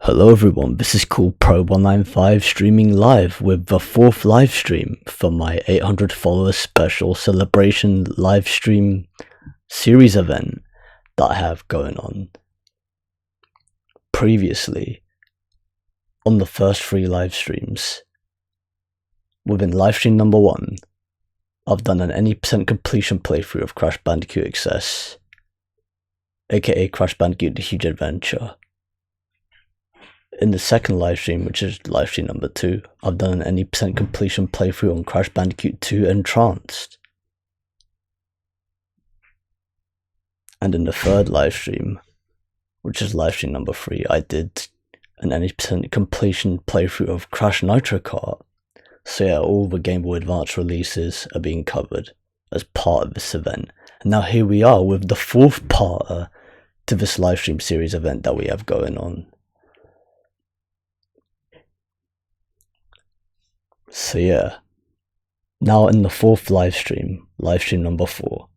Hello everyone, this is CoolPro195 streaming live with the 4th live stream for my 800 followers special celebration live stream series event that I have going on. Previously, on the first 3 live streams, within live stream number 1, I've done an any % completion playthrough of Crash Bandicoot Excess, aka Crash Bandicoot The Huge Adventure. In the second live stream, which is live stream number 2, I've done an any % completion playthrough on Crash Bandicoot 2 Entranced. And in the third live stream, which is live stream number 3, I did an any % completion playthrough of Crash Nitro Kart. So yeah, all the Game Boy Advance releases are being covered as part of this event. And now here we are with the 4th part to this live stream series event that we have going on. So yeah, now in the 4th live stream number 4,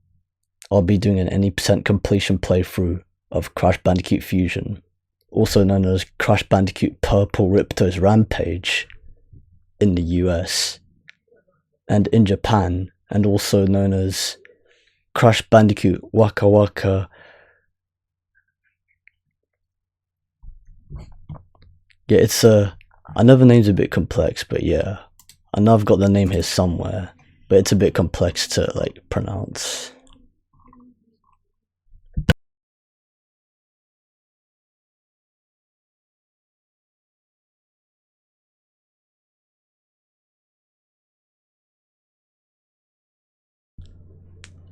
I'll be doing an any % completion playthrough of Crash Bandicoot Fusion, also known as Crash Bandicoot Purple Ripto's Rampage in the US, and in Japan, and also known as Crash Bandicoot Waka Waka. Yeah, it's I know the name's a bit complex, but yeah, I know I've got the name here somewhere, but it's a bit complex to like pronounce.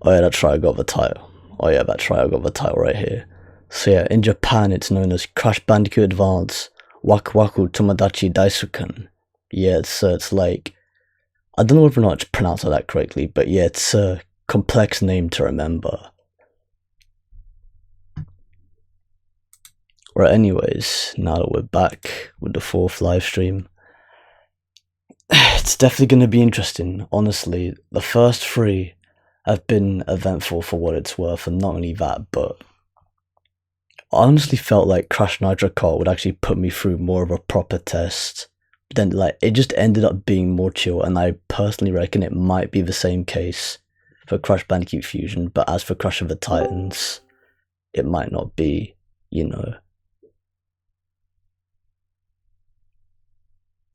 Oh yeah, that's right, I got the title. Oh yeah, that's right, I got the title right here. So yeah, in Japan it's known as Crash Bandicoot Advance Waku Waku Tomodachi Daisuken. Yeah, it's like, I don't know whether or not to pronounce that correctly, but yeah, it's a complex name to remember. Right, anyways, now that we're back with the 4th live stream, it's definitely going to be interesting. Honestly, the first 3 have been eventful for what it's worth, and not only that, but I honestly felt like Crash Nitro Kart would actually put me through more of a proper test. Then like it just ended up being more chill, and I personally reckon it might be the same case for Crash Bandicoot Fusion, but as for Crash of the Titans, it might not be, you know.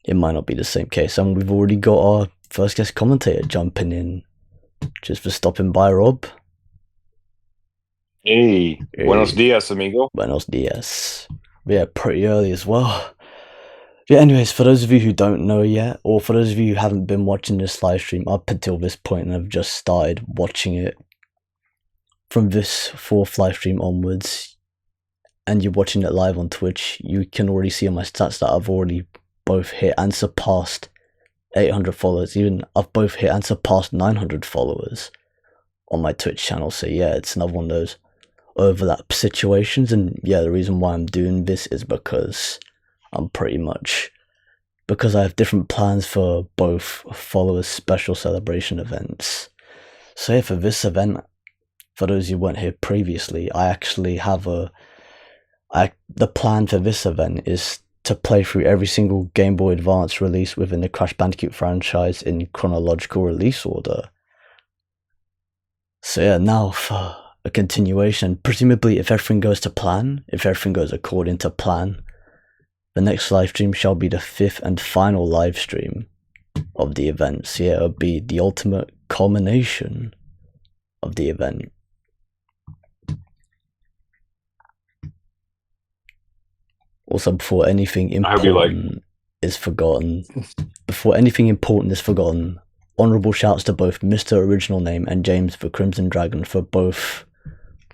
It might not be the same case, and we've already got our first guest commentator jumping in just for stopping by, Rob. Hey, buenos dias, amigo. Buenos dias. Yeah, pretty early as well. Yeah, anyways, for those of you who don't know yet, or for those of you who haven't been watching this live stream up until this point and have just started watching it from this 4th live stream onwards, and you're watching it live on Twitch, you can already see on my stats that I've already both hit and surpassed 800 followers. Even I've both hit and surpassed 900 followers on my Twitch channel. So yeah, it's another one of those overlap situations, and yeah, the reason why I'm doing this is because I have different plans for both followers special celebration events. So yeah, for this event, for those who weren't here previously, I actually have the plan for this event is to play through every single Game Boy Advance release within the Crash Bandicoot franchise in chronological release order. So yeah, now for a continuation, presumably if everything goes to plan, if everything goes according to plan, the next live stream shall be the 5th and final live stream of the event. So yeah, it'll be the ultimate culmination of the event. Also, before anything important is forgotten, honourable shouts to both Mr. Original Name and James the Crimson Dragon for both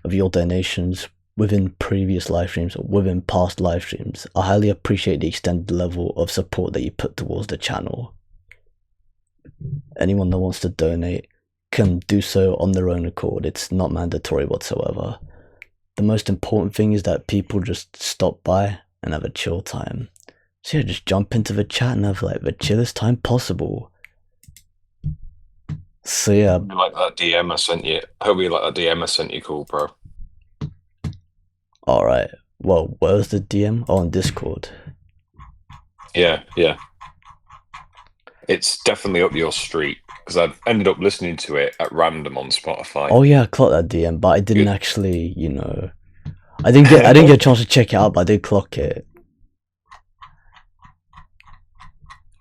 of your donations within previous live streams or within past live streams. I highly appreciate the extended level of support that you put towards the channel. Anyone that wants to donate can do so on their own accord. It's not mandatory whatsoever. The most important thing is that people just stop by and have a chill time. So yeah, just jump into the chat and have like the chillest time possible. So yeah, I like that DM I sent you. I hope you like that DM I sent you, cool, bro. Alright, Well, where's the DM? Oh, on Discord. Yeah. It's definitely up your street because I've ended up listening to it at random on Spotify. Oh yeah, I clocked that DM, but I didn't actually, I didn't get a chance to check it out, but I did clock it.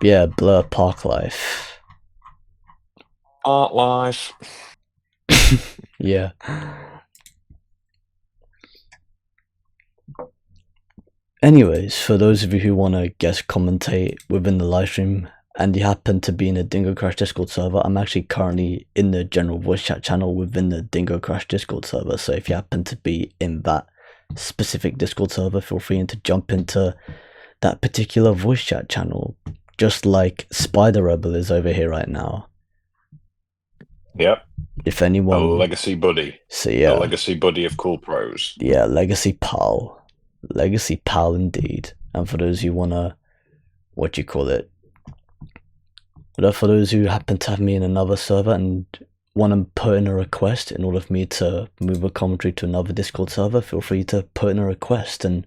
Yeah, Blur Park Life. Art Life. Yeah. Anyways, for those of you who want to guest commentate within the live stream and you happen to be in a Dingo Crash Discord server, I'm actually currently in the general voice chat channel within the Dingo Crash Discord server. So if you happen to be in that specific Discord server, feel free to jump into that particular voice chat channel, just like Spider Rebel is over here right now. Yep. If anyone, a legacy buddy. So yeah, a legacy buddy of Cool Pros. Yeah, legacy pal indeed. And for those who wanna, for those who happen to have me in another server and want to put in a request in order for me to move a commentary to another Discord server, feel free to put in a request and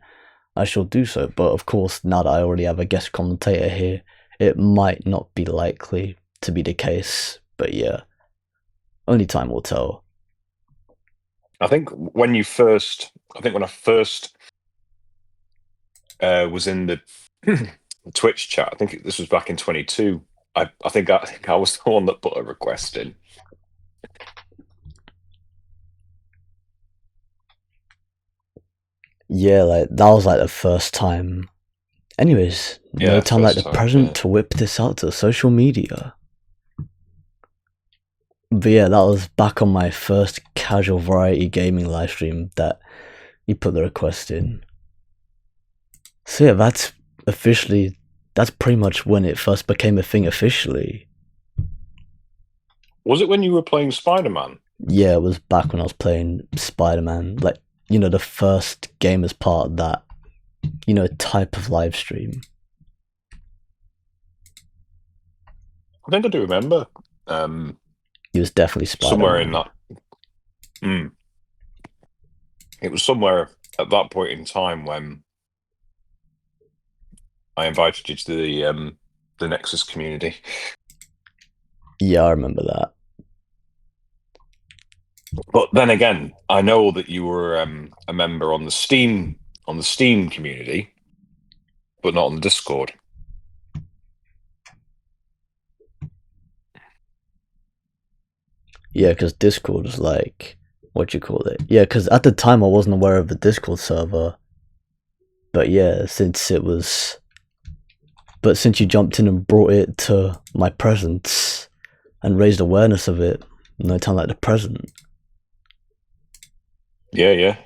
I shall do so. But of course, now that I already have a guest commentator here, it might not be likely to be the case. But yeah, only time will tell. I think when I first was in the Twitch chat, I think this was back in 22. I think I was the one that put a request in. Yeah, like that was like the first time. Anyways, no time like the present to whip this out to social media. But yeah, that was back on my first casual variety gaming live stream that you put the request in. So yeah, that's pretty much when it first became a thing officially. Was it when you were playing Spider-Man? Yeah, it was back when I was playing Spider-Man. Like, the first game as part of that, type of live stream. I think I do remember. It was definitely Spider-Man. Somewhere in that. It was somewhere at that point in time when I invited you to the Nexus community. Yeah, I remember that. But then again, I know that you were a member on the Steam community, but not on the Discord. Yeah, because Discord was like, Yeah, because at the time I wasn't aware of the Discord server. But yeah, since you jumped in and brought it to my presence and raised awareness of it, no time like the present. Yeah.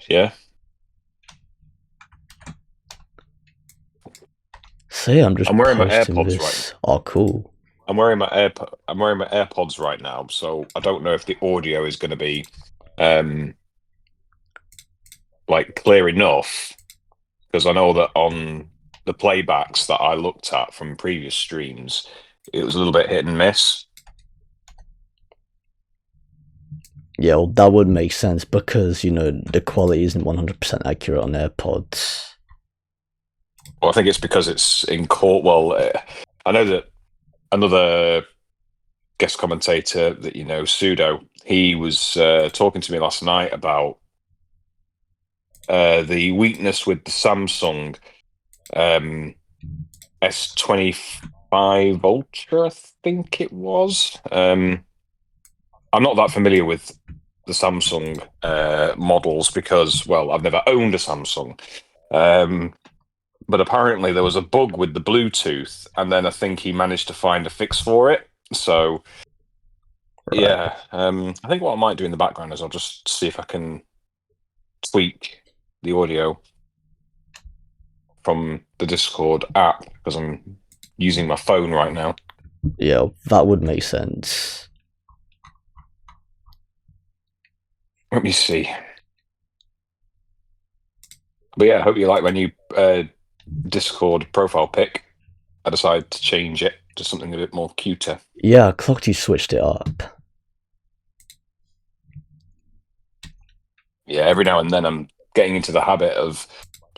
So yeah, I'm wearing my AirPods right now. Oh, cool. I'm wearing my AirPods right now, so I don't know if the audio is going to be like clear enough, because I know that on the playbacks that I looked at from previous streams, it was a little bit hit and miss. Yeah, well, that would make sense because, the quality isn't 100% accurate on AirPods. Well, I think it's because it's in court. Well, I know that another guest commentator that Pseudo, he was talking to me last night about the weakness with the Samsung S25 Ultra, I think it was. I'm not that familiar with the Samsung models because, well, I've never owned a Samsung. But apparently there was a bug with the Bluetooth, and then I think he managed to find a fix for it. So, right. Yeah, I think what I might do in the background is I'll just see if I can tweak the audio from the Discord app, because I'm using my phone right now. Yeah, that would make sense. Let me see. But yeah, I hope you like my new Discord profile pic. I decided to change it to something a bit more cuter. Yeah, I clocked you switched it up. Yeah, every now and then I'm getting into the habit of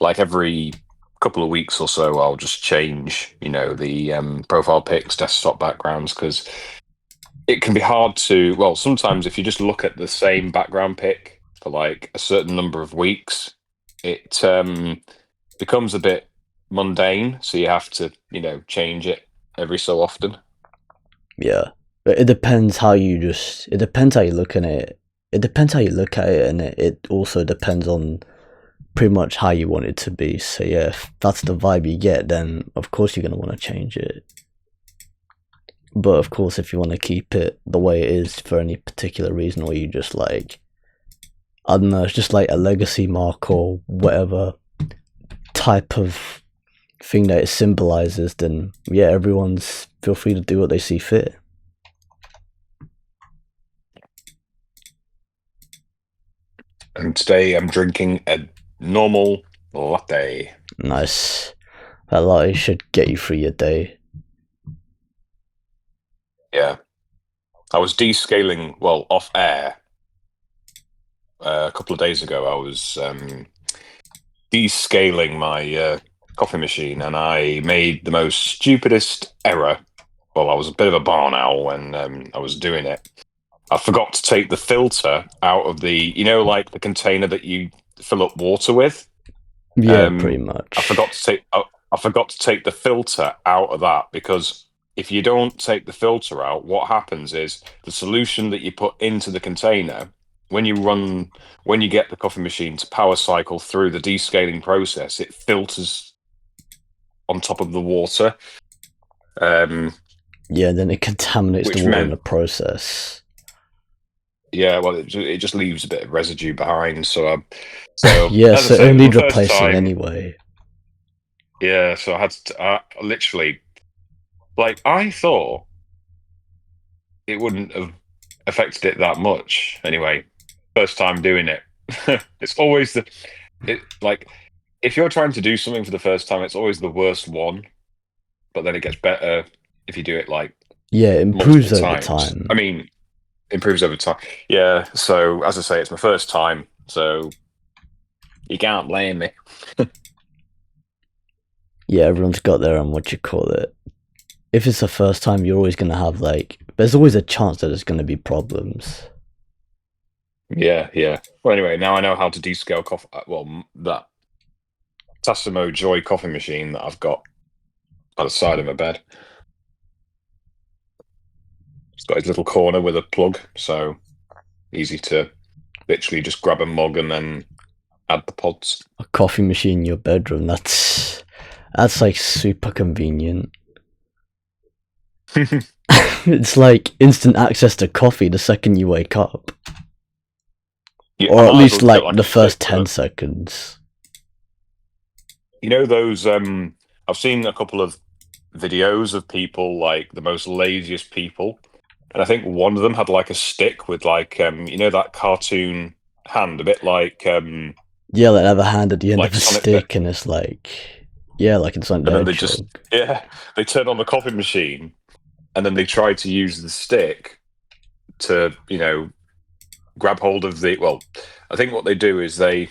like every couple of weeks or so, I'll just change, the profile pics, desktop backgrounds, because it can be hard to. Well, sometimes if you just look at the same background pic for like a certain number of weeks, it becomes a bit mundane. So you have to, change it every so often. Yeah, but it depends how you look at it. It depends how you look at it, and it also depends on pretty much how you want it to be. So yeah, if that's the vibe you get, then of course you're gonna want to change it. But of course, if you want to keep it the way it is for any particular reason, or you just like, I don't know, it's just like a legacy mark or whatever type of thing that it symbolizes, then yeah, everyone's feel free to do what they see fit. And today I'm drinking a normal latte. Nice. That latte should get you through your day. Yeah. I was descaling, well, off air. A couple of days ago, I was descaling my coffee machine, and I made the most stupidest error. Well, I was a bit of a barn owl when I was doing it. I forgot to take the filter out of like the container that you fill up water with. Yeah, pretty much. I forgot to take the filter out of that, because if you don't take the filter out, what happens is the solution that you put into the container, when you get the coffee machine to power cycle through the descaling process, it filters on top of the water. Yeah, then it contaminates the water in the process. Yeah, well, it just leaves a bit of residue behind. So yeah, as so I say, it'll it was need the first replacing time. anyway. Yeah, so I had to literally, like, I thought it wouldn't have affected it that much. Anyway, first time doing it. It's always like, if you're trying to do something for the first time, it's always the worst one, but then it gets better if you do it like Yeah, it improves multiple over times. time. I mean, improves over time. Yeah. So as I say, it's my first time, so you can't blame me. Yeah, everyone's got their own, what you call it. If it's the first time, you're always going to have, like, there's always a chance that there's going to be problems. Yeah, yeah. Well, anyway, now I know how to descale coffee. Well, that Tassimo Joy coffee machine that I've got by the side of my bed. It's got its little corner with a plug, so easy to literally just grab a mug and then add the pods. A coffee machine in your bedroom, that's like super convenient. It's like instant access to coffee the second you wake up. Yeah, or at least like like the first 10 seconds. You know those I've seen a couple of videos of people, like the most laziest people, and I think one of them had like a stick with like that cartoon hand, a bit like yeah, like have a hand at the end like of a Sonic stick, and it's like, yeah, like in Sonic the and then Hedgehog. they turn on the coffee machine, and then they try to use the stick to grab hold of the. Well, I think what they do is they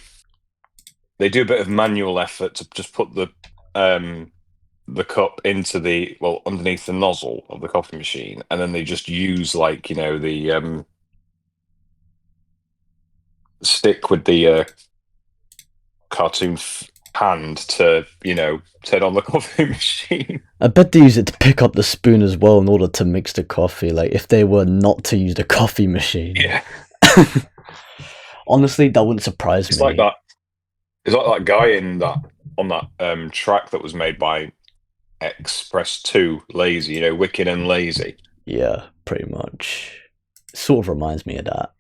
do a bit of manual effort to just put the cup into underneath the nozzle of the coffee machine, and then they just use like the stick with the cartoon hand to turn on the coffee machine. I bet they use it to pick up the spoon as well in order to mix the coffee, like if they were not to use the coffee machine. Yeah. Honestly, that wouldn't surprise It's me. like that. It's like that guy on that track that was made by Express 2, Lazy, Wicked and Lazy. Yeah, pretty much. Sort of reminds me of that.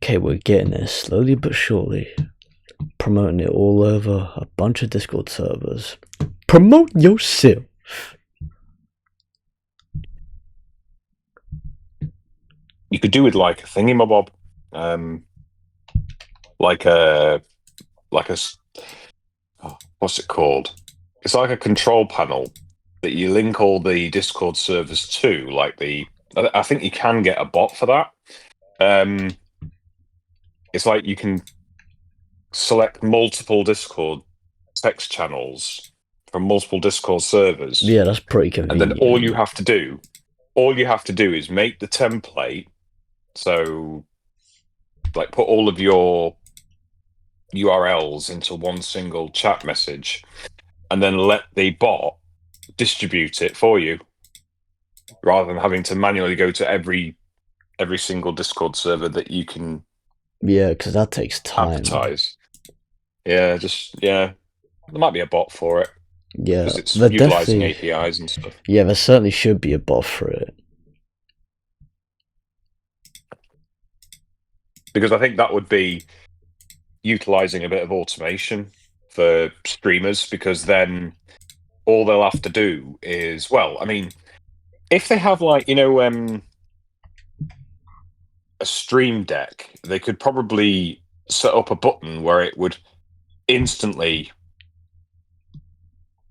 Okay, we're getting there slowly but surely. Promoting it all over a bunch of Discord servers. Promote yourself. You could do with like a thingamabob. like a like a what's it called? It's like a control panel that you link all the Discord servers to. I think you can get a bot for that. It's like you can select multiple Discord text channels from multiple Discord servers, Yeah, that's pretty and then convenient. all you have to do is make the template. So, like, put all of your URLs into one single chat message, and then let the bot distribute it for you, rather than having to manually go to every single Discord server that you can Yeah, because that takes time. advertise. Yeah, there might be a bot for it Yeah, because it's there utilizing definitely. APIs and stuff. Yeah, there certainly should be a bot for it. Because I think that would be utilizing a bit of automation for streamers, because then all they'll have to do is, well, I mean, if they have, like, a stream deck, they could probably set up a button where it would instantly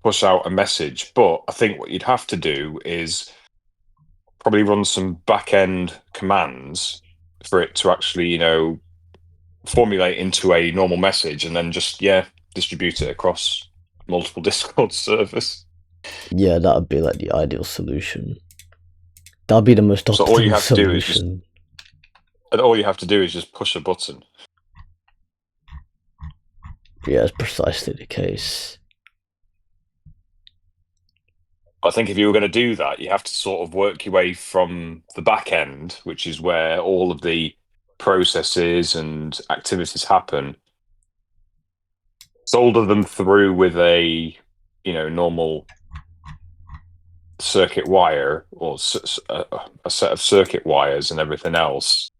push out a message. But I think what you'd have to do is probably run some back end commands for it to actually, formulate into a normal message, and then just distribute it across multiple Discord servers. Yeah, that would be like the ideal solution. That'd be the most So all you optimal have to do is just solution. push a button. Yeah, it's precisely the case. I think if you were going to do that, you have to sort of work your way from the back end, which is where all of the processes and activities happen. Solder them through with a, normal circuit wire, or a set of circuit wires and everything else,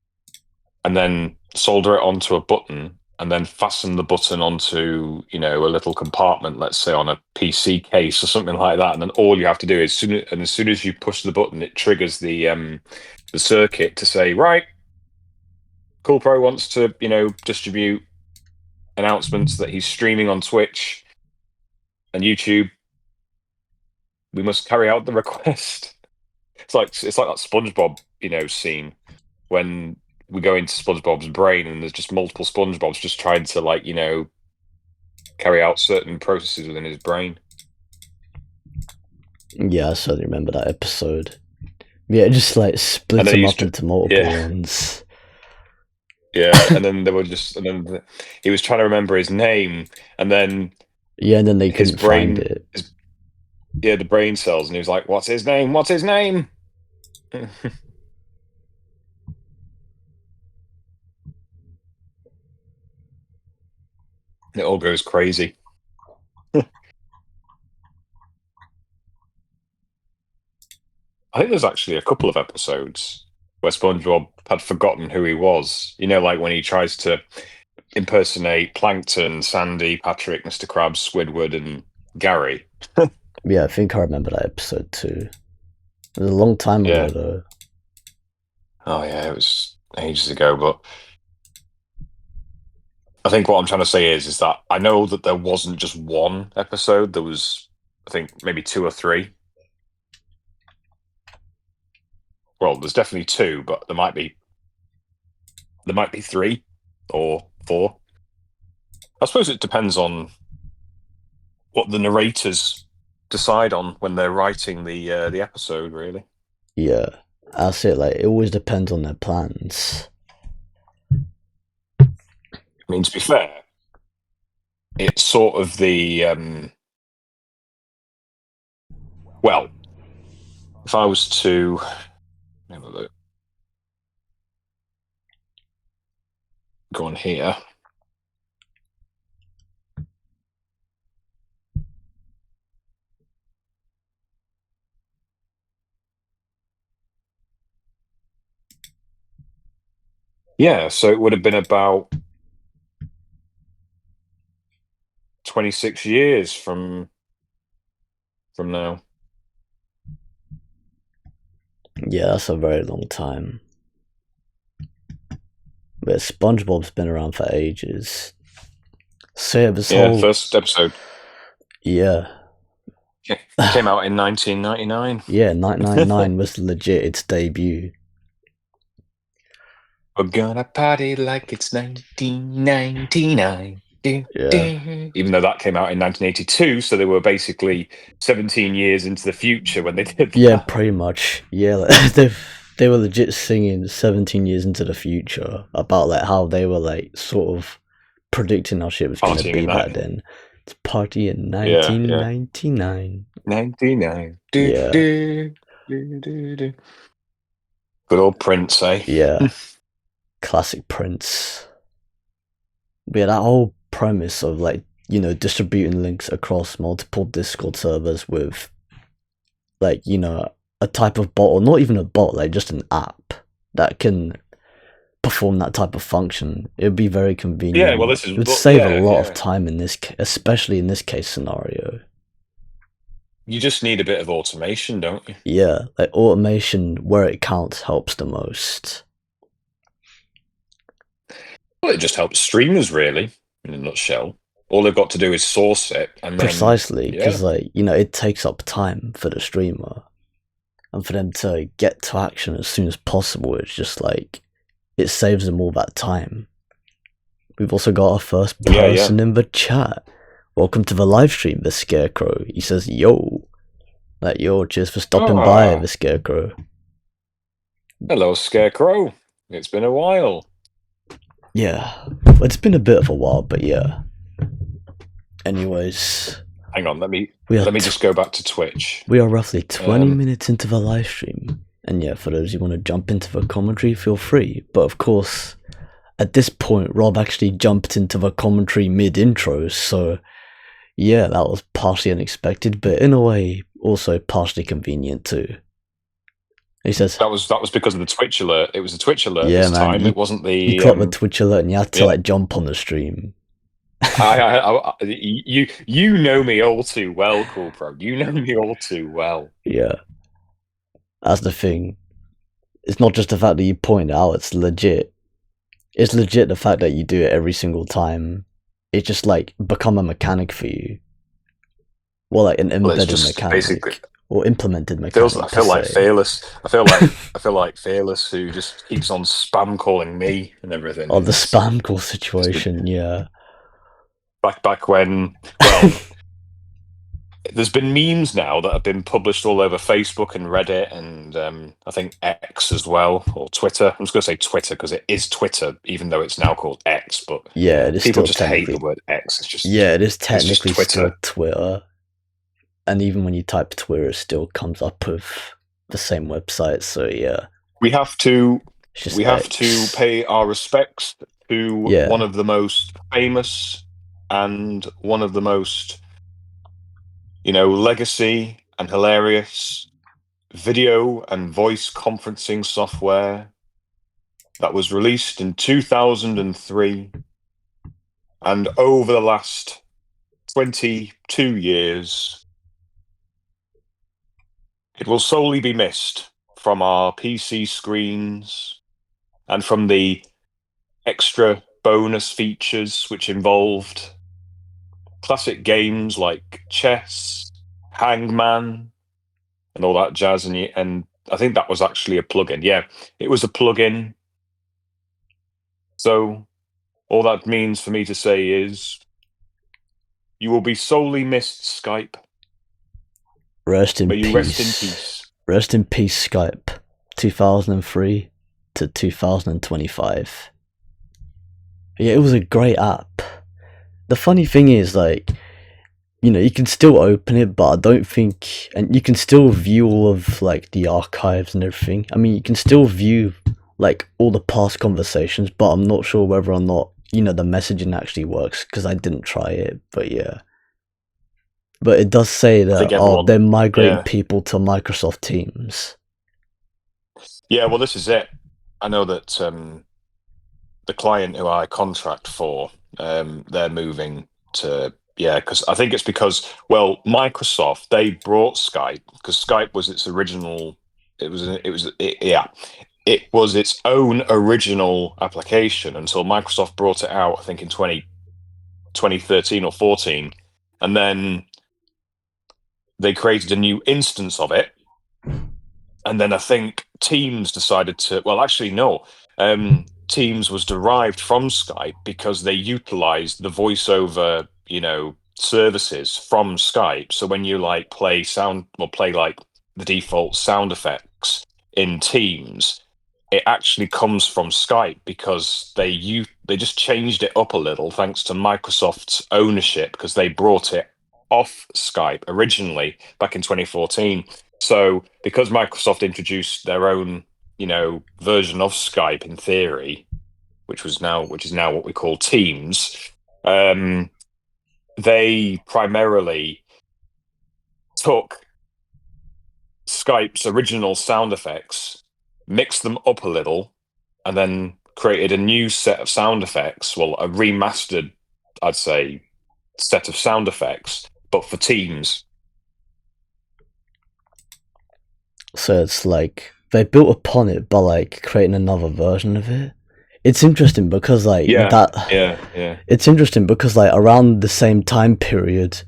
and then solder it onto a button, and then fasten the button onto, a little compartment, let's say on a PC case or something like that. And then all you have to do is, as soon as you push the button, it triggers the circuit to say, right, Cool Pro wants to, distribute announcements that he's streaming on Twitch and YouTube. We must carry out the request. It's like that SpongeBob, scene when we go into SpongeBob's brain and there's just multiple SpongeBobs just trying to, carry out certain processes within his brain. Yeah, I certainly remember that episode. Yeah, it just like split them up into multiple ones. Yeah, and then he was trying to remember his name, and then and then they his couldn't find brain, it. the brain cells, and he was like, "What's his name? What's his name?" It all goes crazy. I think there's actually a couple of episodes where SpongeBob had forgotten who he was. Like when he tries to impersonate Plankton, Sandy, Patrick, Mr. Krabs, Squidward, and Gary. Yeah, I think I remember that episode too. It was a long time ago though. Oh yeah, it was ages ago, but I think what I'm trying to say is that I know that there wasn't just one episode. There was, I think, maybe two or three. Well, there's definitely two, but there might be three or four. I suppose it depends on what the narrators decide on when they're writing the episode, really. Yeah, I'll say it always depends on their plans. I mean, to be fair, it's sort of the well, if I was to have a look, go on here. Yeah, so it would have been about 26 years from now. Yeah, that's a very long time. But SpongeBob's been around for ages. So yeah, this Yeah, whole first episode yeah. came out in 1999. Yeah, 1999 was legit its debut. We're gonna party like it's 1999. Yeah. Even though that came out in 1982, so they were basically 17 years into the future when they did that. Yeah, pretty much. Yeah, like, they were legit singing 17 years into the future about like how they were like sort of predicting how shit was going to Partying be in back that. then. It's party in Yeah, yeah. 1999. 99. Yeah. Good old Prince, eh? Yeah. Classic Prince. Yeah, that whole premise of like, distributing links across multiple Discord servers with like, a type of bot, or not even a bot, like just an app that can perform that type of function. It would be very convenient. Yeah, well, this It is would save a lot yeah. of time in this, especially in this case scenario. You just need a bit of automation, don't you? Yeah, like automation where it counts helps the most. Well, it just helps streamers, really, in a nutshell. All they've got to do is source it, and then Precisely, because yeah. it takes up time for the streamer, and for them to get to action as soon as possible. It's just like it saves them all that time. We've also got our first person in the chat. Welcome to the live stream, the Scarecrow. He says, "Yo." Like, yo, cheers for stopping by, the Scarecrow. Hello, Scarecrow. It's been a while. Yeah, it's been a bit of a while, but yeah. Anyways, hang on. Let me just go back to Twitch. We are roughly 20 minutes into the live stream, and yeah, for those who want to jump into the commentary, feel free. But of course, at this point, Rob actually jumped into the commentary mid-intro, so yeah, that was partially unexpected, but in a way, also partially convenient too. He says that was because of the Twitch alert. It was the Twitch alert this man, time. It wasn't the you got the Twitch alert, and you had to like jump on the stream. You know me all too well, Cool Pro. You know me all too well. Yeah, that's the thing. It's not just the fact that you point it out. It's legit. It's legit the fact that you do it every single time. It's just like become a mechanic for you. Well, like an embedded mechanic or implemented mechanic. I feel like Fearless. I feel like Fearless, who just keeps on spam calling me and everything. Oh, the spam call situation, yeah. Back when, well, there's been memes now that have been published all over Facebook and Reddit and I think X as well, or Twitter. I'm just going to say Twitter because it is Twitter, even though it's now called X. But yeah, it is people still just hate the word X. It's just it is technically Twitter. Still Twitter. And even when you type Twitter, it still comes up with the same website. So yeah, we have to pay our respects to one of the most famous and one of the most, legacy and hilarious video and voice conferencing software that was released in 2003, and over the last 22 years, it will solely be missed from our PC screens and from the extra bonus features which involved classic games like chess, Hangman, and all that jazz. And I think that was actually a plugin. Yeah, it was a plugin. So all that means for me to say is you will be solely missed, Skype. Rest in peace. Rest in peace. Rest in peace, Skype. 2003 to 2025. Yeah, it was a great app. The funny thing is, like, you can still open it, but I don't think, and you can still view all of like the archives and everything. I mean, you can still view like all the past conversations, but I'm not sure whether or not the messaging actually works because I didn't try it. But yeah, but it does say that they're migrating people to Microsoft Teams. Yeah, well, this is it. I know that the client who I contract for, they're moving to because I think it's because Microsoft, they brought Skype because Skype was its original. It it was its own original application until Microsoft brought it out, I think in 2013 or 14. And then they created a new instance of it. And then I think Teams decided to, well, actually, no. Teams was derived from Skype because they utilized the voiceover, services from Skype. So when you like play like the default sound effects in Teams, it actually comes from Skype because they just changed it up a little thanks to Microsoft's ownership, because they brought it off Skype originally back in 2014. So because Microsoft introduced their own, version of Skype in theory, which is now what we call Teams, they primarily took Skype's original sound effects, mixed them up a little, and then created a new set of sound effects. Well, a remastered, I'd say, set of sound effects, but for Teams. So it's like they built upon it by like creating another version of it. It's interesting because like It's interesting because like around the same time period,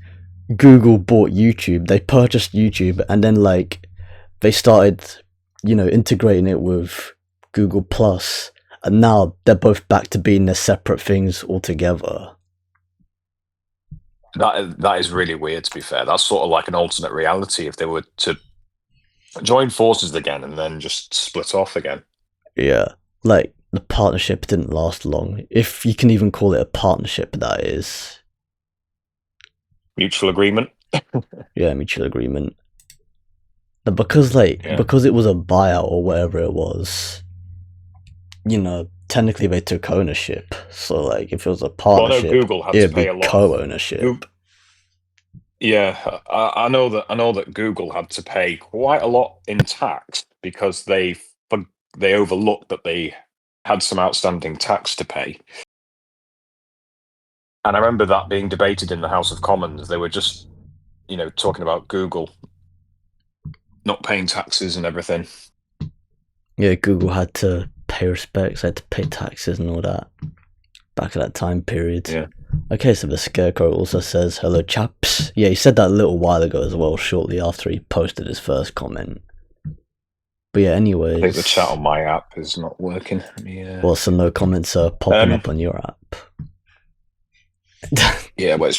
Google bought YouTube. They purchased YouTube, and then like they started, integrating it with Google Plus, and now they're both back to being their separate things altogether. That is really weird, to be fair. That's sort of like an alternate reality if they were to join forces again and then just split off again. Yeah, like the partnership didn't last long, if you can even call it a partnership. That is mutual agreement. Yeah, mutual agreement. But because it was a buyout or whatever it was, technically they took ownership. So like if it was a partnership, Google had to pay a lot. Co-ownership. Yeah, I know that Google had to pay quite a lot in tax because they overlooked that they had some outstanding tax to pay. And I remember that being debated in the House of Commons. They were just, talking about Google not paying taxes and everything. Yeah, Google had to pay respects, had to pay taxes and all that back at that time period. Yeah. Okay, so the Scarecrow also says, "Hello, chaps." Yeah, he said that a little while ago as well, shortly after he posted his first comment. But yeah, anyways. I think the chat on my app is not working. Well, so no comments are popping up on your app. Yeah, well, I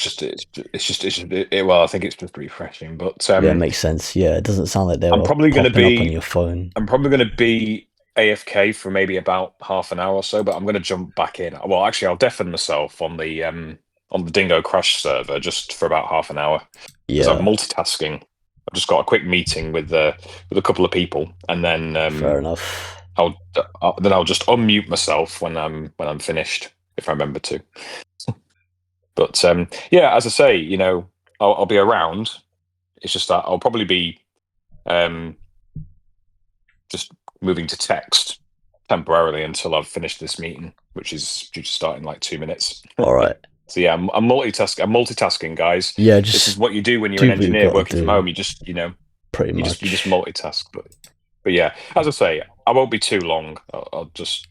think it's just refreshing, but yeah, it makes sense. Yeah, it doesn't sound like they're probably going to be up on your phone. I'm probably going to be AFK for maybe about half an hour or so, but I'm going to jump back in. Well, actually, I'll deafen myself on the Dingo Crash server just for about half an hour because I'm multitasking. I've just got a quick meeting with a couple of people, and then fair enough. I'll just unmute myself when I'm finished if I remember to. But yeah, as I say, I'll be around. It's just that I'll probably be just moving to text temporarily until I've finished this meeting, which is due to start in like 2 minutes. All right. So yeah, I'm multitasking, guys. Yeah, this is what you do when you're an engineer working from home. You just, pretty much. You just multitask. But yeah, as I say, I won't be too long. I'll just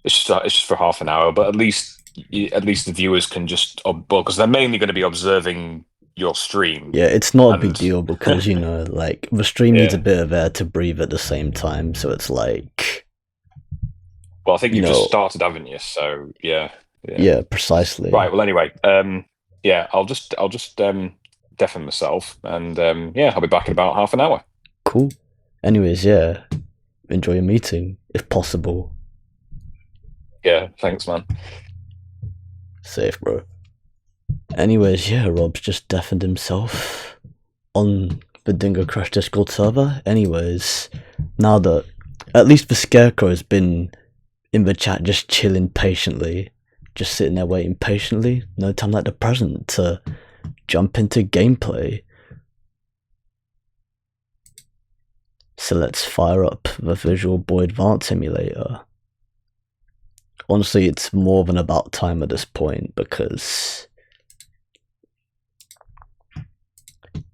it's just for half an hour. But at least the viewers can just, because they're mainly going to be observing your stream. Yeah, it's not a big deal because like the stream needs a bit of air to breathe at the same time. So it's like, well, I think you've just started, haven't you? So yeah. Yeah, precisely. Right. Well, anyway, yeah, I'll just deafen myself, and yeah, I'll be back in about half an hour. Cool. Anyways, yeah, enjoy your meeting if possible. Yeah, thanks, man. Safe, bro. Anyways, yeah, Rob's just deafened himself on the Dingo Crash Discord server. Anyways, now that at least the Scarecrow's been in the chat just chilling patiently, just sitting there waiting patiently, no time like the present to jump into gameplay. So let's fire up the Visual Boy Advance emulator. Honestly, it's more than about time at this point because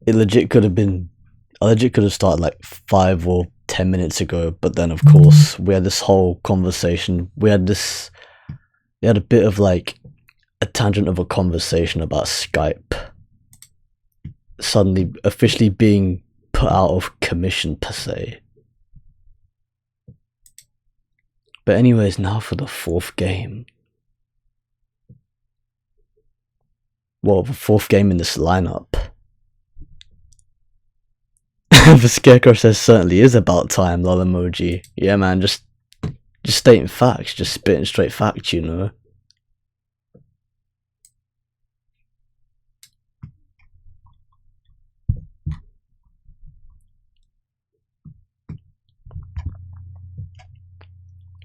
I legit could have started like 5 or 10 minutes ago, but then of course we had this whole conversation. We had a bit of like a tangent of a conversation about Skype suddenly officially being put out of commission per se. But anyways, now for the fourth game. Well, the fourth game in this lineup. The Scarecrow says certainly is about time, lol emoji. Yeah man, just stating facts, just spitting straight facts, you know.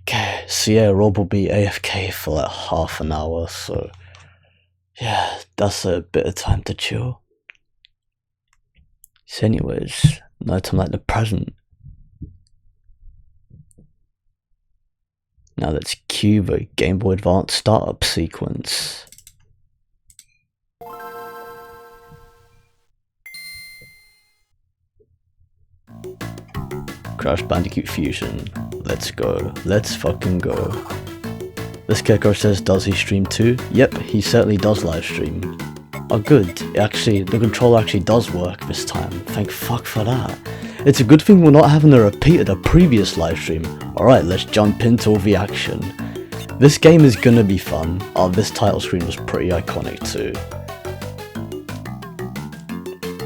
Okay, so yeah, Rob will be AFK for like half an hour, so yeah, that's a bit of time to chill. So anyways, no time like the present. Now let's cue the Game Boy Advance startup sequence. Crash Bandicoot Fusion. Let's go. Let's fucking go. The Scarecrow says, does he stream too? Yep, he certainly does live stream. Oh good, the controller actually does work this time. Thank fuck for that. It's a good thing we're not having a repeat of the previous live stream. Alright, let's jump into all the action. This game is gonna be fun. Oh, this title screen was pretty iconic too.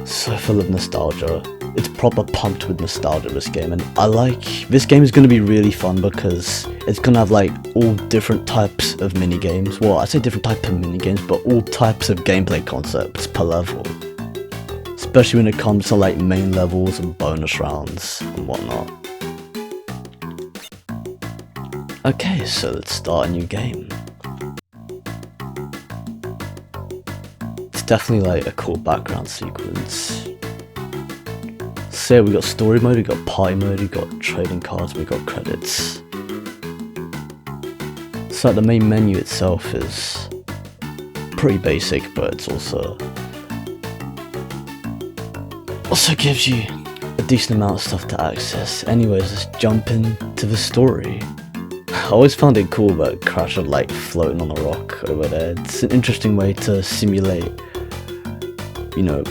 So full of nostalgia. It's proper pumped with nostalgia, this game, and this game is going to be really fun because it's going to have like all different types of minigames. Well, I say different types of minigames, but all types of gameplay concepts per level. Especially when it comes to like main levels and bonus rounds and whatnot. Okay, so let's start a new game. It's definitely like a cool background sequence. So yeah, we got story mode, we got party mode, we got trading cards, we got credits. So the main menu itself is pretty basic, but it's also gives you a decent amount of stuff to access. Anyways, let's jump into the story. I always found it cool that Crash would like floating on a rock over there. It's an interesting way to simulate, you know,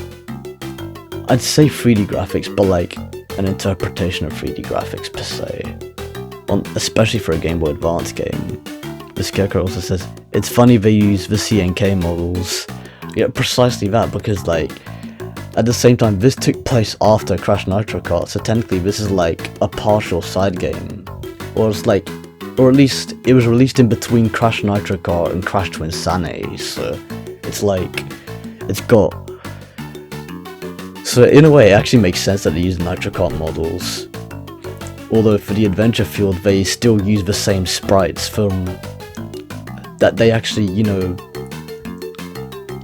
I'd say 3D graphics, but like an interpretation of 3D graphics per se. Especially for a Game Boy Advance game. The Scarecrow also says, it's funny they use the CNK models. Yeah, precisely that, because like, at the same time, this took place after Crash Nitro Kart, so technically this is like a partial side game. Or at least it was released in between Crash Nitro Kart and Crash to Insanity, so it's like, so in a way, it actually makes sense that they use Nitro Kart models. Although for the adventure field, they still use the same sprites from that they actually, you know,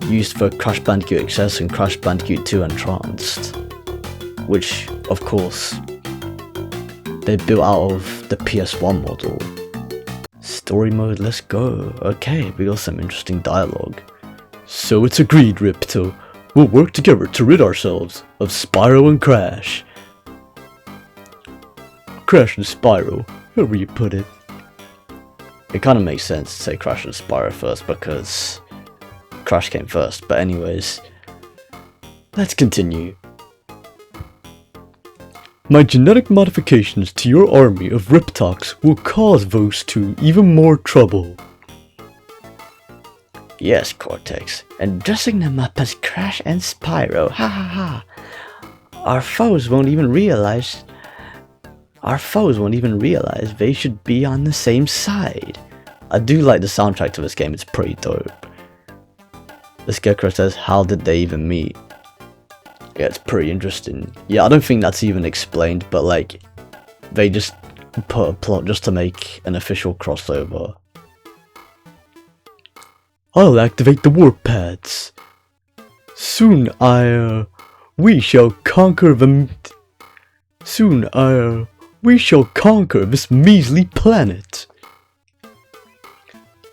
used for Crash Bandicoot XS and Crash Bandicoot 2 Entranced, which, of course, they built out of the PS1 model. Story mode, let's go. Okay, we got some interesting dialogue. So it's agreed, Ripto. We'll work together to rid ourselves of Spyro and Crash. Crash and Spyro, however you put it. It kind of makes sense to say Crash and Spyro first because Crash came first, but anyways, let's continue. My genetic modifications to your army of Riptocs will cause those two even more trouble. Yes, Cortex, and dressing them up as Crash and Spyro, ha ha ha. Our foes won't even realize they should be on the same side. I do like the soundtrack to this game, it's pretty dope. The Scarecrow says, how did they even meet? Yeah, it's pretty interesting. Yeah, I don't think that's even explained, but like, they just put a plot just to make an official crossover. I'll activate the warp pads. Soon we shall conquer this measly planet.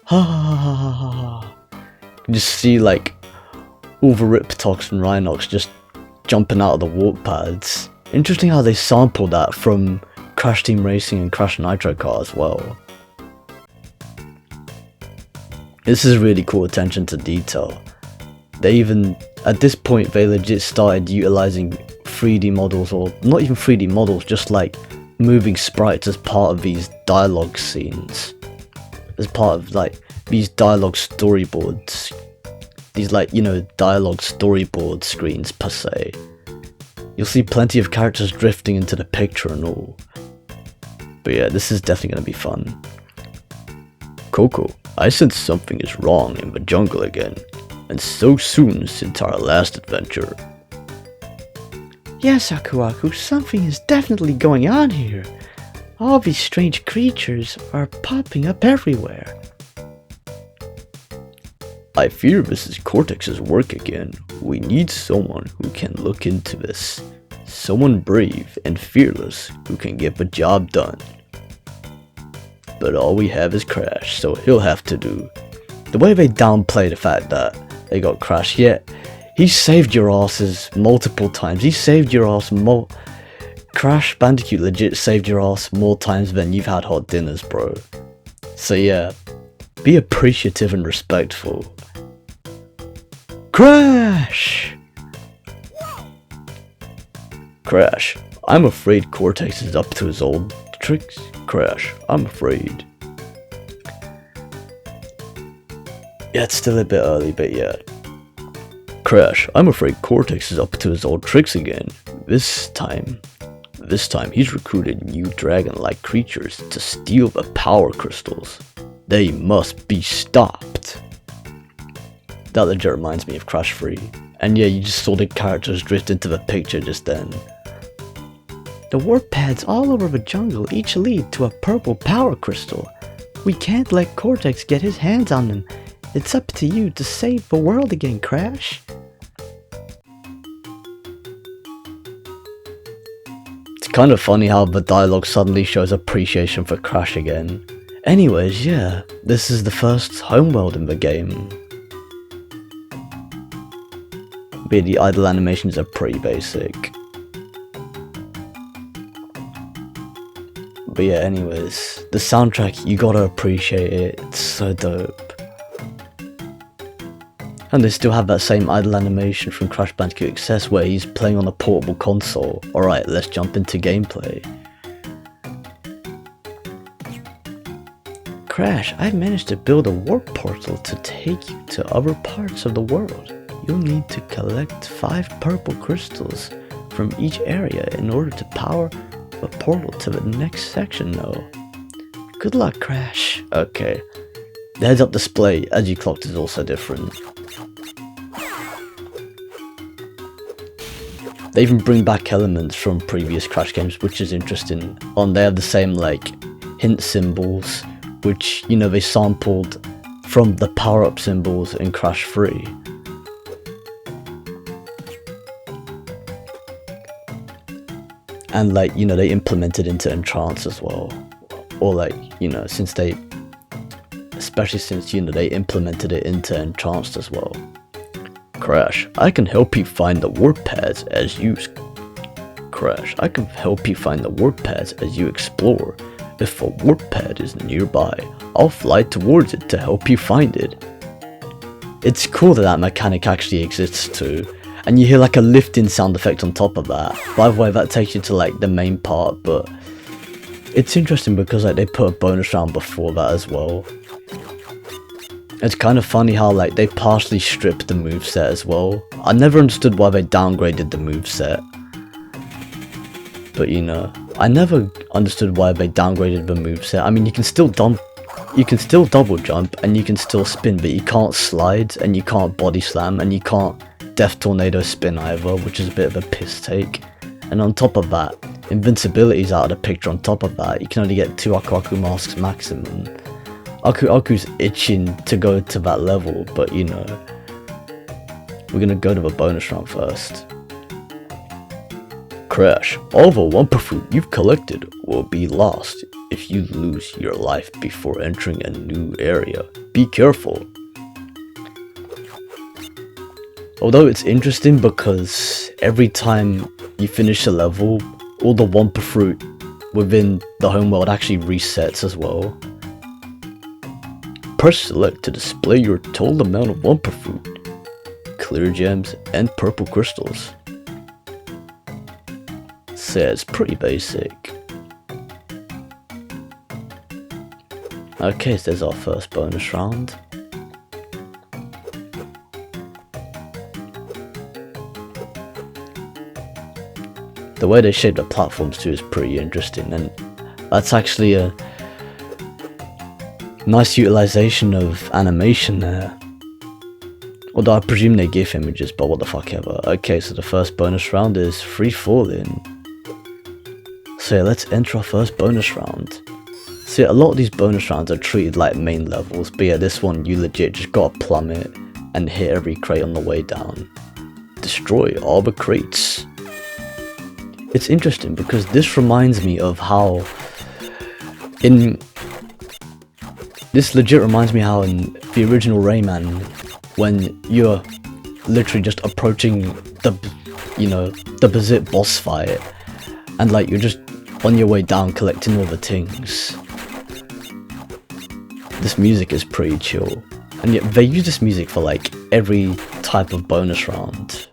Ha ha ha ha ha ha. You just see like all the Riptocs and Rhinox just jumping out of the warp pads. Interesting how they sampled that from Crash Team Racing and Crash Nitro Car as well. This is really cool attention to detail. They even, at this point, they legit started utilizing 3D models, or not even 3D models, just like moving sprites as part of these dialogue scenes. As part of like these dialogue storyboards. These like, you know, dialogue storyboard screens per se. You'll see plenty of characters drifting into the picture and all. But yeah, this is definitely going to be fun. Coco, I sense something is wrong in the jungle again. And so soon since our last adventure. Yes, Aku, something is definitely going on here. All these strange creatures are popping up everywhere. I fear this is Cortex's work again. We need someone who can look into this. Someone brave and fearless who can get the job done. But all we have is Crash, so he'll have to do. The way they downplay the fact that they got Crash, yet he saved your asses multiple times. He saved your ass Crash Bandicoot legit saved your ass more times than you've had hot dinners, bro. So yeah, be appreciative and respectful. Crash! Crash, I'm afraid Cortex is up to his old tricks. Crash, I'm afraid. Yeah, it's still a bit early, but yeah. Crash, I'm afraid Cortex is up to his old tricks again. This time he's recruited new dragon-like creatures to steal the power crystals. They must be stopped. That legit reminds me of Crash 3. And yeah, you just saw the characters drift into the picture just then. The warp pads all over the jungle each lead to a purple power crystal. We can't let Cortex get his hands on them. It's up to you to save the world again, Crash. It's kind of funny how the dialogue suddenly shows appreciation for Crash again. Anyways, yeah, this is the first homeworld in the game. But the idle animations are pretty basic. But yeah, anyways, the soundtrack, you gotta appreciate it, it's so dope. And they still have that same idle animation from Crash Bandicoot XS where he's playing on a portable console. Alright, let's jump into gameplay. Crash, I've managed to build a warp portal to take you to other parts of the world. You'll need to collect 5 purple crystals from each area in order to power a portal to the next section though. Good luck, Crash. Okay. The heads-up display, as you clocked, is also different. They even bring back elements from previous Crash games, which is interesting. They have the same like hint symbols, which, you know, they sampled from the power-up symbols in Crash 3. And like, you know, they implemented into Entrance as well. Or like, you know, especially since, you know, they implemented it into Entranced as well. Crash, I can help you find the warp pads as you explore. If a warp pad is nearby, I'll fly towards it to help you find it. It's cool that mechanic actually exists too. And you hear like a lifting sound effect on top of that. By the way, that takes you to like the main part, but it's interesting because like they put a bonus round before that as well. It's kind of funny how like they partially stripped the moveset as well. I never understood why they downgraded the moveset. But you know, I never understood why they downgraded the moveset. I mean, you can still double jump and you can still spin, but you can't slide and you can't body slam and you can't Death Tornado spin either, which is a bit of a piss take. And on top of that, invincibility's out of the picture. On top of that, you can only get 2 Aku Aku masks maximum. Aku's itching to go to that level, but you know, we're gonna go to the bonus round first. Crash, all the Wumpa fruit you've collected will be lost if you lose your life before entering a new area. Be careful. Although it's interesting because every time you finish a level, all the Wumpa fruit within the homeworld actually resets as well. Press select to display your total amount of Wumpa fruit, clear gems, and purple crystals. So it's pretty basic. Okay, so there's our first bonus round. The way they shape the platforms too is pretty interesting, and that's actually a nice utilization of animation there. Although I presume they GIF images, but what the fuck ever. Okay, so the first bonus round is Free Falling. So yeah, let's enter our first bonus round. So yeah, a lot of these bonus rounds are treated like main levels, but yeah, this one you legit just gotta plummet and hit every crate on the way down. Destroy all the crates. It's interesting because this reminds me of how this legit reminds me how in the original Rayman, when you're literally just approaching the Bazit boss fight, and like you're just on your way down collecting all the things. This music is pretty chill, and yet they use this music for like every type of bonus round.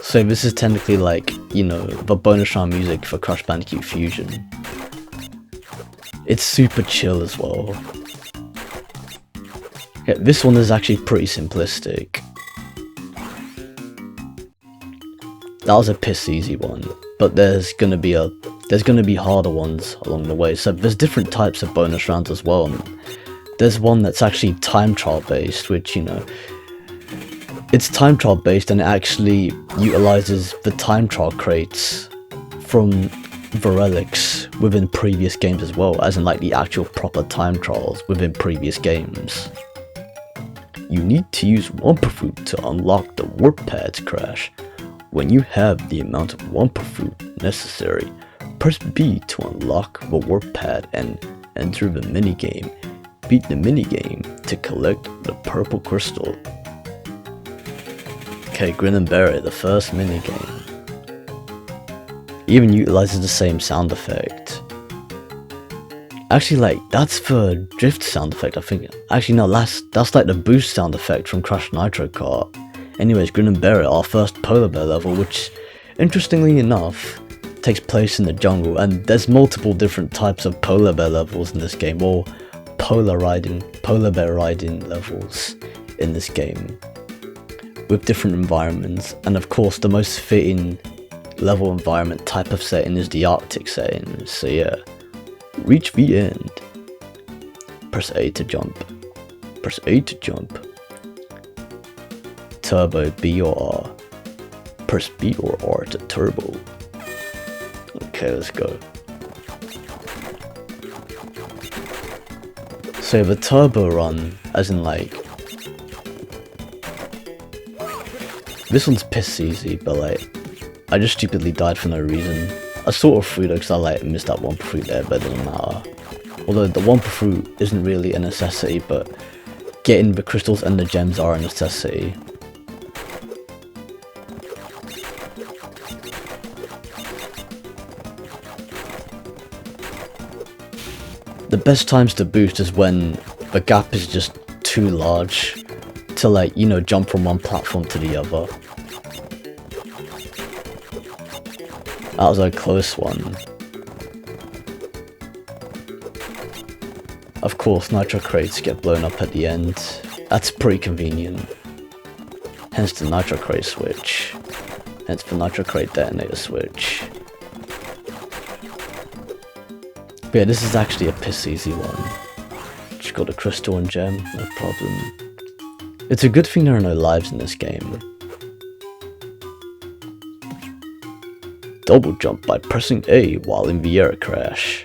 So this is technically like, you know, the bonus round music for Crash Bandicoot Fusion. It's super chill as well. Yeah, this one is actually pretty simplistic. That was a piss easy one, but there's gonna be harder ones along the way. So there's different types of bonus rounds as well. And there's one that's actually time trial based, which, you know, it's time trial based and it actually utilizes the time trial crates from the relics within previous games as well, as in like the actual proper time trials within previous games. You need to use Wumpa fruit to unlock the warp pads, Crash. When you have the amount of Wumpa fruit necessary, press B to unlock the warp pad and enter the minigame. Beat the minigame to collect the purple crystal. Okay, Grin and Bear It, the first minigame. Even utilizes the same sound effect. Actually, like, that's the drift sound effect, I think. Actually, no, that's like the boost sound effect from Crash Nitro Kart. Anyways, Grin and Bear It, our first polar bear level, which, interestingly enough, takes place in the jungle, and there's multiple different types of polar bear levels in this game, or polar bear riding levels in this game, with different environments, and of course the most fitting level environment type of setting is the Arctic setting. So yeah, reach the end. Press A to jump. Press A to jump. Turbo B or R. Press B or R to turbo. Okay, let's go. So the turbo run, as in like, this one's piss easy, but like, I just stupidly died for no reason. I sort of threw though because I like missed that Wumpa fruit there, but it doesn't matter. Although the Wumpa fruit isn't really a necessity, but getting the crystals and the gems are a necessity. The best times to boost is when the gap is just too large to, like, you know, jump from one platform to the other. That was a close one. Of course, nitro crates get blown up at the end. That's pretty convenient. Hence the nitro crate switch. Hence the nitro crate detonator switch. But yeah, this is actually a piss easy one. Just got a crystal and gem, no problem. It's a good thing there are no lives in this game. Double jump by pressing A while in the air, Crash.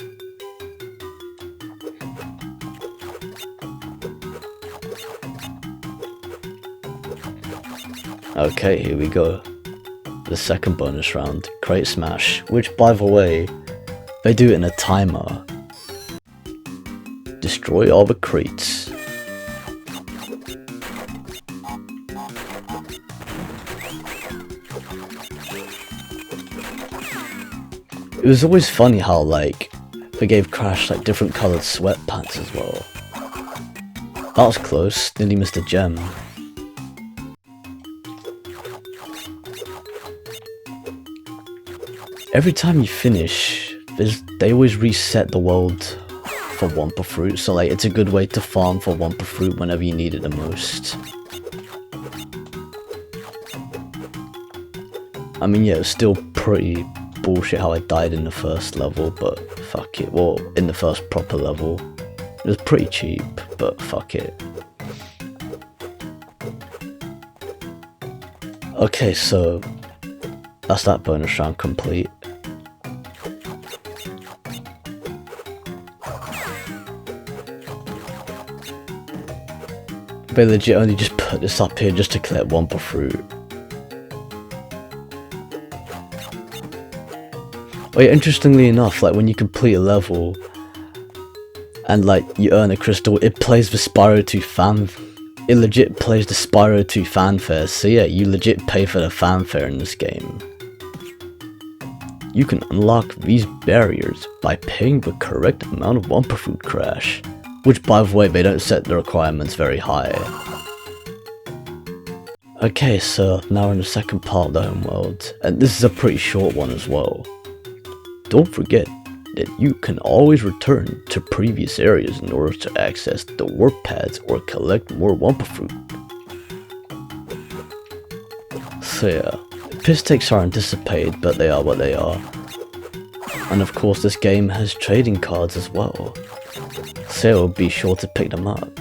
Okay, here we go. The second bonus round, Crate Smash, which, by the way, they do it in a timer. Destroy all the crates. It was always funny how, like, they gave Crash, like, different coloured sweatpants as well. That was close, nearly missed a gem. Every time you finish, they always reset the world for Wumpa Fruit, so like it's a good way to farm for Wumpa Fruit whenever you need it the most. I mean, yeah, it was still pretty bullshit how I died in the first level, but fuck it. Well, in the first proper level. It was pretty cheap, but fuck it. Okay, so that's that bonus round complete. They legit only just put this up here just to collect Wumpa Fruit. Oh yeah, interestingly enough, like when you complete a level and like you earn a crystal, it plays the Spyro 2 it legit plays the Spyro 2 fanfare, so yeah, you legit pay for the fanfare in this game. You can unlock these barriers by paying the correct amount of Wumpa Fruit, Crash. Which, by the way, they don't set the requirements very high. Okay, so now we're in the second part of the homeworld, and this is a pretty short one as well. Don't forget that you can always return to previous areas in order to access the warp pads or collect more Wumpa Fruit. So yeah, piss takes are anticipated, but they are what they are. And of course this game has trading cards as well, so be sure to pick them up.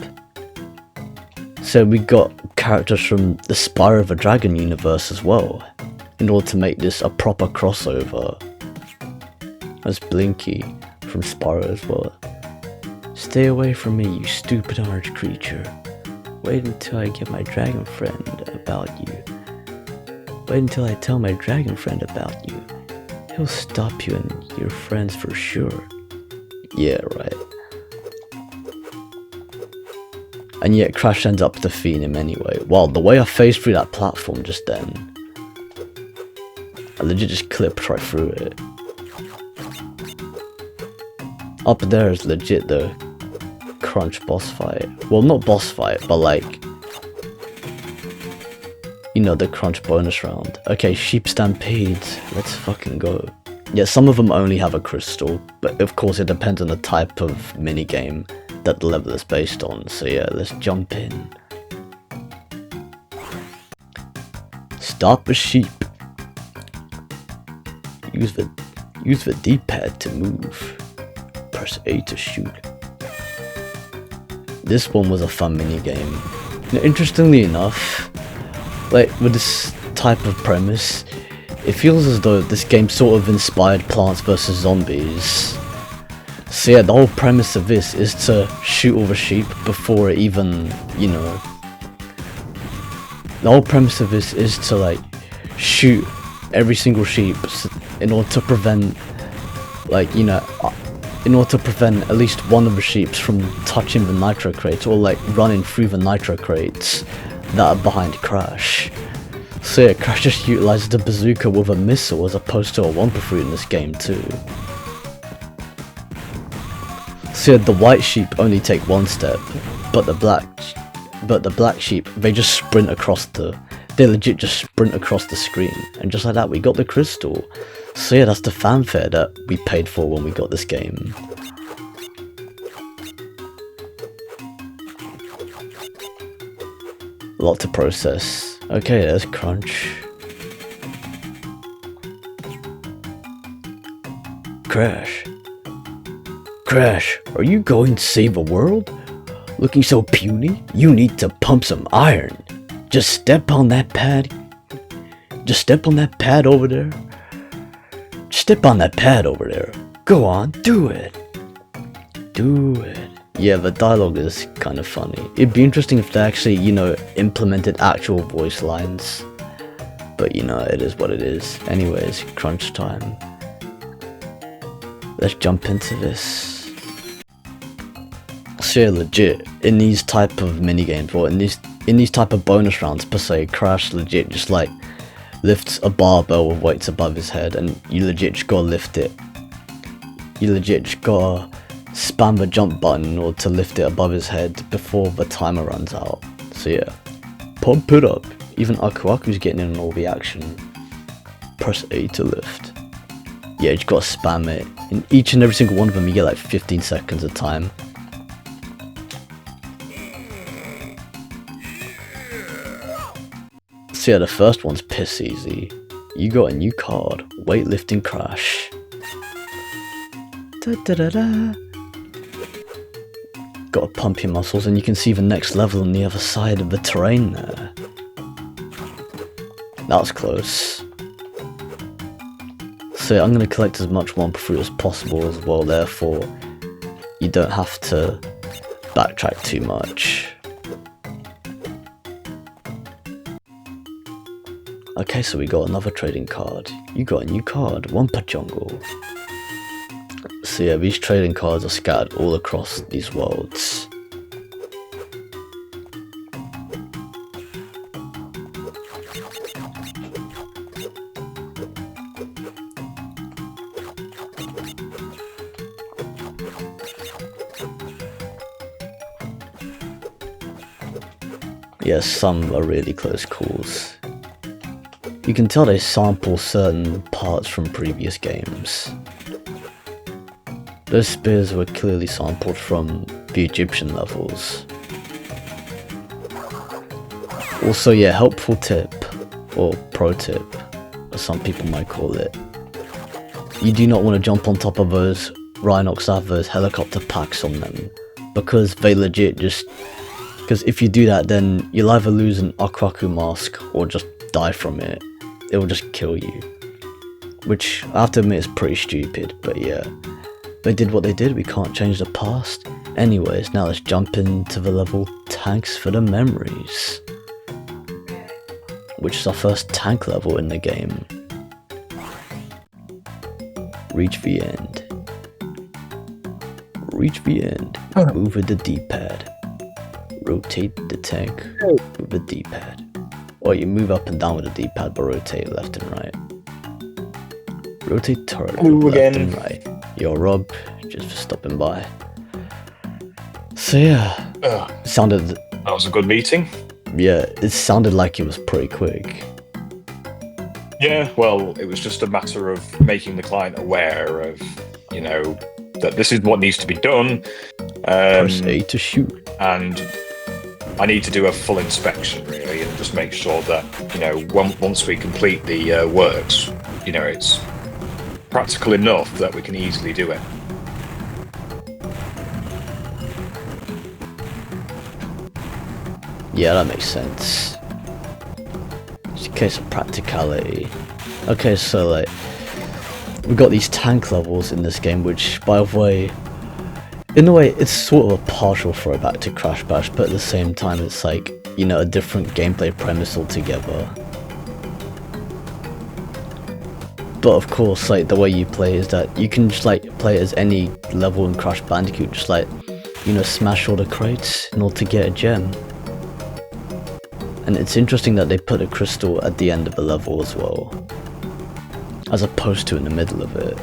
So we got characters from the Spyro the Dragon universe as well, in order to make this a proper crossover. There's Blinky from Spyro as well. Stay away from me, you stupid orange creature. Wait until I get my dragon friend about you. Wait until I tell my dragon friend about you. He'll stop you and your friends for sure. Yeah, right. And yet Crash ends up defeating him anyway. Well, the way I phased through that platform just then, I legit just clipped right through it. Up there is legit the Crunch boss fight. Well, not boss fight, but like, you know, the Crunch bonus round. Okay, Sheep Stampede, let's fucking go. Yeah, some of them only have a crystal, but of course it depends on the type of minigame that the level is based on, so yeah, let's jump in. Stop a sheep. Use the D-pad to move. Press A to shoot. This one was a fun minigame. Now, interestingly enough, like with this type of premise, it feels as though this game sort of inspired Plants vs Zombies. So yeah, the whole premise of this is to shoot all the sheep before it even, you know... The whole premise of this is to like, shoot every single sheep in order to prevent, like, you know, in order to prevent at least one of the sheep from touching the nitro crates or like running through the nitro crates that are behind Crash. So yeah, Crash just utilizes the bazooka with a missile as opposed to a Wumpa Fruit in this game too. So yeah, the white sheep only take one step, but the black sheep, they just sprint across they legit just sprint across the screen, and just like that we got the crystal. So yeah, that's the fanfare that we paid for when we got this game. A lot to process. Okay, there's Crunch. Crash. Crash, are you going to save the world? Looking so puny? You need to pump some iron. Just step on that pad. Just step on that pad over there. Just step on that pad over there. Go on, do it. Do it. Yeah, the dialogue is kind of funny. It'd be interesting if they actually, you know, implemented actual voice lines. But, you know, it is what it is. Anyways, crunch time. Let's jump into this. So yeah, legit, in these type of minigames, or in these type of bonus rounds per se, Crash legit just like lifts a barbell with weights above his head, and you legit just gotta lift it you legit just gotta spam the jump button in order to lift it above his head before the timer runs out. So yeah, pump it up. Even Aku Aku's getting in all the action. Press A to lift. Yeah, you just gotta spam it. In each and every single one of them, you get like 15 seconds of time. So yeah, the first one's piss easy. You got a new card, weightlifting crash. Da, da, da, da. Gotta pump your muscles, and you can see the next level on the other side of the terrain there. That was close. So yeah, I'm gonna collect as much Wumpa fruit as possible as well, therefore you don't have to backtrack too much. Okay, so we got another trading card. You got a new card, Wumpa Jungle. So yeah, these trading cards are scattered all across these worlds. Yes, some are really close calls. You can tell they sample certain parts from previous games. Those spears were clearly sampled from the Egyptian levels. Also, yeah, helpful tip, or pro tip, as some people might call it. You do not want to jump on top of those Rhinox that have those helicopter packs on them, because they legit just... Because if you do that, then you'll either lose an Aku Aku mask or just die from it. It will just kill you. Which, I have to admit, is pretty stupid, but yeah. They did what they did, we can't change the past. Anyways, now let's jump into the level Tanks for the Memories, which is our first tank level in the game. Reach the end. Reach the end. Move with the D-pad. Rotate the tank with the D-pad. Or you move up and down with the D-pad, but rotate left and right. Rotate turret left and right. Yo, Rob, just for stopping by. So yeah, that was a good meeting. Yeah, it sounded like it was pretty quick. Yeah, well, it was just a matter of making the client aware of, you know, that this is what needs to be done. Press A to shoot. And I need to do a full inspection, really, and just make sure that, you know, once we complete the works, you know, it's practical enough that we can easily do it. Yeah, that makes sense. It's a case of practicality. Okay, so like, we got these tank levels in this game, which, by the way, in a way, it's sort of a partial throwback to Crash Bash, but at the same time, it's like, you know, a different gameplay premise altogether. But of course, like, the way you play is that you can just like play it as any level in Crash Bandicoot, just like, you know, smash all the crates in order to get a gem. And it's interesting that they put a crystal at the end of the level as well, as opposed to in the middle of it.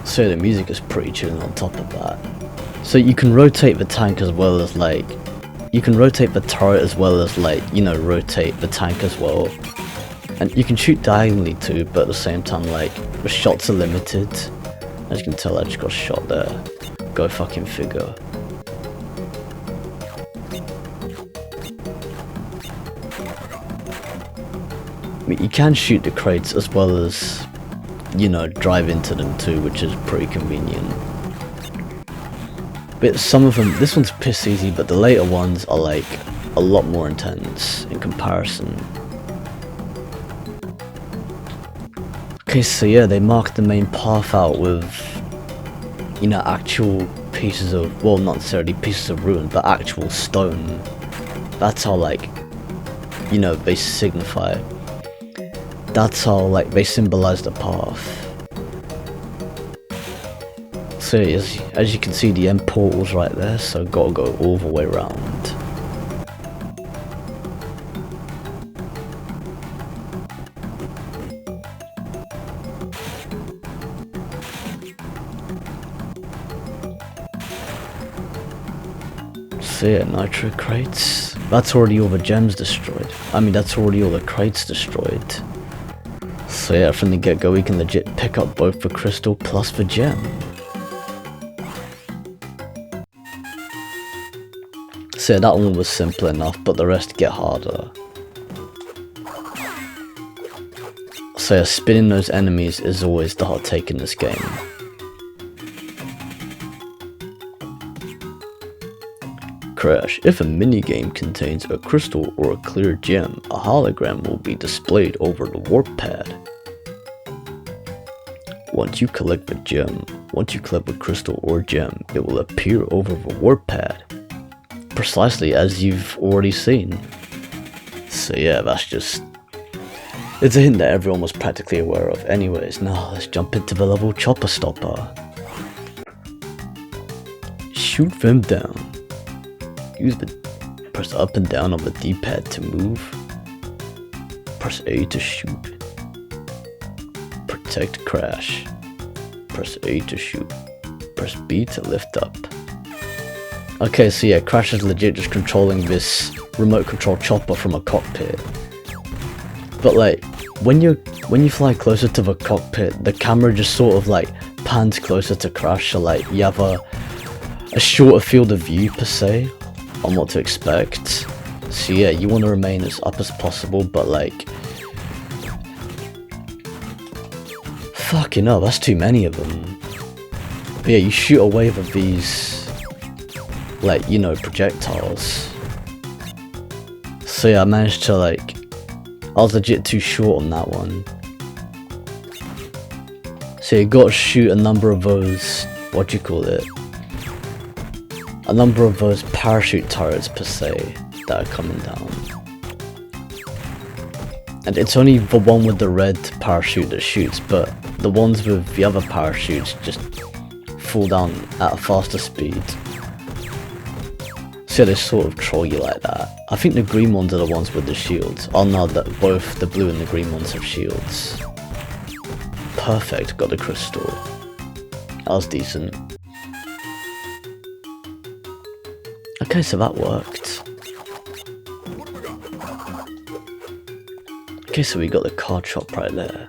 So the music is pretty chilling on top of that. So you can rotate the tank as well as like, you can rotate the turret as well as like, you know, rotate the tank as well. And you can shoot diagonally too, but at the same time, like, the shots are limited. As you can tell, I just got shot there. Go fucking figure. I mean, you can shoot the crates as well as, you know, drive into them too, which is pretty convenient. But some of them, this one's piss easy, but the later ones are like a lot more intense in comparison. Okay, so yeah, they marked the main path out with, you know, actual pieces of, well, not necessarily pieces of ruin, but actual stone. That's how, like, you know, they signify. That's how, like, they symbolize the path. So as you can see, the end portal's right there, so gotta go all the way around. So yeah, nitro crates. That's already all the gems destroyed. I mean, that's already all the crates destroyed. So yeah, from the get-go we can legit pick up both the crystal plus the gem. So yeah, that one was simple enough, but the rest get harder. So yeah, spinning those enemies is always the hot take in this game. Crash. If a minigame contains a crystal or a clear gem, a hologram will be displayed over the warp pad. Once you collect the crystal or gem, it will appear over the warp pad. Precisely as you've already seen. So yeah, it's a hint that everyone was practically aware of. Anyways, now let's jump into the level Chopper Stopper. Shoot them down. Press up and down on the D-pad to move. Press A to shoot. Protect Crash. Press A to shoot. Press B to lift up. Okay, so yeah, Crash is legit just controlling this remote control chopper from a cockpit. But like, when you fly closer to the cockpit, the camera just sort of like pans closer to Crash, so like you have a shorter field of view per se on what to expect. So yeah, you want to remain as up as possible, but like, fucking hell, that's too many of them. But yeah, you shoot a wave of these, like, you know, projectiles. So yeah, I managed to like, I was legit too short on that one. So you gotta shoot a number of those, a number of those parachute turrets per se that are coming down. And it's only the one with the red parachute that shoots, but the ones with the other parachutes just fall down at a faster speed. So yeah, they sort of troll you like that. I think the green ones are the ones with the shields. Oh no, that both the blue and the green ones have shields. Perfect, got the crystal. That was decent. Okay, so that worked. Okay, so we got the card shop right there.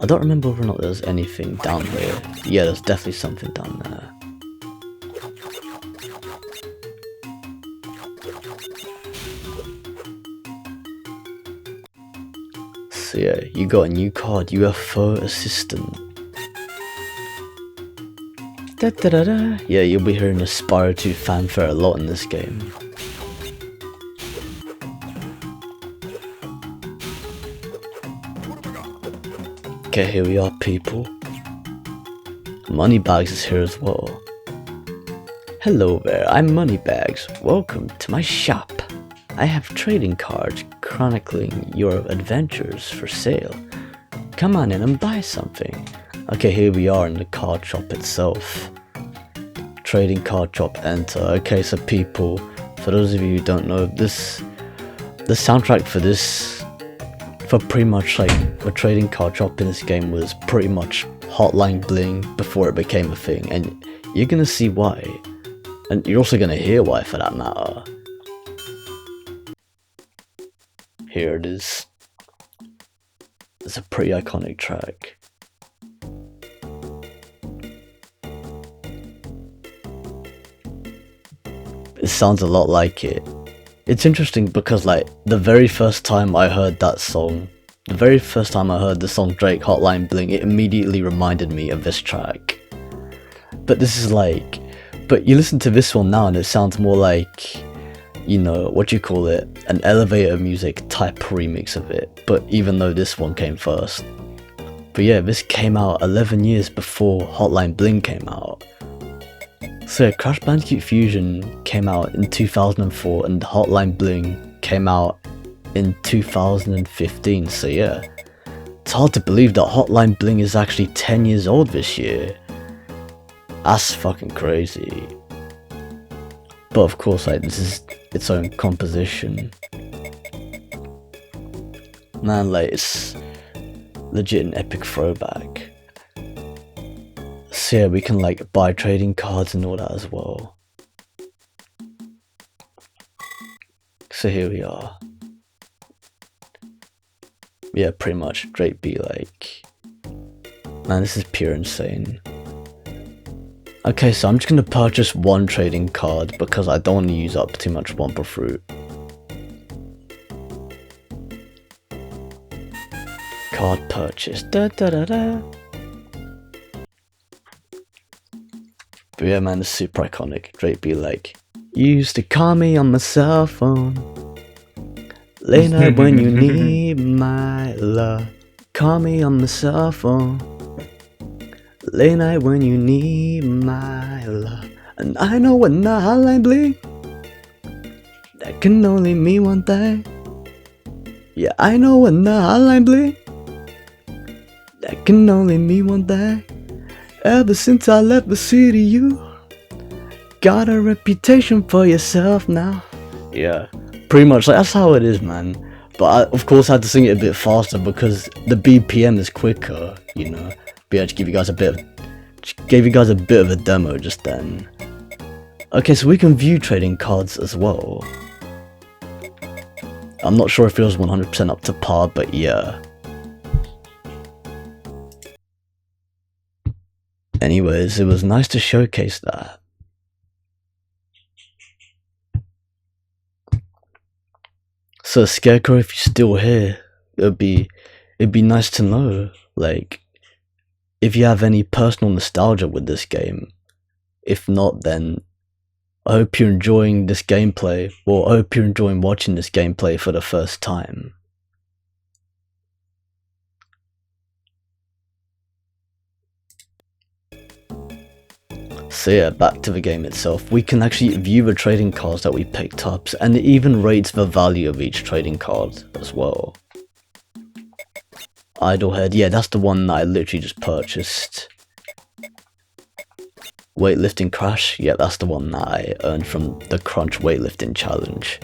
I don't remember whether or not there's anything down here. Yeah, there's definitely something down there. So yeah, you got a new card, UFO Assistant. Da, da, da, da. Yeah, you'll be hearing the Spyro 2 fanfare a lot in this game. Okay, here we are, people. Moneybags is here as well. Hello there, I'm Moneybags. Welcome to my shop. I have trading cards chronicling your adventures for sale. Come on in and buy something. Okay, here we are in the card shop itself. Trading card shop, enter. Okay, so people, for those of you who don't know, the soundtrack for this, for pretty much like the trading card shop in this game was pretty much Hotline Bling before it became a thing, and you're gonna see why. And you're also gonna hear why for that matter. Here it is. It's a pretty iconic track. It sounds a lot like it. It's interesting because like the very first time I heard that song, the very first time I heard the song Drake Hotline Bling, it immediately reminded me of this track. But this is like, but you listen to this one now and it sounds more like, you know, an elevator music type remix of it, but even though this one came first. But yeah, this came out 11 years before Hotline Bling came out. So yeah, Crash Bandicoot Fusion came out in 2004 and Hotline Bling came out in 2015, so yeah. It's hard to believe that Hotline Bling is actually 10 years old this year. That's fucking crazy. But of course, like, this is its own composition. Man, like, it's legit an epic throwback. So yeah, we can like buy trading cards and all that as well. So here we are. Yeah, pretty much. Drake be like, man, this is pure insane. Okay, so I'm just gonna purchase one trading card because I don't want to use up too much Wumpa Fruit. Card purchase. Da da da da. But yeah, man, it's super iconic. Drake be like, you used to call me on my cell phone. Late night when you need my love. Call me on my cell phone. Late night when you need my love. And I know when the hotline bling, that can only mean one thing. Yeah, I know when the hotline bling, that can only mean one thing. Ever since I left the city, you got a reputation for yourself now. Yeah, pretty much, like, that's how it is, man. But I, of course, had to sing it a bit faster because the BPM is quicker, you know. But yeah, just gave you guys a bit of a demo just then. Okay, so we can view trading cards as well. I'm not sure if it was 100% up to par, but yeah. Anyways, it was nice to showcase that. So Scarecrow, if you're still here, it'd be nice to know, like, if you have any personal nostalgia with this game. If not, then I hope you're enjoying this gameplay, or I hope you're enjoying watching this gameplay for the first time. So yeah, back to the game itself. We can actually view the trading cards that we picked up, and it even rates the value of each trading card as well. Idlehead, yeah, that's the one that I literally just purchased. Weightlifting Crash, yeah, that's the one that I earned from the Crunch weightlifting challenge.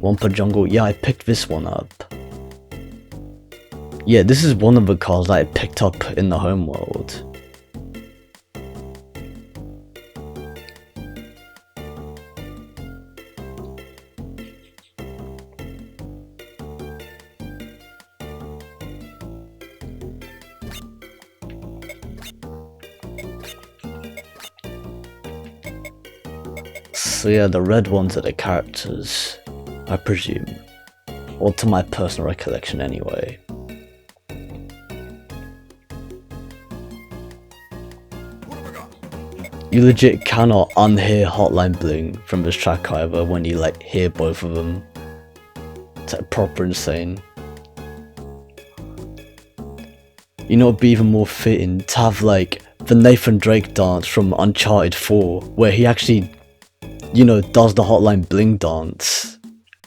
Wumpa Jungle, yeah, I picked this one up. Yeah, this is one of the cards that I picked up in the homeworld. So yeah, the red ones are the characters, I presume. Or to my personal recollection anyway. You legit cannot unhear Hotline Bling from this track either when you like hear both of them. It's like proper insane. You know, it'd be even more fitting to have like the Nathan Drake dance from Uncharted 4, where he actually, you know, does the Hotline Bling dance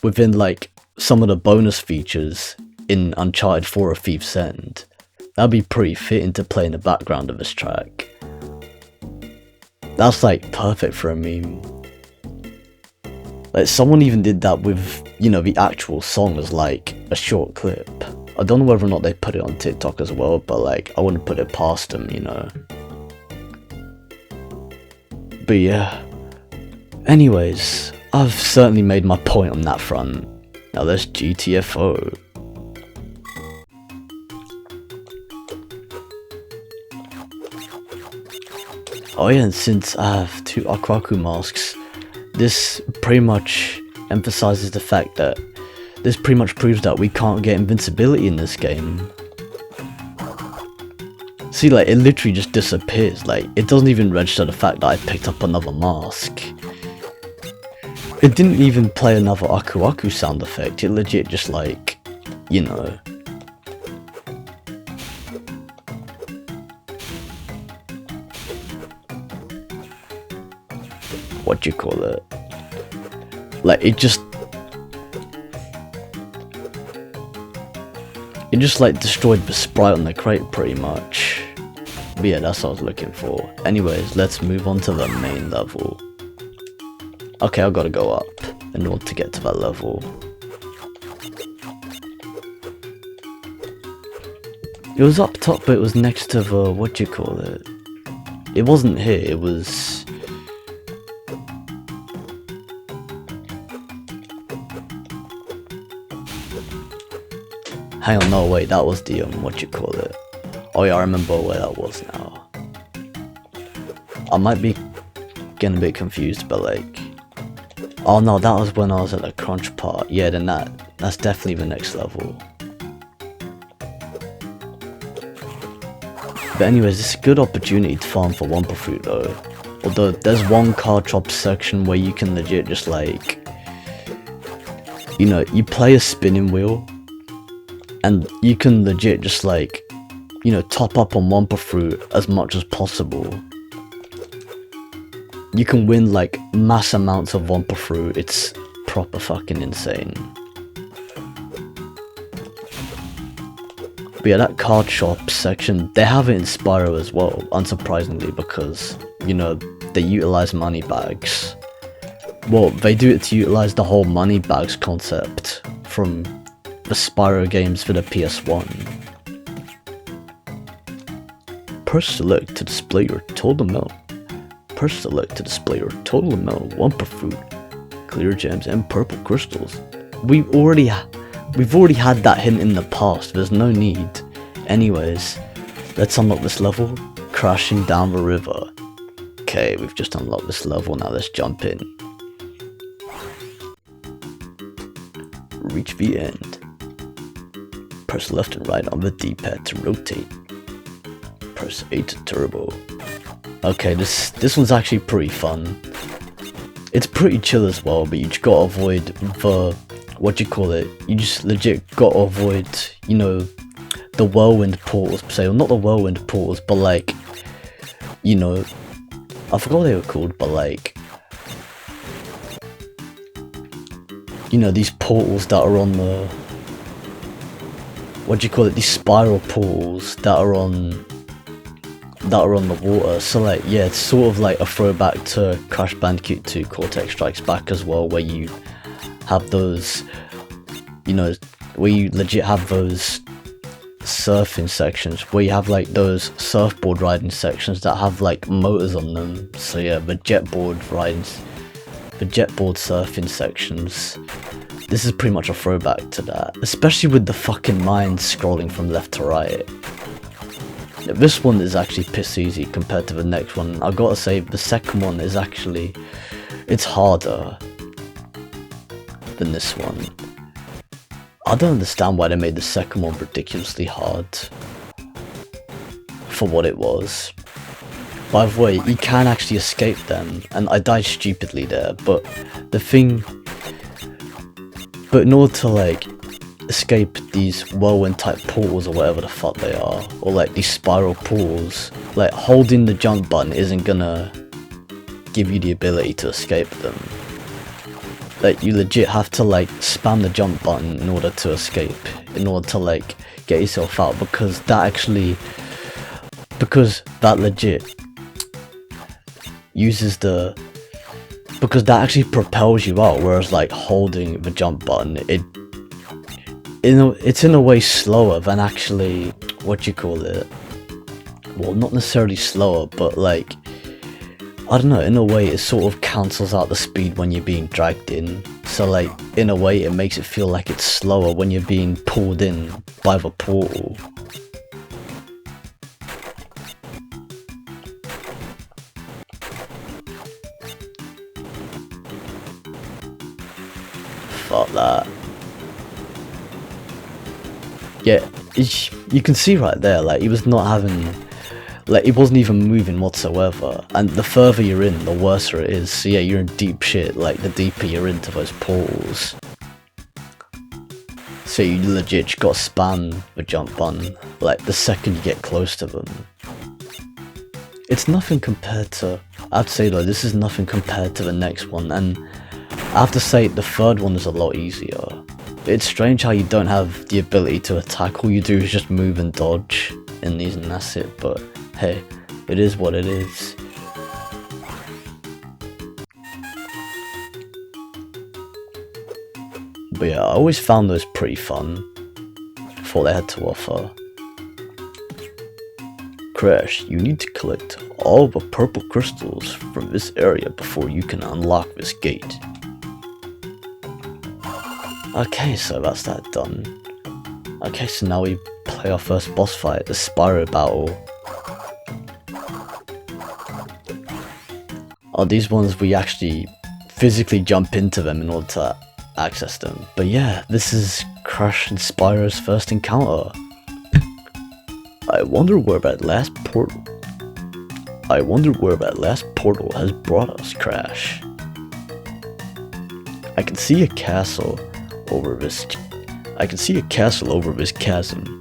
within like some of the bonus features in Uncharted 4 or Thief's End. That'd be pretty fitting to play in the background of this track. That's like perfect for a meme. Like someone even did that with, you know, the actual song as like a short clip. I don't know whether or not they put it on TikTok as well, but like I wouldn't put it past them, you know. But yeah. Anyways, I've certainly made my point on that front. Now let's GTFO. Oh yeah, and since I have 2 Aku Aku masks, this pretty much emphasizes the fact that this pretty much proves that we can't get invincibility in this game. See, like, it literally just disappears. Like, it doesn't even register the fact that I picked up another mask. It didn't even play another Aku Aku sound effect. It legit just like, you know. What do you call it? Like, it just like destroyed the sprite on the crate pretty much. But yeah, that's what I was looking for. Anyways, let's move on to the main level. Okay, I gotta go up in order to get to that level. It was up top, but it was next to the, what do you call it? It wasn't here, it was... Hang on, no wait, that was the, what do you call it? Oh yeah, I remember where that was now. I might be getting a bit confused, but like... Oh no, that was when I was at the crunch part. Yeah, then that's definitely the next level. But anyways, it's a good opportunity to farm for Wumpa Fruit though. Although there's one card shop section where you can legit just like, you know, you play a spinning wheel and you can legit just like, you know, top up on Wumpa Fruit as much as possible. You can win like mass amounts of Wumpa Fruit. It's proper fucking insane. But yeah, that card shop section, they have it in Spyro as well, unsurprisingly, because, you know, they utilize money bags. Well, they do it to utilize the whole money bags concept from the Spyro games for the PS1. Press select to display your total amount. Press select to display your total amount of Wumpa Fruit, clear gems, and purple crystals. We've already had that hint in the past, there's no need. Anyways, let's unlock this level, crashing down the river. Okay, we've just unlocked this level, now let's jump in. Reach the end. Press left and right on the D-pad to rotate. Press A to turbo. Okay, this one's actually pretty fun. It's pretty chill as well, but you just gotta avoid the... what do you call it? You just legit gotta avoid, you know, the whirlwind portals per se. Well, not the whirlwind portals, but like, you know, I forgot what they were called, but like, you know, these portals that are on the, what do you call it? These spiral portals that are on the water. So like, yeah, it's sort of like a throwback to Crash Bandicoot 2 Cortex Strikes Back as well, where you have those, you know, where you legit have those surfing sections, where you have like those surfboard riding sections that have like motors on them. So yeah, the jetboard surfing sections, this is pretty much a throwback to that, especially with the fucking mines scrolling from left to right. Yeah, this one is actually piss easy compared to the next one. I gotta say, the second one is actually, it's harder than this one. I don't understand why they made the second one ridiculously hard for what it was. By the way, you can actually escape them, and I died stupidly there, but in order to like escape these whirlwind type portals or whatever the fuck they are, or like these spiral portals, like holding the jump button isn't gonna give you the ability to escape them. Like, you legit have to like spam the jump button in order to escape, in order to like get yourself out, because that legit uses the, because that actually propels you out, whereas like holding the jump button, it's in a way slower than actually, what do you call it, well, not necessarily slower, but like, I don't know, in a way it sort of cancels out the speed when you're being dragged in. So like, in a way it makes it feel like it's slower when you're being pulled in by the portal. Fuck that. Yeah, you can see right there, like, he was not having... like, it wasn't even moving whatsoever, and the further you're in, the worse it is. So yeah, you're in deep shit, like, the deeper you're into those portals. So you legit just gotta spam the jump button, like, the second you get close to them. It's nothing compared to... I have to say though, this is nothing compared to the next one, and I have to say, the third one is a lot easier. It's strange how you don't have the ability to attack, all you do is just move and dodge in these, and that's it, but hey, it is what it is. But yeah, I always found those pretty fun for what they had to offer. Crash, you need to collect all the purple crystals from this area before you can unlock this gate. Okay, so that's that done. Okay, so now we play our first boss fight, the Spyro battle. Are these ones we actually physically jump into them in order to access them? But yeah, this is Crash and Spyro's first encounter. I wonder where that last portal has brought us, Crash. I can see a castle over this chasm.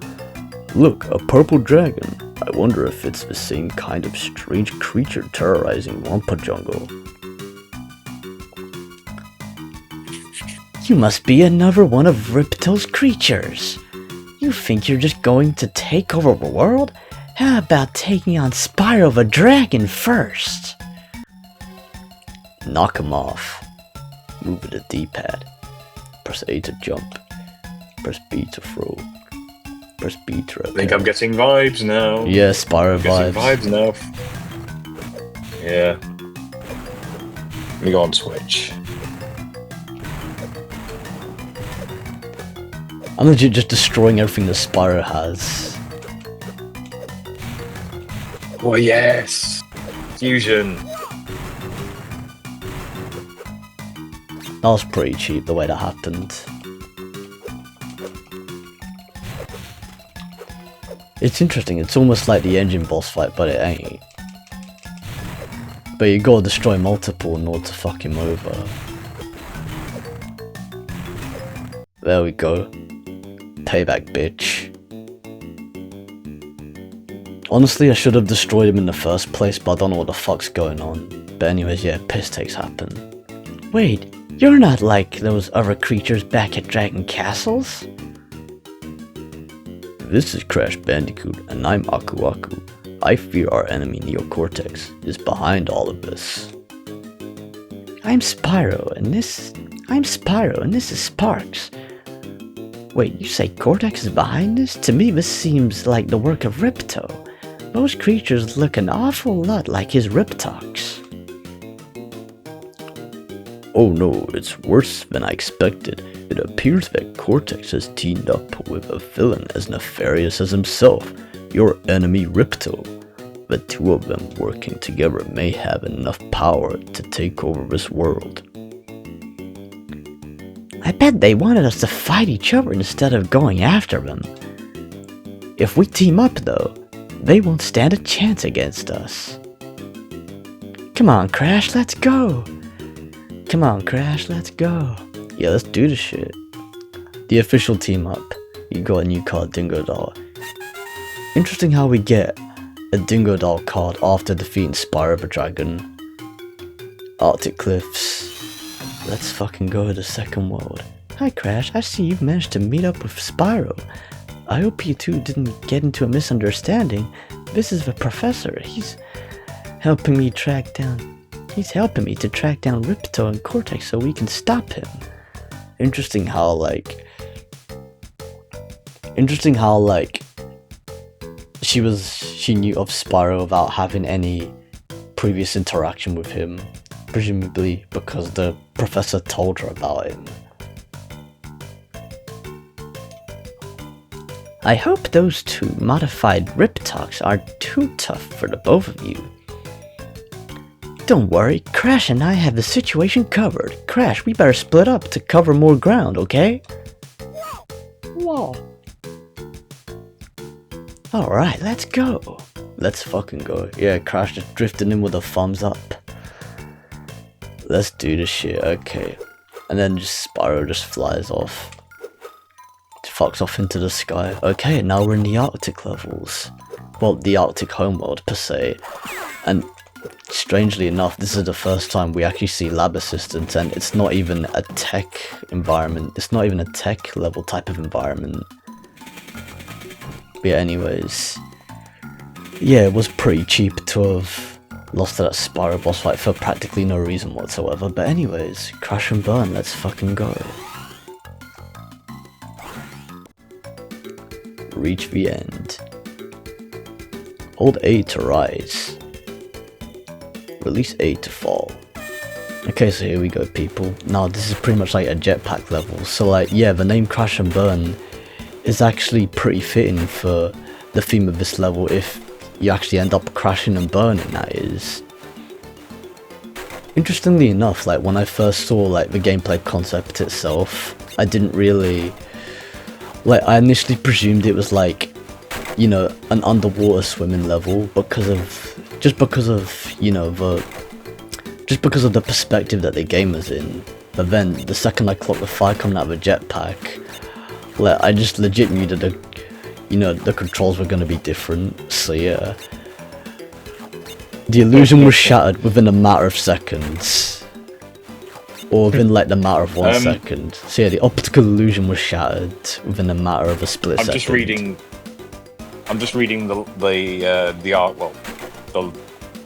Look, a purple dragon. I wonder if it's the same kind of strange creature terrorizing Wampa Jungle. You must be another one of Ripto's creatures. You think you're just going to take over the world? How about taking on Spyro the Dragon first? Knock him off. Move with the D-pad. Press A to jump. Press B to throw. Press B to repair. I think I'm getting vibes now. Yeah, Spyro vibes. Vibes now. Yeah. Let me go on Switch. I'm legit just destroying everything that Spyro has. Oh yes! Fusion! That was pretty cheap the way that happened. It's interesting, it's almost like the engine boss fight, but it ain't. But you gotta destroy multiple in order to fuck him over. There we go. Payback, bitch. Honestly, I should have destroyed him in the first place, but I don't know what the fuck's going on. But anyways, yeah, piss takes happen. Wait, you're not like those other creatures back at Dragon Castles? This is Crash Bandicoot, and I'm Aku Aku. I fear our enemy Neocortex is behind all of this. I'm Spyro, and this is Sparks. Wait, you say Cortex is behind this? To me, this seems like the work of Ripto. Those creatures look an awful lot like his Riptox. Oh no, it's worse than I expected. It appears that Cortex has teamed up with a villain as nefarious as himself, your enemy Ripto. The two of them working together may have enough power to take over this world. I bet they wanted us to fight each other instead of going after them. If we team up though, they won't stand a chance against us. Come on, Crash, let's go! Come on, Crash, let's go! Yeah, let's do this shit. The official team up. You got a new card, Dingo Doll. Interesting how we get a Dingo Doll card after defeating Spyro the Dragon. Arctic Cliffs. Let's fucking go to the second world. Hi Crash, I see you've managed to meet up with Spyro. I hope you two didn't get into a misunderstanding. This is the professor. He's helping me to track down Ripto and Cortex so we can stop him. Interesting how like she knew of Spyro without having any previous interaction with him. Presumably because the professor told her about him. I hope those two modified Riptox aren't too tough for the both of you. Don't worry, Crash and I have the situation covered. Crash, we better split up to cover more ground, okay? Whoa. Alright, let's go. Let's fucking go. Yeah, Crash just drifted in with a thumbs up. Let's do this shit, okay. And then just Spyro just flies off. Fucks off into the sky. Okay, now we're in the Arctic levels. Well, the Arctic homeworld per se. And strangely enough, this is the first time we actually see lab assistants, and it's not even a tech environment. It's not even a tech level type of environment. But yeah, anyways. yeah, it was pretty cheap to have lost to that Spyro boss fight for practically no reason whatsoever. But anyways, crash and burn, let's fucking go. Reach the end. Hold A to rise. Release A to fall. Okay, so here we go, people. Now this is pretty much like a jetpack level. So like, yeah, the name Crash and Burn is actually pretty fitting for the theme of this level if you actually end up crashing and burning, that is. Interestingly enough, like when I first saw like the gameplay concept itself, I didn't really, like, I initially presumed it was like, you know, an underwater swimming level because of, you know, because of the perspective that the game was in. But then the second I clocked the fire coming out of a jetpack, like, I just legit knew that the controls were going to be different. So yeah, the illusion was shattered within a matter of seconds, or within like the matter of 1 second. So yeah, the optical illusion was shattered within a matter of a split second. I'm just reading the art. Well,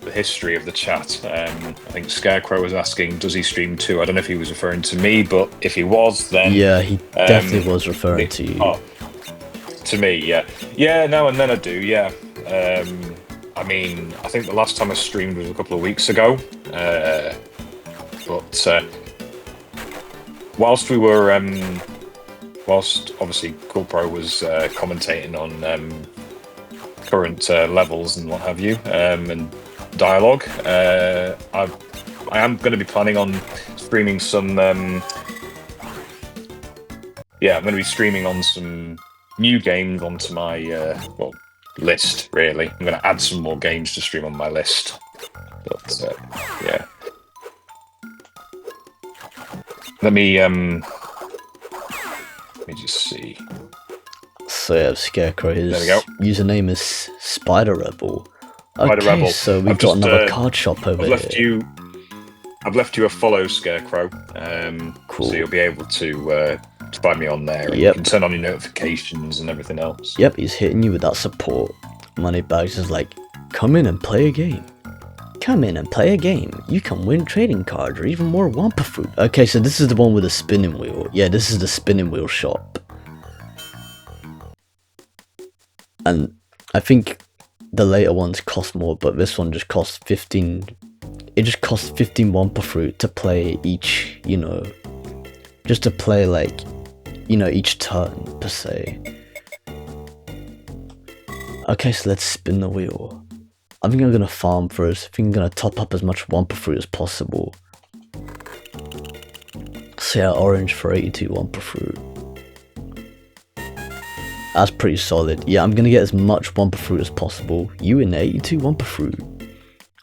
the history of the chat. I think Scarecrow was asking, does he stream too? I don't know if he was referring to me, but if he was, then yeah, he definitely was referring to you. Oh, to me, yeah. Now and then I do, yeah. I mean, I think the last time I streamed was a couple of weeks ago. But whilst obviously GoPro was commentating on current levels and what have you, and dialogue, I am going to be planning on streaming some. I'm going to be streaming on some new games onto my list. Really, I'm going to add some more games to stream on my list. But yeah, let me just see. So yeah, Scarecrow, his username is Spider Rebel. Spider Rebel. So we've got another card shop over here. I've left you a follow, Scarecrow. Cool. So you'll be able to find me on there. And you can turn on your notifications and everything else. Yep, he's hitting you with that support. Moneybags is like, come in and play a game. Come in and play a game. You can win trading cards or even more Wampa fruit. Okay, so this is the one with the spinning wheel. Yeah, this is the spinning wheel shop. And I think the later ones cost more, but this one just costs 15. It just costs 15 Wampa fruit to play each, you know, just to play like, you know, each turn per se. Okay, so let's spin the wheel. I think I'm gonna farm first. I think I'm gonna top up as much Wampa fruit as possible. So yeah, orange for 82 Wampa fruit. That's pretty solid. Yeah, I'm gonna get as much Wampa fruit as possible. You in 82 Wampa fruit.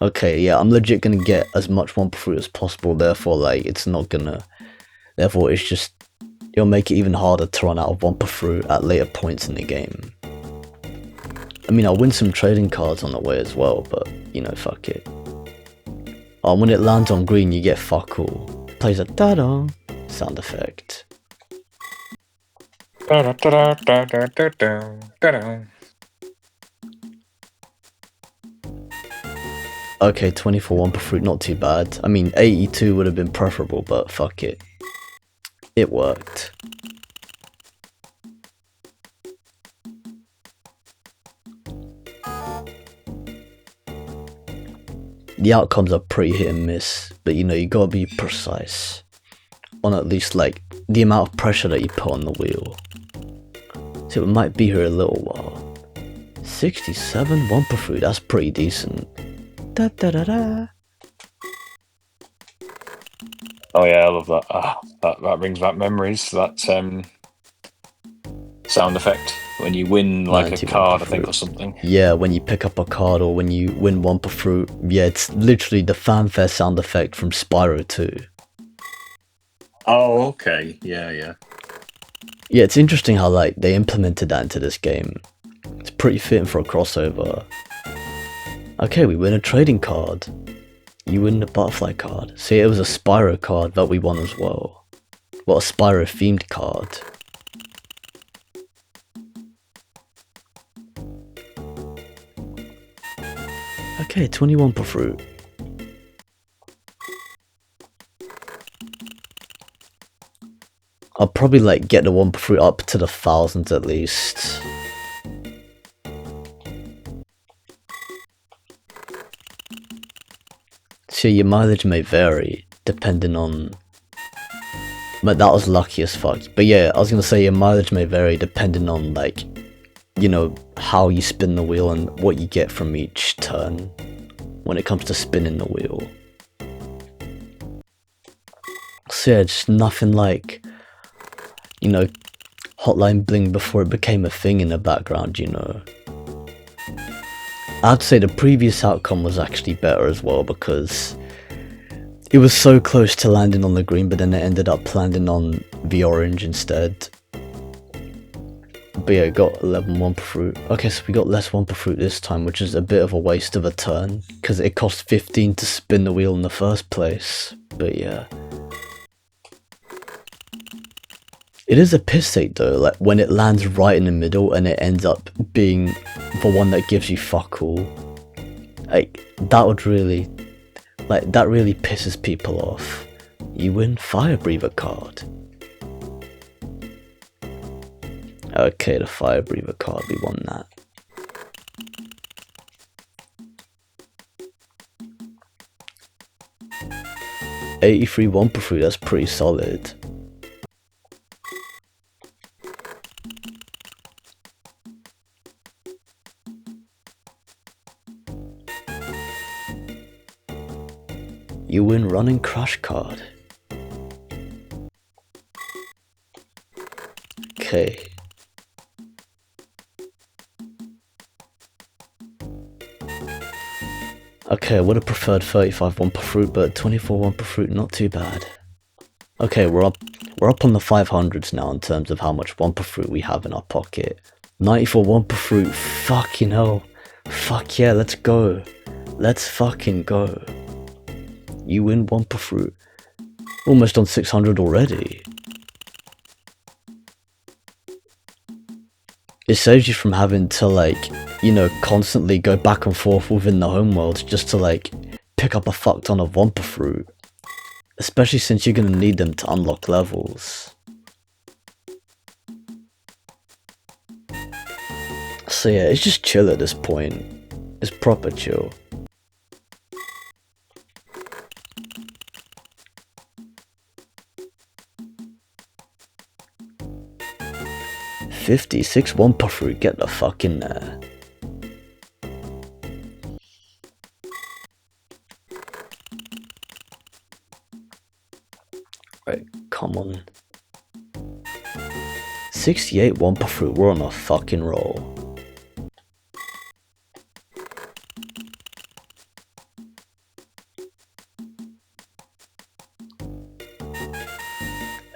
Okay, yeah, I'm legit gonna get as much Wampa fruit as possible. Therefore, like, it's not gonna. Therefore, it's just, it'll make it even harder to run out of Wampa fruit at later points in the game. I mean, I'll win some trading cards on the way as well, but you know, fuck it. Oh, when it lands on green, you get fuck all. Plays a da-da sound effect. Okay, 24 Wampa fruit, not too bad. I mean, 82 would have been preferable, but fuck it. It worked. The outcomes are pretty hit and miss, but you know, you gotta be precise on at least like the amount of pressure that you put on the wheel. So it might be here a little while. 67 Wampa fruit, that's pretty decent. Da da da da. Oh yeah, I love that. That brings back memories. That sound effect when you win like a card, I think, or something. Yeah, when you pick up a card or when you win Wampa fruit. Yeah, it's literally the fanfare sound effect from Spyro 2. Oh, okay. Yeah. Yeah, it's interesting how like they implemented that into this game. It's pretty fitting for a crossover. Okay, we win a trading card. You win the butterfly card. See, it was a Spyro card that we won as well. Well, a Spyro themed card. Okay, 21 per fruit. I'll probably like get the 1 per fruit up to the thousands at least. So your mileage may vary depending on... But that was lucky as fuck. But yeah, I was gonna say your mileage may vary depending on like, you know, how you spin the wheel and what you get from each turn when it comes to spinning the wheel. So yeah, just nothing like, you know, Hotline Bling before it became a thing in the background, you know. I'd say the previous outcome was actually better as well because it was so close to landing on the green, but then it ended up landing on the orange instead. But yeah, it got 11 1 per fruit. Okay, so we got less 1 per fruit this time, which is a bit of a waste of a turn because it cost 15 to spin the wheel in the first place. But yeah. It is a piss take though, like when it lands right in the middle and it ends up being the one that gives you fuck all. Like, that would really, like, that really pisses people off. You win Fire Breather card. Okay, the Fire Breather card, we won that. $83 1 per fruit, that's pretty solid. You win Running Crash card. Okay. Okay, I would have preferred 35 1 per fruit, but 24 1 per fruit, not too bad. Okay, we're up on the 500s now in terms of how much 1 per fruit we have in our pocket. 94 1 per fruit, fucking hell. Fuck yeah, let's go. Let's fucking go. You win 1 per fruit. Almost on 600 already. It saves you from having to like, you know, constantly go back and forth within the homeworld just to like pick up a fuck ton of 1 per fruit. Especially since you're gonna need them to unlock levels. So yeah, it's just chill at this point. It's proper chill. $56 1 per fruit, get the fuck in there. Right, come on. 68 1 per fruit, we're on a fucking roll.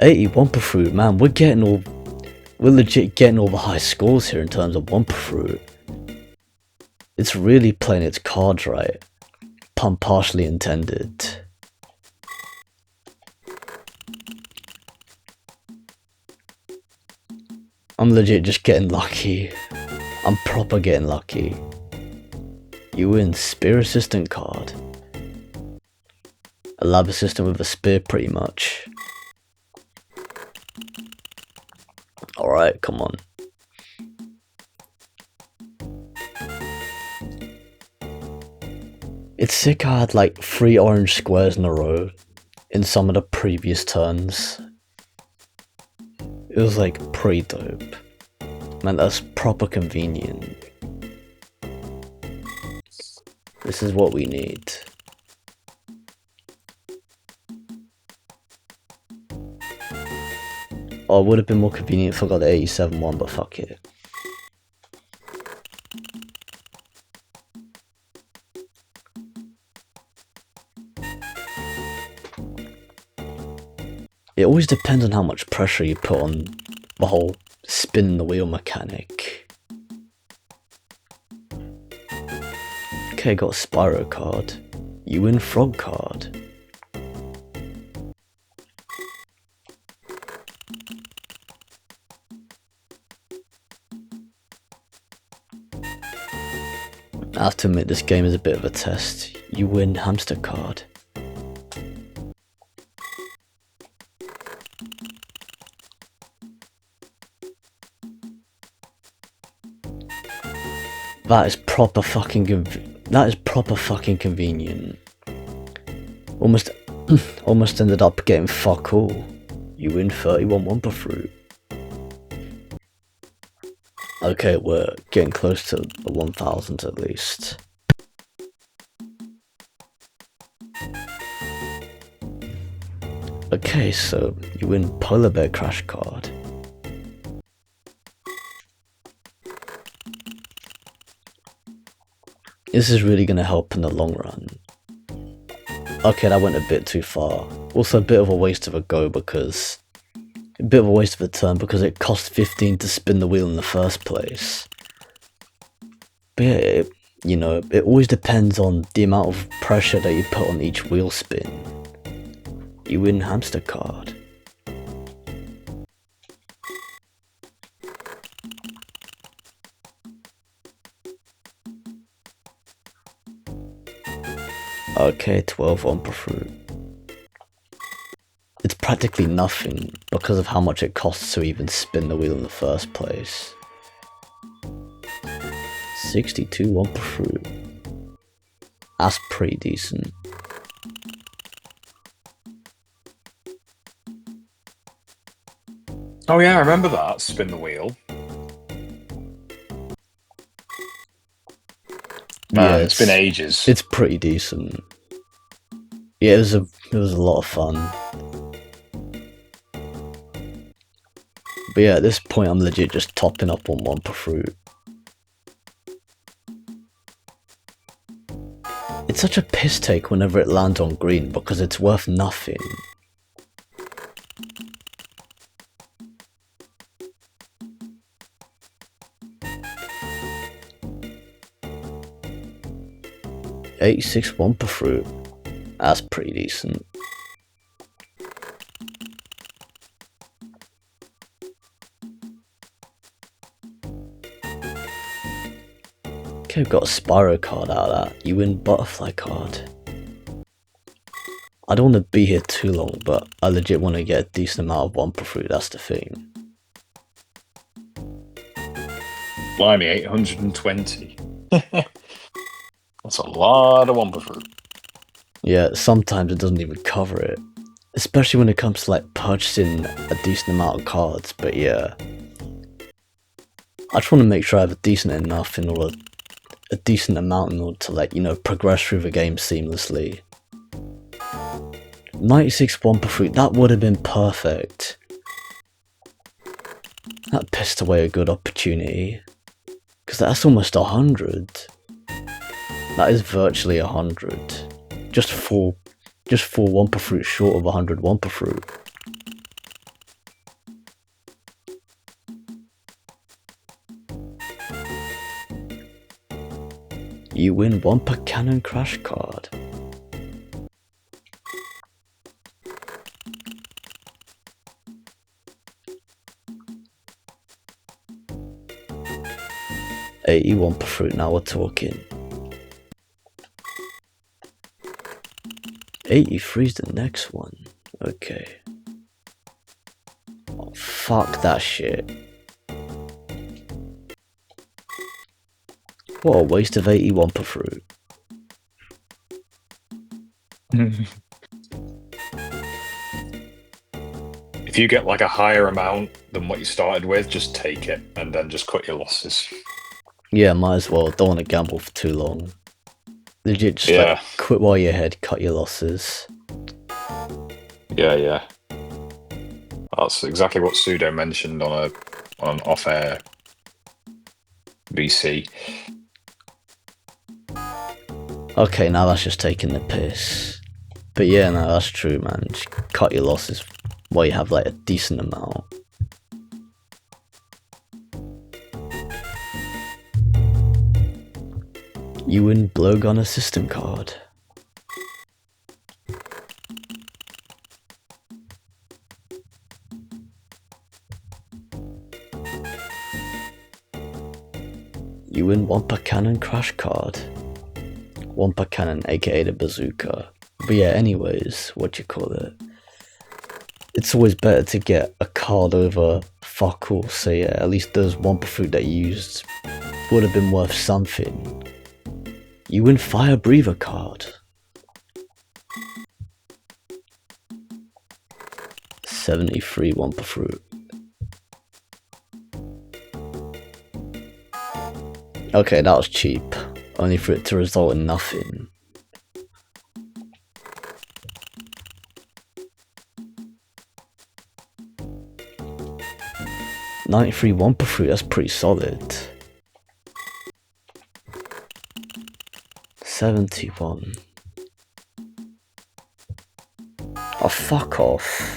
$81 per fruit, man, we're legit getting all the high scores here in terms of 1 per fruit. It's really playing its cards right. Pun partially intended. I'm legit just getting lucky. I'm proper getting lucky. You win Spear Assistant card. A lab assistant with a spear pretty much. Alright, come on. It's sick I had like 3 orange squares in a row in some of the previous turns. It was like pretty dope. Man, that's proper convenient. This is what we need. Oh, it would have been more convenient if I got the 87 one, but fuck it. It always depends on how much pressure you put on the whole spin the wheel mechanic. Okay, got a Spyro card. You win Frog card. I have to admit, this game is a bit of a test. You win hamster card. That is proper fucking convenient. Almost ended up getting fuck all. You win 31 Wumpa Fruit. Okay, we're getting close to the 1000 at least. Okay, so you win Polar Bear Crash card. This is really gonna help in the long run. Okay, that went a bit too far. Also a bit of a waste of a go because... a bit of a waste of a turn because it cost 15 to spin the wheel in the first place. But yeah, it always depends on the amount of pressure that you put on each wheel spin. You win hamster card. Okay, 12 Wumpa Fruit. It's practically nothing because of how much it costs to even spin the wheel in the first place. 62 Wumpa Fruit. That's pretty decent. Oh yeah, I remember that. Spin the wheel. Man, Yeah, it's been ages. It's pretty decent. Yeah, it was a lot of fun. But yeah, at this point I'm legit just topping up on Wumpa Fruit. It's such a piss take whenever it lands on green because it's worth nothing. $86 Wumpa Fruit. That's pretty decent. Okay, we've got a Spyro card out of that. You win Butterfly card. I don't want to be here too long, but I legit want to get a decent amount of Wumpa Fruit, that's the thing. Blimey, 820. That's a lot of Wumpa Fruit. Yeah, sometimes it doesn't even cover it. Especially when it comes to like purchasing a decent amount of cards, but yeah. I just want to make sure I have a decent amount in order to like, progress through the game seamlessly. 96 Wumpa Fruit, that would have been perfect. That pissed away a good opportunity. Because that's almost 100. That is virtually 100. Just four Wumpa Fruit short of 100 Wumpa Fruit. You win Wumpa Cannon Crash card. $80 Wumpa Fruit, now we're talking. 83's the next one. Okay. Oh, fuck that shit. What a waste of 80 Wumpa Fruit. If you get like a higher amount than what you started with, just take it and then just cut your losses. Yeah, might as well. Don't want to gamble for too long. Legit, just like quit while you're ahead, cut your losses. Yeah. That's exactly what Pseudo mentioned on an off-air VC. Okay, now that's just taking the piss. But yeah, no, that's true, man. Just cut your losses while you have like a decent amount. You win Blowgun Assistant card. You win Wampa Cannon Crash card. Wampa Cannon, aka the bazooka. But yeah, anyways, what you call it? It's always better to get a card over fuck all, so yeah, at least those Wampa fruit that you used would have been worth something. You win Fire Breather card. 73 Wampa fruit. Okay, that was cheap, only for it to result in nothing. $93 Wampa fruit, that's pretty solid. 71. Oh, fuck off.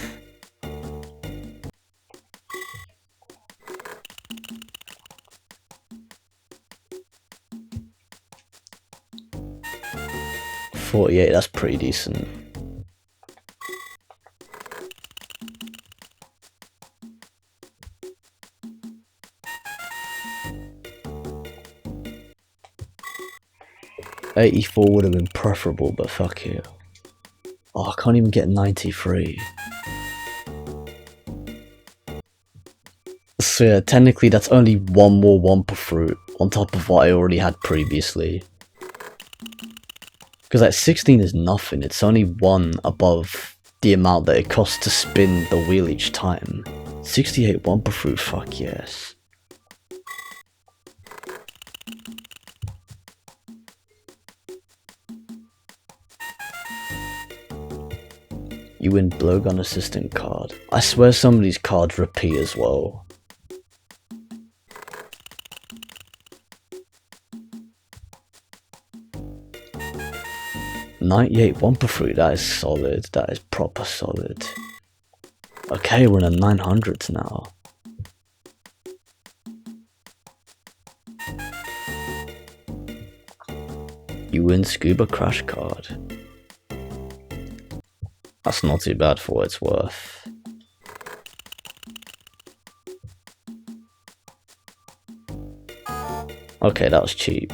$48, that's pretty decent. $84 would have been preferable, but fuck it. Oh, I can't even get 93. So yeah, technically that's only one more Wampa fruit on top of what I already had previously. Because like 16 is nothing, it's only one above the amount that it costs to spin the wheel each time. 68 Wampa fruit, fuck yes. You win Blowgun Assistant card. I swear some of these cards repeat as well. $98 Wampa fruit, that is solid, that is proper solid. Okay, we're in the 900s now. You win Scuba Crash card. That's not too bad for what it's worth. Okay, that was cheap.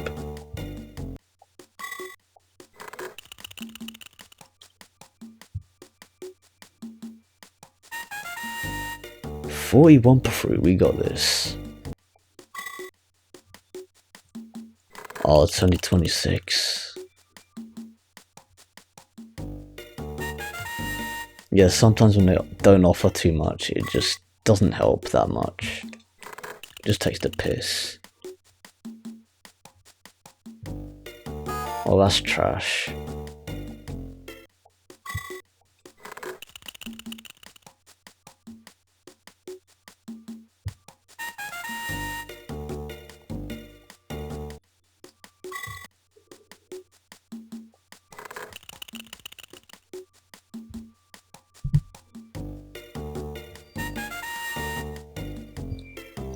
$40 Wampa fruit, we got this. Oh, it's only 26. Yeah, sometimes when they don't offer too much, it just doesn't help that much. It just takes the piss. Oh, that's trash.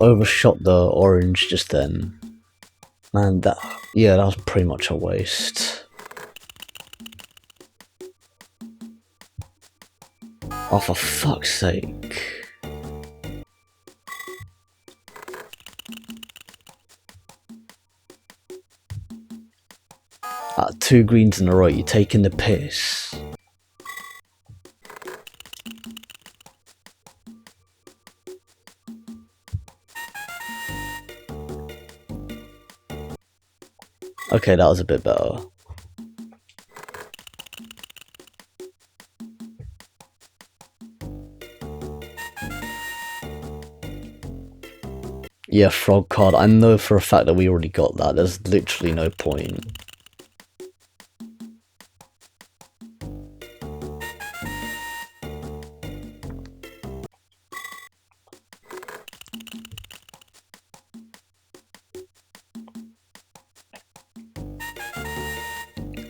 Overshot the orange just then. Man, that was pretty much a waste. Oh, for fuck's sake. Two greens in a row, you're taking the piss. Okay, that was a bit better. Yeah, frog card. I know for a fact that we already got that. There's literally no point.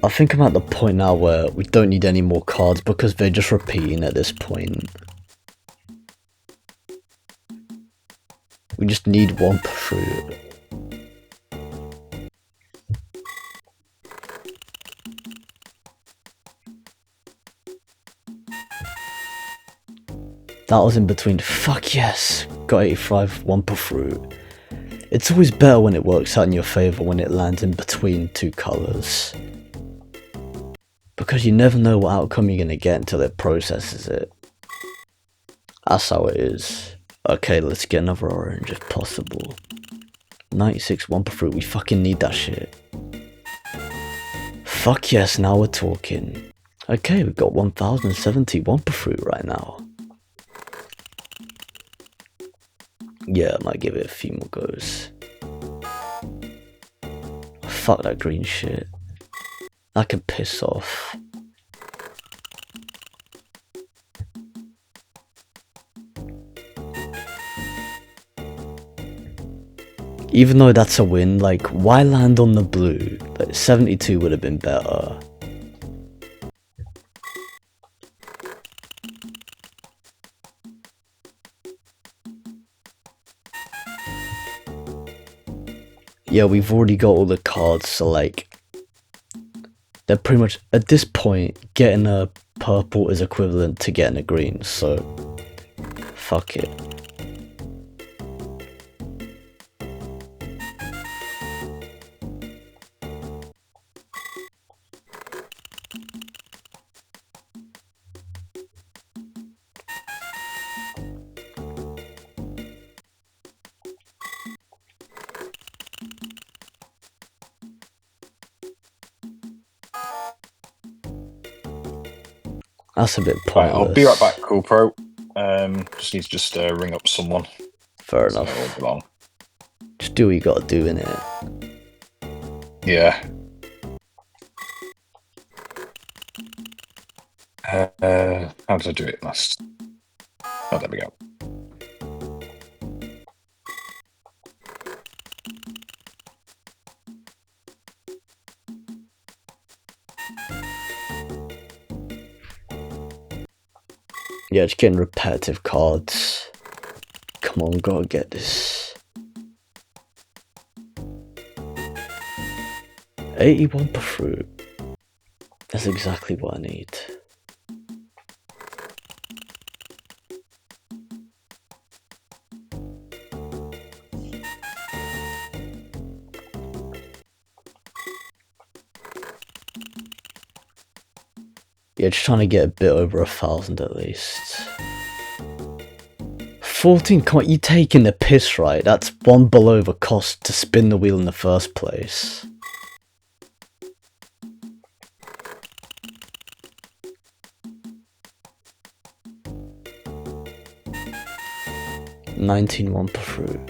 I think I'm at the point now where we don't need any more cards because they're just repeating at this point. We just need Wampa fruit. That was in between. Fuck yes! Got 85 Wampa fruit. It's always better when it works out in your favour when it lands in between two colours. Because you never know what outcome you're gonna get until it processes it. That's how it is. Okay, let's get another orange if possible. 96 Wumpa Fruit, we fucking need that shit. Fuck yes, now we're talking. Okay, we've got 1070 Wumpa Fruit right now. Yeah, I might give it a few more goes. Fuck that green shit. That can piss off. Even though that's a win, like, why land on the blue? Like, 72 would have been better. Yeah, we've already got all the cards, so like, they're pretty much, at this point, getting a purple is equivalent to getting a green, so fuck it. That's a bit pointless. Right, I'll be right back, Cool Pro. Just need to ring up someone. Fair enough. Long. Just do what you gotta do, innit? Yeah. How did I do it last? Oh, there we go. Yeah, just getting repetitive cards. Come on, gotta get this. 81 per fruit. That's exactly what I need. Yeah, just trying to get a bit over 1,000 at least. 14, can't you taking the piss, right? That's one below the cost to spin the wheel in the first place. $19 per fruit.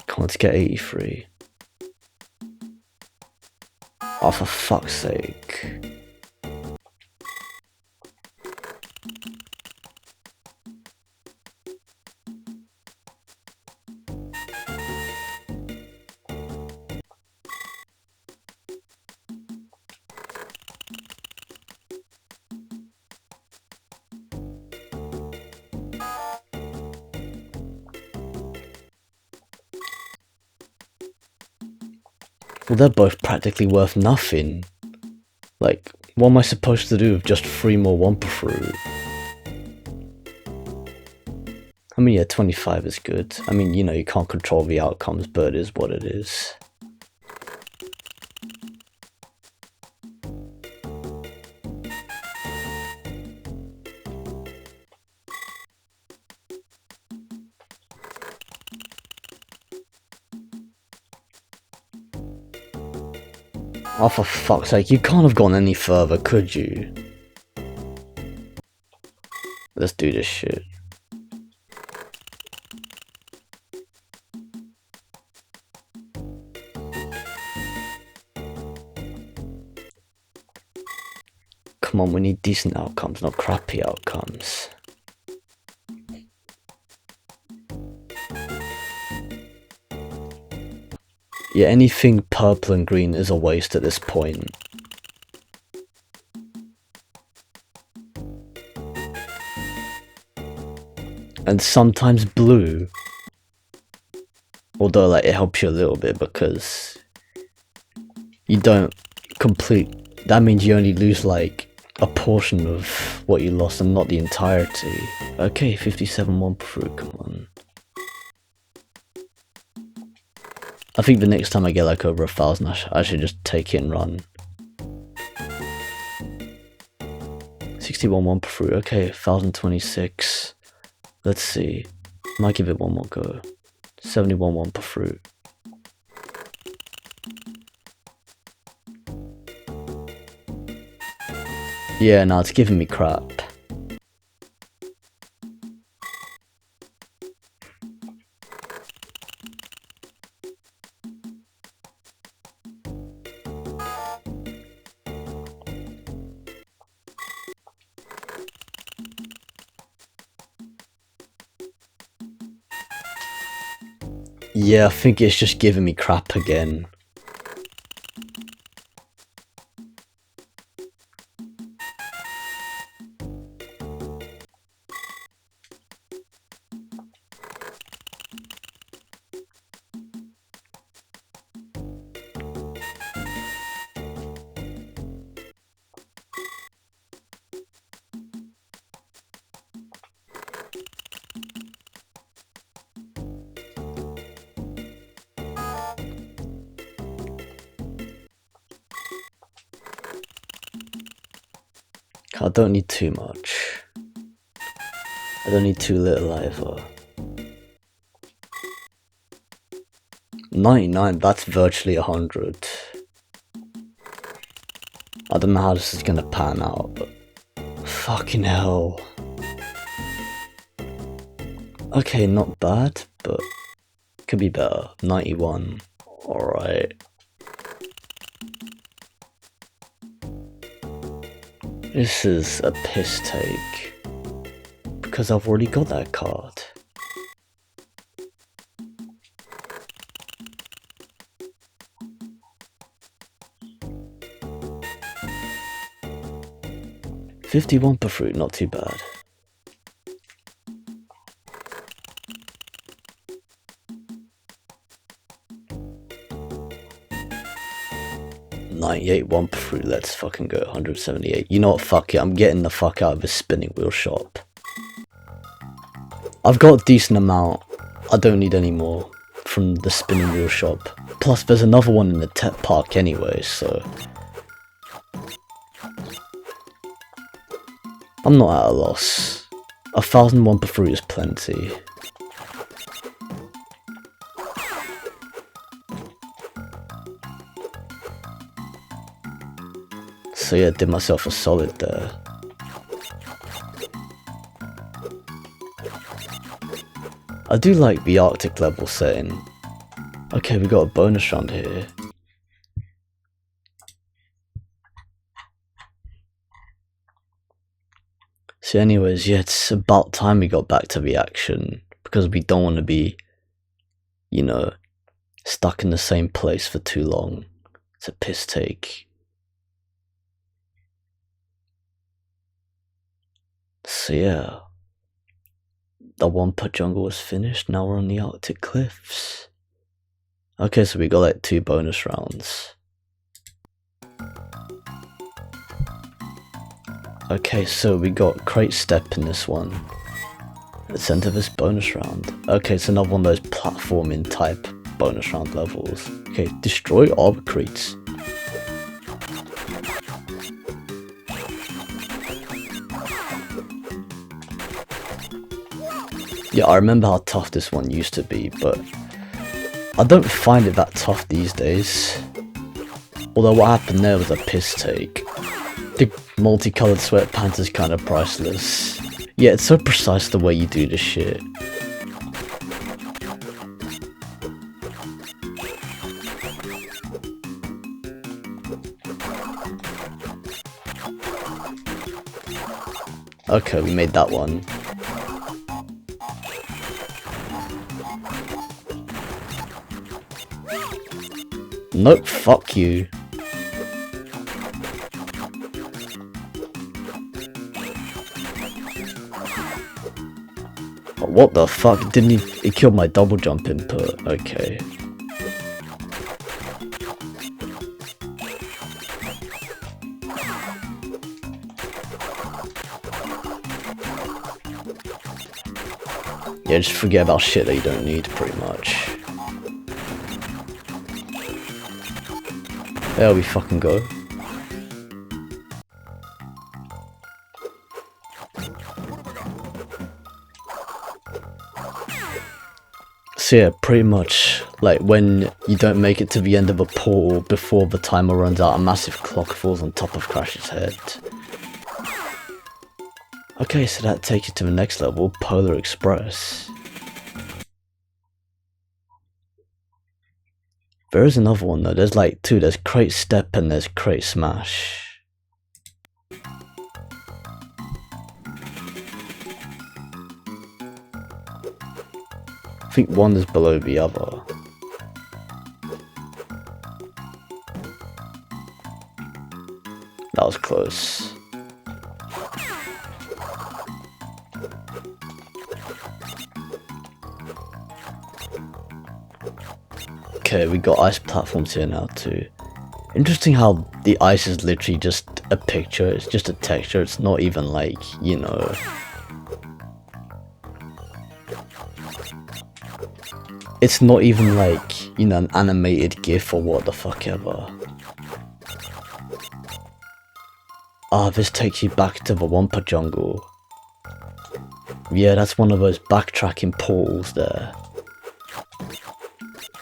Come on, let's get 83. Oh, for fuck's sake. Well, they're both practically worth nothing. Like, what am I supposed to do with just 3 more Wumpa Fruit? I mean, yeah, 25 is good. I mean, you know, you can't control the outcomes, but it is what it is. Oh, for fuck's sake, you can't have gone any further, could you? Let's do this shit. Come on, we need decent outcomes, not crappy outcomes. Yeah, anything purple and green is a waste at this point. And sometimes blue. Although, like, it helps you a little bit because you don't complete. That means you only lose, like, a portion of what you lost and not the entirety. Okay, 57 Wumpa Fruit, come on. I think the next time I get like over 1,000, I should just take it and run. 61 per fruit. Okay, 1,026. Let's see. Might give it one more go. 71 per fruit. Yeah, no, it's giving me crap. Yeah, I think it's just giving me crap again. I don't need too much. I don't need too little either. 99, that's virtually 100. I don't know how this is gonna pan out, but fucking hell. Okay, not bad, but could be better. 91, alright. This is a piss take, because I've already got that card. $51 per fruit, not too bad. $98 per fruit, let's fucking go. 178. You know what, fuck it, I'm getting the fuck out of this spinning wheel shop. I've got a decent amount. I don't need any more from the spinning wheel shop. Plus, there's another one in the tech park anyway, so I'm not at a loss. 1,001 per fruit is plenty. So yeah, did myself a solid there. I do like the Arctic level setting. Okay, we got a bonus round here. So anyways, yeah, it's about time we got back to the action, because we don't want to be, you know, stuck in the same place for too long. It's a piss take. So yeah, the one-pot jungle was finished, now we're on the Arctic cliffs. Okay, so we got like 2 bonus rounds. Okay, so we got Crate Step in this one. At the center of this bonus round. Okay, it's another one of those platforming type bonus round levels. Okay, destroy Arbor Crates. Yeah, I remember how tough this one used to be, but I don't find it that tough these days. Although what happened there was a piss take. The multicolored sweatpants is kind of priceless. Yeah, it's so precise the way you do this shit. Okay, we made that one. Nope, fuck you. What the fuck? Didn't he killed my double jump input? Okay. Yeah, just forget about shit that you don't need, pretty much. There we fucking go. So yeah, pretty much, like, when you don't make it to the end of a portal before the timer runs out, a massive clock falls on top of Crash's head. Okay, so that takes you to the next level, Polar Express. There is another one though, there's like two, there's Crate Step and there's Crate Smash. I think one is below the other. That was close. Okay, we got ice platforms here now too. Interesting how the ice is literally just a picture, it's just a texture, it's not even like, you know... It's not even like, you know, an animated GIF or what the fuck ever. Ah, this takes you back to the Wampa jungle. Yeah, that's one of those backtracking portals there.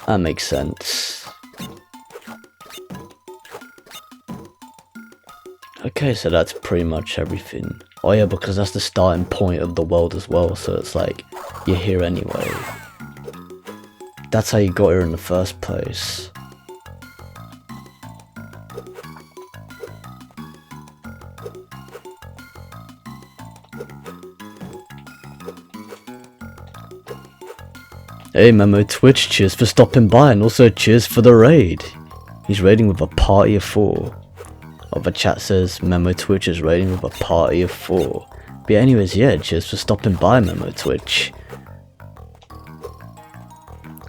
That makes sense. Okay, so that's pretty much everything. Oh yeah, because that's the starting point of the world as well, so it's like, you're here anyway. That's how you got here in the first place. Hey Memo Twitch, cheers for stopping by and also cheers for the raid. He's raiding with a party of 4. Oh, the chat says Memo Twitch is raiding with a party of 4. But yeah, anyways, yeah, cheers for stopping by Memo Twitch.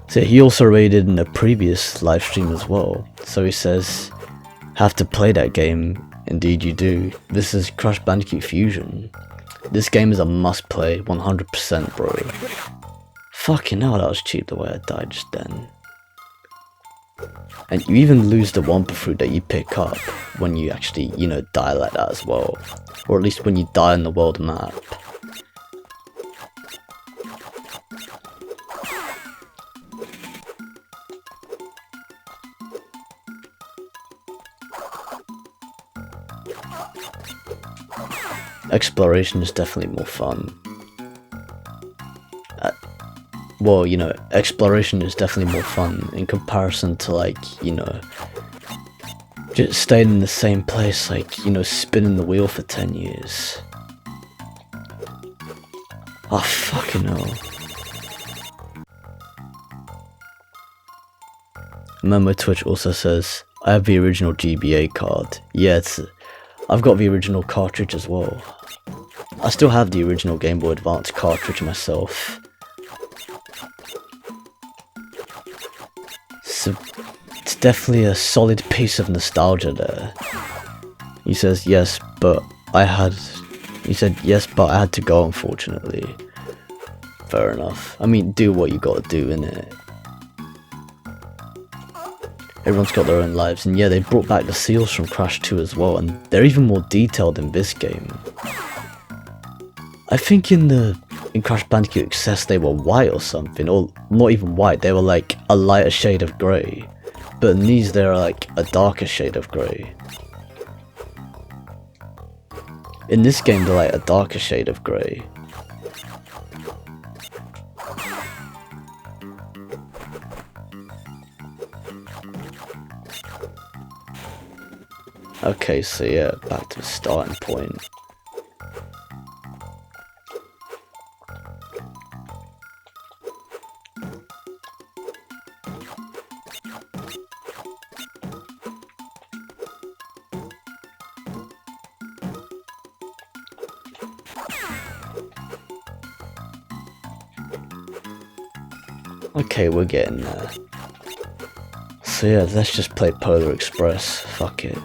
So he also raided in a previous live stream as well. So he says, have to play that game. Indeed you do. This is Crash Bandicoot Fusion. This game is a must play, 100% bro. Fucking hell, that was cheap the way I died just then. And you even lose the Wampa fruit that you pick up when you actually, you know, die like that as well. Or at least when you die on the world map. Exploration is definitely more fun. Well, you know, exploration is definitely more fun in comparison to, like, you know, just staying in the same place, like, you know, spinning the wheel for 10 years. Oh, fucking hell. Memo Twitch also says, I have the original GBA card. Yeah, I've got the original cartridge as well. I still have the original Game Boy Advance cartridge myself. So it's definitely a solid piece of nostalgia there. He says, yes, but I had... He said, yes, but I had to go, unfortunately. Fair enough. I mean, do what you gotta do, innit? Everyone's got their own lives, and yeah, they brought back the seals from Crash 2 as well, and they're even more detailed in this game. I think in Crash Bandicoot XS they were white or something, or not even white, they were like a lighter shade of grey. But in these they're like a darker shade of grey. In this game they're like a darker shade of grey. Okay, so yeah, back to the starting point. Okay, we're getting there. So yeah, let's just play Polar Express. Fuck it.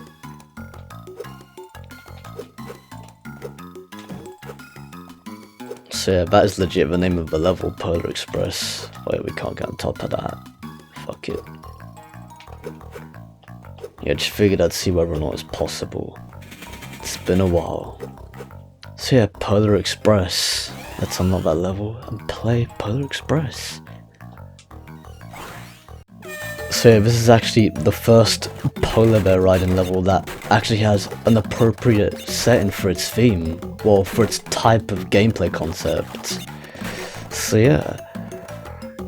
So yeah, that is legit the name of the level, Polar Express. Wait, we can't get on top of that. Fuck it. Yeah, just figured I'd see whether or not it's possible. It's been a while. So yeah, Polar Express. Let's unlock that level and play Polar Express. So yeah, this is actually the first polar bear riding level that actually has an appropriate setting for its theme, well, for its type of gameplay concept. So yeah,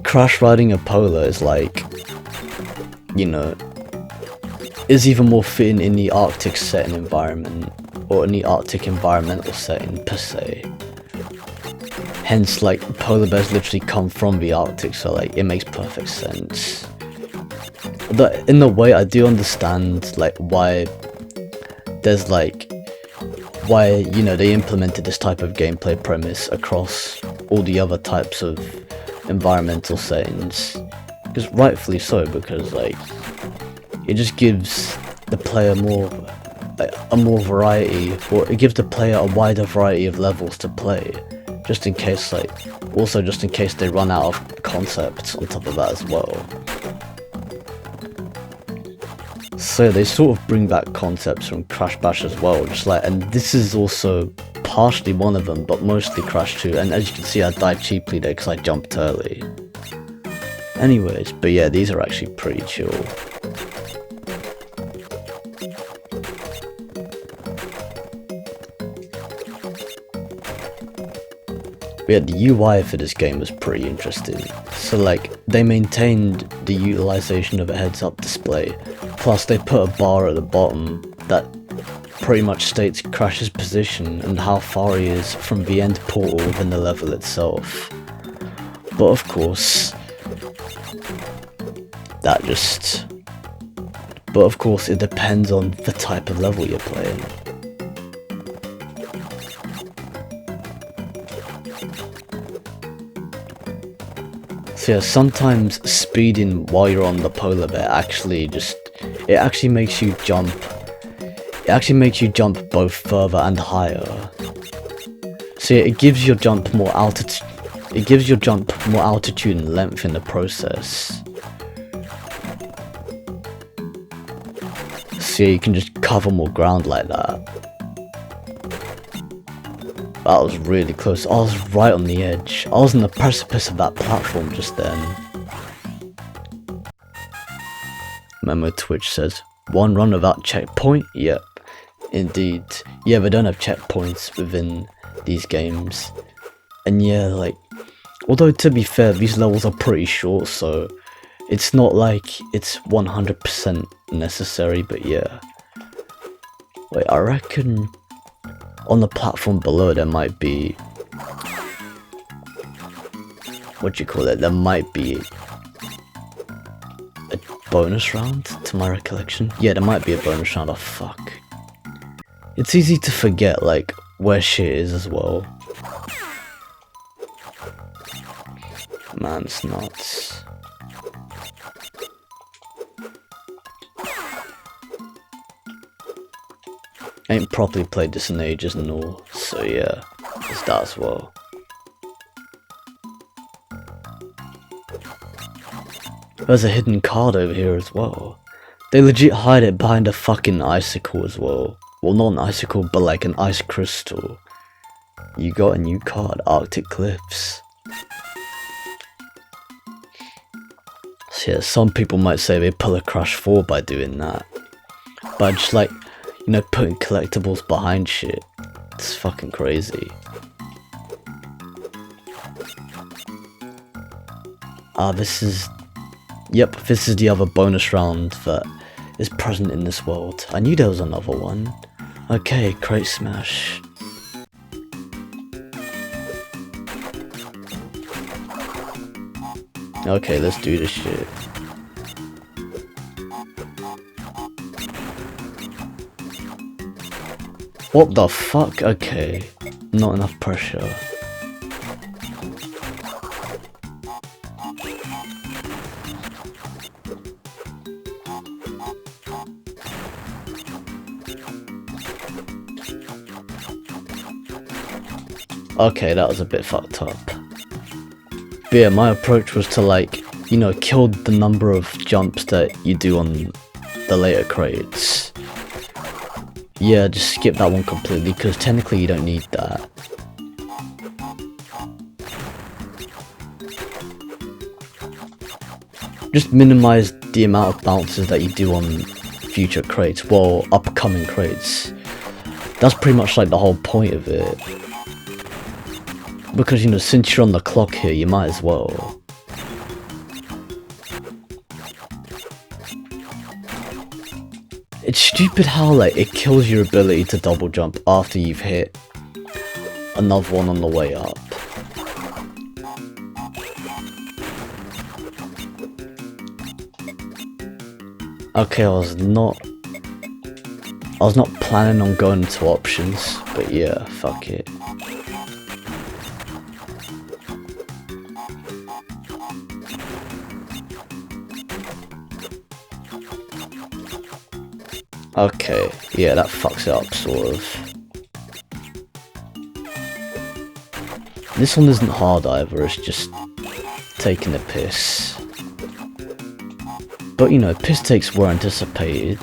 crash riding a polar is like, you know, is even more fitting in the Arctic setting environment, or in the Arctic environmental setting per se. Hence, like, polar bears literally come from the Arctic, so like, it makes perfect sense. But in a way, I do understand, like, why there's, like, why, you know, they implemented this type of gameplay premise across all the other types of environmental settings. Because rightfully so, because, like, it just gives the player more variety, or it gives the player a wider variety of levels to play. Just in case, like, also just in case they run out of concepts on top of that as well. So they sort of bring back concepts from Crash Bash as well, just like, and this is also partially one of them, but mostly Crash 2, and as you can see I died cheaply there because I jumped early. Anyways, but yeah, these are actually pretty chill. But yeah, the UI for this game was pretty interesting. So like, they maintained the utilization of a heads-up display, plus they put a bar at the bottom that pretty much states Crash's position and how far he is from the end portal within the level itself. But of course, it depends on the type of level you're playing. So yeah, sometimes speeding while you're on the polar bear actually makes you jump. It actually makes you jump both further and higher. So yeah, it gives your jump more altitude. It gives your jump more altitude and length in the process. So yeah, you can just cover more ground like that. That was really close. I was right on the edge. I was on the precipice of that platform just then. Memo Twitch says, one run without checkpoint? Yep, indeed. Yeah, they don't have checkpoints within these games. And yeah, like, although to be fair, these levels are pretty short, so it's not like it's 100% necessary, but yeah. Wait, I reckon on the platform below there might be, there might be a bonus round to my recollection. Yeah, there might be a bonus round. Oh fuck. It's easy to forget like where shit is as well. Man, it's nuts. I ain't properly played this in ages and all, so yeah, there's that as well. There's a hidden card over here as well. They legit hide it behind a fucking icicle as well. Well, not an icicle, but like an ice crystal. You got a new card, Arctic Cliffs. So yeah, some people might say they pull a Crash 4 by doing that. But just like, you know, putting collectibles behind shit. It's fucking crazy. This is the other bonus round that is present in this world. I knew there was another one. Okay, crate smash. Okay, let's do this shit. What the fuck? Okay, not enough pressure. Okay, that was a bit fucked up. But yeah, my approach was to like, you know, kill the number of jumps that you do on the later crates. Yeah, just skip that one completely, because technically you don't need that. Just minimize the amount of bounces that you do on future crates, well, upcoming crates. That's pretty much like the whole point of it. Because, you know, since you're on the clock here, you might as well. It's stupid how, like, it kills your ability to double jump after you've hit another one on the way up. Okay, I was not planning on going to options, but yeah, fuck it. Okay, yeah, that fucks it up, sort of. This one isn't hard either, it's just taking a piss. But, you know, piss takes were anticipated.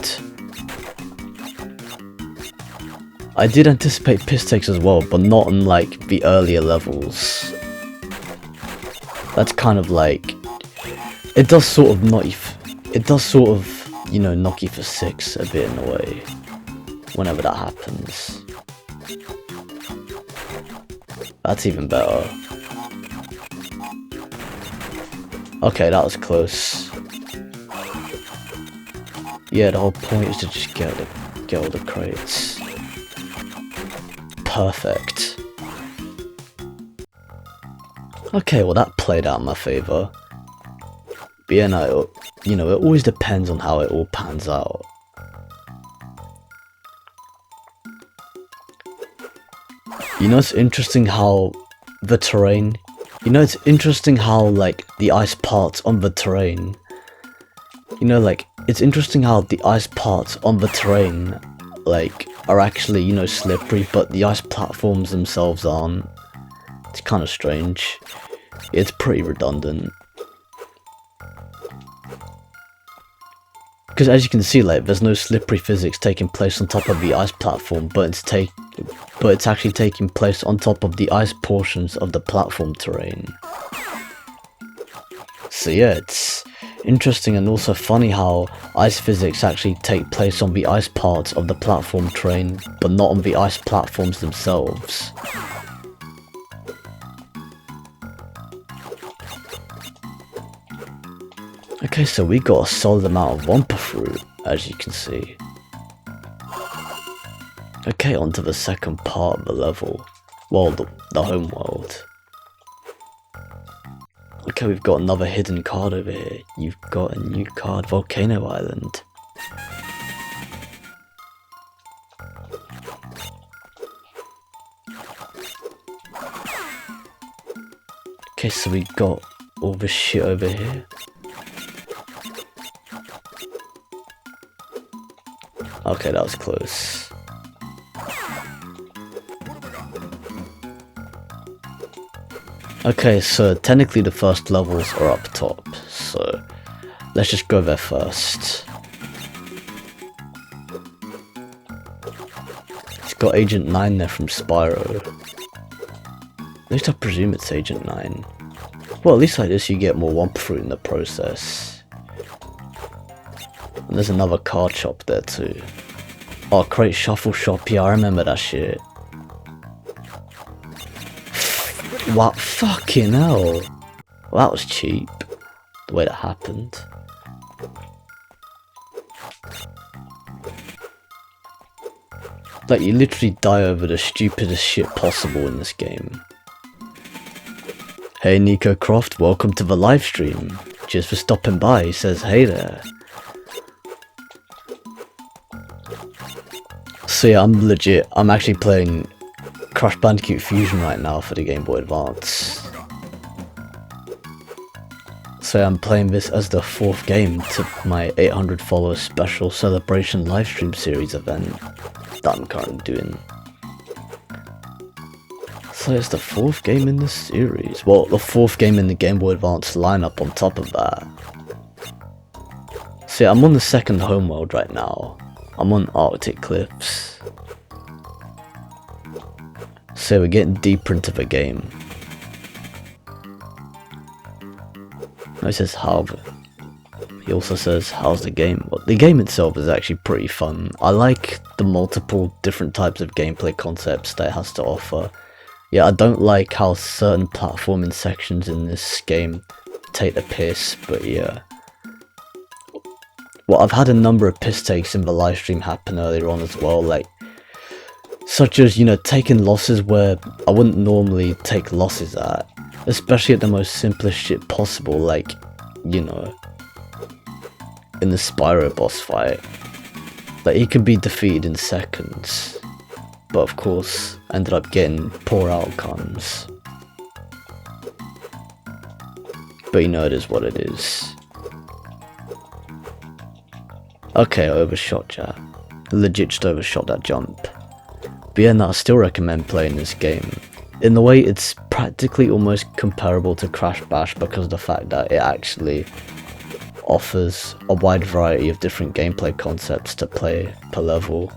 I did anticipate piss takes as well, but not on, like, the earlier levels. That's kind of like... It does sort of knock you... It does sort of, you know, knock you for 6 a bit in a way. Whenever that happens. That's even better. Okay, that was close. Yeah, the whole point is to just get all the crates. Perfect. Okay, well that played out in my favour. But yeah, no, you know, it always depends on how it all pans out. You know, it's interesting how the terrain... You know, it's interesting how, like, the ice parts on the terrain... You know, like, it's interesting how the ice parts on the terrain, like, are actually, you know, slippery, but the ice platforms themselves aren't. It's kind of strange. It's pretty redundant. Because as you can see, like, there's no slippery physics taking place on top of the ice platform, but it's actually taking place on top of the ice portions of the platform terrain. So yeah, it's interesting and also funny how ice physics actually take place on the ice parts of the platform terrain, but not on the ice platforms themselves. Okay, so we got a solid amount of Wumpa fruit, as you can see. Okay, on to the second part of the level. Well, the home world. Okay, we've got another hidden card over here. You've got a new card, Volcano Island. Okay, so we got all this shit over here. Okay, that was close. Okay, so technically the first levels are up top, so let's just go there first. It's got Agent 9 there from Spyro. At least I presume it's Agent 9. Well, at least like this you get more Wumpa fruit in the process. And there's another card shop there too. Oh, Crate Shuffle Shop, yeah, I remember that shit. What? Fucking hell. Well, that was cheap, the way that happened. Like, you literally die over the stupidest shit possible in this game. Hey Nico Croft, welcome to the live stream. Cheers for stopping by, he says hey there. So yeah, I'm actually playing Crash Bandicoot Fusion right now for the Game Boy Advance. So I'm playing this as the 4th game to my 800 follower special celebration livestream series event that I'm currently doing. So it's the 4th game in this series. Well, the 4th game in the Game Boy Advance lineup on top of that. So See, I'm on the second homeworld right now. I'm on Arctic Cliffs. So we're getting deeper into the game. It says how. He also says, how's the game? Well, the game itself is actually pretty fun. I like the multiple different types of gameplay concepts that it has to offer. Yeah, I don't like how certain platforming sections in this game take the piss, but yeah. Well, I've had a number of piss takes in the live stream happen earlier on as well, like, such as, you know, taking losses where I wouldn't normally take losses at, especially at the most simplest shit possible, like, you know, in the Spyro boss fight. Like, he could be defeated in seconds, but of course, ended up getting poor outcomes. But you know, it is what it is. Okay, I overshot chat. Legit just overshot that jump. But yeah, no, I still recommend playing this game. In the way, it's practically almost comparable to Crash Bash because of the fact that it actually offers a wide variety of different gameplay concepts to play per level.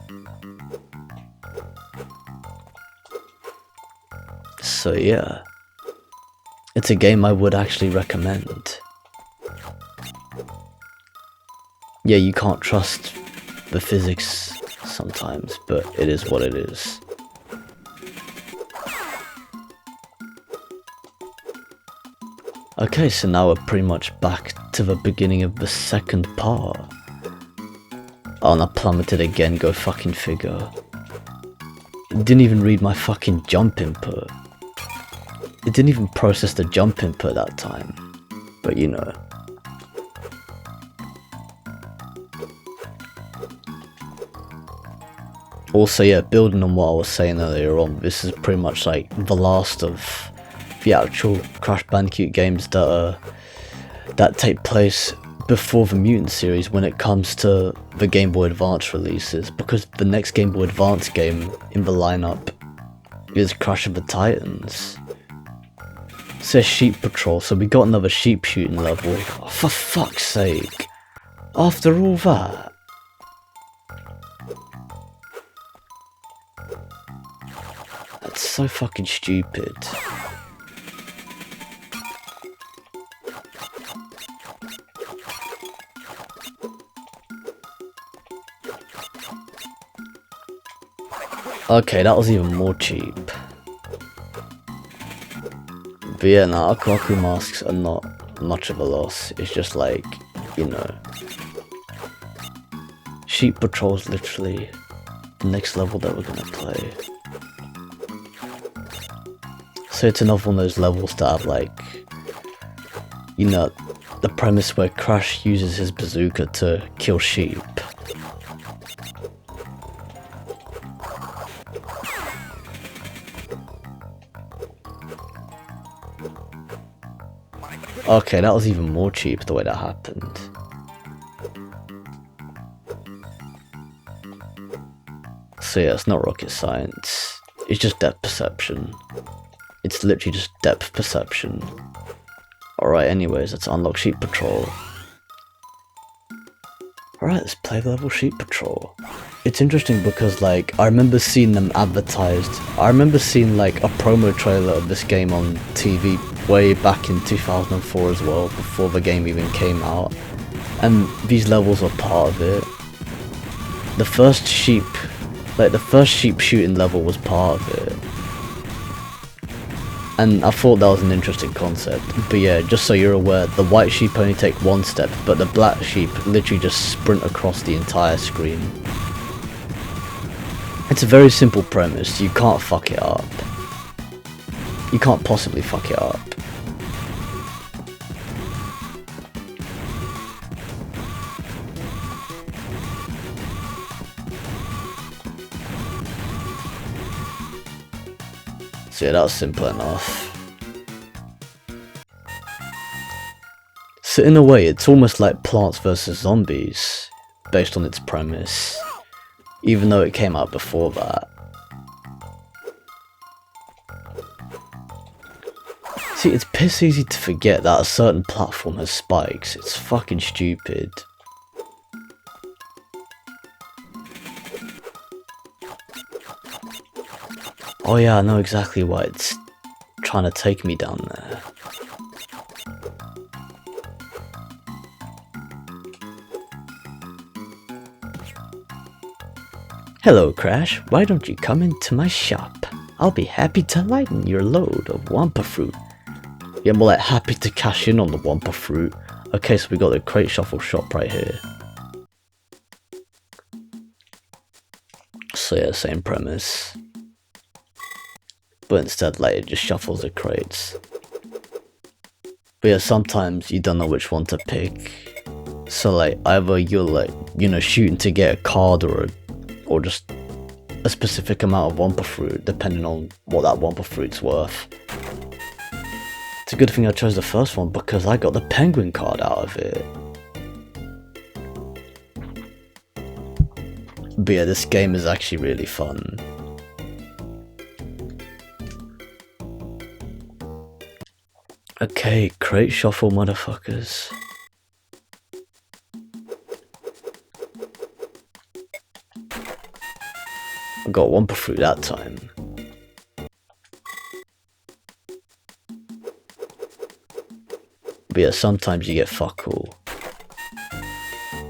So yeah, it's a game I would actually recommend. Yeah, you can't trust the physics sometimes, but it is what it is. Okay, so now we're pretty much back to the beginning of the second part. Oh, and I plummeted again, go fucking figure. It didn't even read my fucking jump input. It didn't even process the jump input that time. But you know. Also, yeah, building on what I was saying earlier on, this is pretty much like the last of the actual Crash Bandicoot games that take place before the Mutant series when it comes to the Game Boy Advance releases, because the next Game Boy Advance game in the lineup is Crash of the Titans. It says Sheep Patrol, so we got another sheep shooting level. Oh, for fuck's sake. After all that. That's so fucking stupid. Okay, that was even more cheap. But yeah, no, Aku Aku masks are not much of a loss. It's just like, you know, Sheep Patrol's literally the next level that we're gonna play. So it's another one of those levels that have like, you know, the premise where Crash uses his bazooka to kill sheep. Okay, that was even more cheap the way that happened. So yeah, it's not rocket science. It's just depth perception. It's literally just depth perception. Alright, anyways, let's unlock Sheep Patrol. Alright, let's play the level Sheep Patrol. It's interesting because, like, I remember seeing them advertised. I remember seeing, like, a promo trailer of this game on TV way back in 2004 as well, before the game even came out. And these levels were part of it. The first sheep shooting level was part of it. And I thought that was an interesting concept. But yeah, just so you're aware, the white sheep only take one step, but the black sheep literally just sprint across the entire screen. It's a very simple premise, you can't fuck it up. You can't possibly fuck it up. So yeah, that was simple enough. So in a way, it's almost like Plants vs Zombies, based on its premise, even though it came out before that. See, it's piss easy to forget that a certain platform has spikes. It's fucking stupid. Oh yeah, I know exactly why it's trying to take me down there. Hello, Crash. Why don't you come into my shop? I'll be happy to lighten your load of Wampa fruit. Yeah, more like happy to cash in on the Wampa fruit. Okay, so we got the Crate Shuffle shop right here. So yeah, same premise. But instead, like, it just shuffles the crates. But yeah, sometimes you don't know which one to pick. So like, either you're like, you know, shooting to get a card or just a specific amount of Wampa fruit, depending on what that Wampa fruit's worth. It's a good thing I chose the first one because I got the penguin card out of it. But yeah, this game is actually really fun. Okay, crate shuffle, motherfuckers. I got Wampa fruit that time. But yeah, sometimes you get fuck all.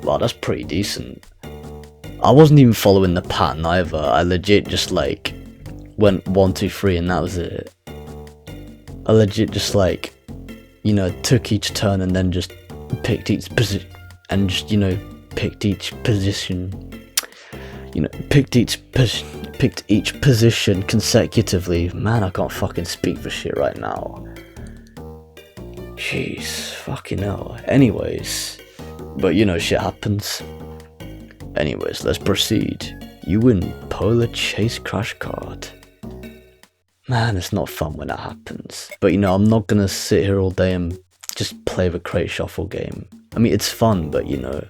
Wow, that's pretty decent. I wasn't even following the pattern either. I legit just like went 1, 2, 3 and that was it. I legit just like, you know, took each turn and then just picked each position and just, you know, picked each position. You know, picked each position consecutively. Man, I can't fucking speak for shit right now. Jeez, fucking hell. Anyways, but you know, shit happens. Anyways, let's proceed. You win Polar Chase Crash card. Man, it's not fun when that happens. But you know, I'm not gonna sit here all day and just play the crate shuffle game. I mean, it's fun, but you know,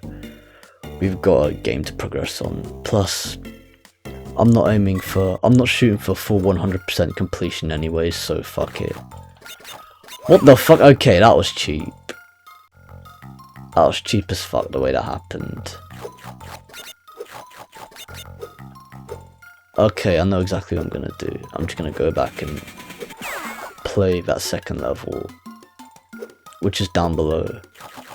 we've got a game to progress on. Plus, I'm not shooting for full 100% completion anyways, so fuck it. What the fuck? Okay, that was cheap. That was cheap as fuck the way that happened. Okay, I know exactly what I'm gonna do. I'm just gonna go back and play that second level, which is down below.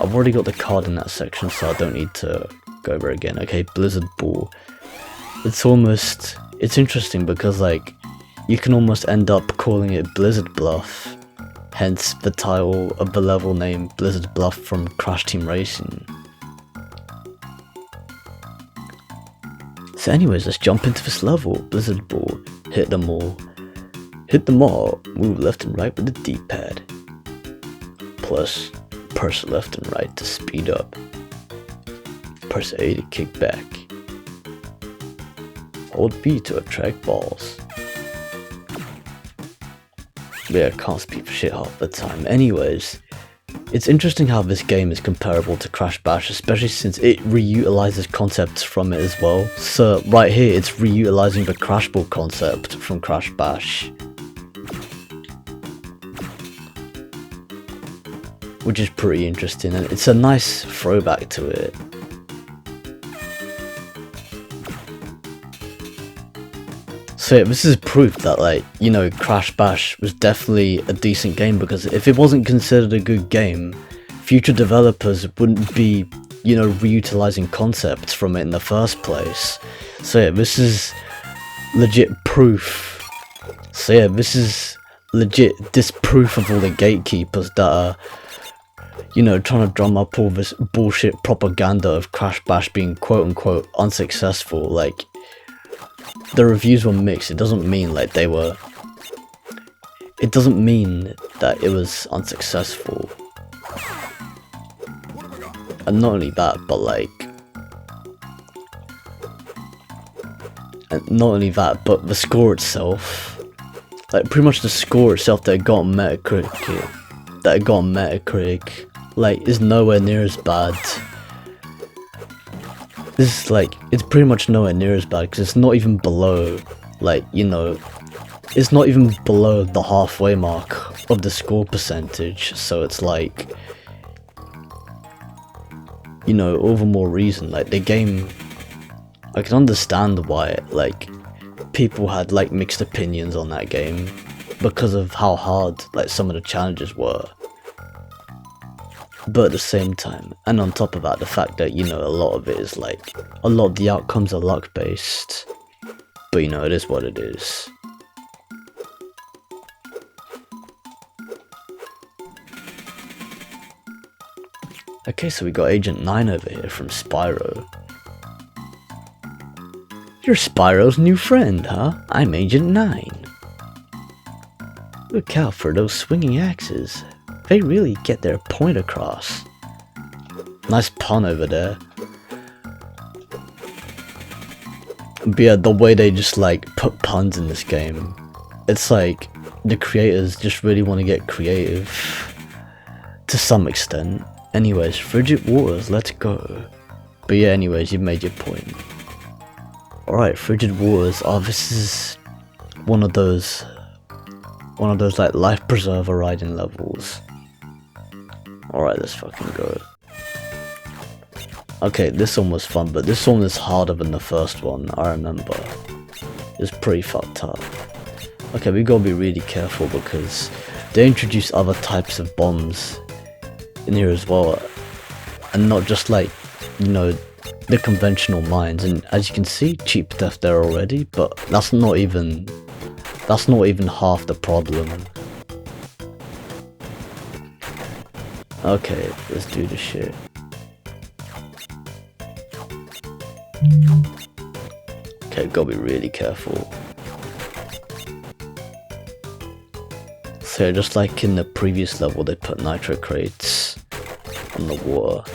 I've already got the card in that section, so I don't need to go over again. Okay, Blizzard Ball. It's interesting because like, you can almost end up calling it Blizzard Bluff, hence the title of the level name Blizzard Bluff from Crash Team Racing. So anyways, let's jump into this level. Blizzard Ball, hit them all. Hit them all, move left and right with the D-pad. Plus, press left and right to speed up. Press A to kick back. Hold B to attract balls. Yeah, I can't speak for shit half the time. Anyways, it's interesting how this game is comparable to Crash Bash, especially since it reutilizes concepts from it as well. So right here, it's reutilizing the Crash Ball concept from Crash Bash, which is pretty interesting, and it's a nice throwback to it. So yeah, this is proof that, like, you know, Crash Bash was definitely a decent game, because if it wasn't considered a good game, future developers wouldn't be, you know, reutilizing concepts from it in the first place. So yeah, this is legit proof. So yeah, this is legit disproof of all the gatekeepers that are, you know, trying to drum up all this bullshit propaganda of Crash Bash being quote-unquote unsuccessful. Like, the reviews were mixed. It doesn't mean like they were... It doesn't mean that it was unsuccessful. And not only that, but like... And not only that, but the score itself... Like, pretty much the score itself that it got on Metacritic... like, is nowhere near as bad. This is like, it's pretty much nowhere near as bad, because it's not even below, like, you know, it's not even below the halfway mark of the score percentage. So it's like, you know, all the more reason, like, the game, I can understand why, like, people had like mixed opinions on that game because of how hard like some of the challenges were. But at the same time, and on top of that, the fact that, you know, a lot of it is like, a lot of the outcomes are luck based. But you know, it is what it is. Okay, so we got Agent 9 over here from Spyro. You're Spyro's new friend, huh? I'm Agent 9. Look out for those swinging axes. They really get their point across. Nice pun over there. But yeah, the way they just like put puns in this game, it's like the creators just really want to get creative to some extent. Anyways, Frigid Waters, let's go. But yeah, anyways, you've made your point. Alright, Frigid Waters. Oh, this is one of those like life preserver riding levels. Alright, let's fucking go. Okay, this one was fun, but this one was harder than the first one, I remember. It's pretty fucked up. Okay, we gotta be really careful because they introduce other types of bombs in here as well. And not just like, you know, the conventional mines. And as you can see, cheap death there already, but that's not even half the problem. Okay, let's do this shit. Okay, gotta be really careful. So just like in the previous level, they put nitro crates on the water.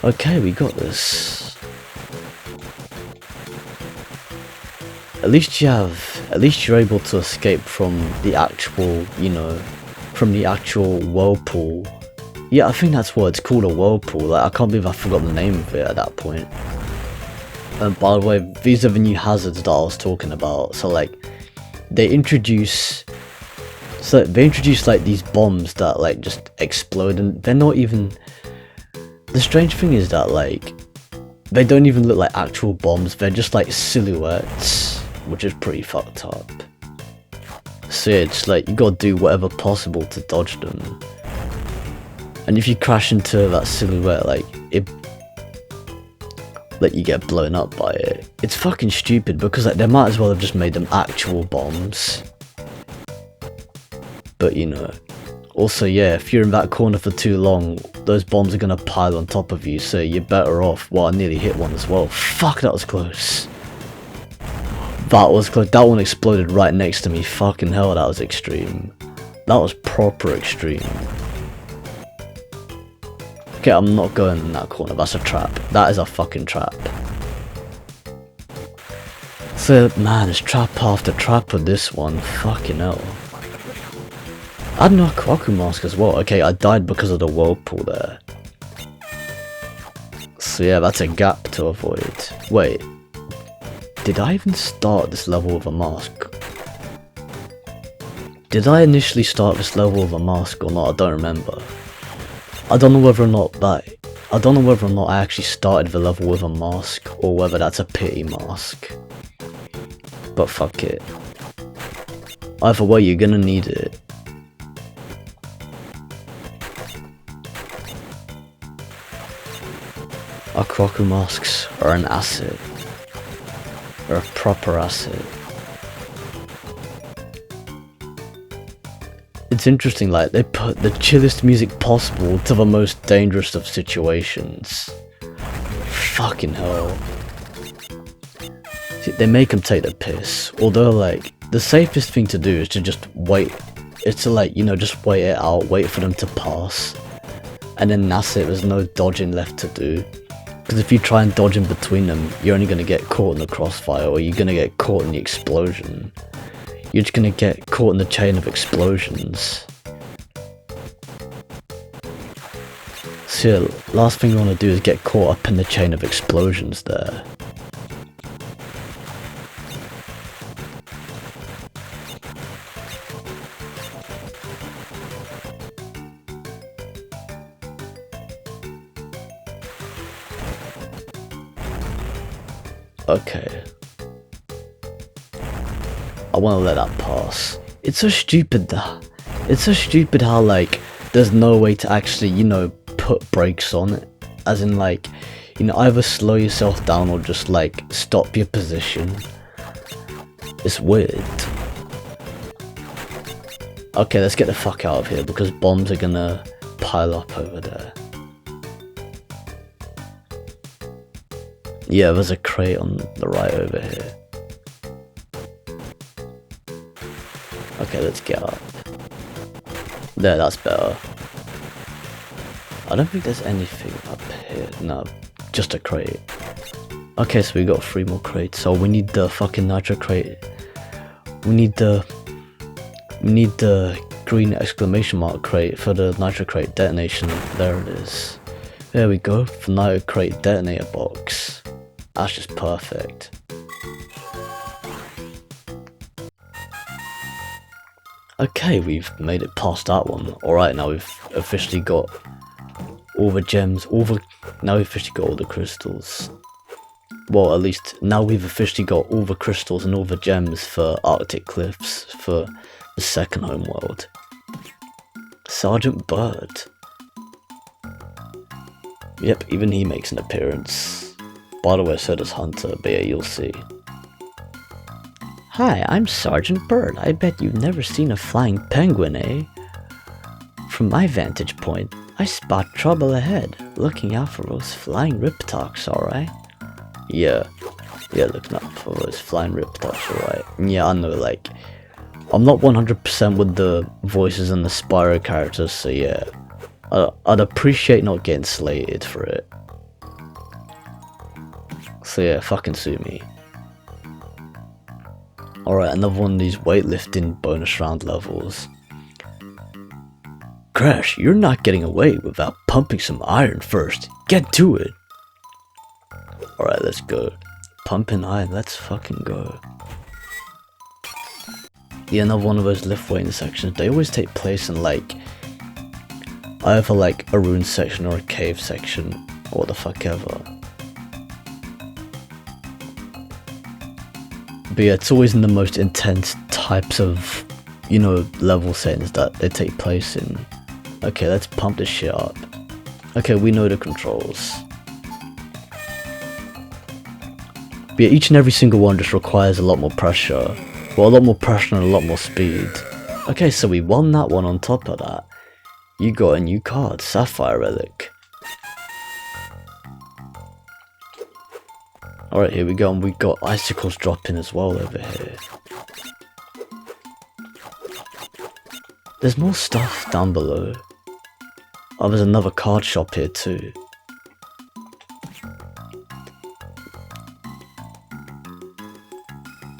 Okay, we got this. At least you're able to escape from the actual, you know, from the actual whirlpool. Yeah, I think that's what it's called, a whirlpool. Like, I can't believe I forgot the name of it at that point. And by the way, these are the new hazards that I was talking about. So like, they introduce like these bombs that like just explode, and they're not even. The strange thing is that like, they don't even look like actual bombs. They're just like silhouettes, which is pretty fucked up. So yeah, it's like you gotta do whatever possible to dodge them. And if you crash into that silhouette, like you get blown up by it. It's fucking stupid because like they might as well have just made them actual bombs. But you know, also yeah, if you're in that corner for too long, those bombs are gonna pile on top of you, so you're better off. Well, I nearly hit one as well. Fuck, that was close. That was close. That one exploded right next to me. Fucking hell, that was extreme. That was proper extreme. Okay, I'm not going in that corner. That's a trap. That is a fucking trap. So, man, it's trap after trap with this one. Fucking hell. I had no Kwaku mask as well. Okay, I died because of the whirlpool there. So yeah, that's a gap to avoid. Wait. Did I even start this level with a mask? Did I initially start this level with a mask or not? I don't remember. I don't know whether or not I actually started the level with a mask or whether that's a pity mask. But fuck it. Either way, you're gonna need it. Our Kwaku masks are an asset. They're a proper asset. It's interesting, like, they put the chillest music possible to the most dangerous of situations. Fucking hell. See, they make them take the piss. Although, like, the safest thing to do is to just wait. It's to, like, you know, just wait it out, wait for them to pass. And then that's it, there's no dodging left to do. Because if you try and dodge in between them, you're only going to get caught in the crossfire, or you're going to get caught in the explosion. You're just going to get caught in the chain of explosions. So yeah, last thing you want to do is get caught up in the chain of explosions there. Okay. I want to let that pass. It's so stupid that it's so stupid how like there's no way to actually, you know, put brakes on it, as in like, you know, either slow yourself down or just like stop your position. It's weird. Okay, let's get the fuck out of here because bombs are gonna pile up over there. Yeah, there's a crate on the right over here. Okay, let's get up. There, that's better. I don't think there's anything up here. No, just a crate. Okay, so we got 3 more crates. So we need the fucking nitro crate. We need the green exclamation mark crate for the nitro crate detonation. There it is. There we go. For nitro crate detonator box. That's just perfect. Okay, we've made it past that one. Alright, now we've officially got all the gems, now we've officially got all the crystals. Well, at least now we've officially got all the crystals and all the gems for Arctic Cliffs for the second homeworld. Sergeant Bird. Yep, even he makes an appearance. By the way, so does Hunter, but yeah, you'll see. Hi, I'm Sergeant Bird. I bet you've never seen a flying penguin, eh? From my vantage point, I spot trouble ahead. Looking out for those flying riptocs, alright? Yeah, looking out for those flying riptocs, alright. Yeah, I know, like, I'm not 100% with the voices and the Spyro characters, so yeah. I'd appreciate not getting slated for it. So yeah, fucking sue me. Alright, another one of these weightlifting bonus round levels. Crash, you're not getting away without pumping some iron first. Get to it. Alright, let's go. Pumping iron, let's fucking go. Yeah, another one of those lift weighting sections. They always take place in like either like a rune section or a cave section, or what the fuck ever. But yeah, it's always in the most intense types of, you know, level settings that they take place in. Okay, let's pump this shit up. Okay, we know the controls. But yeah, each and every single one just requires a lot more pressure. Well, a lot more pressure and a lot more speed. Okay, so we won that one on top of that. You got a new card, Sapphire Relic. Alright, here we go, and we got icicles dropping as well over here. There's more stuff down below. Oh, there's another card shop here too.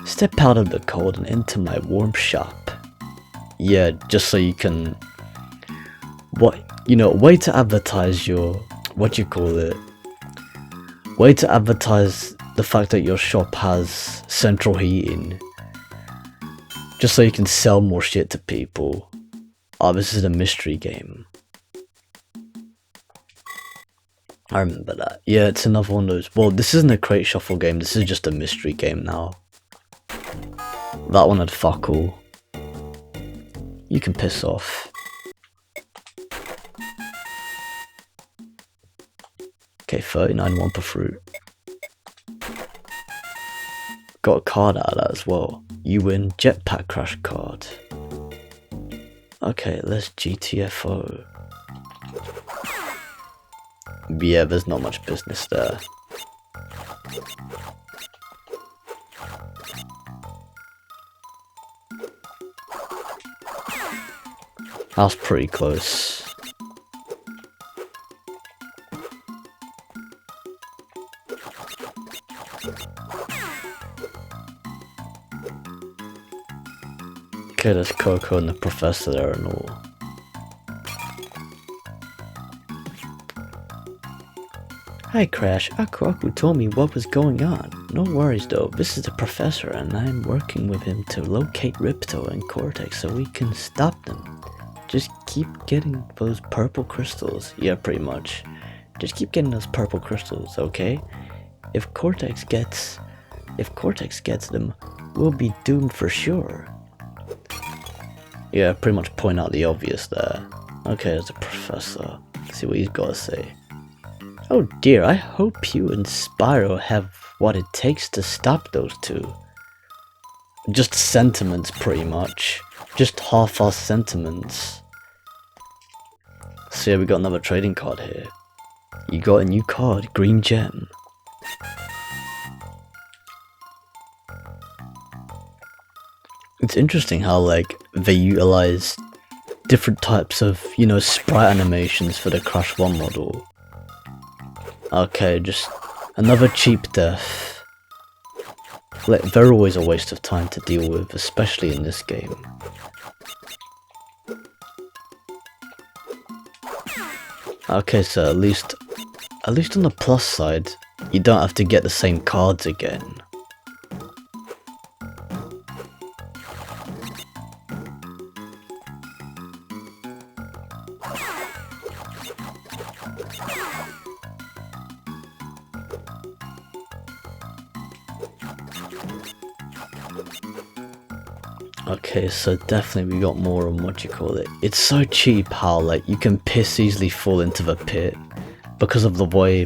Step out of the cold and into my warm shop. Yeah, just so you can... way to advertise your... what you call it? Way to advertise the fact that your shop has central heating. Just so you can sell more shit to people. Oh, this is a mystery game. I remember that. Yeah, it's another one of those. Well, this isn't a crate shuffle game, this is just a mystery game now. That one had fuck all. You can piss off. Okay, 39 Wumpa Fruit. Got a card out of that as well. You win Jetpack Crash card. Okay, let's GTFO. Yeah, there's not much business there. That's pretty close. Okay, there's Coco and the Professor there and all. Hi Crash, Aku told me what was going on. No worries though, this is the Professor and I'm working with him to locate Ripto and Cortex so we can stop them. Just keep getting those purple crystals. Yeah, pretty much. Just keep getting those purple crystals, okay? If Cortex gets If Cortex gets them, we'll be doomed for sure. Yeah, pretty much point out the obvious there. Okay, there's a professor. Let's see what he's got to say. Oh dear, I hope you and Spyro have what it takes to stop those two. Just sentiments, pretty much. Just half-assed sentiments. So yeah, we got another trading card here. You got a new card, Green Gem. It's interesting how, like, they utilize different types of, you know, sprite animations for the Crash 1 model. Okay, just another cheap death. Like, they're always a waste of time to deal with, especially in this game. Okay, so at least on the plus side, you don't have to get the same cards again. Okay, so definitely we got more on what you call it. It's so cheap how, like, you can piss easily fall into the pit because of the way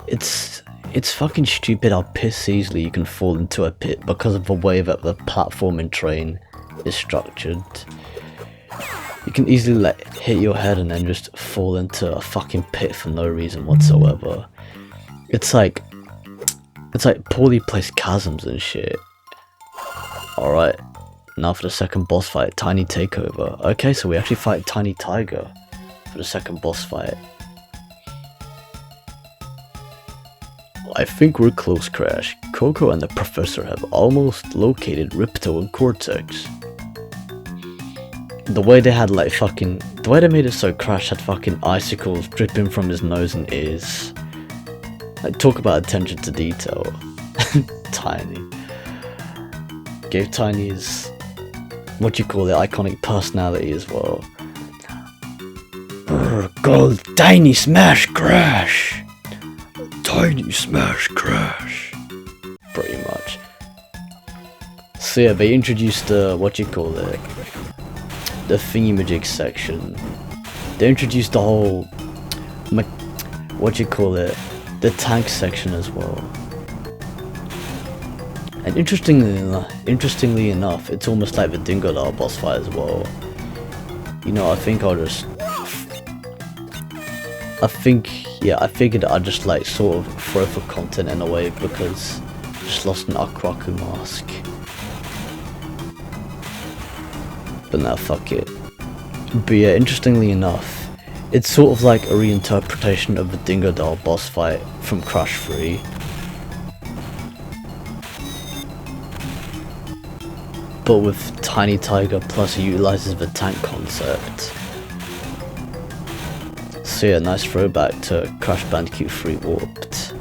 it's fucking stupid how piss easily you can fall into a pit because of the way that the platforming train is structured. You can easily, like, hit your head and then just fall into a fucking pit for no reason whatsoever. It's like poorly placed chasms and shit. Alright. Now for the second boss fight, Tiny Takeover. Okay, so we actually fight Tiny Tiger for the second boss fight. I think we're close, Crash. Coco and the Professor have almost located Ripto and Cortex. The way they had, like, the way they made it so Crash had fucking icicles dripping from his nose and ears. Like, talk about attention to detail. Tiny. Gave Tiny his, what you call it, iconic personality as well. Gold Tiny Smash Crash! Tiny Smash Crash! Pretty much. So yeah, they introduced the, what you call it, the thingamajig section. They introduced the whole, what you call it, the tank section as well. And interestingly enough, it's almost like the Dingodile boss fight as well. You know, I figured I'd just, like, sort of throw for content in a way because I just lost an Akraku mask. But now, fuck it. But yeah, interestingly enough, it's sort of like a reinterpretation of the Dingodile boss fight from Crash 3. But with Tiny Tiger, plus it utilizes the tank concept. So yeah, nice throwback to Crash Bandicoot 3 Warped.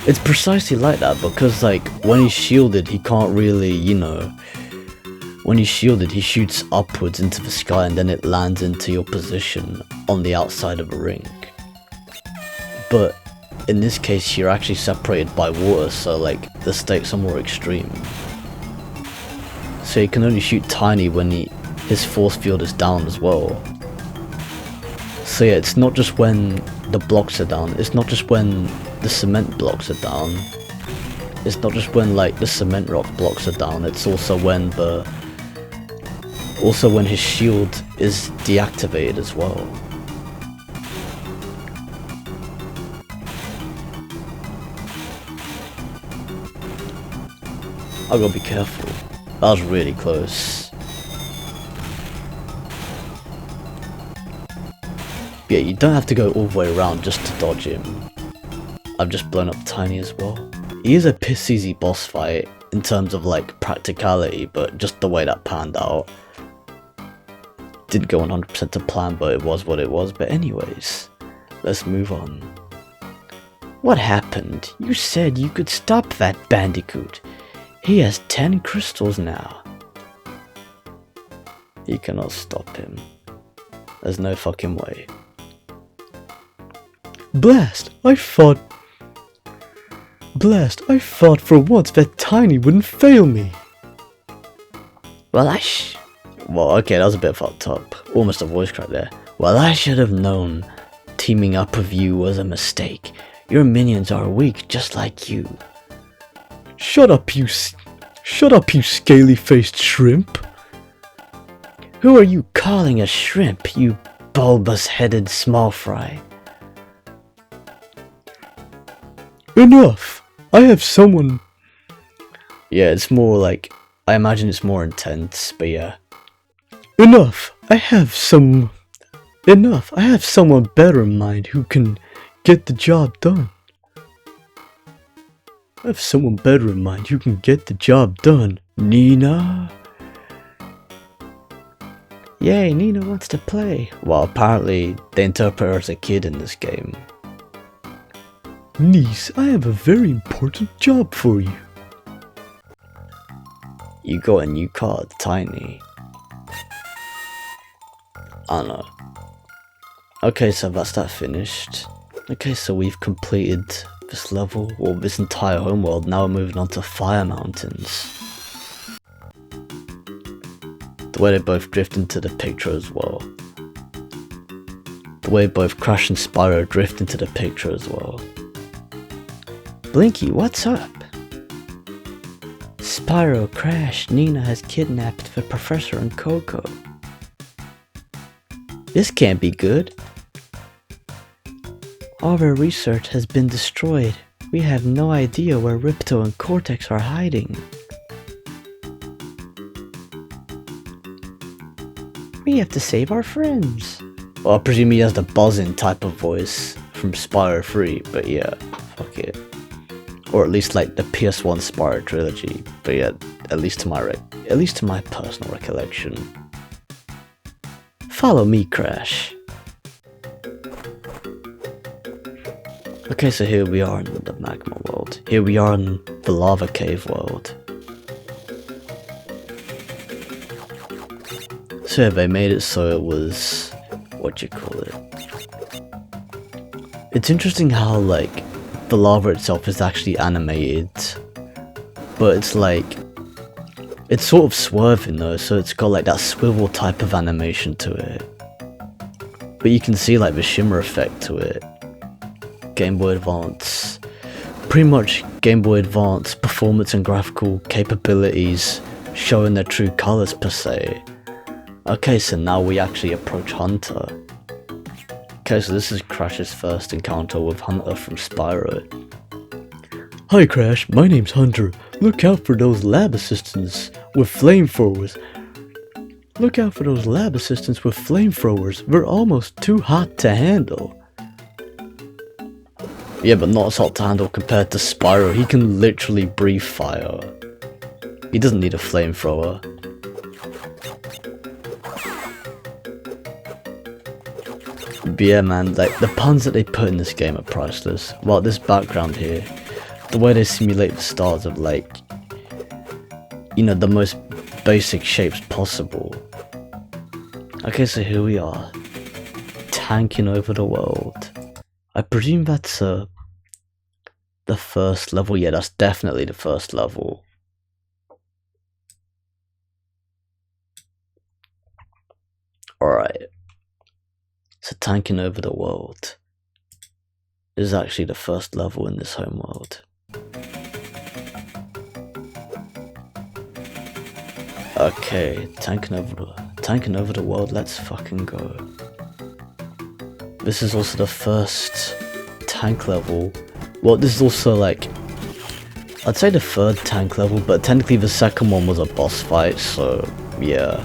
It's precisely like that because, like, when he's shielded, he can't really, you know, when he's shielded, he shoots upwards into the sky and then it lands into your position on the outside of a ring. But in this case, you're actually separated by water, so, like, the stakes are more extreme. So he can only shoot Tiny when his force field is down as well. So yeah, it's not just when the blocks are down, it's not just when the cement blocks are down, it's not just when, like, the cement rock blocks are down, it's also when his shield is deactivated as well. I gotta be careful. That was really close. Yeah, you don't have to go all the way around just to dodge him. I've just blown up Tiny as well. He is a piss easy boss fight in terms of, like, practicality, but just the way that panned out. Didn't go 100% to plan, but it was what it was. But anyways, let's move on. What happened? You said you could stop that Bandicoot. He has 10 crystals now. You cannot stop him. There's no fucking way. Blast, I thought for once that Tiny wouldn't fail me. Well, okay, that was a bit fucked up. Almost a voice crack there. Well, I should have known. Teaming up with you was a mistake. Your minions are weak, just like you. Shut up, you scaly-faced shrimp. Who are you calling a shrimp, you bulbous-headed small fry? Enough! I have someone... Yeah, it's more like... I imagine it's more intense, but yeah. Enough! I have someone better in mind who can get the job done. Nina? Yay, Nina wants to play. Well, apparently they interpret her as a kid in this game. Niece, I have a very important job for you. You got a new card, Tiny. I don't know. Okay, so that's that finished. Okay, so we've completed this level, or this entire homeworld. Now we're moving on to Fire Mountains. The way they both drift into the picture as well. The way both Crash and Spyro drift into the picture as well. Blinky, what's up? Spyro, Crash, Nina has kidnapped the Professor and Coco. This can't be good. All our research has been destroyed. We have no idea where Ripto and Cortex are hiding. We have to save our friends. Well, I presume he has the buzzing type of voice from Spyro 3, but yeah, fuck it. Or at least like the PS1 Spyro trilogy, but yeah, at least to my personal recollection. Follow me, Crash. Okay, so here we are in the magma world. Here we are in the lava cave world. So yeah, they made it so it was, it's interesting how like the lava itself is actually animated, but it's like, it's sort of swerving though, so it's got like that swivel type of animation to it. But you can see like the shimmer effect to it. Game Boy Advance, pretty much Game Boy Advance performance and graphical capabilities showing their true colors per se. Okay, so now we actually approach Hunter. Okay, so this is Crash's first encounter with Hunter from Spyro. Hi Crash, my name's Hunter. Look out for those lab assistants with flamethrowers. They're almost too hot to handle. Yeah, but not as hot to handle compared to Spyro. He can literally breathe fire. He doesn't need a flamethrower. But yeah, man, like the puns that they put in this game are priceless. Well, this background here, the way they simulate the stars of like, you know, the most basic shapes possible. Okay, so here we are, tanking over the world. I presume that's the first level. Yeah, that's definitely the first level. Alright. So tanking over the world is actually the first level in this homeworld. Okay, tanking over the world, let's fucking go. This is also the first tank level. Well, this is also like, I'd say the third tank level, but technically the second one was a boss fight, so yeah.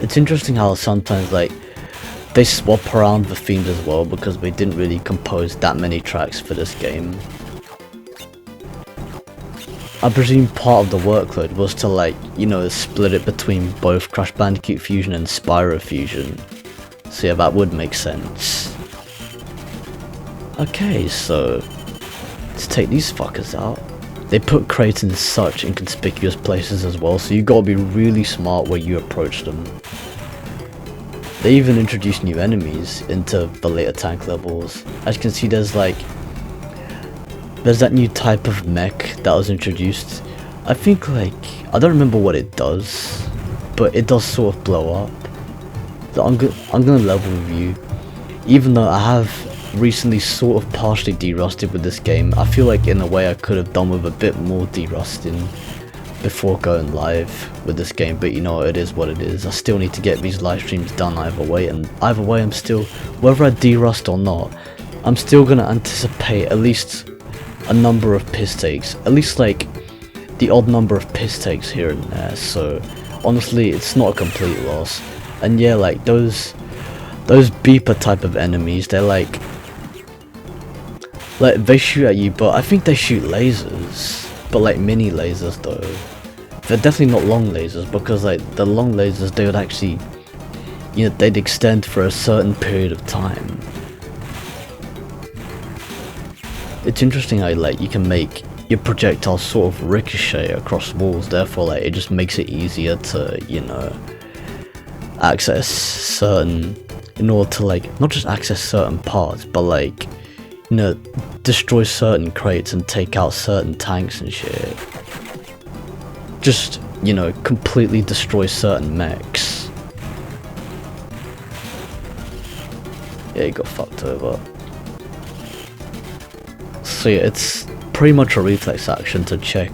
It's interesting how sometimes like, they swap around the themes as well because they didn't really compose that many tracks for this game. I presume part of the workload was to like, you know, split it between both Crash Bandicoot Fusion and Spyro Fusion. So yeah, that would make sense. Okay, so let's take these fuckers out. They put crates in such inconspicuous places as well, so you gotta be really smart where you approach them. They even introduced new enemies into the later tank levels. As you can see, there's that new type of mech that was introduced. I think I don't remember what it does, but it does sort of blow up. So I'm gonna level review. Even though I have recently sort of partially derusted with this game, I feel like in a way I could have done with a bit more derusting before going live with this game, but you know, it is what it is. I still need to get these live streams done either way, and either way I'm still, whether I derust or not, I'm still gonna anticipate at least a number of piss takes, at least like the odd number of piss takes here and there. So honestly, it's not a complete loss. And yeah, like those beeper type of enemies, they're like they shoot at you, but I think they shoot lasers, but like mini lasers though. They're definitely not long lasers, because like the long lasers, they would actually, you know, they'd extend for a certain period of time. It's interesting how like you can make your projectiles sort of ricochet across walls, therefore like it just makes it easier to, you know, access certain, in order to like not just access certain parts, but like, you know, destroy certain crates and take out certain tanks and shit. Just, you know, completely destroy certain mechs. Yeah, you got fucked over. So yeah, it's pretty much a reflex action to check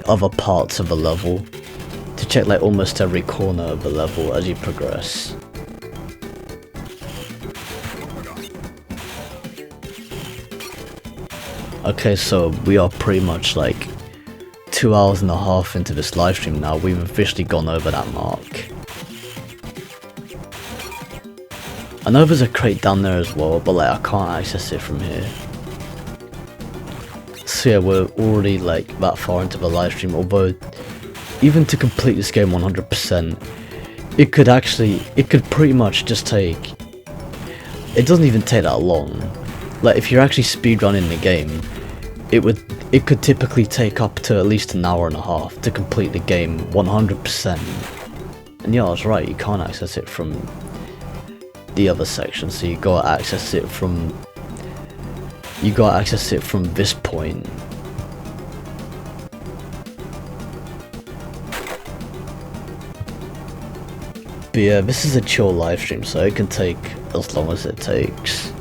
other parts of a level, to check like almost every corner of the level as you progress. Okay, so we are pretty much like 2 hours and a half into this live stream now. We've officially gone over that mark. I know there's a crate down there as well, but like I can't access it from here. So yeah, we're already like that far into the live stream, although even to complete this game 100%, it could pretty much just take, it doesn't even take that long. Like if you're actually speedrunning the game, it could typically take up to at least an hour and a half to complete the game 100%. And yeah, I was right, you can't access it from the other section, so you gotta access it from this point. But yeah, this is a chill live stream, so it can take as long as it takes.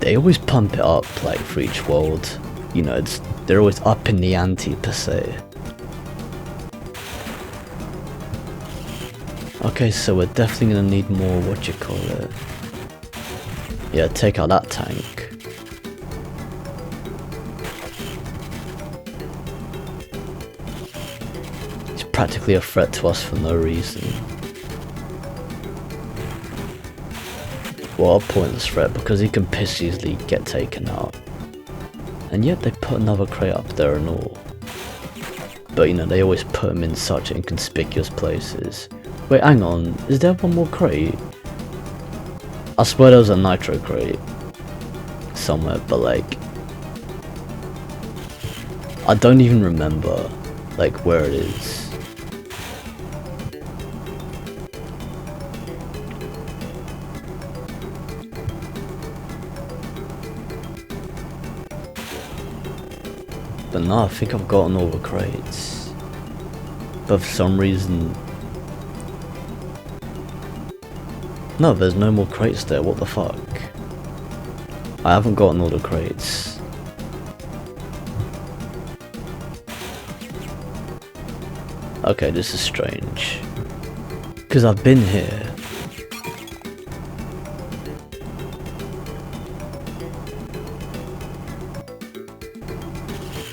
They always pump it up like for each world, you know, they're always up in the ante per se. Okay, so we're definitely gonna need more, yeah, take out that tank. It's practically a threat to us for no reason. Well, a pointless threat, because he can piss easily get taken out. And yet they put another crate up there and all. But you know, they always put them in such inconspicuous places. Wait, hang on, is there one more crate? I swear there was a nitro crate somewhere, but like, I don't even remember like where it is. But no, I think I've gotten all the crates. But for some reason... No, there's no more crates there, what the fuck? I haven't gotten all the crates. Okay, this is strange. Because I've been here.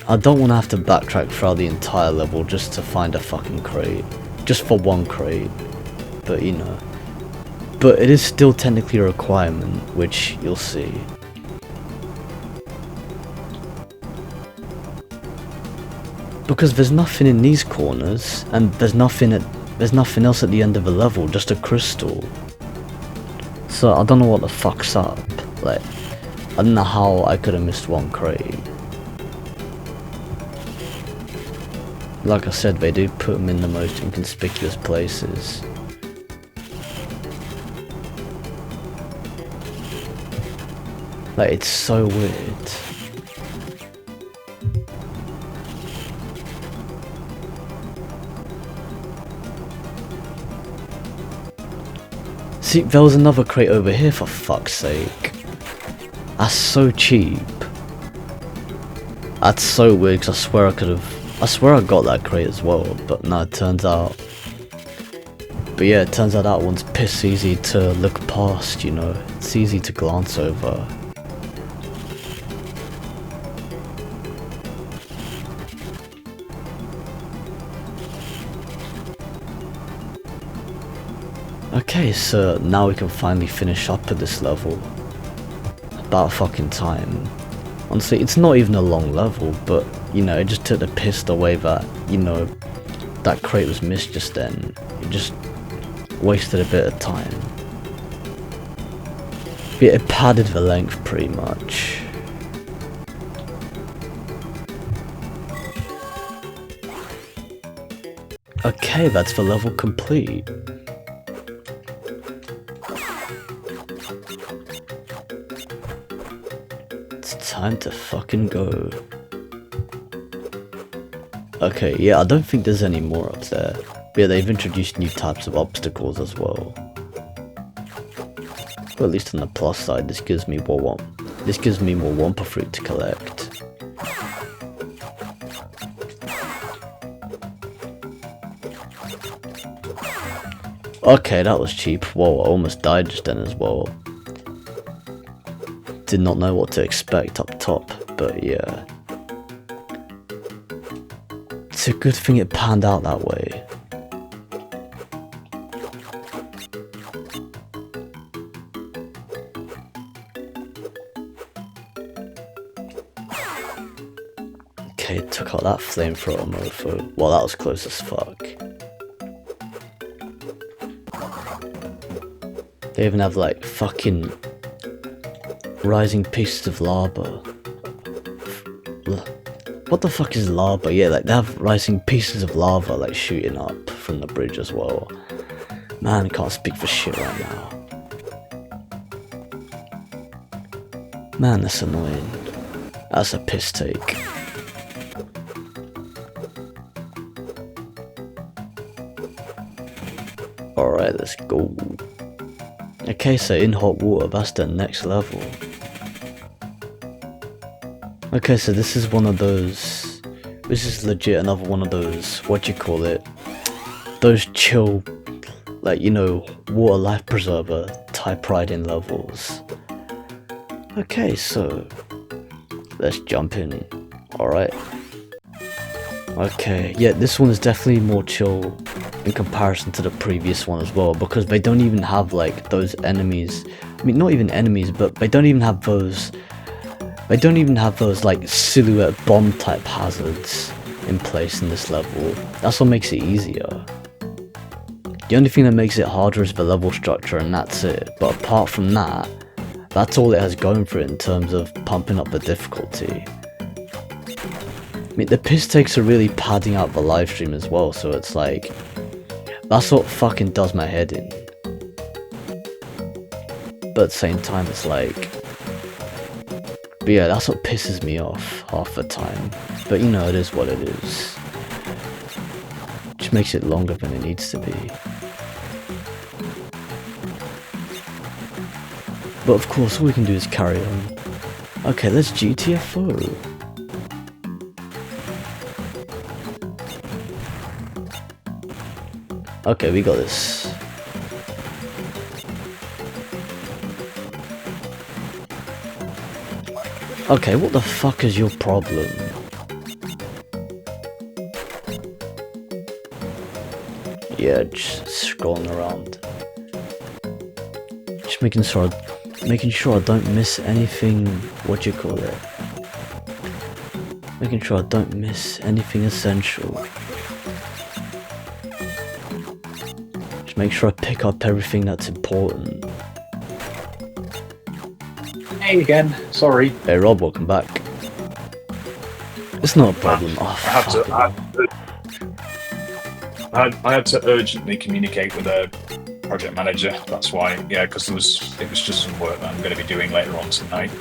I don't want to have to backtrack throughout the entire level just to find a fucking crate. Just for one crate. But you know. But it is still technically a requirement, which you'll see. Because there's nothing in these corners, and there's nothing else at the end of the level, just a crystal. So I don't know what the fuck's up. Like, I don't know how I could have missed one crate. Like I said, they do put them in the most inconspicuous places. Like, it's so weird. See, there was another crate over here, for fuck's sake. That's so cheap. That's so weird, because I swear I got that crate as well, but no, it turns out. But yeah, it turns out that one's piss easy to look past, you know. It's easy to glance over. Okay, so now we can finally finish up at this level. About fucking time. Honestly, it's not even a long level, but, you know, it just took the piss away that, you know, that crate was missed just then. It just wasted a bit of time. Yeah, it padded the length pretty much. Okay, that's the level complete. Time to fucking go. Okay, yeah, I don't think there's any more up there. But yeah, they've introduced new types of obstacles as well. But at least on the plus side, this gives me more Wumpa fruit to collect. Okay, that was cheap. Whoa, I almost died just then as well. Did not know what to expect up top, but yeah. It's a good thing it panned out that way. Okay, took out that flamethrower mofo. Well, that was close as fuck. They even have like fucking rising pieces of lava. What the fuck is lava? Yeah, like they have rising pieces of lava like shooting up from the bridge as well. Man, I can't speak for shit right now. Man, that's annoying. That's a piss take. Alright, let's go. Okay, so in hot water, that's the next level. Okay, so this is one of those, this is legit another one of those, what do you call it, those chill, like, you know, water life preserver type riding levels. Okay, so let's jump in. Alright. Okay, yeah, this one is definitely more chill in comparison to the previous one as well, because they don't even have like those enemies. I mean, not even enemies, but they don't even have those like silhouette bomb type hazards in place in this level. That's what makes it easier. The only thing that makes it harder is the level structure, and that's it. But apart from that, that's all it has going for it in terms of pumping up the difficulty. I mean, the piss takes are really padding out the live stream as well, so it's like, that's what fucking does my head in. But at the same time, it's like, but yeah, that's what pisses me off half the time. But you know, it is what it is. Which makes it longer than it needs to be. But of course, all we can do is carry on. Okay, let's GTFO. Okay, we got this. Okay, what the fuck is your problem? Yeah, just scrolling around. Just making sure I don't miss anything, what do you call it? Making sure I don't miss anything essential. Just make sure I pick up everything that's important. me again. Sorry. Hey Rob, welcome back. It's not a problem. Oh, I had to urgently communicate with a project manager. That's why, yeah, because it was just some work that I'm going to be doing later on tonight.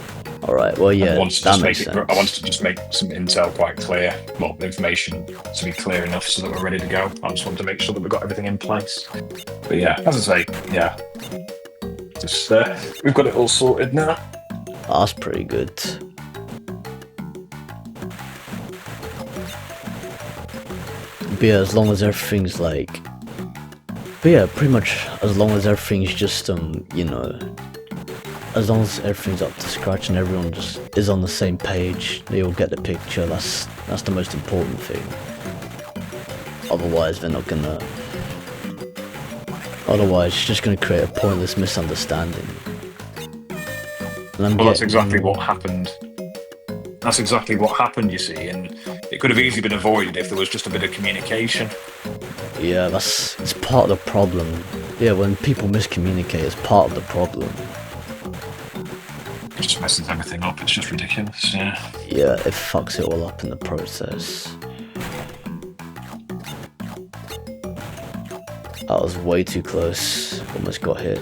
Alright, well, yeah, that makes sense. I wanted to just make some intel quite clear, well, information to be clear enough so that we're ready to go. I just wanted to make sure that we've got everything in place. But yeah, as I say, yeah, just we've got it all sorted now. That's pretty good. But yeah, as long as everything's like... But yeah, pretty much as long as everything's just, you know... As long as everything's up to scratch and everyone just is on the same page, they all get the picture, that's the most important thing. Otherwise, they're not gonna... Otherwise, it's just gonna create a pointless misunderstanding. Well, that's exactly what happened. That's exactly what happened, you see, and it could have easily been avoided if there was just a bit of communication. Yeah, it's part of the problem. Yeah, when people miscommunicate, it's part of the problem. It just messes everything up, it's just ridiculous, yeah. Yeah, it fucks it all up in the process. That was way too close, almost got hit.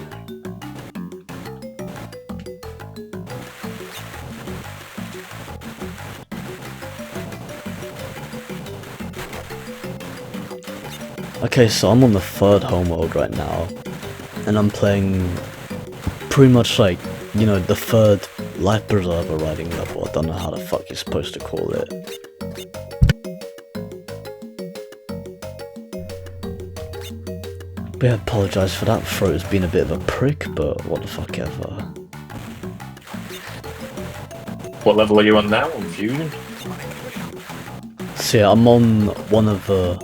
Okay, so I'm on the 3rd homeworld right now, and I'm playing pretty much like, you know, the 3rd life preserver riding level. I don't know how the fuck you're supposed to call it. But yeah, I apologise for that, throat's been a bit of a prick, but what the fuck ever. What level are you on now, on Fusion? So yeah, I'm on one of the...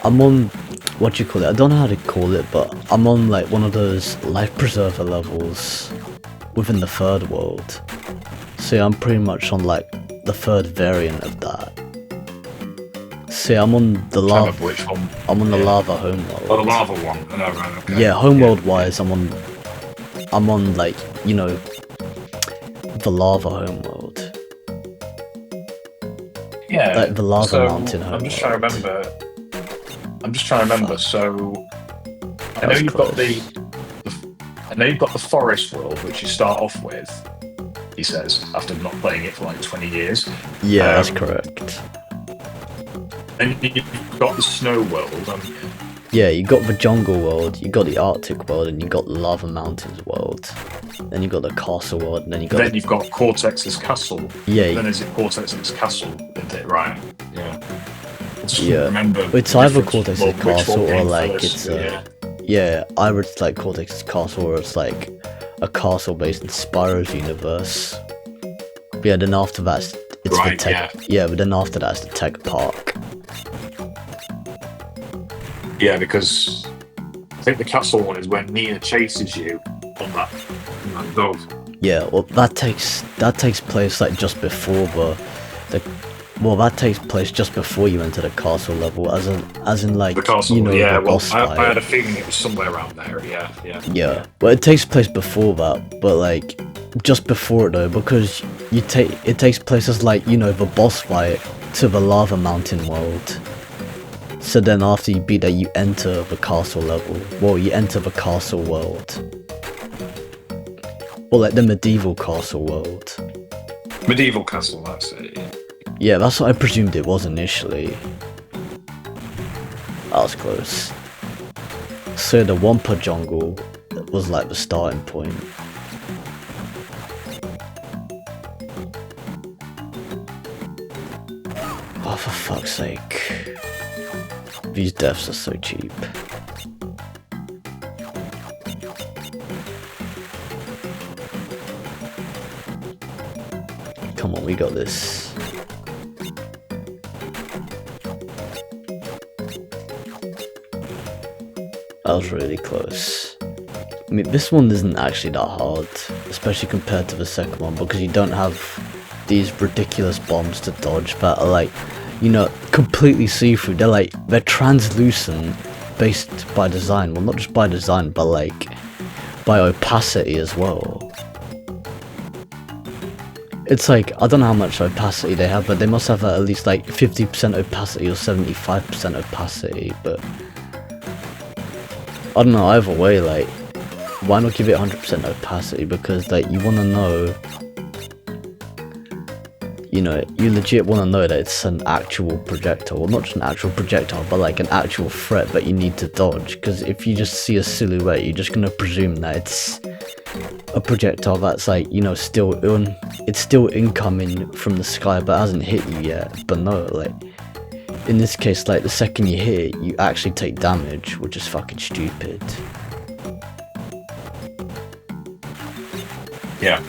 I'm on... What do you call it? I don't know how to call it, but I'm on like one of those life preserver levels within the 3rd world. So yeah, I'm pretty much on like the 3rd variant of that. So yeah, I'm on the lava. Which one? I'm on the lava homeworld. Oh, the lava one. Oh, right, okay. Yeah, homeworld wise, I'm on like, you know, the lava homeworld. Yeah. Like the lava mountain homeworld. I'm just trying to remember. So I know you've got the forest world, which you start off with. He says after not playing it for like 20 years. Yeah, that's correct. And you've got the snow world. Yeah, you got the jungle world, you got the Arctic world, and you got the lava mountains world. Then you got the castle world, and then you got. Then you've got Cortex's castle. Yeah. Then is it Cortex's castle? Isn't it? Right. Yeah. Yeah, remember it's either Cortex's castle or like first, it's yeah, either it's like Cortex's castle or it's like a castle based in Spyro's universe. But yeah, then after that it's right, the tech. Yeah, but then after that it's the tech park. Yeah, because I think the castle one is when Nina chases you on that dog. Yeah, well that takes place like just before that takes place just before you enter the castle level, as in like, the castle, you know, yeah, the boss fight. I had a feeling it was somewhere around there, yeah. Yeah, well it takes place before that, but like, just before it though, because it takes place as like, you know, the boss fight to the lava mountain world. So then after you beat that, you enter the castle level. Well, you enter the castle world. Or like the medieval castle world. Medieval castle, that's it, yeah. Yeah, that's what I presumed it was initially. That was close. So the Wampa jungle was like the starting point. Oh, for fuck's sake. These deaths are so cheap. Come on, we got this. That was really close. I mean, this one isn't actually that hard, especially compared to the second one, because you don't have these ridiculous bombs to dodge that are like, you know, completely see-through. They're translucent based by design. Well, not just by design, but like by opacity as well. It's like, I don't know how much opacity they have, but they must have at least like 50% opacity or 75% opacity, but I don't know, either way, like, why not give it 100% opacity? Because like, you want to know, you know, you legit want to know that it's an actual projectile, well, not just an actual projectile, but like an actual threat that you need to dodge, because if you just see a silhouette, you're just going to presume that it's a projectile that's like, you know, it's still incoming from the sky but hasn't hit you yet. But no, like, in this case, like, the second you hit it, you actually take damage, which is fucking stupid. Yeah.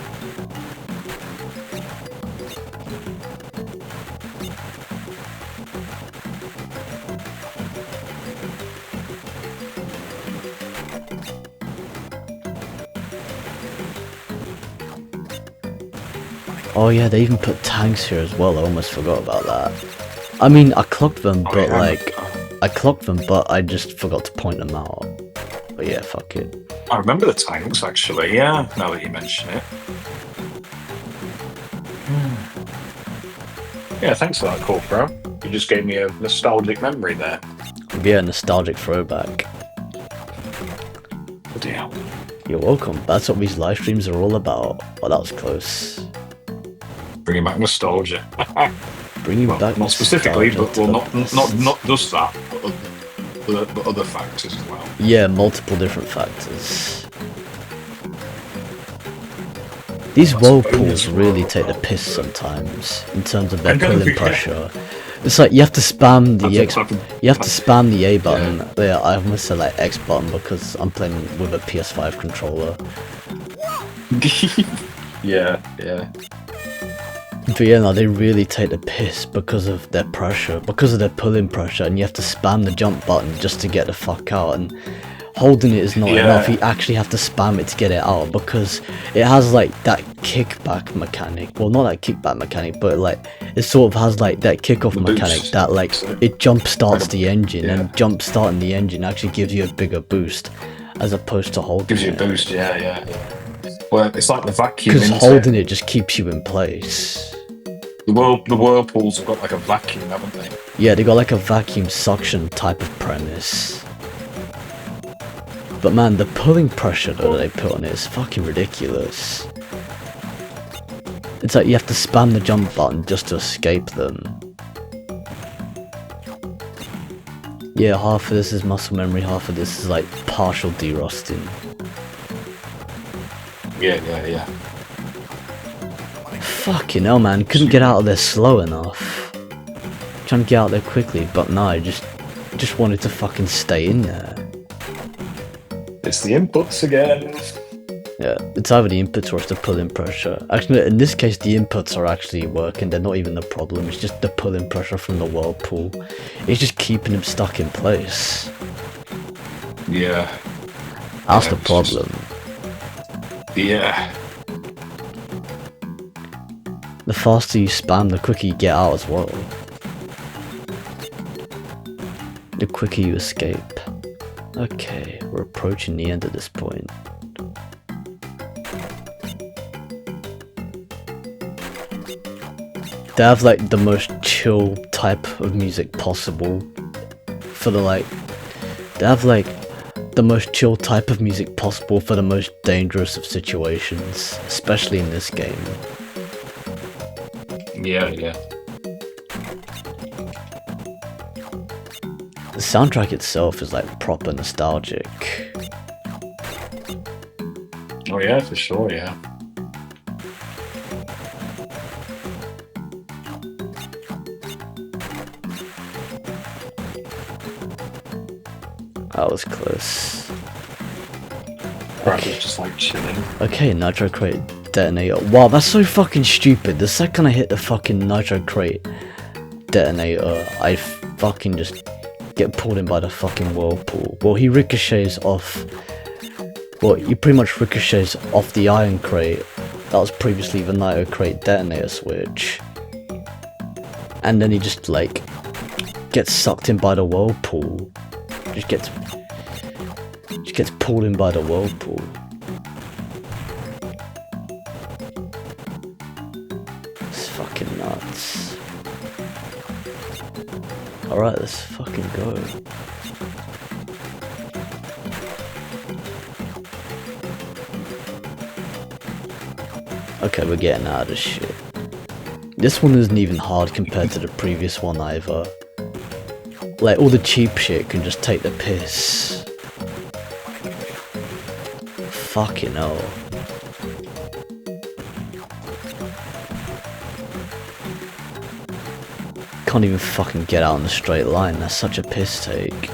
Oh yeah, they even put tanks here as well. I almost forgot about that. I mean, I clocked them, but I just forgot to point them out. But yeah, fuck it. I remember the tanks, actually, yeah, now that you mention it. Yeah, thanks for that, Corpro. You just gave me a nostalgic memory there. Yeah, nostalgic throwback. Bloody hell. You're welcome. That's what these live streams are all about. Oh, that was close. Bringing back nostalgia. Bringing back not specifically, but well, not just that, but other factors as well. Yeah, multiple different factors. These whirlpools really take the piss sometimes in terms of their pulling pressure. It's like you have to spam the A button. Yeah, I almost said like X button because I'm playing with a PS5 controller. Yeah. But yeah, no, they really take the piss because of their pressure, because of their pulling pressure, and you have to spam the jump button just to get the fuck out, and holding it is not enough. You actually have to spam it to get it out, because it has like that kickback mechanic. Well, not that kickback mechanic, but like it sort of has like that kickoff mechanic that like it jump starts the engine, and jump starting the engine actually gives you a bigger boost as opposed to holding it. Gives you a boost, yeah. Well, it's like the vacuum. Because holding it just keeps you in place. The whirlpools have got like a vacuum, haven't they? Yeah, they got like a vacuum suction type of premise. But man, the pulling pressure that they put on it is fucking ridiculous. It's like you have to spam the jump button just to escape them. Yeah, half of this is muscle memory, half of this is like partial derusting. Yeah. Fucking hell, man, couldn't get out of there slow enough. Trying to get out there quickly, but no, I just wanted to fucking stay in there. It's the inputs again. Yeah, it's either the inputs or it's the pulling pressure. Actually, in this case, the inputs are actually working. They're not even the problem. It's just the pulling pressure from the whirlpool. It's just keeping him stuck in place. Yeah. That's the problem. Yeah. The faster you spam, the quicker you get out as well. The quicker you escape. Okay, we're approaching the end at this point. They have like the most chill type of music possible for the they have like the most chill type of music possible for the most dangerous of situations, especially in this game. Yeah. The soundtrack itself is like proper nostalgic. Oh yeah, for sure, yeah. That was close. Okay. Just like chilling. Okay, nitro crate detonator. Wow, that's so fucking stupid. The second I hit the fucking nitro crate detonator, I fucking just get pulled in by the fucking whirlpool. Well, he ricochets off. Well, he pretty much ricochets off the iron crate. That was previously the nitro crate detonator switch. And then he just like gets sucked in by the whirlpool. Just gets pulled in by the whirlpool. fucking nuts. Alright, let's fucking go. Okay, we're getting out of this shit. This one isn't even hard compared to the previous one either. Like, all the cheap shit can just take the piss. Fucking hell. Can't even fucking get out in a straight line, that's such a piss take.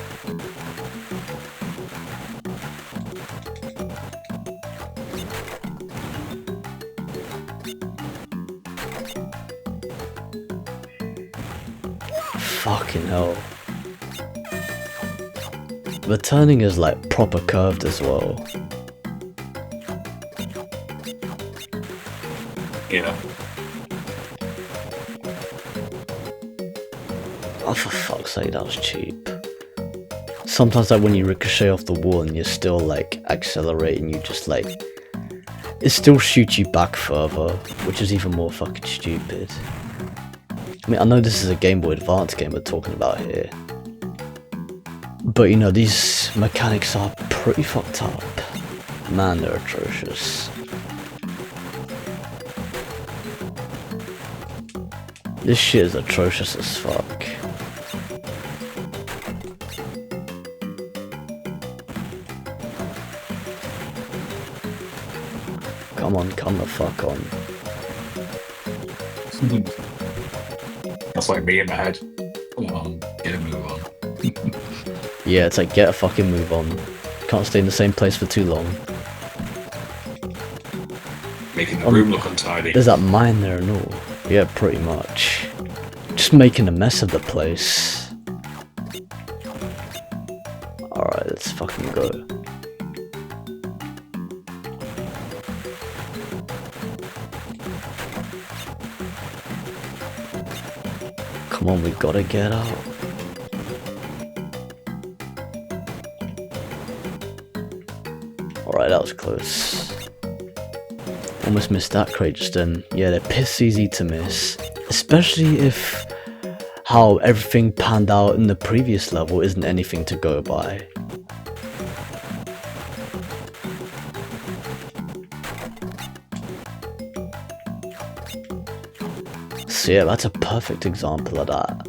Fucking hell. The turning is like proper curved as well. Yeah. Oh, for fuck's sake, that was cheap. Sometimes like when you ricochet off the wall and you're still like accelerating, you just like... it still shoots you back further, which is even more fucking stupid. I mean, I know this is a Game Boy Advance game we're talking about here. But you know, these mechanics are pretty fucked up. Man, they're atrocious. This shit is atrocious as fuck. Come on, come the fuck on. That's like me in my head. Come on, get a move on. Yeah, it's like, get a fucking move on. Can't stay in the same place for too long. Making the room look untidy. There's that mine there and all. Yeah, pretty much. Just making a mess of the place. Alright, let's fucking go. Come on, we gotta get out. Alright, that was close. Almost missed that crate just then. Yeah, they're piss easy to miss. Especially if how everything panned out in the previous level isn't anything to go by. So yeah, that's a perfect example of that.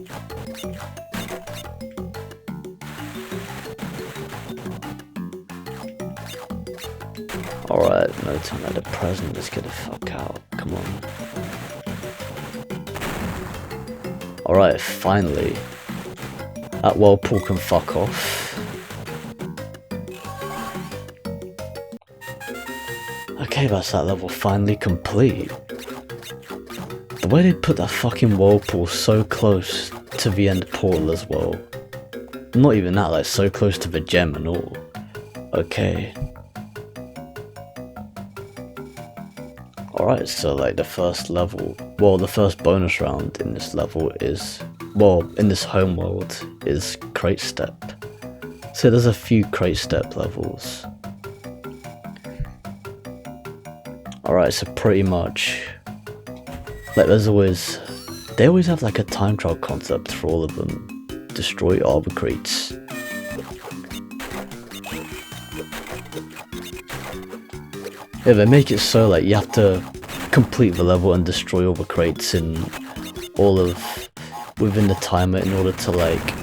Alright, no time at the present, let's get the fuck out, come on. Alright, finally. That whirlpool can fuck off. Okay, that's that level finally complete. The way they put that fucking whirlpool so close to the end portal as well. Not even that, like so close to the gem and all. Okay. Alright, so like the first level, well the first bonus round in this level is, well in this home world is crate step. So there's a few crate step levels. Alright, so pretty much, like there's always, they always have like a time trial concept for all of them. Destroy all the crates. Yeah, they make it so like you have to complete the level and destroy all the crates in all of, within the timer in order to like,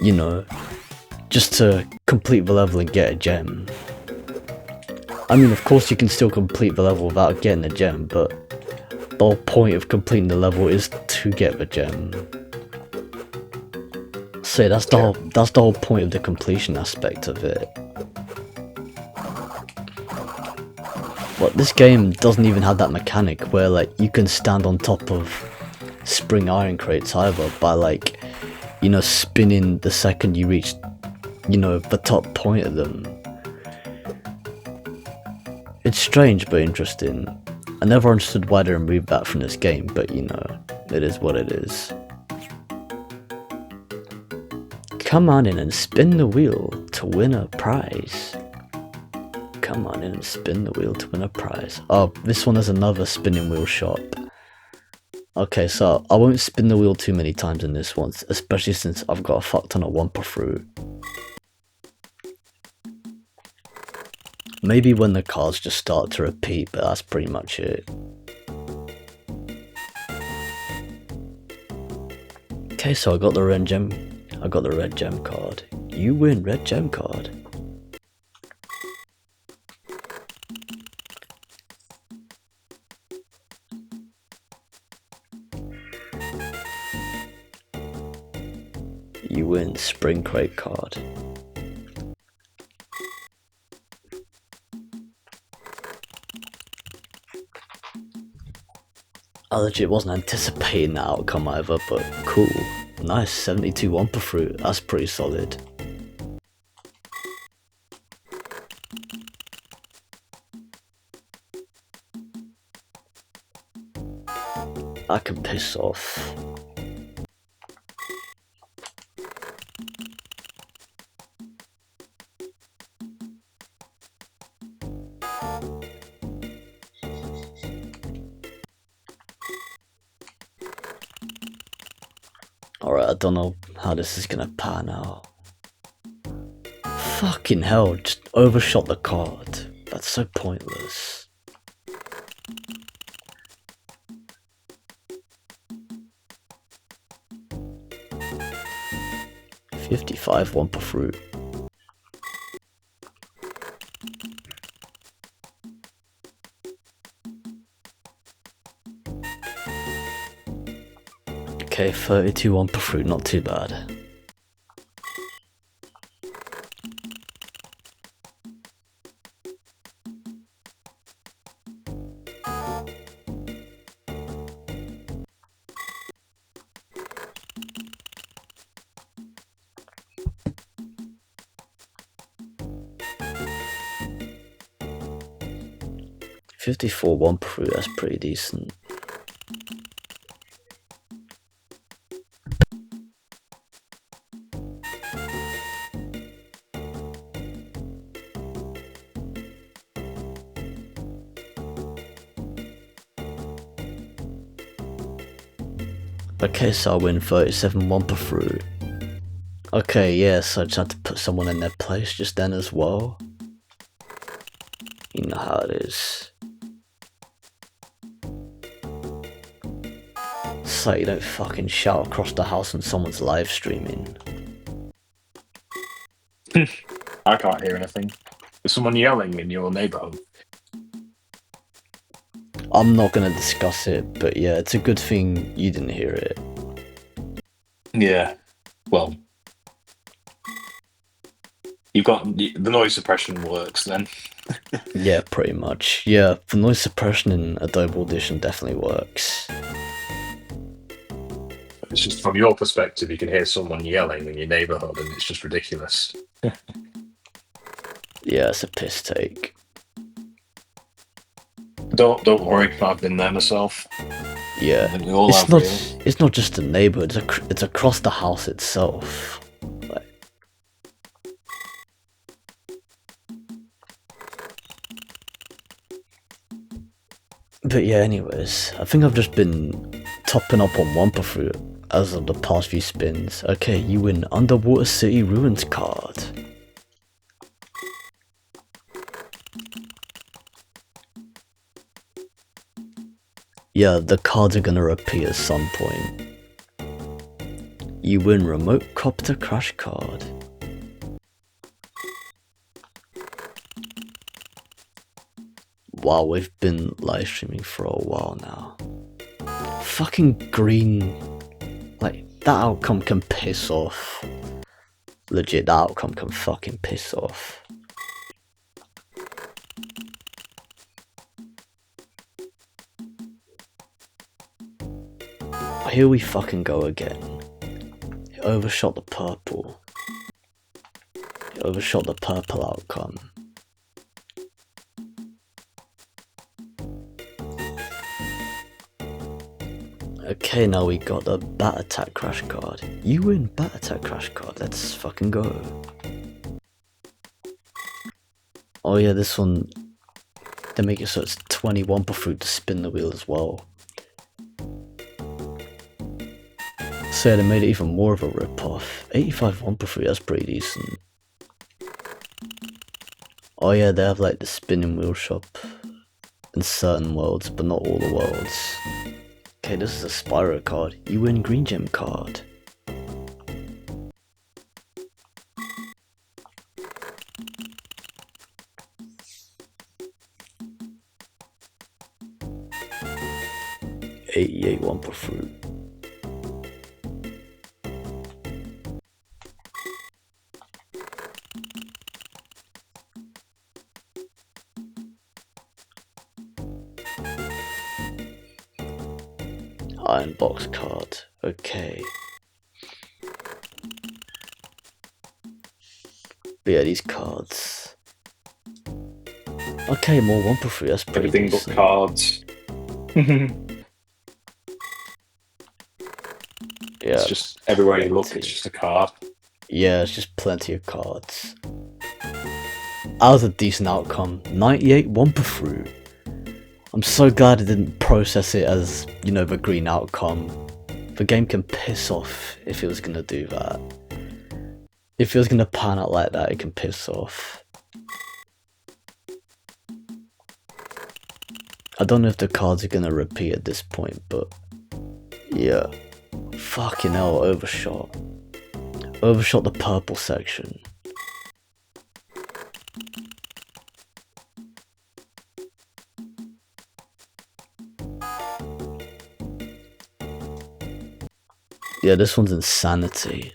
you know, just to complete the level and get a gem. I mean, of course you can still complete the level without getting a gem, but the whole point of completing the level is to get the gem. So that's the whole point of the completion aspect of it. But this game doesn't even have that mechanic where like you can stand on top of spring iron crates either by like, you know, spinning the second you reach, you know, the top point of them. It's strange but interesting. I never understood why they removed that from this game, but you know, it is what it is. Come on in and spin the wheel to win a prize. Come on in and spin the wheel to win a prize. Oh, this one has another spinning wheel shop. Okay, so I won't spin the wheel too many times in this one, especially since I've got a fuck ton of Wumpa fruit. Maybe when the cards just start to repeat, but that's pretty much it. Okay, so I got the red gem. I got the red gem card. You win, red gem card. You win, spring crate card. I legit wasn't anticipating that outcome either, but cool. Nice, 72 Wumpa fruit, that's pretty solid. I can piss off. Alright, I don't know how this is gonna pan out. Fucking hell, just overshot the card. That's so pointless. $55 Wumpa fruit. Okay, 32 Wumpa fruit, not too bad. $54 Wumpa fruit, that's pretty decent. Okay, so I win 37 Wumpa fruit. Okay, yeah, so I just had to put someone in their place just then as well. You know how it is. It's like you don't fucking shout across the house when someone's live streaming. I can't hear anything. Is someone yelling in your neighborhood? I'm not gonna discuss it, but yeah, it's a good thing you didn't hear it. Yeah. Well, you've got the noise suppression works then. Yeah, pretty much. Yeah, the noise suppression in Adobe Audition definitely works. It's just from your perspective, you can hear someone yelling in your neighborhood, and it's just ridiculous. Yeah, it's a piss take. Don't worry, I've been there myself. Yeah, And we all have, really. it's not just the neighborhood, it's across the house itself. But yeah, anyways, I think I've just been topping up on Wumpa fruit as of the past few spins. Okay, you win Underwater City Ruins card. Yeah, the cards are gonna repeat at some point. You win Remote Copter Crash card. Wow, we've been live streaming for a while now. Fucking green. Like, that outcome can piss off. Legit, that outcome can fucking piss off. Here we fucking go again. It overshot the purple. It overshot the purple outcome. Okay, now we got the Bat Attack Crash card. You win Bat Attack Crash card, let's fucking go. Oh yeah, this one, they make it so it's 20 Wumpa fruit to spin the wheel as well. say they made it even more of a rip-off. 85 Wumpa Fruit, that's pretty decent. Oh yeah, they have like the spinning wheel shop in certain worlds, but not all the worlds. Okay, this is a Spyro card. You win Green Gem card. $88 Wumpa Fruit. Iron box card. Okay. But yeah, these cards. Okay, more Wumpa Fruit. That's pretty Everything but decent. cards. Yeah, It's just everywhere you look, it's just a card. yeah, it's just plenty of cards. That was a decent outcome. 98 Wumpa Fruit. I'm so glad it didn't process it as, you know, the green outcome. The game can piss off if it was gonna do that. If it was gonna pan out like that, it can piss off. I don't know if the cards are gonna repeat at this point, but yeah. Fucking hell, overshot. Overshot the purple section. Yeah, this one's insanity.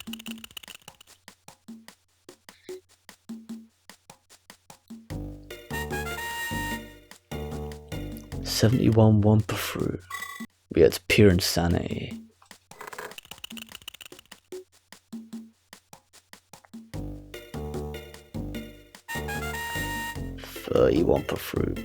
$71 Wumpa Fruit. Yeah, it's pure insanity. $30 Wumpa Fruit.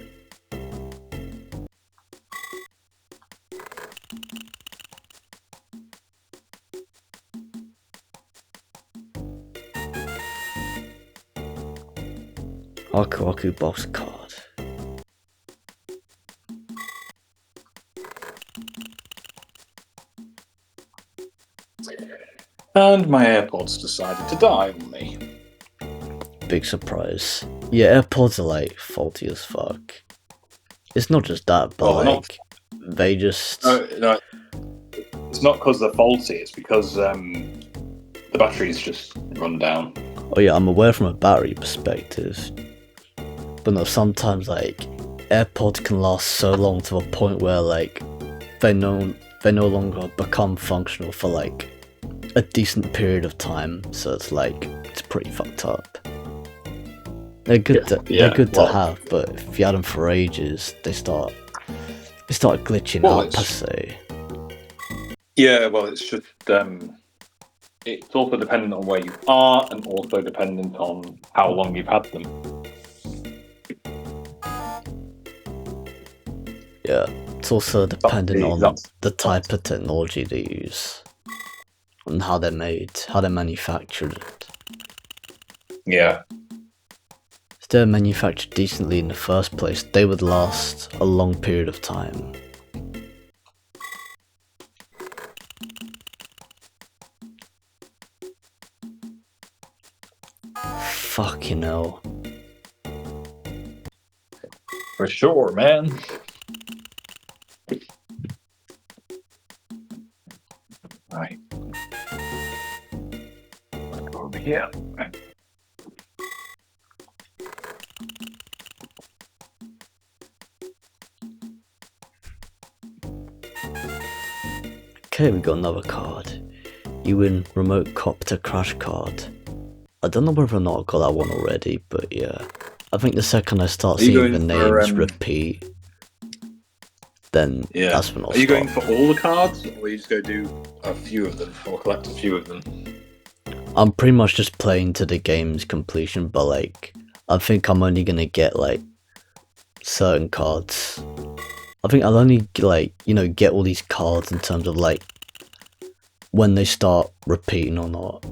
Aku Aku box card. And my AirPods decided to die on me. Big surprise. Yeah, AirPods are like faulty as fuck. It's not just that, but Well, like they just No, it's not because they're faulty. It's because the batteries just run down. oh yeah, I'm aware from a battery perspective. But no, sometimes like AirPods can last so long to a point where like they no longer become functional for like a decent period of time. So it's like it's pretty fucked up. They're good to have, but if you had them for ages, they start glitching out per se. Yeah, well, it's just it's also dependent on where you are, and also dependent on how long you've had them. Yeah, it's also dependent on that's- the type of technology they use, and how they're made, how they're manufactured. Yeah. If they're manufactured decently in the first place, they would last a long period of time. Fucking hell. For sure, man. Right. Over here. Okay, we got another card. You win Remote Copter Crash card. I don't know whether or not I got that one already, but yeah. I think the second I start seeing the names repeat, then that's when I'll stop. Are you going for all the cards, or are you just going to do a few of them, or collect a few of them? I'm pretty much just playing to the game's completion, but like, I think I'm only gonna get like certain cards. I think I'll only like, you know, get all these cards in terms of like when they start repeating or not.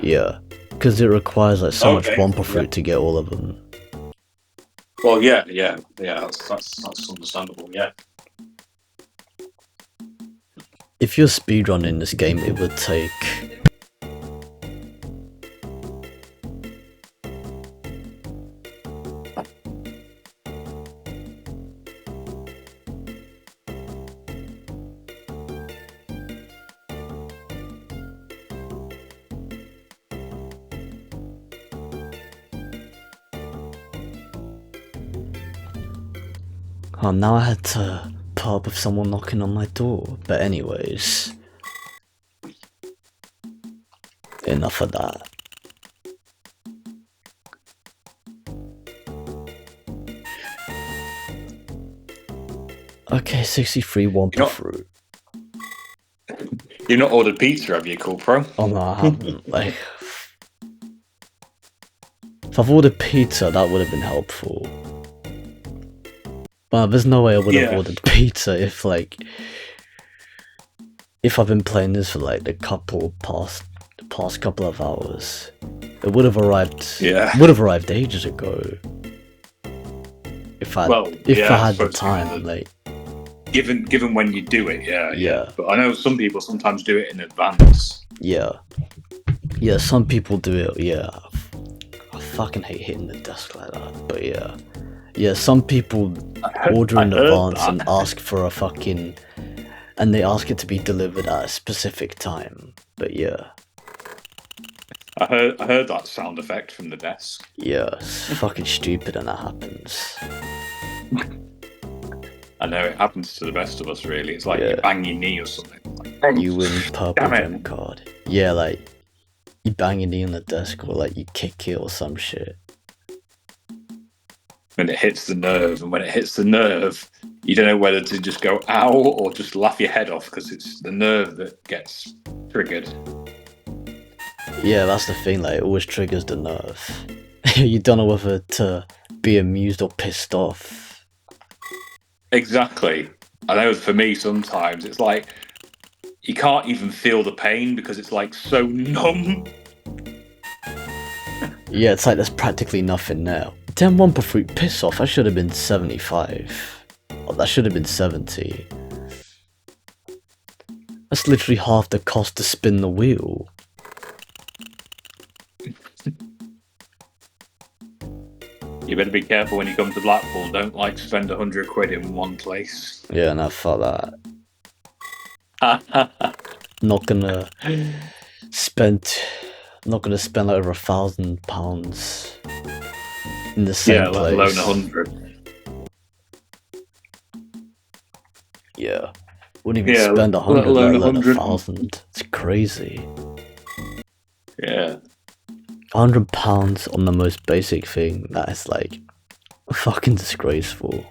Yeah, because it requires like so much Wumpa Fruit to get all of them. Well, yeah, that's understandable. Yeah. if you're speedrunning this game, it would take... Oh, now I had to put up with someone knocking on my door. But anyways, enough of that. Okay, 63 Wampa fruit. You've not ordered pizza, have you, Cool Pro? Oh no, I haven't. Like, if I've ordered pizza, that would have been helpful. But there's no way I would have ordered pizza if, like, if I've been playing this for like the past couple of hours. It would have arrived. Yeah. Would have arrived ages ago. If I had the time, like. Given when you do it, yeah. Yeah. But I know some people sometimes do it in advance. Yeah. Yeah, some people do it, yeah. I fucking hate hitting the desk like that, but yeah. Yeah, some people order in advance and ask for a fucking... And they ask it to be delivered at a specific time, but yeah. I heard that sound effect from the desk. Yeah, it's fucking stupid and that happens. I know, it happens to the best of us, really. It's like you bang your knee or something. Like, you win purple gem card. Yeah, like, you bang your knee on the desk or like you kick it or some shit. When it hits the nerve, and when it hits the nerve, you don't know whether to just go ow or just laugh your head off because it's the nerve that gets triggered. Yeah, that's the thing, like, it always triggers the nerve. You don't know whether to be amused or pissed off. Exactly. I know for me sometimes it's like you can't even feel the pain because it's like so numb. Yeah, it's like there's practically nothing there. Damn Wampa fruit, piss off. I should have been 75. Oh, that should have been 70. That's literally half the cost to spin the wheel. You better be careful when you come to Blackpool. Don't like spend 100 quid in one place. Yeah, no, fuck that. Not gonna spend like over £1,000 in the same place. Let alone 100. Yeah, wouldn't even spend 100, let alone 1,000. It's crazy. Yeah. £100 on the most basic thing, that is like fucking disgraceful.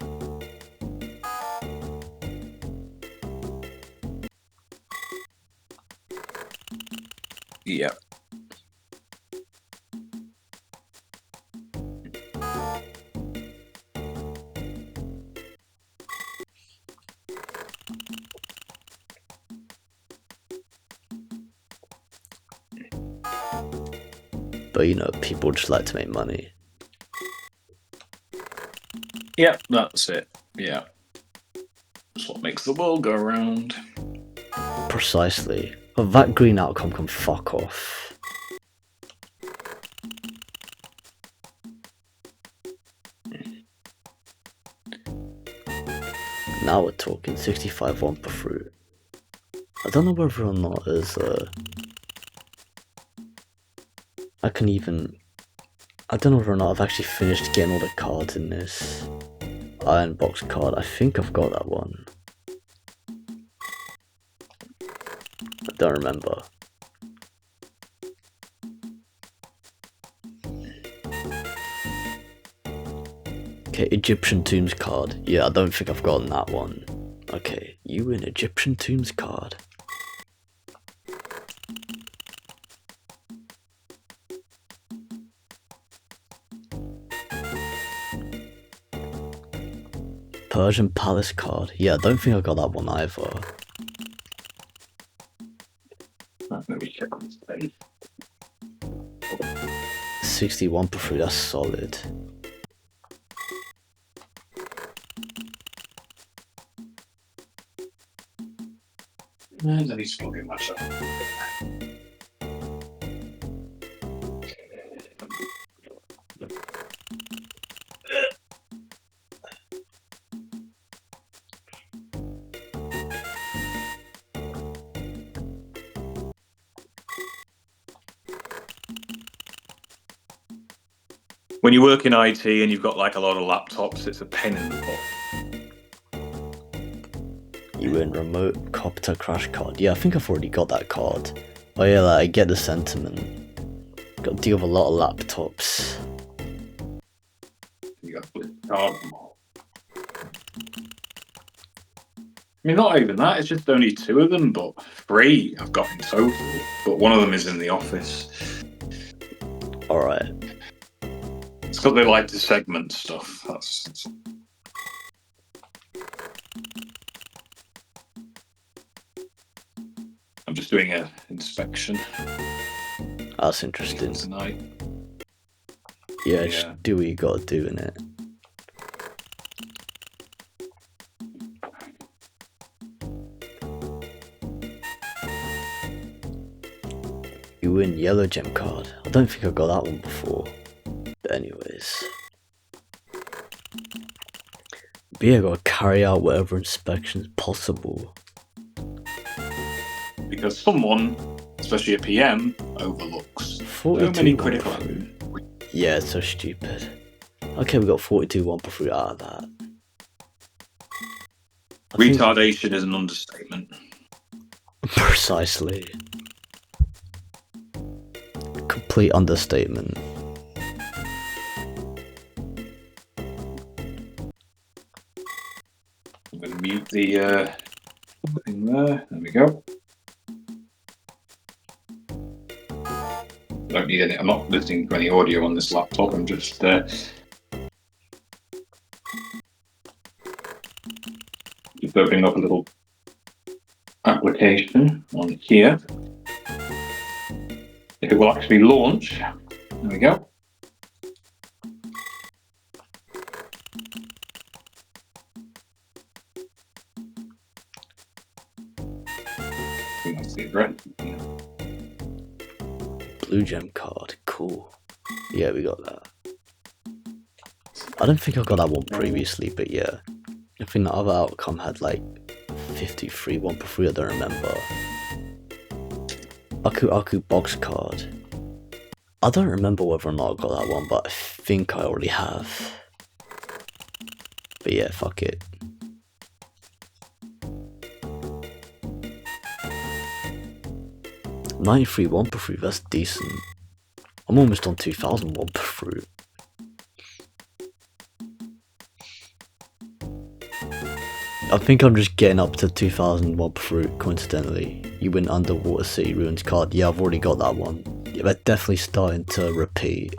Yeah. But you know, people just like to make money. Yeah, that's it. Yeah. That's what makes the world go round. Precisely. But that green outcome can fuck off. Now we're talking 65 Wampa fruit. I don't know whether or not there's I don't know whether or not I've actually finished getting all the cards in this iron box card. I think I've got that one. I don't remember. Okay, Egyptian Tombs card. Yeah, I don't think I've gotten that one. Okay, you win Egyptian Tombs card. Persian Palace card. Yeah, I don't think I got that one either. Let me check on this page. 61 per 3, that's solid. I need to plug in myself. When you work in IT and you've got like a lot of laptops, it's a pain in the butt. You win remote copter crash card. Yeah, I think I've already got that card. Oh yeah, like, I get the sentiment. Got to deal with a lot of laptops. You got to card them all. I mean, not even that. It's just only 2 of them, but 3 I've got in total. But one of them is in the office. Alright. It's because they like to segment stuff. I'm just doing an inspection. That's interesting. Tonight. Yeah, just do what you gotta do in it. You win yellow gem card. I don't think I got that one before. But anyways. But yeah, gotta carry out whatever inspections possible. Because someone, especially a PM, overlooks so many critical errors. Yeah, it's so stupid. Okay, we got 42 one per fruit out of that. Retardation is an understatement. Precisely. Complete understatement. I'm going to mute the thing there. There we go. Don't need any. I'm not listening to any audio on this laptop. I'm just opening up a little application on here. If it will actually launch, there we go. That's the address. Blue gem card, cool. Yeah, we got that. I don't think I got that one previously, but yeah. I think the other outcome had like 53 one per fruit, I don't remember. Aku box card. I don't remember whether or not I got that one, but I think I already have. But yeah, fuck it. $93 one per fruit, that's decent. I'm almost on 2000 one per fruit. I think I'm just getting up to 2000 one per fruit, coincidentally. You win Underwater City Ruins card. Yeah, I've already got that one. Yeah, they're definitely starting to repeat.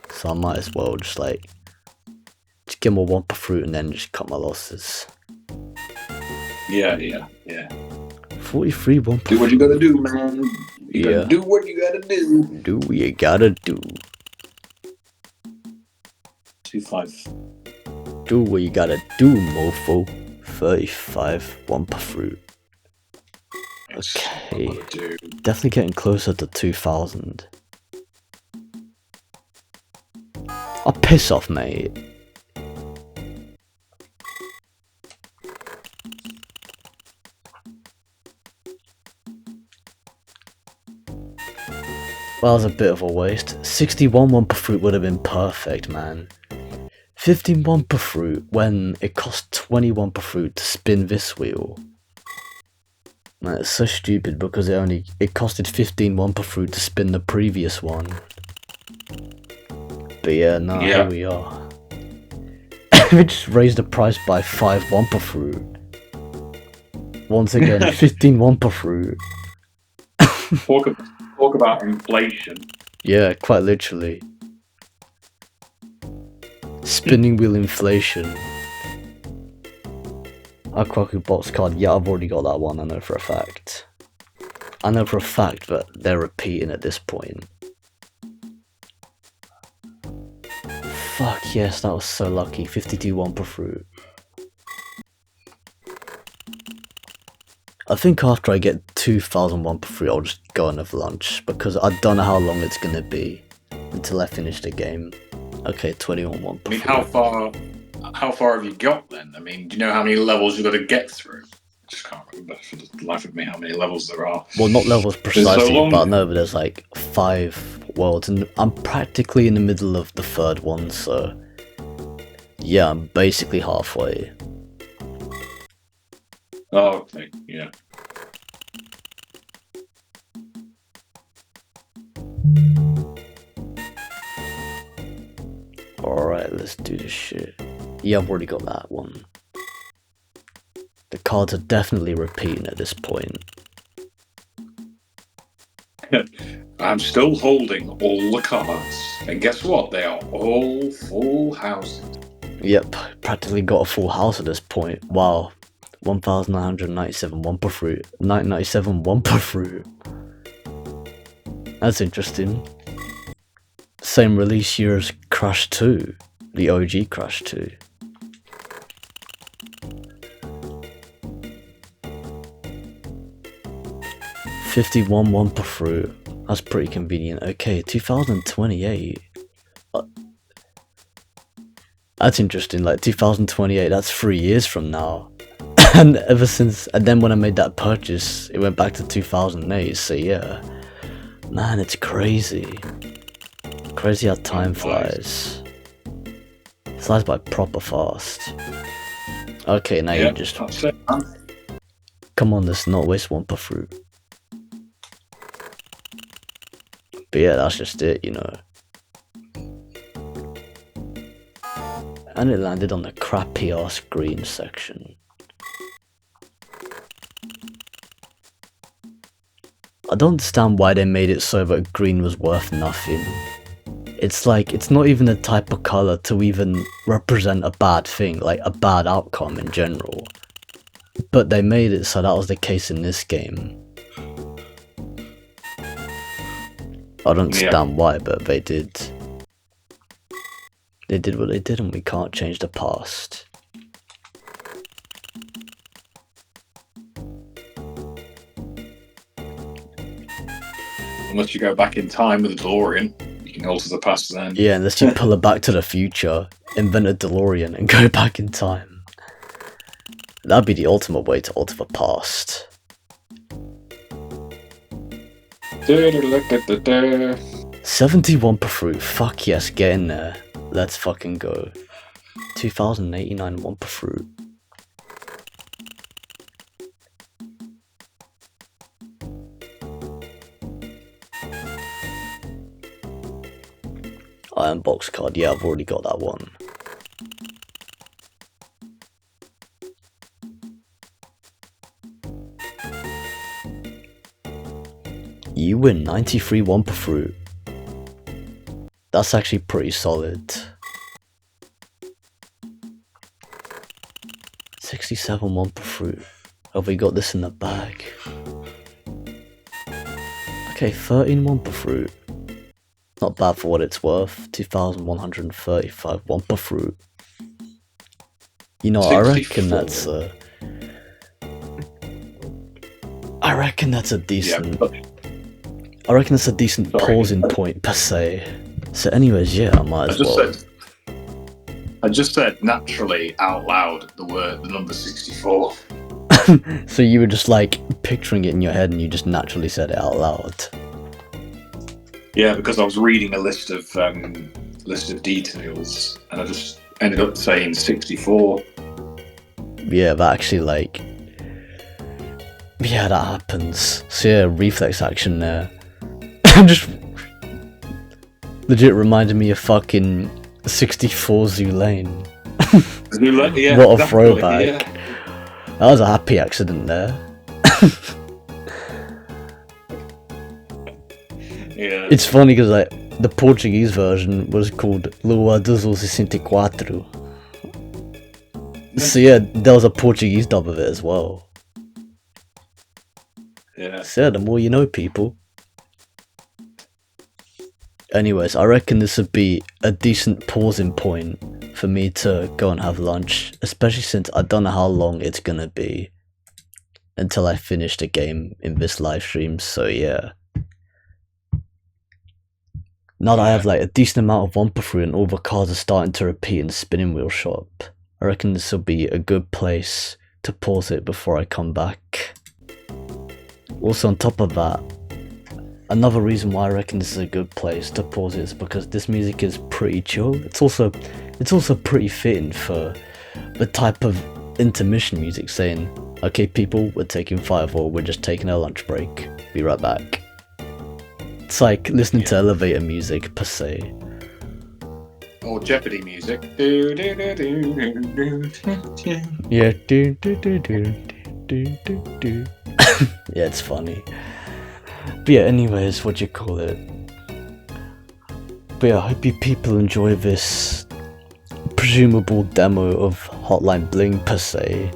So I might as well just get more one per fruit and then just cut my losses. Yeah. 43 one per fruit. Do what you gotta do, man. You gotta do what you gotta do. Do what you gotta do. 25. Do what you gotta do, mofo. 35 one per fruit. Okay. Definitely getting closer to 2000. Oh, piss off, mate. Well, that was a bit of a waste. 61 one per fruit would have been perfect, man. 15 one per fruit when it cost 21 per fruit to spin this wheel. Man, it's so stupid because it costed 15 one per fruit to spin the previous one. But yeah, nah, here we are. We just raised the price by 5 one per fruit. Once again, 15 one per fruit. Talk about inflation. Yeah, quite literally. Spinning wheel inflation. Aquaku box card. Yeah, I've already got that one, I know for a fact. I know for a fact that they're repeating at this point. Fuck yes, that was so lucky. 52 one per fruit. I think after I get 2001 per fruit, I'll just go and have lunch, because I don't know how long it's gonna be until I finish the game. Okay, 21 per I mean, fruit. how far have you got then? I mean, do you know how many levels you've got to get through? I just can't remember for the life of me how many levels there are. Well, not levels so precisely, long. but I know there's like 5 worlds, and I'm practically in the middle of the 3rd one, so yeah, I'm basically halfway. Oh, okay, yeah. Alright, let's do this shit. Yeah, I've already got that one. The cards are definitely repeating at this point. I'm still holding all the cards, and guess what? They are all full houses. Yep, practically got a full house at this point. Wow. 1,997 one per fruit. 997 one per fruit. That's interesting. Same release year as Crash 2. The OG Crash 2. $51 one per fruit. That's pretty convenient. Okay, 2028. That's interesting. Like 2028. That's 3 years from now. And then when I made that purchase, it went back to 2008. So yeah, man, it's crazy. Crazy how time flies. It flies by proper fast. Okay, now you just come on. Let's not waste one per fruit. But yeah, that's just it, you know. And it landed on the crappy ass green section. I don't understand why they made it so that green was worth nothing. It's like, it's not even the type of colour to even represent a bad thing, like a bad outcome in general. But they made it so that was the case in this game. I don't understand why, but they did. They did what they did, and we can't change the past. Unless you go back in time with a DeLorean, you can alter the past then. Yeah, unless you pull it back to the future, invent a DeLorean, and go back in time. That'd be the ultimate way to alter the past. 71 per fruit. Fuck yes, get in there. Let's fucking go. 2089 one per fruit. Iron box card. Yeah, I've already got that one. You win 93 one per fruit. That's actually pretty solid. 67 one per fruit. Have we got this in the bag? Okay, 13 one per fruit. Not bad for what it's worth. 2,135 one per fruit. You know, I reckon that's a... I reckon that's a decent... I reckon it's a decent pausing point per se. So anyways, yeah, I might as well. I just said naturally out loud the number 64. So you were just like picturing it in your head and you just naturally said it out loud. Yeah, because I was reading a list of details and I just ended up saying 64. Yeah, that actually like... Yeah, that happens. So yeah, reflex action there. Just legit reminded me of fucking 64 Zulane. Yeah, what a throwback. Yeah. That was a happy accident there. Yeah. It's funny because like the Portuguese version was called Lua dos 64. So yeah, there was a Portuguese dub of it as well. Yeah. So yeah, the more you know, people. Anyways, I reckon this would be a decent pausing point for me to go and have lunch, especially since I don't know how long it's gonna be. until I finish the game in this live stream. So yeah. Now that I have like a decent amount of Wumpa Fruit and all the cars are starting to repeat in the spinning wheel shop, I reckon this will be a good place to pause it before I come back. Also, on top of that, another reason why I reckon this is a good place to pause it is because this music is pretty chill. It's also pretty fitting for the type of intermission music saying, okay people, we're taking 5 or we're just taking a lunch break. Be right back. It's like listening to elevator music per se. Or Jeopardy music. Yeah, yeah, it's funny. But yeah, anyways, what you call it? But yeah, I hope you people enjoy this presumable demo of Hotline Bling per se.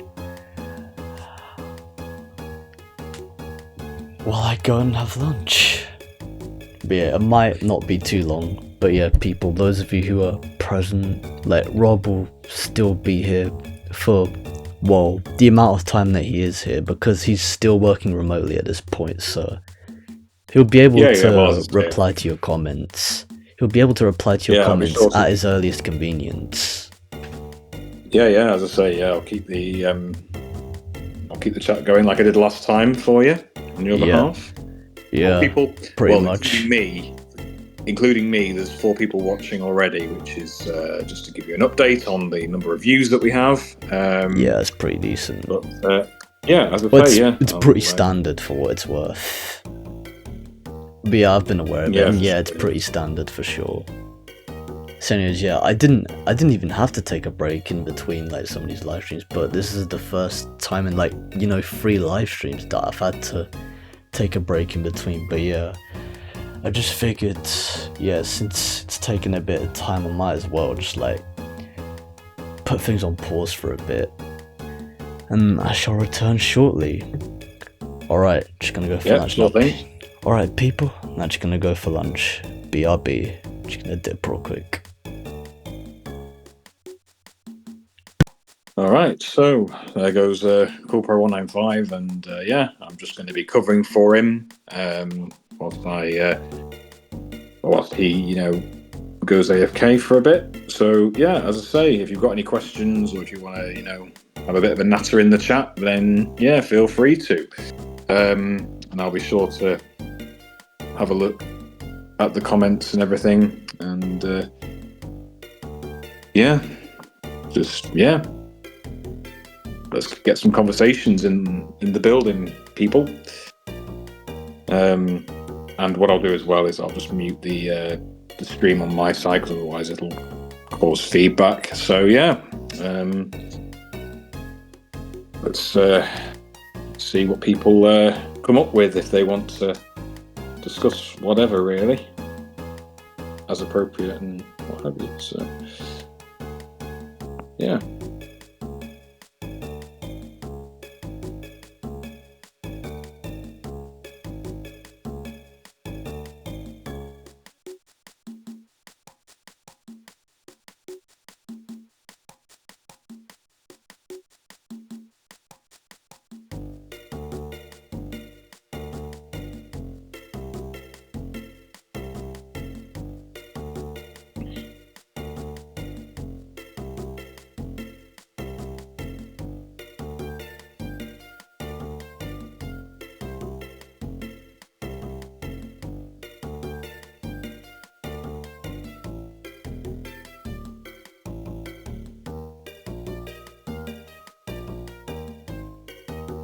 While I go and have lunch. But yeah, it might not be too long. But yeah, people, those of you who are present, like Rob will still be here for, well, the amount of time that he is here, because he's still working remotely at this point, so he'll be able to reply to your comments. He'll be able to reply to your comments at his earliest convenience. Yeah, as I say, I'll keep the chat going like I did last time for you on your behalf. Yeah, people, pretty much. Including me, there's 4 people watching already, which is just to give you an update on the number of views that we have. Yeah, it's pretty decent. But yeah, as I say, it's pretty standard for what it's worth. But yeah, I've been aware of it, and yeah, it's pretty standard for sure. So anyways, yeah, I didn't even have to take a break in between like some of these live streams, but this is the first time in like, 3 live streams that I've had to take a break in between. But yeah, I just figured, yeah, since it's taken a bit of time, I might as well just like put things on pause for a bit, and I shall return shortly. Alright, just gonna go for lunch now. Alright people, I'm just gonna go for lunch. BRB, just gonna dip real quick. Alright, so there goes CoolPro195, and yeah, I'm just going to be covering for him whilst he, goes AFK for a bit. So yeah, as I say, if you've got any questions or if you want to, have a bit of a natter in the chat, then yeah, feel free to. And I'll be sure to have a look at the comments and everything. And yeah, let's get some conversations in the building, people. And what I'll do as well is I'll just mute the stream on my side, because otherwise it'll cause feedback. So yeah, let's see what people come up with, if they want to discuss whatever, really, as appropriate and what have you. So yeah.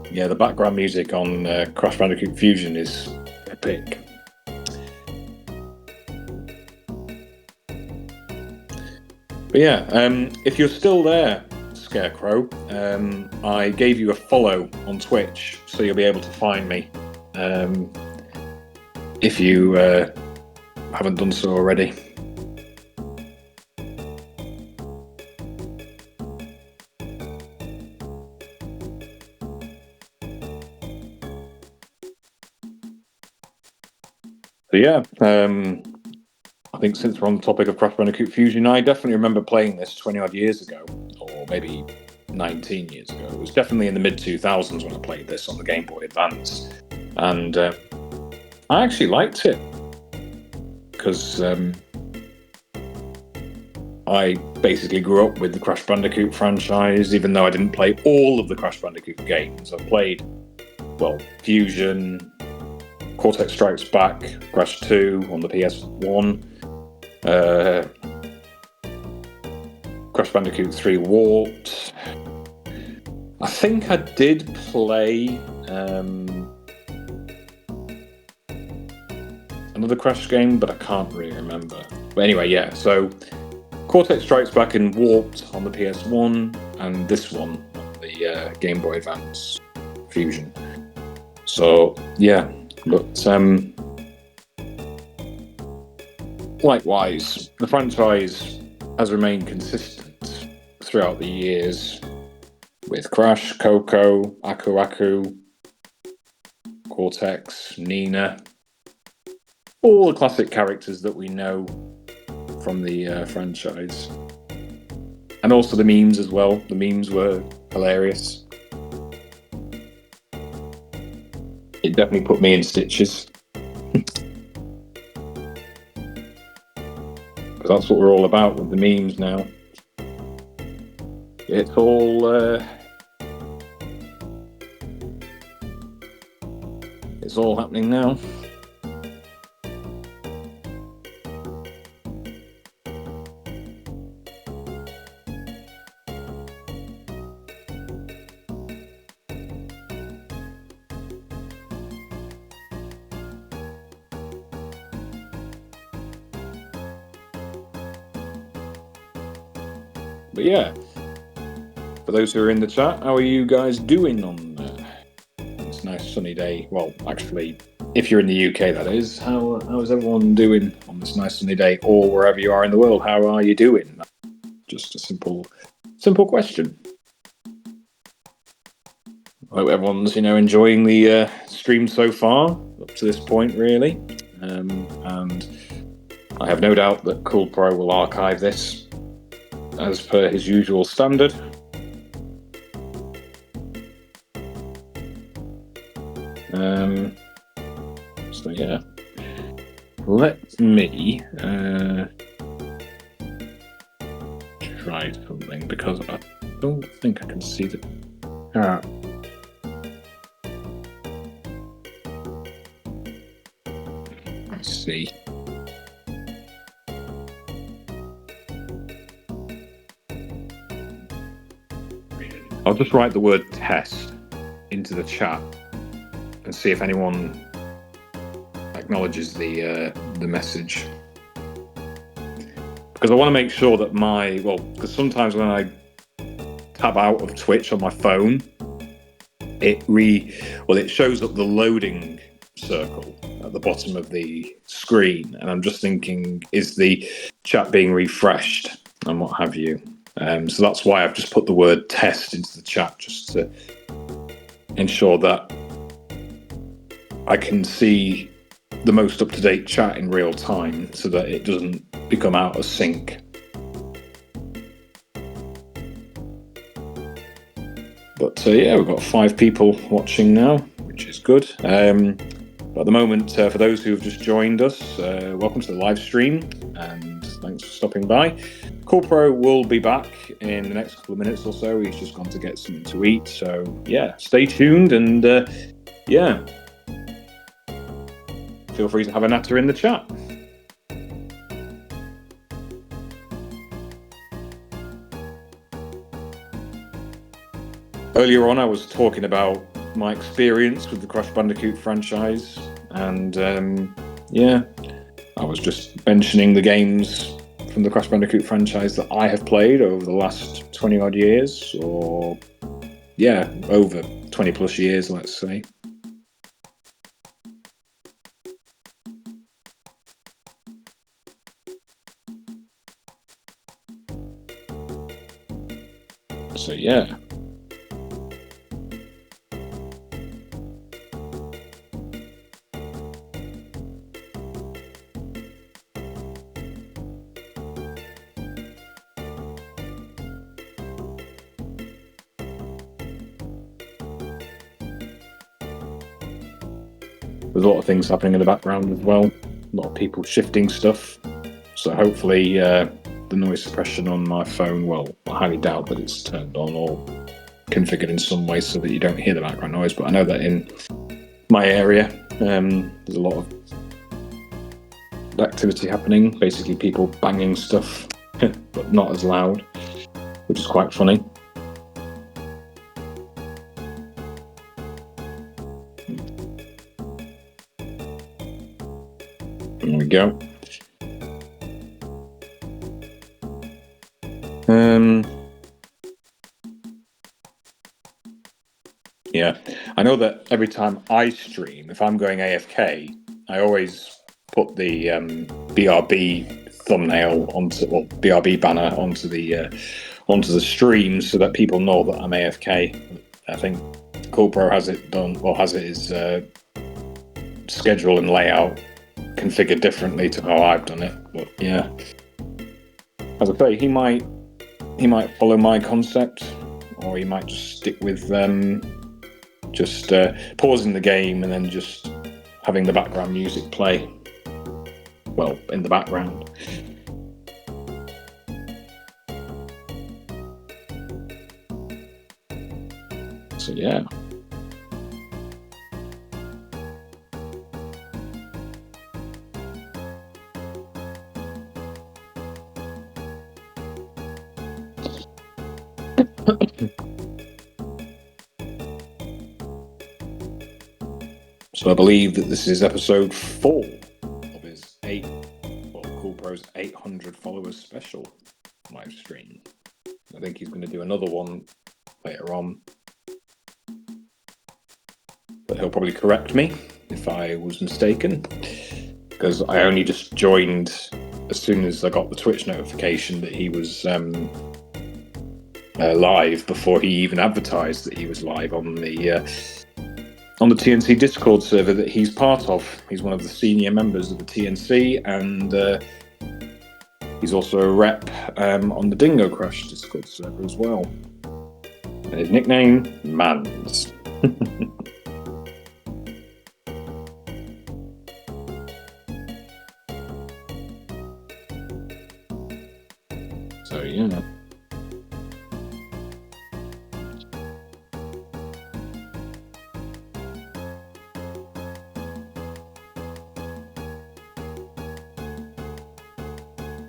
Yeah, the background music on Crash Bandicoot Fusion is epic. But yeah, if you're still there, Scarecrow, I gave you a follow on Twitch, so you'll be able to find me if you haven't done so already. So yeah, I think since we're on the topic of Crash Bandicoot Fusion, I definitely remember playing this 20 odd years ago, or maybe 19 years ago. It was definitely in the mid-2000s when I played this on the Game Boy Advance. And I actually liked it. Because I basically grew up with the Crash Bandicoot franchise, even though I didn't play all of the Crash Bandicoot games. I've played, well, Fusion, Cortex Strikes Back, Crash 2 on the PS1, Crash Bandicoot 3 Warped. I think I did play another Crash game, but I can't really remember. But anyway, yeah, so Cortex Strikes Back and Warped on the PS1, and this one on the Game Boy Advance Fusion. So, yeah, but likewise, the franchise has remained consistent throughout the years with Crash, Coco, Aku Aku, Cortex, Nina, all the classic characters that we know from the franchise. And also the memes as well. The memes were hilarious. It definitely put me in stitches. Because that's what we're all about with the memes now. It's all happening now. But yeah, for those who are in the chat, how are you guys doing on this nice sunny day? Well, actually, if you're in the UK, that is. How is everyone doing on this nice sunny day, or wherever you are in the world? How are you doing? Just a simple question. I hope everyone's enjoying the stream so far up to this point, really. And I have no doubt that Cool Pro will archive this as per his usual standard. So yeah, let me try something, because I don't think I can see the chat. Let's see. I'll just write the word test into the chat and see if anyone acknowledges the message. Because I want to make sure that because sometimes when I tab out of Twitch on my phone, it shows up the loading circle at the bottom of the screen, and I'm just thinking, is the chat being refreshed and what have you? So that's why I've just put the word test into the chat, just to ensure that I can see the most up-to-date chat in real time, so that it doesn't become out of sync. But yeah, we've got 5 people watching now, which is good. But at the moment, for those who have just joined us, welcome to the live stream, and thanks for stopping by. Cool Pro will be back in the next couple of minutes or so. He's just gone to get something to eat. So yeah, stay tuned, and yeah, feel free to have a natter in the chat. Earlier on, I was talking about my experience with the Crash Bandicoot franchise, and yeah, I was just mentioning the games from the Crash Bandicoot franchise that I have played over the last 20 odd years, or yeah, over 20 plus years, let's say. So yeah. there's a lot of things happening in the background as well. A lot of people shifting stuff. So hopefully the noise suppression on my phone, well, I highly doubt that it's turned on or configured in some way so that you don't hear the background noise. But I know that in my area, there's a lot of activity happening. Basically, people banging stuff, but not as loud, which is quite funny. There we go. Yeah, I know that every time I stream, if I'm going AFK, I always put the BRB thumbnail or BRB banner onto the stream so that people know that I'm AFK. I think CoolPro has it done, or has it his schedule and layout configured differently to how I've done it. But yeah, as I say, he might follow my concept, or he might just stick with just pausing the game and then just having the background music play, well, in the background. So yeah. So I believe that this is episode 4 of his CoolPro's 800 followers special live stream. I think he's going to do another one later on, but he'll probably correct me if I was mistaken, because I only just joined as soon as I got the Twitch notification that he was live, before he even advertised that he was live on the TNC Discord server that he's part of. He's one of the senior members of the TNC, and he's also a rep on the Dingo Crash Discord server as well. And his nickname, Mans. So yeah.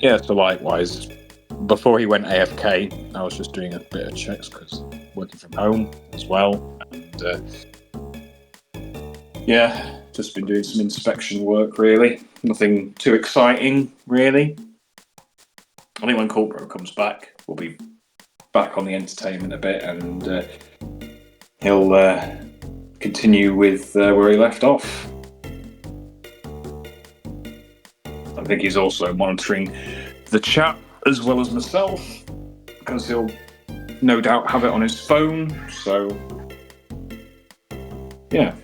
Yeah, so likewise, before he went AFK, I was just doing a bit of checks because working from home as well, and yeah, just been doing some inspection work really. Nothing too exciting really. I think when CoolPro comes back, we'll be back on the entertainment a bit, and he'll continue with where he left off. I think he's also monitoring the chat as well as myself, because he'll no doubt have it on his phone. So, yeah.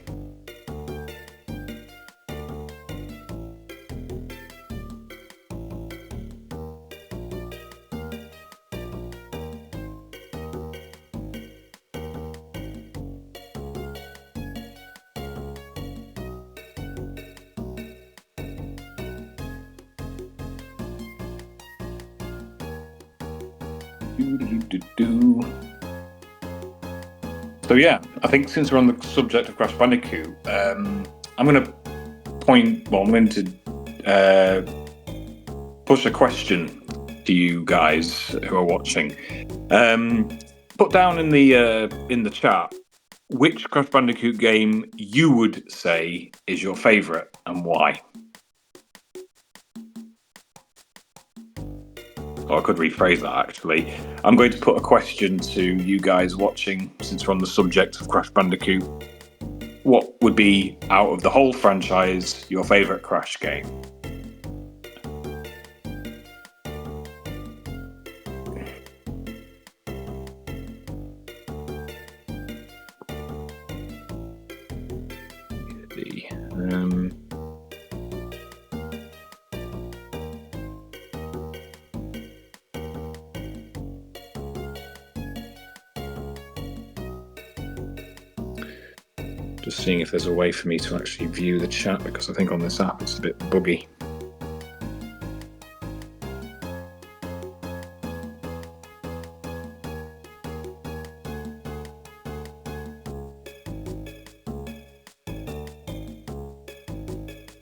So yeah, I think since we're on the subject of Crash Bandicoot, I'm going to push a question to you guys who are watching. Put down in the chat which Crash Bandicoot game you would say is your favourite and why. Or I could rephrase that actually. I'm going to put a question to you guys watching, since we're on the subject of Crash Bandicoot. What would be, out of the whole franchise, your favourite Crash game? Just seeing if there's a way for me to actually view the chat, because I think on this app it's a bit buggy.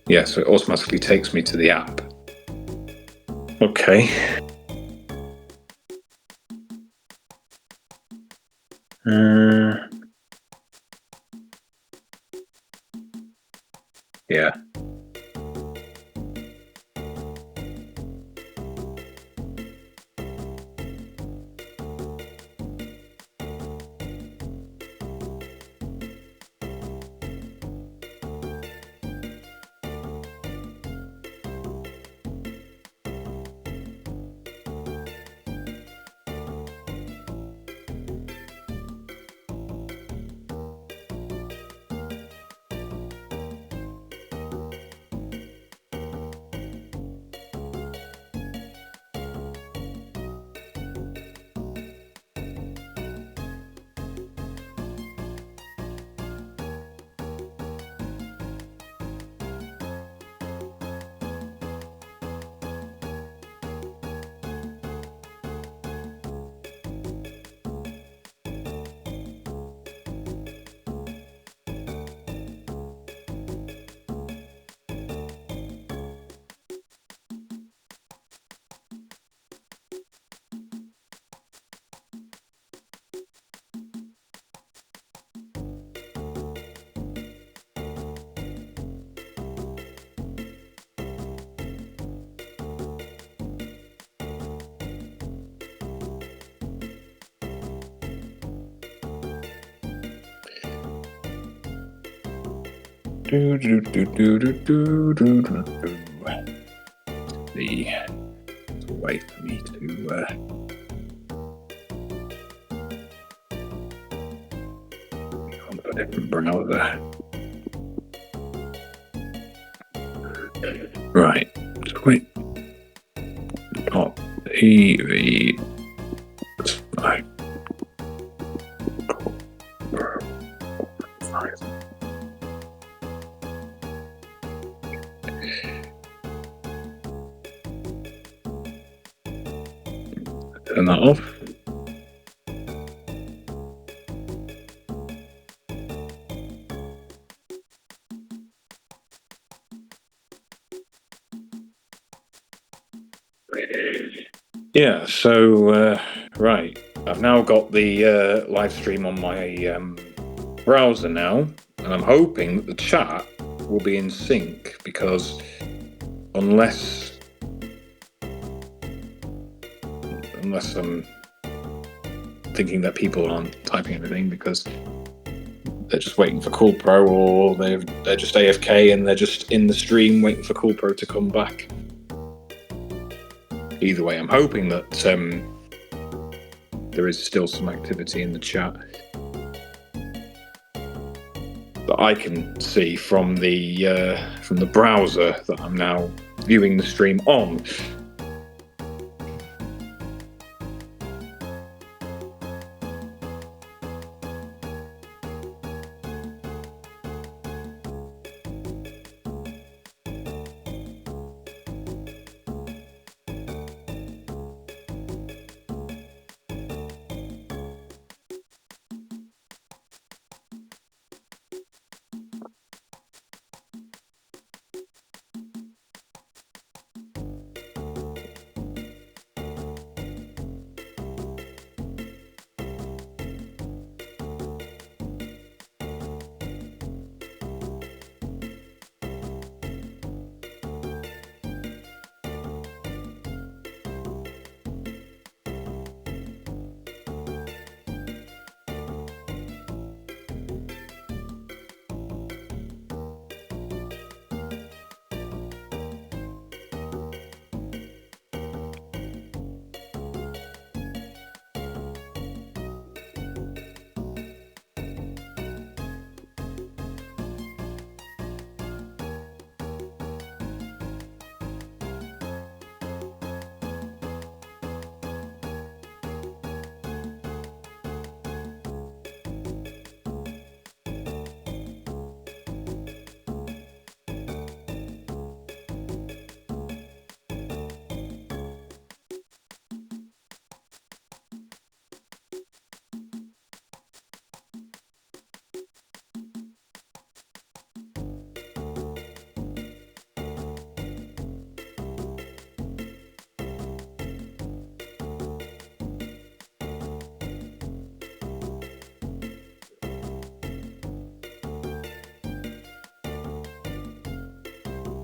Yeah, so it automatically takes me to the app. Okay. Yeah. There's a way for me to onto a different browser. Right. So wait. Top TV. Right. Turn that off. Yeah, so right, I've now got the live stream on my browser now, and I'm hoping that the chat will be in sync, because unless I'm thinking that people aren't typing anything because they're just waiting for Cool Pro, or they're just AFK and they're just in the stream waiting for Cool Pro to come back. Either way, I'm hoping that there is still some activity in the chat that I can see from the browser that I'm now viewing the stream on.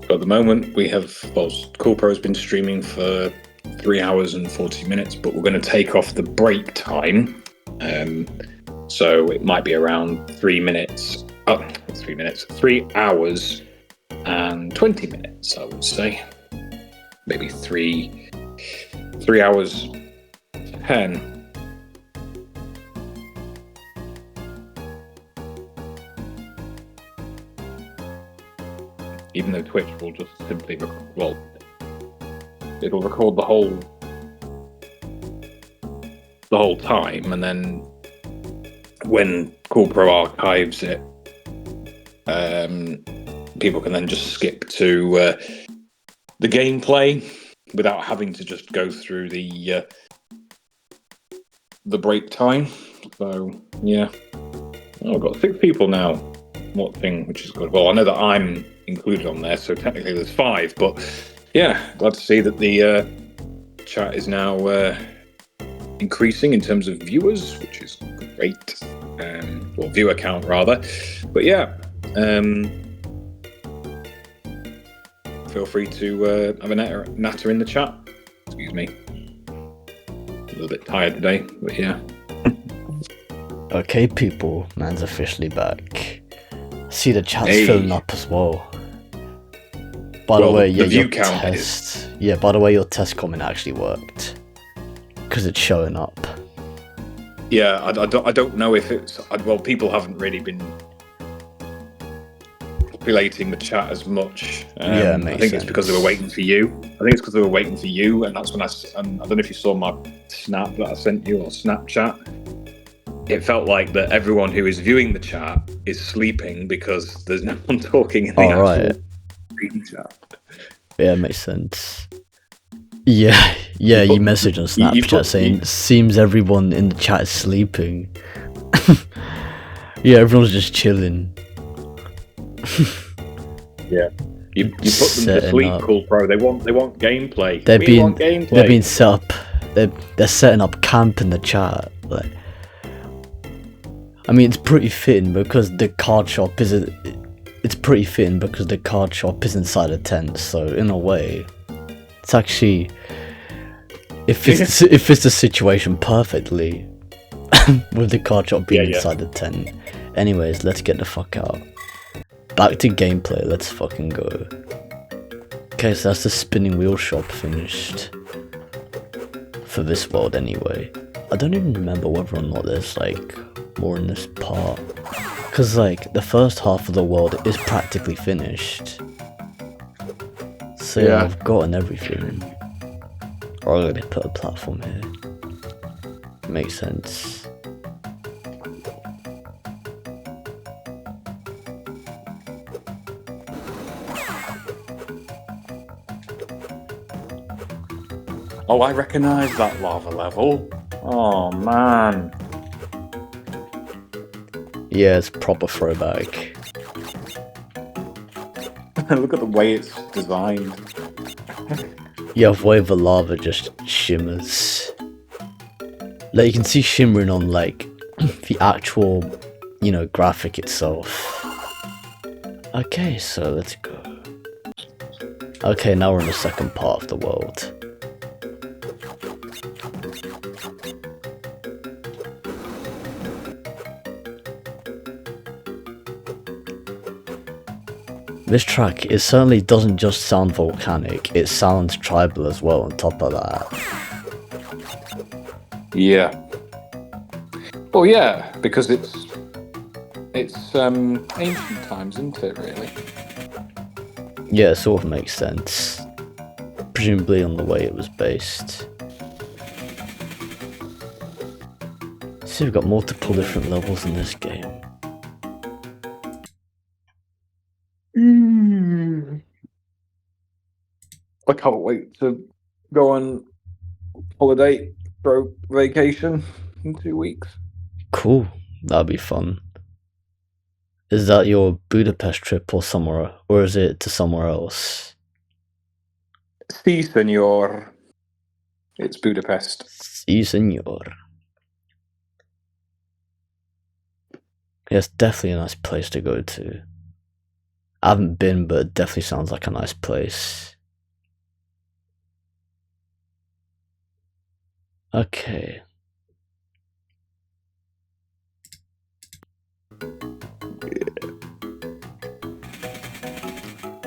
So at the moment, we have, well, Cool Pro has been streaming for 3 hours and 40 minutes, but we're going to take off the break time. So it might be around 3 minutes. Oh, 3 minutes. 3 hours and 20 minutes, I would say. Maybe 3 hours 10. Even though Twitch will just simply it'll record the whole time, and then when Cool Pro archives it, people can then just skip to the gameplay without having to just go through the break time. So yeah, I've got 6 people now watching, which is good. Well, I know that I'm included on there, so technically there's 5. But yeah, glad to see that the chat is now increasing in terms of viewers, which is great. Or viewer count rather. But yeah, feel free to have a natter in the chat. Excuse me. A little bit tired today, but yeah. Okay, people, man's officially back. See, the chat's filling up as well. By the way, yeah, the view your count test. Yeah, by the way, your test comment actually worked because it's showing up. Yeah, I don't know if it's... Well, people haven't really been populating the chat as much. Yeah, I think it's because they were waiting for you. And that's when I don't know if you saw my snap that I sent you, or Snapchat. It felt like that everyone who is viewing the chat is sleeping because there's no one talking in the actual chat. Yeah, makes sense. Yeah, you messaged on Snapchat saying, seems everyone in the chat is sleeping. Yeah, everyone's just chilling. Yeah. You put them to sleep, Cool Pro. They want gameplay. They're being set up. They're setting up camp in the chat. Like, I mean, it's pretty fitting because the card shop is inside a tent. So in a way, it's actually it fits the situation perfectly with the card shop being inside the tent. Anyways, let's get the fuck out. Back to gameplay. Let's fucking go. Okay, so that's the spinning wheel shop finished for this world anyway. I don't even remember whether or not there's like more in this part, because like the first half of the world is practically finished. So yeah, I've gotten everything. Or I'm gonna put a platform here. Makes sense. Oh, I recognise that lava level. Oh man. Yeah, it's proper throwback. Look at the way it's designed. Yeah, the way the lava just shimmers. Like, you can see shimmering on like the actual, graphic itself. Okay, so let's go. Okay, now we're in the second part of the world. This track, it certainly doesn't just sound volcanic, it sounds tribal as well on top of that. Yeah. Well, yeah, because it's ancient times, isn't it, really? Yeah, it sort of makes sense. Presumably on the way it was based. So we've got multiple different levels in this game. I can't wait to go on holiday, vacation in 2 weeks. Cool, that'll be fun. Is that your Budapest trip or somewhere, or is it to somewhere else? Si, senor. It's Budapest. Si, senor. Yeah, it's definitely a nice place to go to. I haven't been, but it definitely sounds like a nice place. Okay.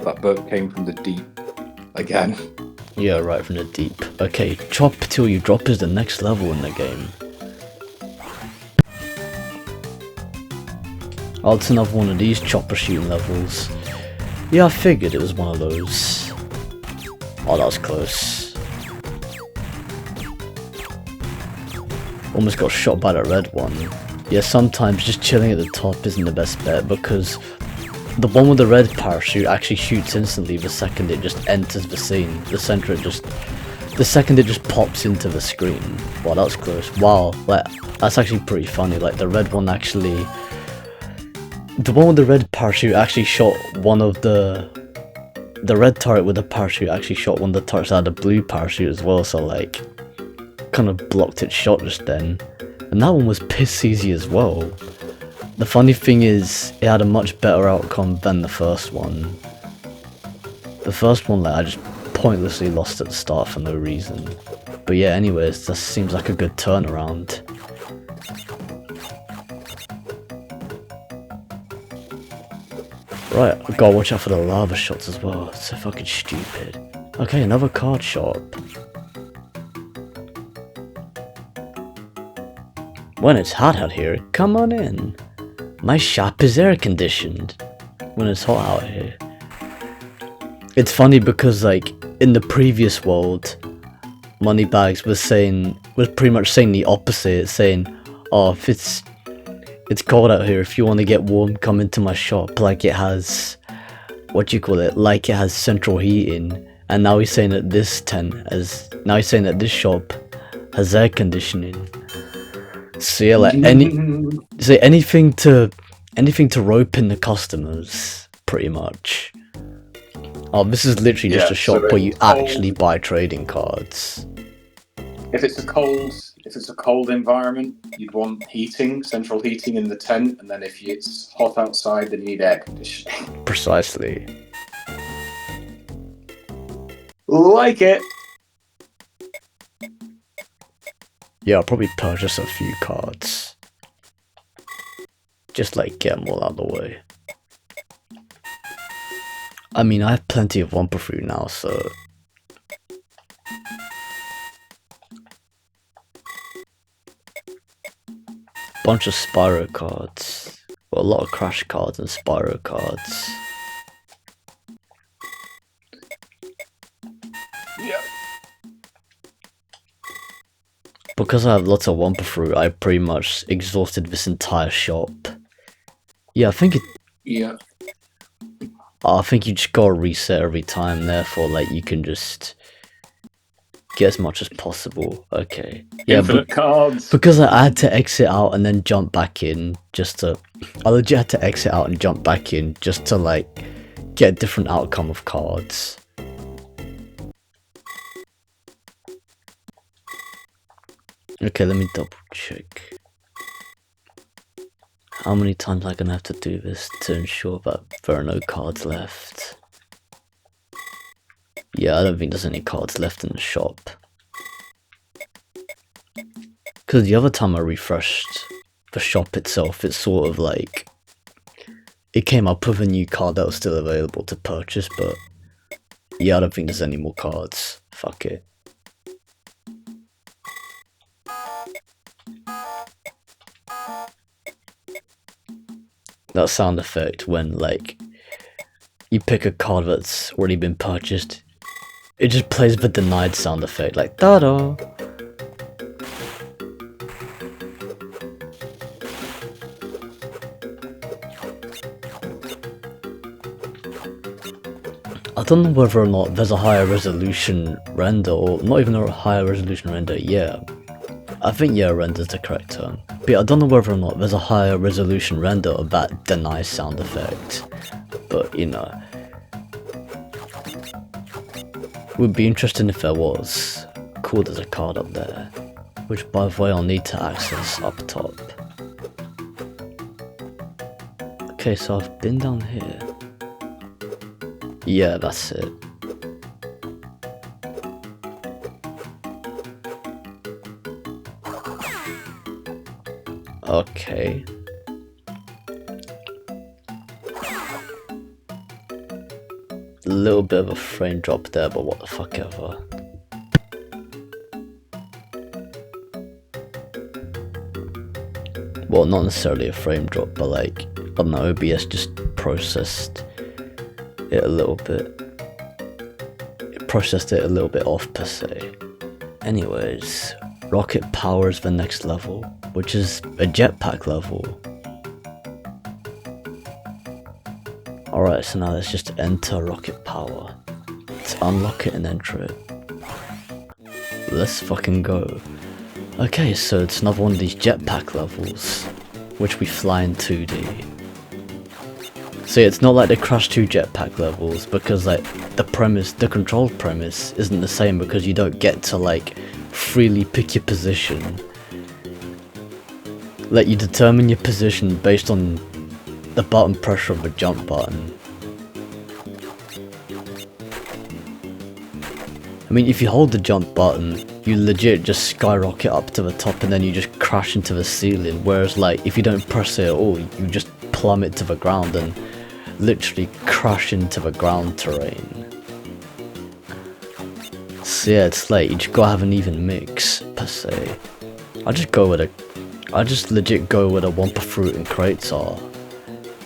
That boat came from the deep again. Yeah, right from the deep. Okay, chop till you drop is the next level in the game. Oh, it's another one of these chopper shooting levels. Yeah, I figured it was one of those. Oh, that was close. Almost got shot by the red one. Yeah, sometimes just chilling at the top isn't the best bet, because the one with the red parachute actually shoots instantly the second it just enters the scene. The second it just pops into the screen. Wow, that was close. Wow, like, that's actually pretty funny. Like, the red one actually... The one with the red parachute actually shot one of the red turret with the parachute actually shot one of the turrets that had a blue parachute as well, so like, kind of blocked its shot just then. And that one was piss easy as well. The funny thing is, it had a much better outcome than the first one. The first one, like, I just pointlessly lost at the start for no reason. But yeah, anyways, this seems like a good turnaround. Right, I gotta watch out for the lava shots as well. It's so fucking stupid. Okay, another card shop. When it's hot out here, come on in. My shop is air conditioned. When it's hot out here. It's funny because, like, in the previous world, Moneybags was pretty much saying the opposite. It's saying, oh, if it's cold out here, if you want to get warm, come into my shop. Like it has, like it has central heating. And now he's saying that this shop has air conditioning. So yeah, like anything to rope in the customers, pretty much. Oh, this is literally just a shop where you actually buy trading cards. If it's a cold environment, you'd want central heating in the tent, and then if it's hot outside, then you need air conditioning. Precisely. Like it. Yeah, I'll probably purchase a few cards. Just like get them all out of the way. I mean, I have plenty of Wumpa Fruit now, so... Bunch of Spyro cards. Well, a lot of Crash cards and Spyro cards. Yeah. Because I have lots of Wumpa Fruit, I pretty much exhausted this entire shop. Yeah, I think Yeah. I think you just gotta reset every time, therefore, like, you can just get as much as possible. Okay. Yeah, Infinite cards. because I had to exit out and then jump back in I legit had to exit out and jump back in just to, like, get a different outcome of cards. Okay, let me double check. How many times am I gonna have to do this to ensure that there are no cards left? Yeah, I don't think there's any cards left in the shop. Because the other time I refreshed the shop itself, it's sort of like... It came up with a new card that was still available to purchase, but... Yeah, I don't think there's any more cards. Fuck it. That sound effect when, like, you pick a card that's already been purchased, it just plays the denied sound effect, like, ta-da! I don't know whether or not there's a higher resolution render, or not even a higher resolution render, yeah. I think yeah, render's the correct term. But yeah, I don't know whether or not there's a higher resolution render of that deny sound effect. But, you know. Would be interesting if there was. Cool, there's a card up there. Which, by the way, I'll need to access up top. Okay, so I've been down here. Yeah, that's it. Okay. A little bit of a frame drop there, but what the fuck ever. Well, not necessarily a frame drop, but like, I don't know, OBS just processed it a little bit. It processed it a little bit off per se. Anyways, rocket power is the next level, which is a jetpack level. Alright, so now let's just enter rocket power. Let's unlock it and enter it. Let's fucking go. Okay, so it's another one of these jetpack levels, which we fly in 2D. So yeah, it's not like the Crash 2 jetpack levels, because like the control premise isn't the same, because you don't get to like freely pick your position. Like, you determine your position based on the button pressure of a jump button. I mean, if you hold the jump button, you legit just skyrocket up to the top and then you just crash into the ceiling, whereas like, if you don't press it at all, you just plummet to the ground and literally crash into the ground terrain. So yeah, it's like, you just gotta have an even mix, per se. I just legit go where the Wumpa Fruit and crates are.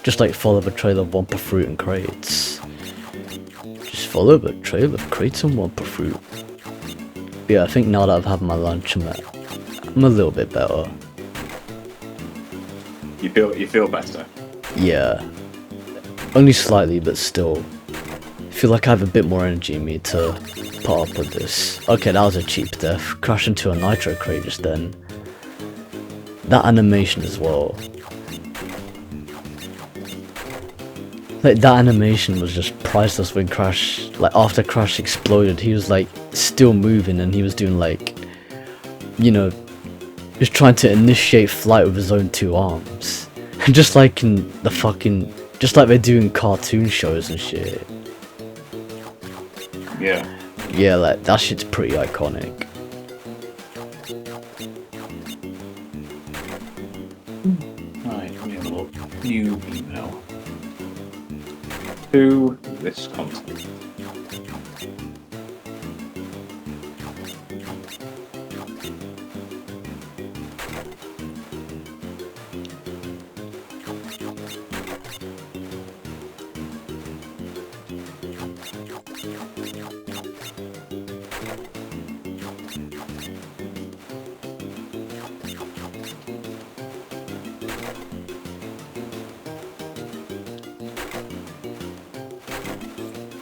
Just like follow the trail of Wumpa Fruit and crates. Just follow the trail of crates and Wumpa Fruit. But yeah, I think now that I've had my lunch, I'm a little bit better. You feel better? Yeah. Only slightly, but still. I feel like I have a bit more energy in me to put up with this. Okay, that was a cheap death. Crash into a nitro crate just then. That animation as well. Like, that animation was just priceless when Crash, like, after Crash exploded, he was like still moving and he was doing like, you know, he was trying to initiate flight with his own 2 arms. Just like in the fucking, just like they do in cartoon shows and shit. Yeah. Yeah, like, that shit's pretty iconic. Right, let me have a look. New email. To this content.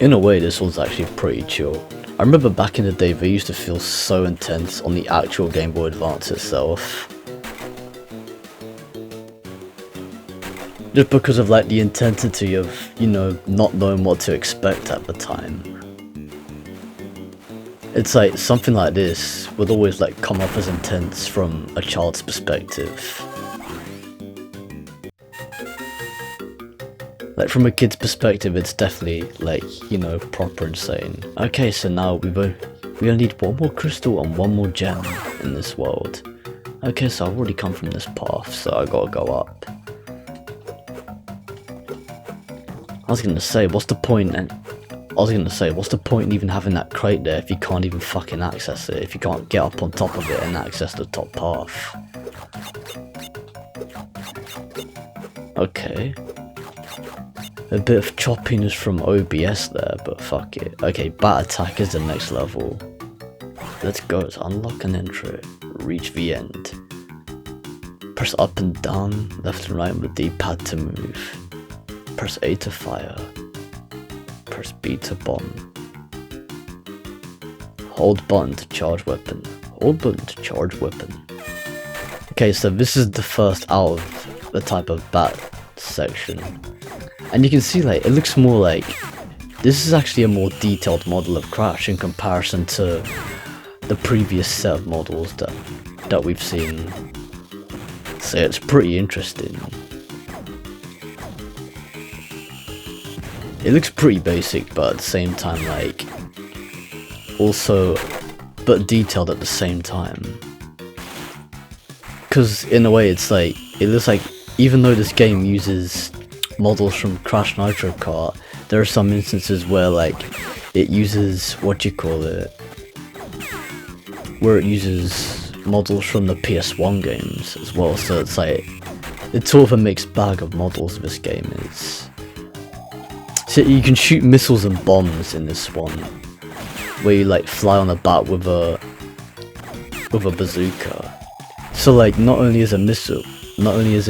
In a way, this one's actually pretty chill. I remember back in the day, they used to feel so intense on the actual Game Boy Advance itself. Just because of like the intensity of, you know, not knowing what to expect at the time. It's like, something like this would always like come off as intense from a child's perspective. Like, from a kid's perspective, it's definitely, like, you know, proper insane. Okay, so now we only need 1 more crystal and 1 more gem in this world. Okay, so I've already come from this path, so I gotta go up. I was gonna say, what's the point in even having that crate there if you can't even fucking access it, if you can't get up on top of it and access the top path? Okay. A bit of choppiness from OBS there, but fuck it. Okay, Bat Attack is the next level. Let's go, let's unlock and enter it. Reach the end. Press up and down, left and right with the D-pad to move. Press A to fire. Press B to bomb. Hold button to charge weapon. Hold button to charge weapon. Okay, so this is the first out of the type of bat section. And you can see, like, it looks more like, this is actually a more detailed model of Crash in comparison to the previous set of models that we've seen. So it's pretty interesting. it looks pretty basic, but at the same time, like, also, but detailed at the same time. Because in a way, it's like, it looks like, even though this game uses models from Crash Nitro Kart, there are some instances where, like, it uses, what you call it, where it uses models from the PS1 games as well, so it's like, it's sort of a mixed bag of models this game is. So you can shoot missiles and bombs in this one, where you like fly on a bat with a bazooka. So like, not only is it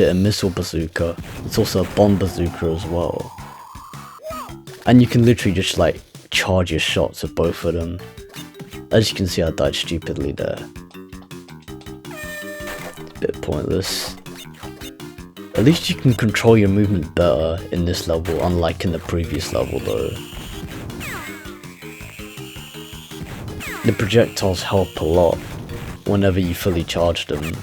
a missile bazooka, it's also a bomb bazooka as well. And you can literally just like charge your shots with both of them. As you can see, I died stupidly there. Bit pointless. At least you can control your movement better in this level, unlike in the previous level though. The projectiles help a lot whenever you fully charge them.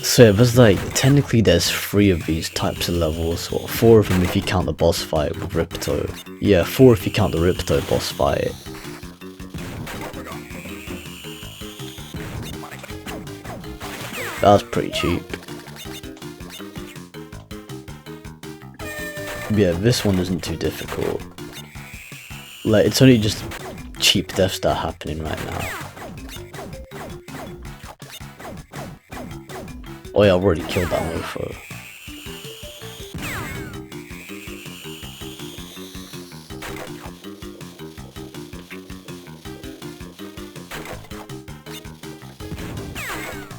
So yeah, there's like, technically there's 3 of these types of levels, or 4 of them if you count the boss fight with Ripto. Yeah, 4 if you count the Ripto boss fight. That's pretty cheap. Yeah, this one isn't too difficult. Like, it's only just cheap deaths that are happening right now. Oh yeah, I've already killed that mofo.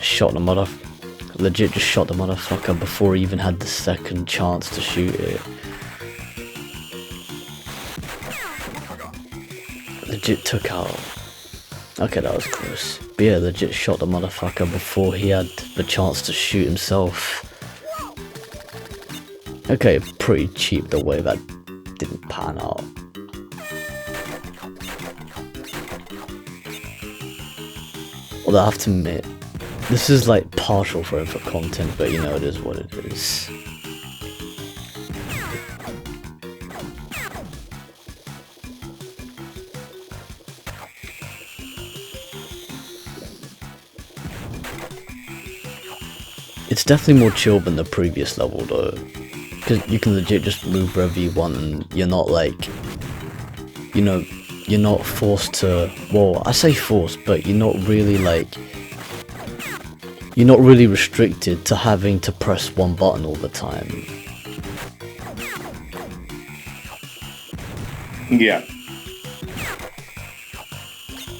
Shot the legit just shot the motherfucker before he even had the second chance to shoot it. Legit took out. Okay, that was close. But yeah, legit shot the motherfucker before he had the chance to shoot himself. Okay, pretty cheap the way that didn't pan out. Although I have to admit, this is like partial for content, but you know, it is what it is. It's definitely more chill than the previous level though, because you can legit just move wherever you want and you're not like, you know, you're not forced to, well, I say forced, but you're not really like, you're not really restricted to having to press one button all the time. Yeah.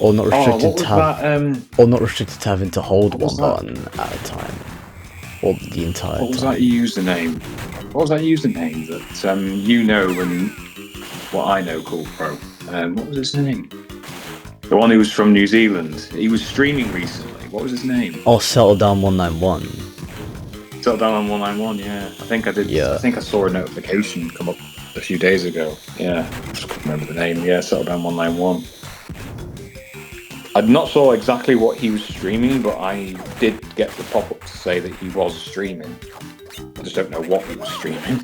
Or not restricted to have, that, or not restricted to having to hold one that? button at a time, or the entire What was time. that username? What was that username that you know and what I know called Pro? What was his name? The one who was from New Zealand. He was streaming recently. What was his name? Oh, Settle Down 191. Settle Down on 191. Yeah, I think I did. Yeah. I think I saw a notification come up a few days ago. Yeah, just couldn't remember the name. Yeah, Settle Down 191. I'd not saw exactly what he was streaming, but I did get the pop-up to say that he was streaming. I just don't know what he was streaming.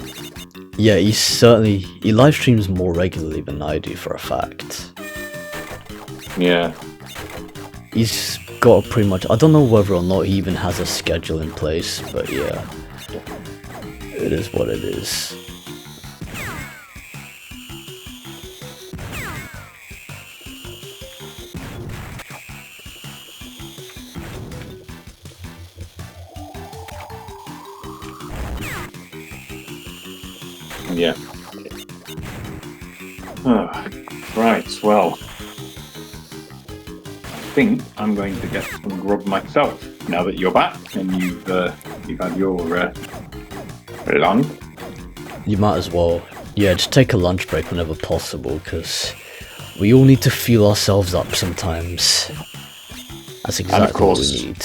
Yeah, he live streams more regularly than I do for a fact. Yeah. He's got pretty much, I don't know whether or not he even has a schedule in place, but yeah, it is what it is. Yeah. Oh, right, well, I think I'm going to get some grub myself now that you're back and you've had your lunch. You might as well, yeah, just take a lunch break whenever possible, because we all need to fuel ourselves up sometimes. That's exactly what we need.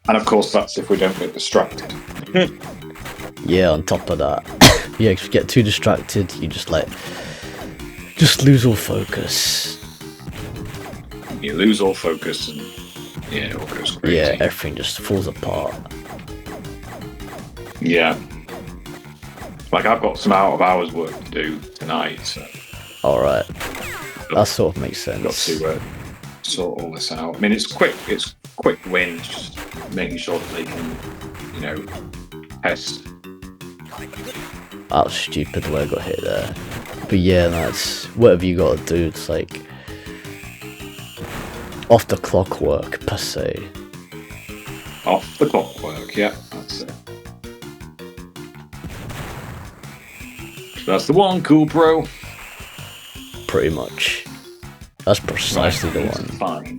And of course, that's if we don't get distracted. Yeah, on top of that. Yeah, if you get too distracted, you just lose all focus. You lose all focus and yeah, it all goes crazy. Yeah, everything just falls apart. Yeah. Like, I've got some out of hours work to do tonight, so. Alright. That sort of makes I've got sense. to sort all this out. I mean, it's quick win, it's just making sure that they can, you know, test. That was stupid the way I got hit there. But yeah, that's whatever you gotta do, it's like off the clock work per se. Off the clock work, yeah, that's it. So that's the one, cool bro. Pretty much. That's precisely the one.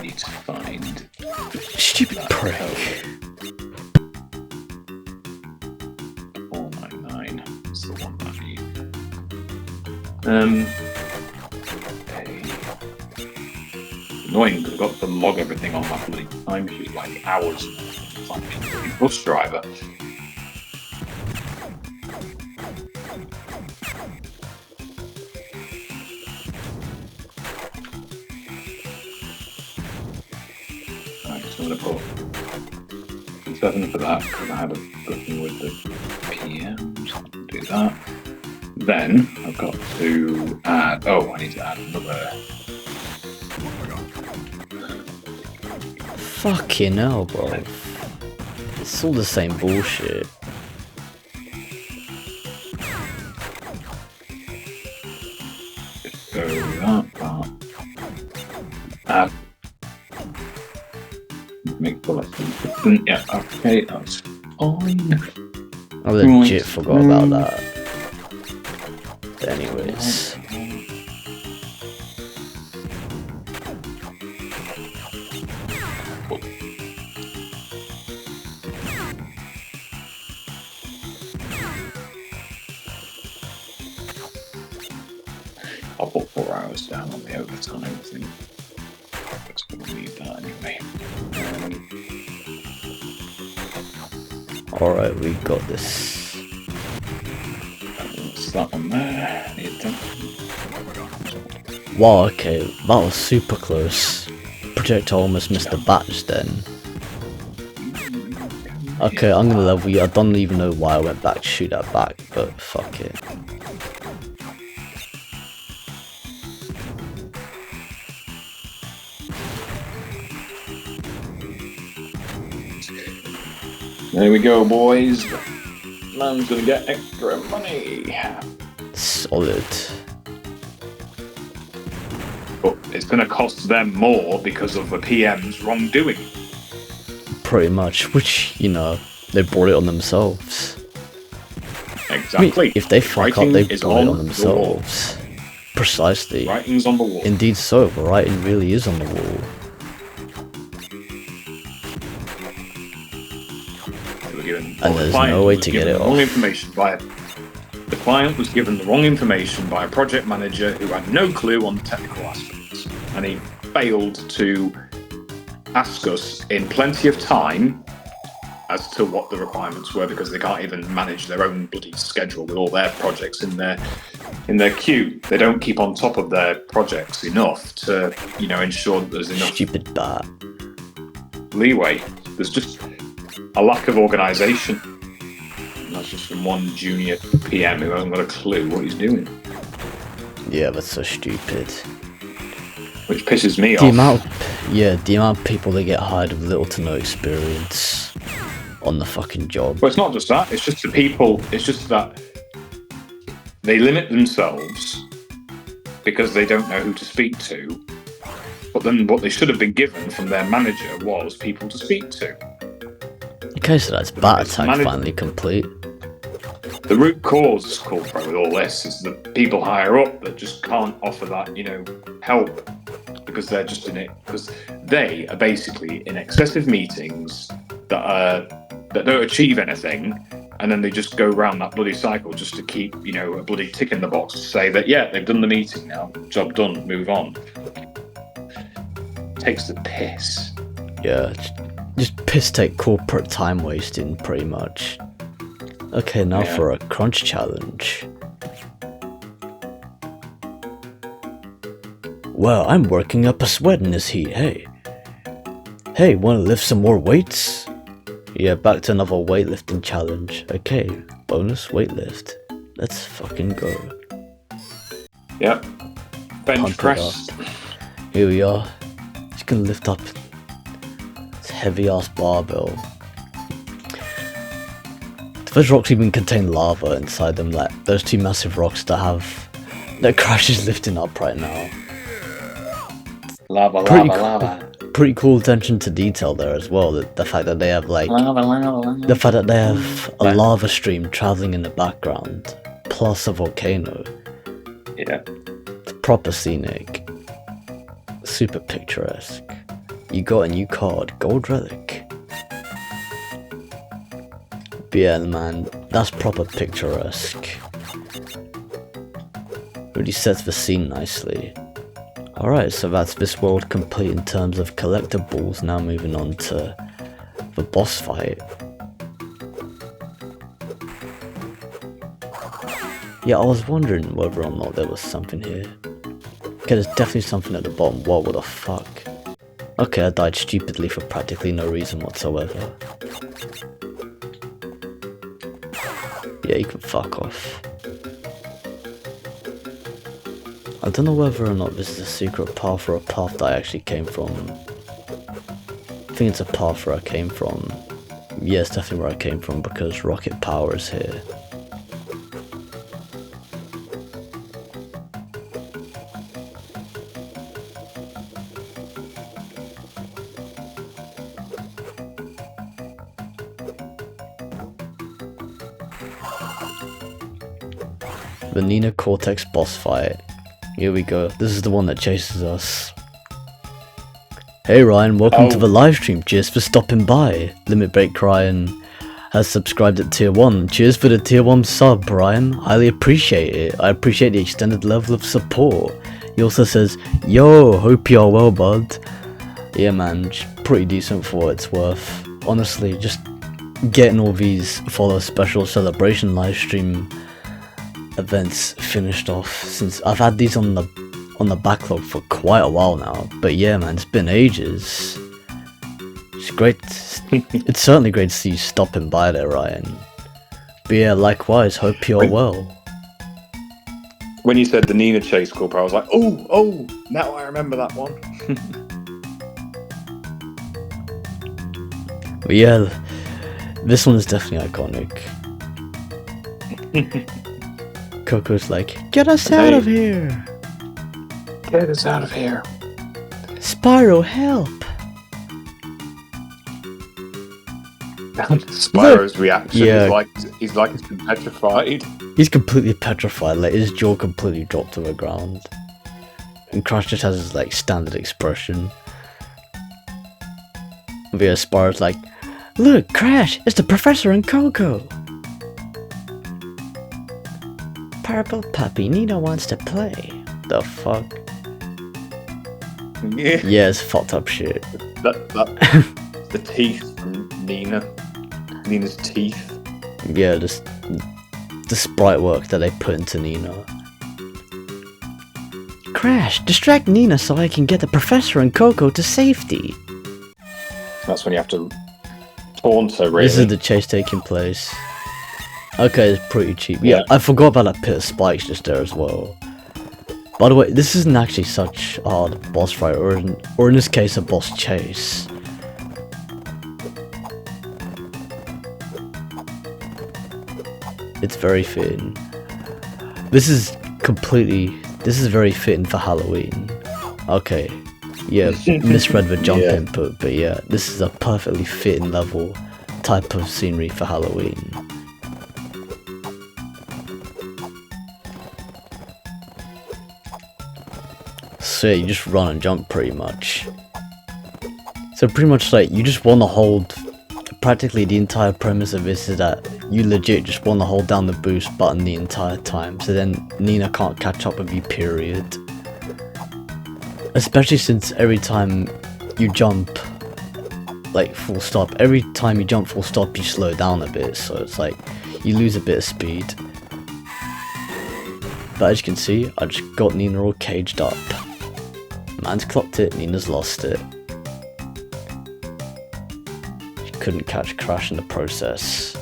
Need to find. Stupid prick. 499. That's the one I need. Okay. Annoying because I've got to log everything on my bloody timesheet, like hours. Like a bus driver. I'm going to put 7 for that because I had a booking with the PMs. I'll do that. Then I've got to add. Oh, I need to add another. Fucking hell, bro. It's all the same bullshit. So that. Add. Make the lesson. Yeah, okay, that's fine. I legit forgot about that. Anyways. I'll put 4 hours down on the overtime thing. It's going to need that anyway. Alright, we got this. What's that one there? Need that. Wow, okay, that was super close. Projectile almost missed the batch then. Okay, I'm gonna level you. I don't even know why I went back to shoot that back, but fuck it. There we go, boys. Man's gonna get extra money. Solid. But it's gonna cost them more because of the PM's wrongdoing. Pretty much, which, you know, they brought it on themselves. Exactly. I mean, if they fuck up, they Writing is brought it on the themselves. Precisely. wall. Writing's on the wall. Indeed so, the writing really is on the wall. And there's no way to get it off. The client was given the wrong information by a project manager who had no clue on the technical aspects, and he failed to ask us in plenty of time as to what the requirements were, because they can't even manage their own bloody schedule with all their projects in their queue. They don't keep on top of their projects enough to, you know, ensure that there's enough Stupid bat. leeway. There's just a lack of organisation. And that's just from one junior PM who hasn't got a clue what he's doing. Yeah, that's so stupid. Which pisses me The off. the amount of people that get hired with little to no experience on the fucking job. But it's not just that, it's just the people, it's just that they limit themselves because they don't know who to speak to. But then what they should have been given from their manager was people to speak to. Okay, so that's bat attack finally complete. The root cause, culprit with all this, is the people higher up that just can't offer that, you know, help, because they're just in it, because they are basically in excessive meetings that don't achieve anything, and then they just go around that bloody cycle just to keep, you know, a bloody tick in the box to say that, yeah, they've done the meeting now, job done, move on. Takes the piss. Yeah, just piss take corporate time wasting, pretty much. Okay, now for a crunch challenge. Well, I'm working up a sweat in this heat, hey. Hey, wanna lift some more weights? Yeah, back to another weightlifting challenge. Okay, bonus weightlift. Let's fucking go. Yep. Bench Pump it press. Here we are. Just gonna lift up this heavy ass barbell. Those rocks even contain lava inside them, like those two massive rocks that Crash is lifting up right now. Lava, Pretty lava, cool. lava. Pretty cool attention to detail there as well. The fact that they have like Lava, lava, lava. the fact that they have a lava stream traveling in the background, plus a volcano. Yeah. It's proper scenic, super picturesque. You got a new card, Gold Relic. But yeah, man, that's proper picturesque. Really sets the scene nicely. Alright, so that's this world complete in terms of collectibles. Now moving on to the boss fight. Yeah, I was wondering whether or not there was something here. Okay, there's definitely something at the bottom. Whoa, what the fuck? Okay, I died stupidly for practically no reason whatsoever. Yeah, you can fuck off. I don't know whether or not this is a secret path or a path that I actually came from. I think it's a path where I came from. Yeah, it's definitely where I came from because rocket power is here. The Nina Cortex boss fight. Here we go. This is the one that chases us. Hey Ryan, welcome to the live stream. Cheers for stopping by. Limit Break Ryan has subscribed at tier 1. Cheers for the tier 1 sub, Ryan. Highly appreciate it. I appreciate the extended level of support. He also says, yo, hope you're well, bud. Yeah, man, pretty decent for what it's worth. Honestly, just getting all these follow special celebration live stream events finished off, since I've had these on the backlog for quite a while now. But yeah, man, it's been ages. It's great. It's certainly great to see you stopping by there, Ryan. But yeah, likewise, hope you're well. When you said the Nina Chase Corp, I was like, oh, now I remember that one. But yeah, this one is definitely iconic. Coco's like, get us out of here! Get us out of here. Spyro, help! Spyro's reaction Yeah. he's been petrified. He's completely petrified, like his jaw completely dropped to the ground. And Crash just has his like standard expression. Via Spyro's like, look, Crash, it's the Professor and Coco! Purple puppy, Nina wants to play. The fuck? Yeah. Yeah, it's fucked up shit. That the teeth from Nina's teeth. Yeah, just the sprite work that they put into Nina. Crash, distract Nina so I can get the Professor and Coco to safety. That's when you have to taunt her, really. This is the chase taking place. Okay, it's pretty cheap. Yeah, I forgot about that pit of spikes just there as well. By the way, this isn't actually such a hard boss fight, or in this case, a boss chase. It's very fitting. This is very fitting for Halloween. Okay, yeah, misread the jump input, but yeah, this is a perfectly fitting level type of scenery for Halloween. So yeah, you just run and jump pretty much. So pretty much like you just want to hold, practically the entire premise of this is that you legit just want to hold down the boost button the entire time, so then Nina can't catch up with you, period. Especially since every time you jump like full stop, every time you jump full stop you slow down a bit, so it's like you lose a bit of speed. But as you can see, I just got Nina all caged up. Man's clocked it, Nina's lost it. couldn't catch Crash in the process.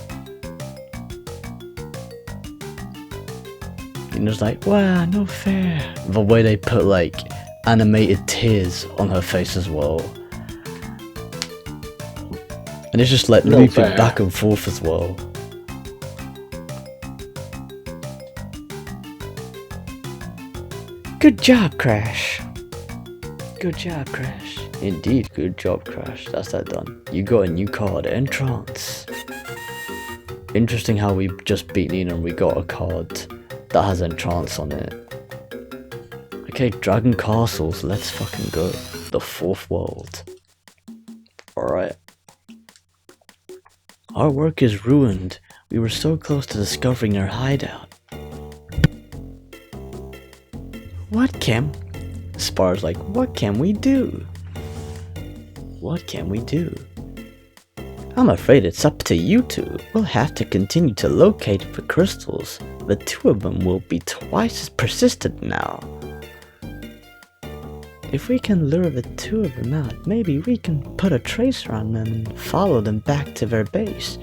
And it was like, wow, no fair. The way they put like animated tears on her face as well. And it's just like looping back and forth as well. Good job, Crash. Good job, Crash. Indeed, good job, Crash. That's that done. You got a new card, Entrance. Interesting how we just beat Nina and we got a card that has Entrance on it. Okay, Dragon Castles, let's fucking go. The 4th world. Alright. Our work is ruined. We were so close to discovering their hideout. What can... Spar's like, what can we do? What can we do? I'm afraid it's up to you two. We'll have to continue to locate the crystals. The 2 of them will be twice as persistent now. If we can lure the 2 of them out, maybe we can put a tracer on them and follow them back to their base.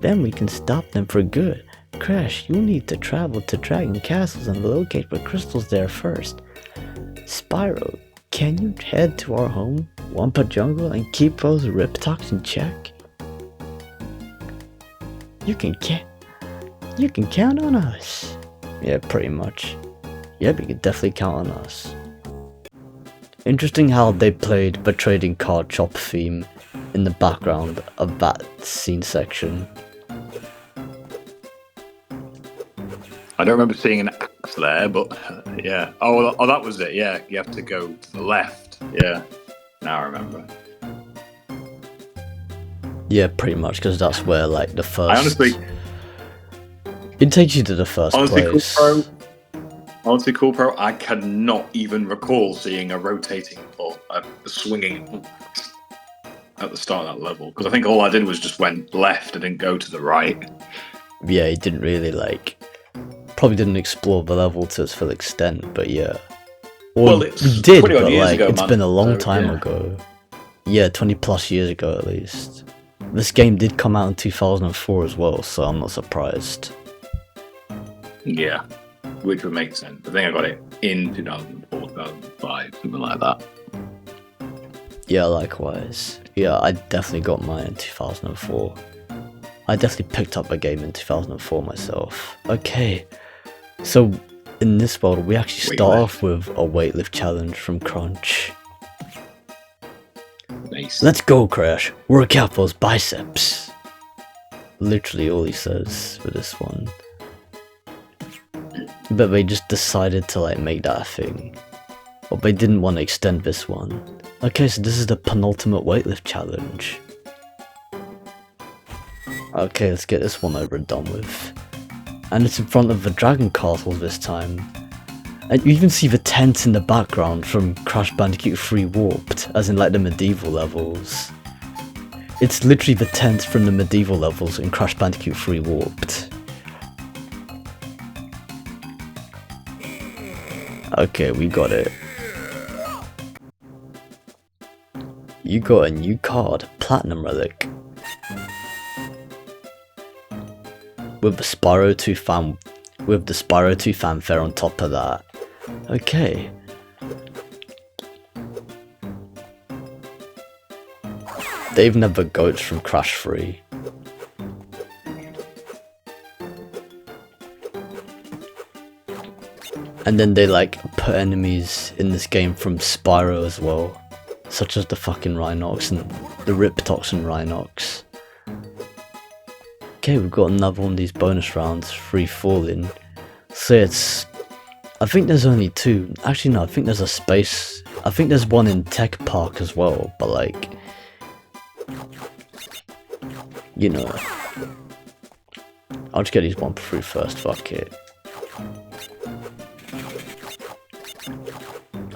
Then we can stop them for good. Crash, you'll need to travel to Dragon Castles and locate the crystals there first. Spyro, can you head to our home, Wampa Jungle, and keep those Riptocs in check? You can count on us. Yeah, pretty much. Yeah, we can definitely count on us. Interesting how they played the trading card shop theme in the background of that scene section. I don't remember seeing an axe there, but yeah. Oh, that was it. Yeah, you have to go to the left. Yeah, now I remember. Yeah, pretty much, because that's where like the first. I honestly, it takes you to the first place. Cool Pro. I cannot even recall seeing a rotating or a swinging at the start of that level, because I think all I did was just went left. I didn't go to the right. Yeah, he didn't really like. Probably didn't explore the level to its full extent, but yeah. Well, we did, but like ago, it's been a long time ago. Yeah, 20 plus years ago at least. This game did come out in 2004 as well, so I'm not surprised. Yeah, which would make sense. I think I got it in 2004, 2005, something like that. Yeah, likewise. Yeah, I definitely got mine in 2004. I definitely picked up a game in 2004 myself. Okay, so in this world we actually start off with a weightlift challenge from Crunch. Nice. Let's go, Crash. Work out those biceps. Literally all he says for this one. But they just decided to like make that a thing. But they didn't want to extend this one. Okay, so this is the penultimate weightlift challenge. Okay, let's get this one over and done with. And it's in front of the Dragon Castle this time. And you even see the tents in the background from Crash Bandicoot 3 Warped, as in like the medieval levels. It's literally the tents from the medieval levels in Crash Bandicoot 3 Warped. Okay, we got it. You got a new card, Platinum Relic. With the Spyro 2 fanfare on top of that. Okay. They even have the goats from Crash 3. And then they like put enemies in this game from Spyro as well. Such as the fucking Rhinox and the Riptocs and Rhinox. Okay, we've got another one of these bonus rounds, free falling. So it's, I think there's only 2. Actually no, I think there's a space. I think there's one in Tech Park as well, but like, you know. I'll just get these one through first, fuck it.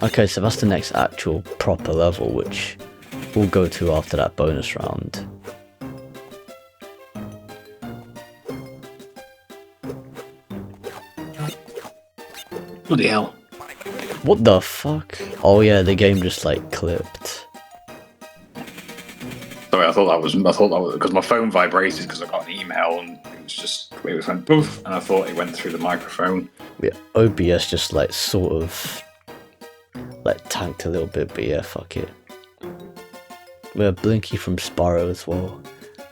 Okay, so that's the next actual proper level, which we'll go to after that bonus round. Bloody hell. What the fuck? Oh yeah, the game just like clipped. Sorry, I thought that was because my phone vibrated because I got an email and it went poof, and I thought it went through the microphone. Yeah, OBS just like sort of like tanked a little bit, but yeah, fuck it. We have Blinky from Sparrow as well.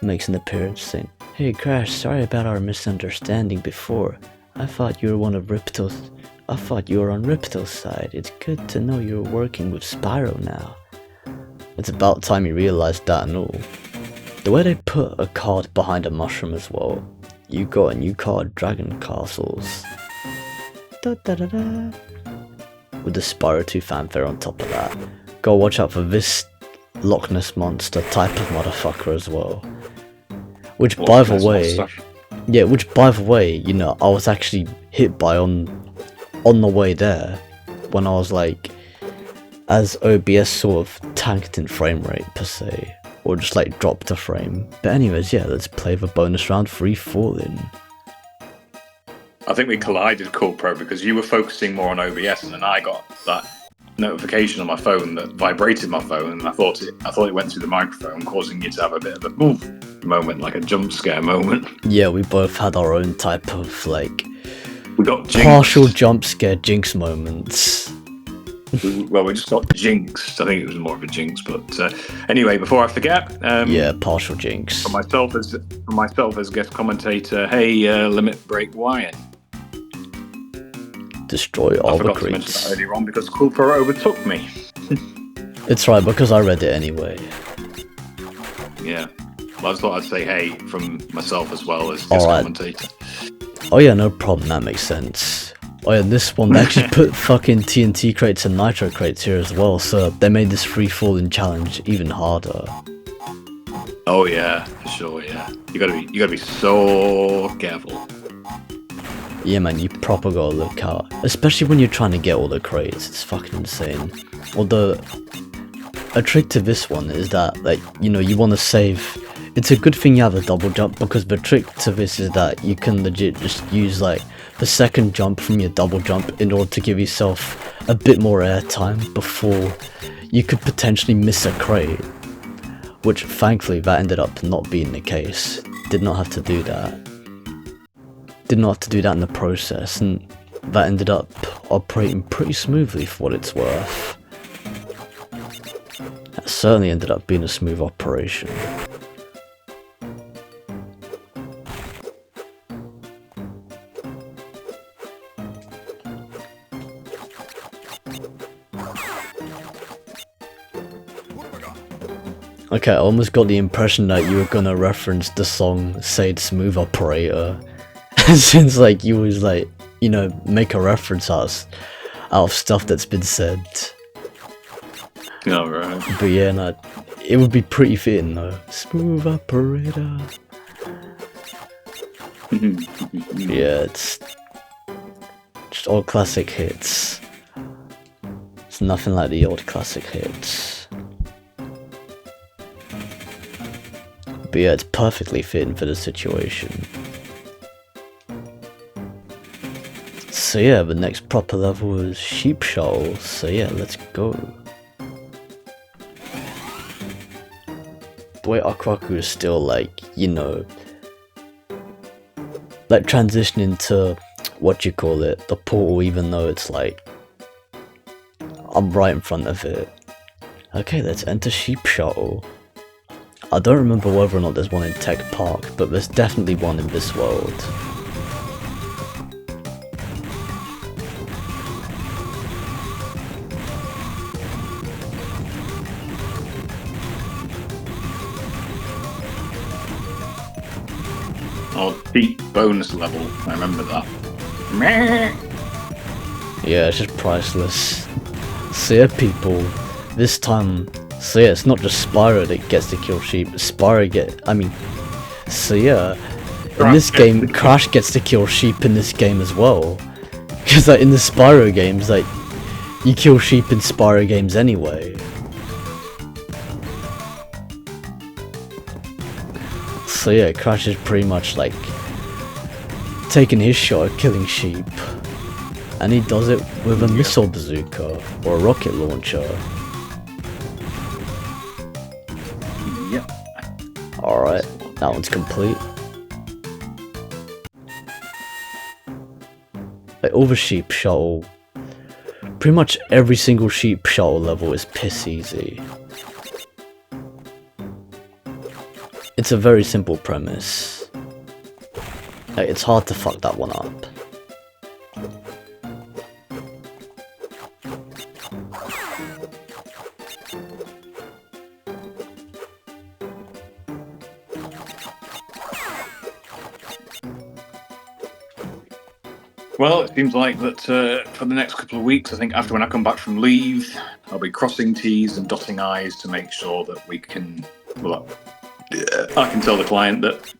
Makes an appearance saying, "Hey Crash, sorry about our misunderstanding before. I thought you were on Ripto's side. It's good to know you're working with Spyro now. It's about time you realized that and all. The way they put a card behind a mushroom as well. You got a new card, Dragon Castles. Da da da da. With the Spyro 2 fanfare on top of that. Go watch out for this Loch Ness Monster type of motherfucker as well. Which by the way, you know, I was actually hit by on the way there when I was like, as OBS sort of tanked in frame rate per se, or just like dropped a frame. But anyways, yeah, let's play the bonus round Free Falling. I think we collided, Cool Pro, because you were focusing more on OBS, and then I got that notification on my phone that vibrated my phone, and I thought it went through the microphone, causing you to have a bit of a oof moment, like a jump scare moment. Yeah, we both had our own type of like we got jinxed. Partial jump scare jinx moments. Well, we just got jinxed. I think it was more of a jinx, but anyway, before I forget, yeah, partial jinx. For myself as guest commentator, hey, Limit Break Wyan. Destroy all the I forgot to mention that earlier on because Cool Pro overtook me. It's right, because I read it anyway. Yeah. Well, I just thought I'd say hey from myself as well as guest commentator. Oh yeah, no problem, that makes sense. Oh yeah, this one, they actually put fucking TNT crates and nitro crates here as well, so they made this free falling challenge even harder. Oh yeah, for sure, yeah. You gotta be so careful. Yeah man, you proper gotta look out. Especially when you're trying to get all the crates, it's fucking insane. Although, a trick to this one is that, like, you know, you wanna save. It's a good thing you have a double jump, because the trick to this is that you can legit just use like the second jump from your double jump in order to give yourself a bit more airtime before you could potentially miss a crate. Which thankfully that ended up not being the case. Did not have to do that. Did not have to do that in the process, and that ended up operating pretty smoothly for what it's worth. That certainly ended up being a smooth operation. Okay, I almost got the impression that you were gonna reference the song Say It Smooth Operator. Since like you always like, you know, make a reference out of stuff that's been said. Oh, right. But yeah, no, it would be pretty fitting though. Smooth Operator. Yeah, it's just all classic hits. It's nothing like the old classic hits. But yeah, it's perfectly fitting for the situation. So yeah, the next proper level is Sheep Shoal, so yeah, let's go. The way Akwaku is still like, you know, like transitioning to, what you call it, the portal, even though it's like, I'm right in front of it. Okay, let's enter Sheep Shoal. I don't remember whether or not there's one in Tech Park, but there's definitely one in this world. Oh, deep bonus level. I remember that. Yeah, it's just priceless. So yeah, people, this time, so yeah, it's not just Spyro that gets to kill sheep, so yeah, in this game, Crash gets to kill sheep in this game as well. Because like, in the Spyro games, like, you kill sheep in Spyro games anyway. So yeah, Crash is pretty much like taking his shot at killing sheep, and he does it with a missile bazooka or a rocket launcher. Yep, Alright, that one's complete. Like, over Sheep Shuttle, pretty much every single Sheep Shuttle level is piss easy. It's a very simple premise. Like, it's hard to fuck that one up. Well, it seems like that for the next couple of weeks, I think after when I come back from leave, I'll be crossing T's and dotting I's to make sure that we can, well, I can tell the client that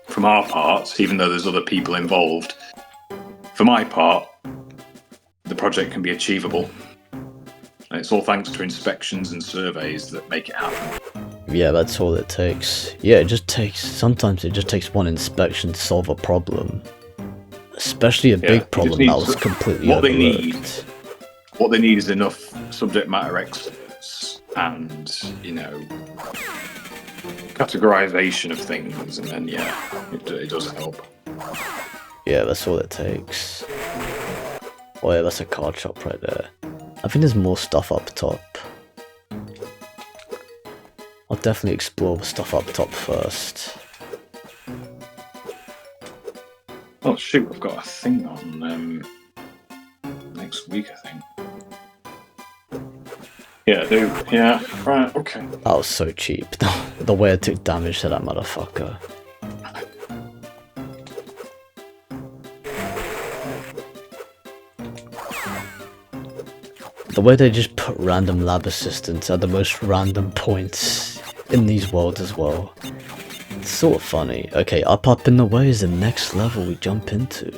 from our parts, even though there's other people involved, for my part, the project can be achievable. And it's all thanks to inspections and surveys that make it happen. Yeah, that's all it takes. Yeah, sometimes it just takes one inspection to solve a problem. Especially a big problem that was completely overlooked. What they need is enough subject matter experts and, you know, categorization of things, and then, yeah, it does help. Yeah, that's all it takes. Oh yeah, that's a card shop right there. I think there's more stuff up top. I'll definitely explore the stuff up top first. Oh shoot, I've got a thing on next week, I think. Yeah, I do. Yeah, right, okay. That was so cheap. The way I took damage to that motherfucker. The way they just put random lab assistants at the most random points in these worlds as well. It's sort of funny. Okay, up in the way is the next level we jump into.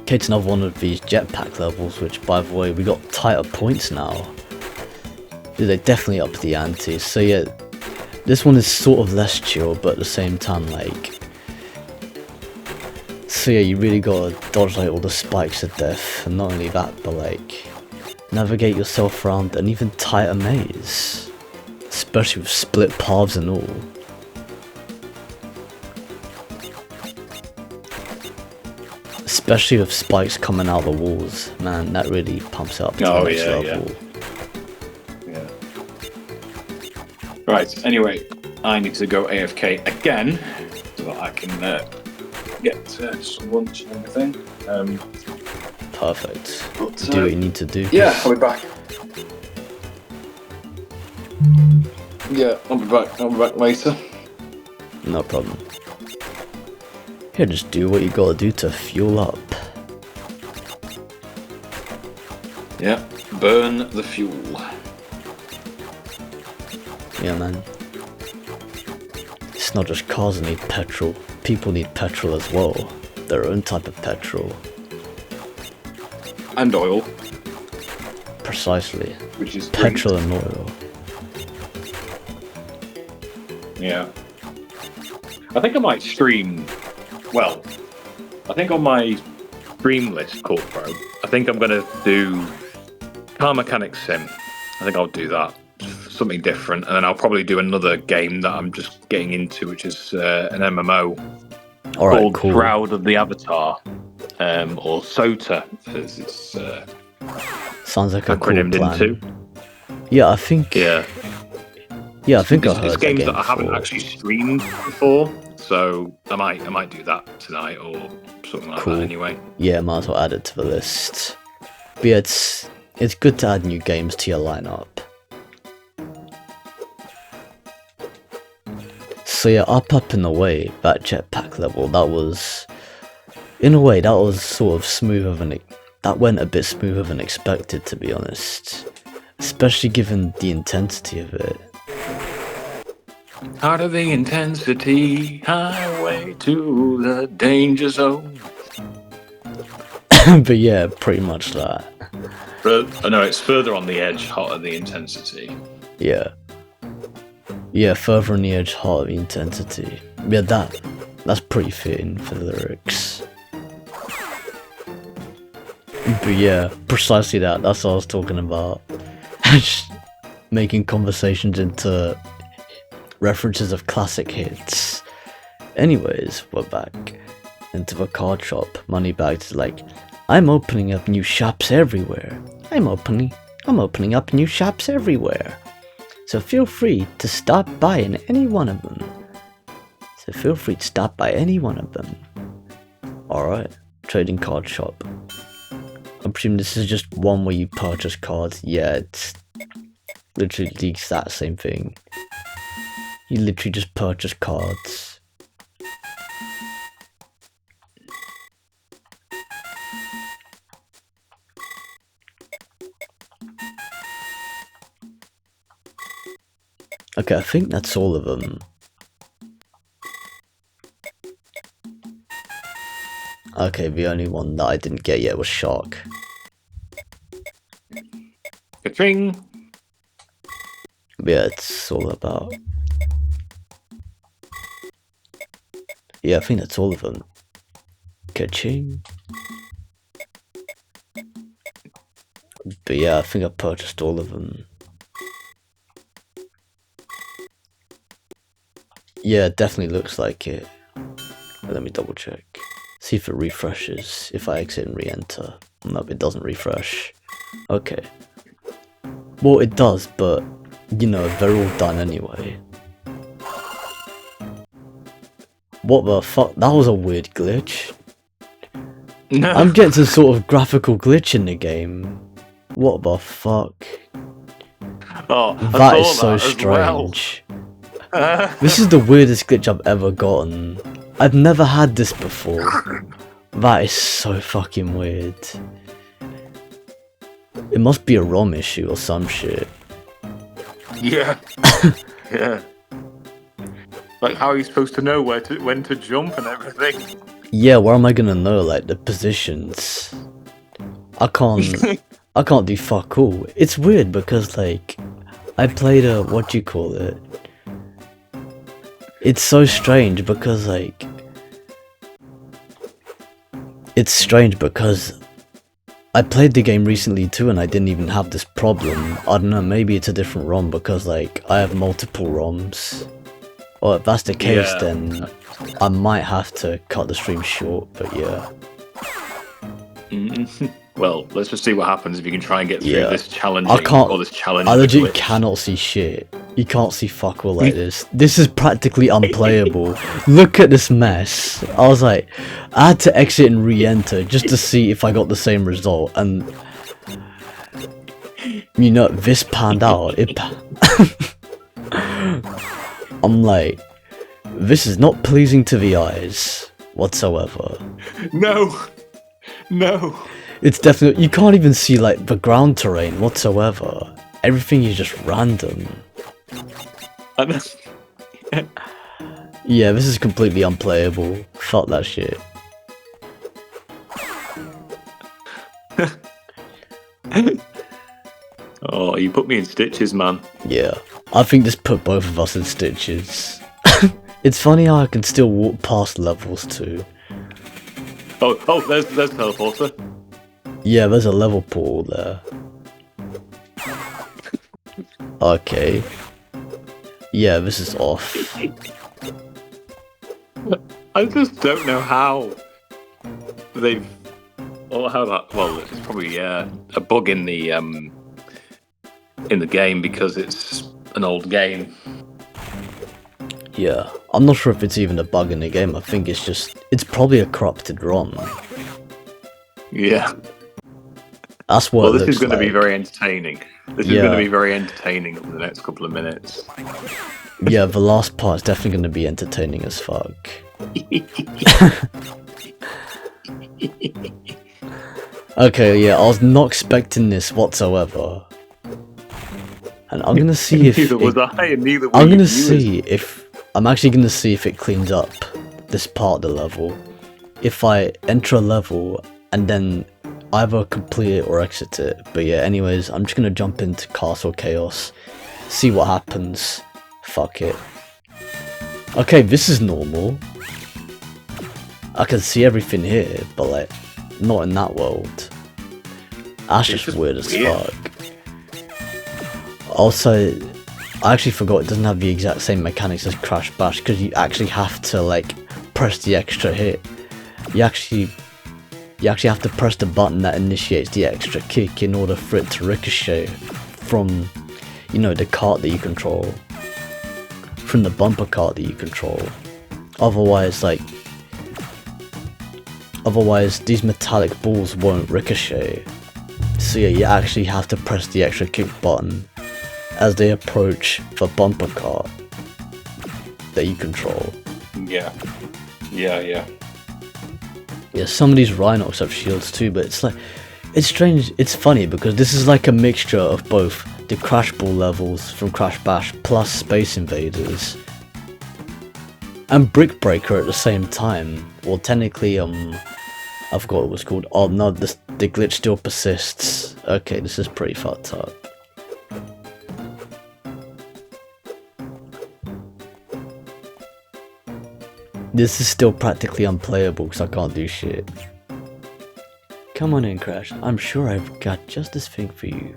Okay, it's another one of these jetpack levels, which, by the way, we got tighter points now. They definitely upped the ante. So yeah, this one is sort of less chill, but at the same time, like... So yeah, you really gotta dodge like all the spikes of death, and not only that, but like... navigate yourself around an even tighter maze. Especially with split paths and all. Especially with spikes coming out of the walls, man, that really pumps it up to the next level. Yeah. Right, anyway, I need to go AFK again, so that I can get some lunch and everything. Perfect. Do what you need to do. Yeah, I'll be back. Yeah, I'll be back later. No problem. Yeah, just do what you gotta do to fuel up. Yeah, burn the fuel. Yeah, man. It's not just cars that need petrol. People need petrol as well. Their own type of petrol. And oil. Precisely. Which is petrol and oil. Yeah. I think I might stream. Well, I think on my stream list, Court Pro, I think I'm going to do Car Mechanics Sim. I think I'll do that. Something different. And then I'll probably do another game that I'm just getting into, which is an MMO called cool. Shroud of the Avatar, or SOTA, as it's sounds like a cool acronymed plan. into. Yeah, I think... Yeah. Yeah, I think I heard it's that games game that I haven't before. actually streamed before, so I might do that tonight or something like that anyway. Yeah, might as well add it to the list. But yeah, it's good to add new games to your lineup. So yeah, up in the way, that jetpack level, that was... In a way, that was sort of smoother than... That went a bit smoother than expected, to be honest. Especially given the intensity of it. Out of the intensity, highway to the danger zone. But yeah, pretty much that. No, it's further on the edge, hot of the intensity. Yeah. Yeah, further on the edge, hot of the intensity. Yeah, that's pretty fitting for the lyrics. But yeah, precisely that's what I was talking about. making conversations into references of classic hits. Anyways, we're back into the card shop. Moneybags is like, I'm opening up new shops everywhere. I'm opening up new shops everywhere. So feel free to stop by in any one of them. Alright, trading card shop. I presume this is just one where you purchase cards. Yeah, it's literally the exact same thing. You literally just purchase cards. Okay, I think that's all of them. Okay, the only one that I didn't get yet was Shark. Ka-ching! Yeah, it's all about... Yeah, I think that's all of them. Ka-ching. But yeah, I think I purchased all of them. Yeah, it definitely looks like it. Let me double check. See if it refreshes. If I exit and re-enter. No, it doesn't refresh. Okay. Well, it does, but, you know, they're all done anyway. What the fuck? That was a weird glitch. No. I'm getting some sort of graphical glitch in the game. What the fuck? Oh, That is so strange. This is the weirdest glitch I've ever gotten. I've never had this before. That is so fucking weird. It must be a ROM issue or some shit. Yeah. Yeah. Like, how are you supposed to know when to jump and everything? Yeah, where am I gonna know, like, the positions? I can't do fuck all. It's weird because, like, I played a, what do you call it? It's so strange because, like, it's strange because I played the game recently too and I didn't even have this problem. I don't know, maybe it's a different ROM because, like, I have multiple ROMs. Or if that's the case, Yeah. then I might have to cut the stream short, but yeah. Well, let's just see what happens if you can try and get through Yeah. this challenging I can't- or this challenge. I legit cannot see shit. You can't see fuck all like this. This is practically unplayable. Look at this mess. I was like, I had to exit and re-enter just to see if I got the same result, and you know, this panned out. I'm like, this is not pleasing to the eyes whatsoever. No. No. It's definitely, you can't even see, like, the ground terrain whatsoever. Everything is just random. Yeah, this is completely unplayable. Fuck that shit. Oh, you put me in stitches, man. Yeah, I think this put both of us in stitches. It's funny how I can still walk past levels too. Oh, there's teleporter. Yeah, there's a level portal there. Okay. Yeah, this is off. I just don't know how they've. Or how that. Well, it's probably a bug in the game because it's an old game. Yeah, I'm not sure if it's even a bug in the game. I think it's probably a corrupted ROM. Yeah. That's what. Well, it this looks is going to be like. very entertaining. This is Yeah. going to be very entertaining over the next couple of minutes. Yeah, the last part is definitely going to be entertaining as fuck. Okay, yeah, I was not expecting this whatsoever. And I'm gonna see if Neither was it- I, and neither were I'm you gonna viewers. see if I'm actually gonna see if it cleans up this part of the level. If I enter a level and then either complete it or exit it. But yeah, anyways, I'm just gonna jump into Castle Chaos, see what happens. Fuck it. Okay, this is normal. I can see everything here, but like, not in that world. That's It's just just weird as weird. fuck. Also, I actually forgot it doesn't have the exact same mechanics as Crash Bash, because you actually have to like press the extra hit. You actually have to press the button that initiates the extra kick in order for it to ricochet from, you know, the cart that you control, from the bumper cart that you control. Otherwise these metallic balls won't ricochet. So yeah, you actually have to press the extra kick button as they approach the bumper cart that you control. Yeah. Yeah, some of these Rhinox have shields too, but it's like, it's strange, it's funny because this is like a mixture of both the Crash Ball levels from Crash Bash plus Space Invaders and Brick Breaker at the same time. Well, technically, I forgot what it was called. Oh no, the glitch still persists. Okay, this is pretty fucked up. This is still practically unplayable because I can't do shit. Come on in, Crash. I'm sure I've got just this thing for you.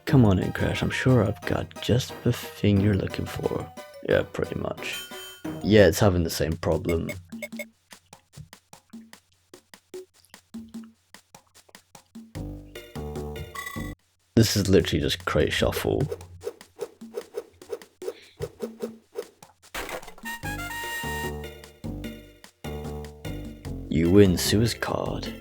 Come on in, Crash. I'm sure I've got just the thing you're looking for. Yeah, pretty much. Yeah, it's having the same problem. This is literally just crate shuffle. You win Sue's card.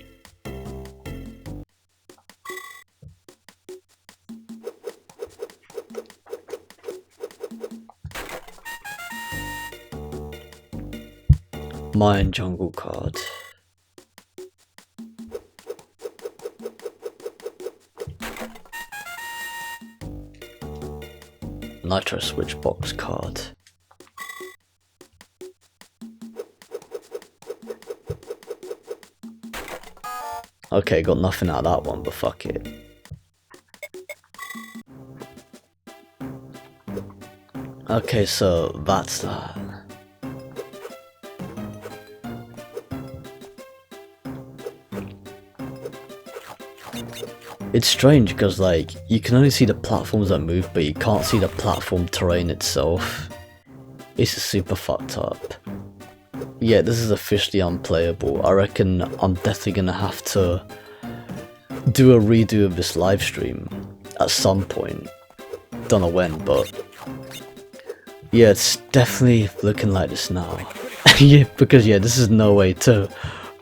Mine jungle card. Nitro switch box card. Okay, got nothing out of that one, but fuck it. Okay, so that's that. It's strange because like you can only see the platforms that move, but you can't see the platform terrain itself. It's super fucked up. Yeah, this is officially unplayable. I reckon I'm definitely gonna have to do a redo of this live stream at some point. Don't know when, but yeah, it's definitely looking like this now. Yeah, because yeah, this is no way to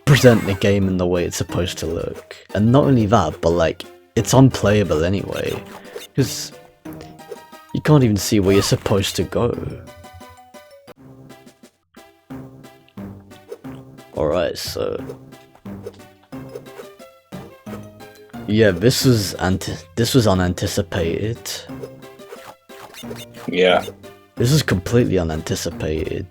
present the game in the way it's supposed to look. And not only that, but like, it's unplayable anyway, because you can't even see where you're supposed to go. Alright, so yeah, this was unanticipated. Yeah. This is completely unanticipated.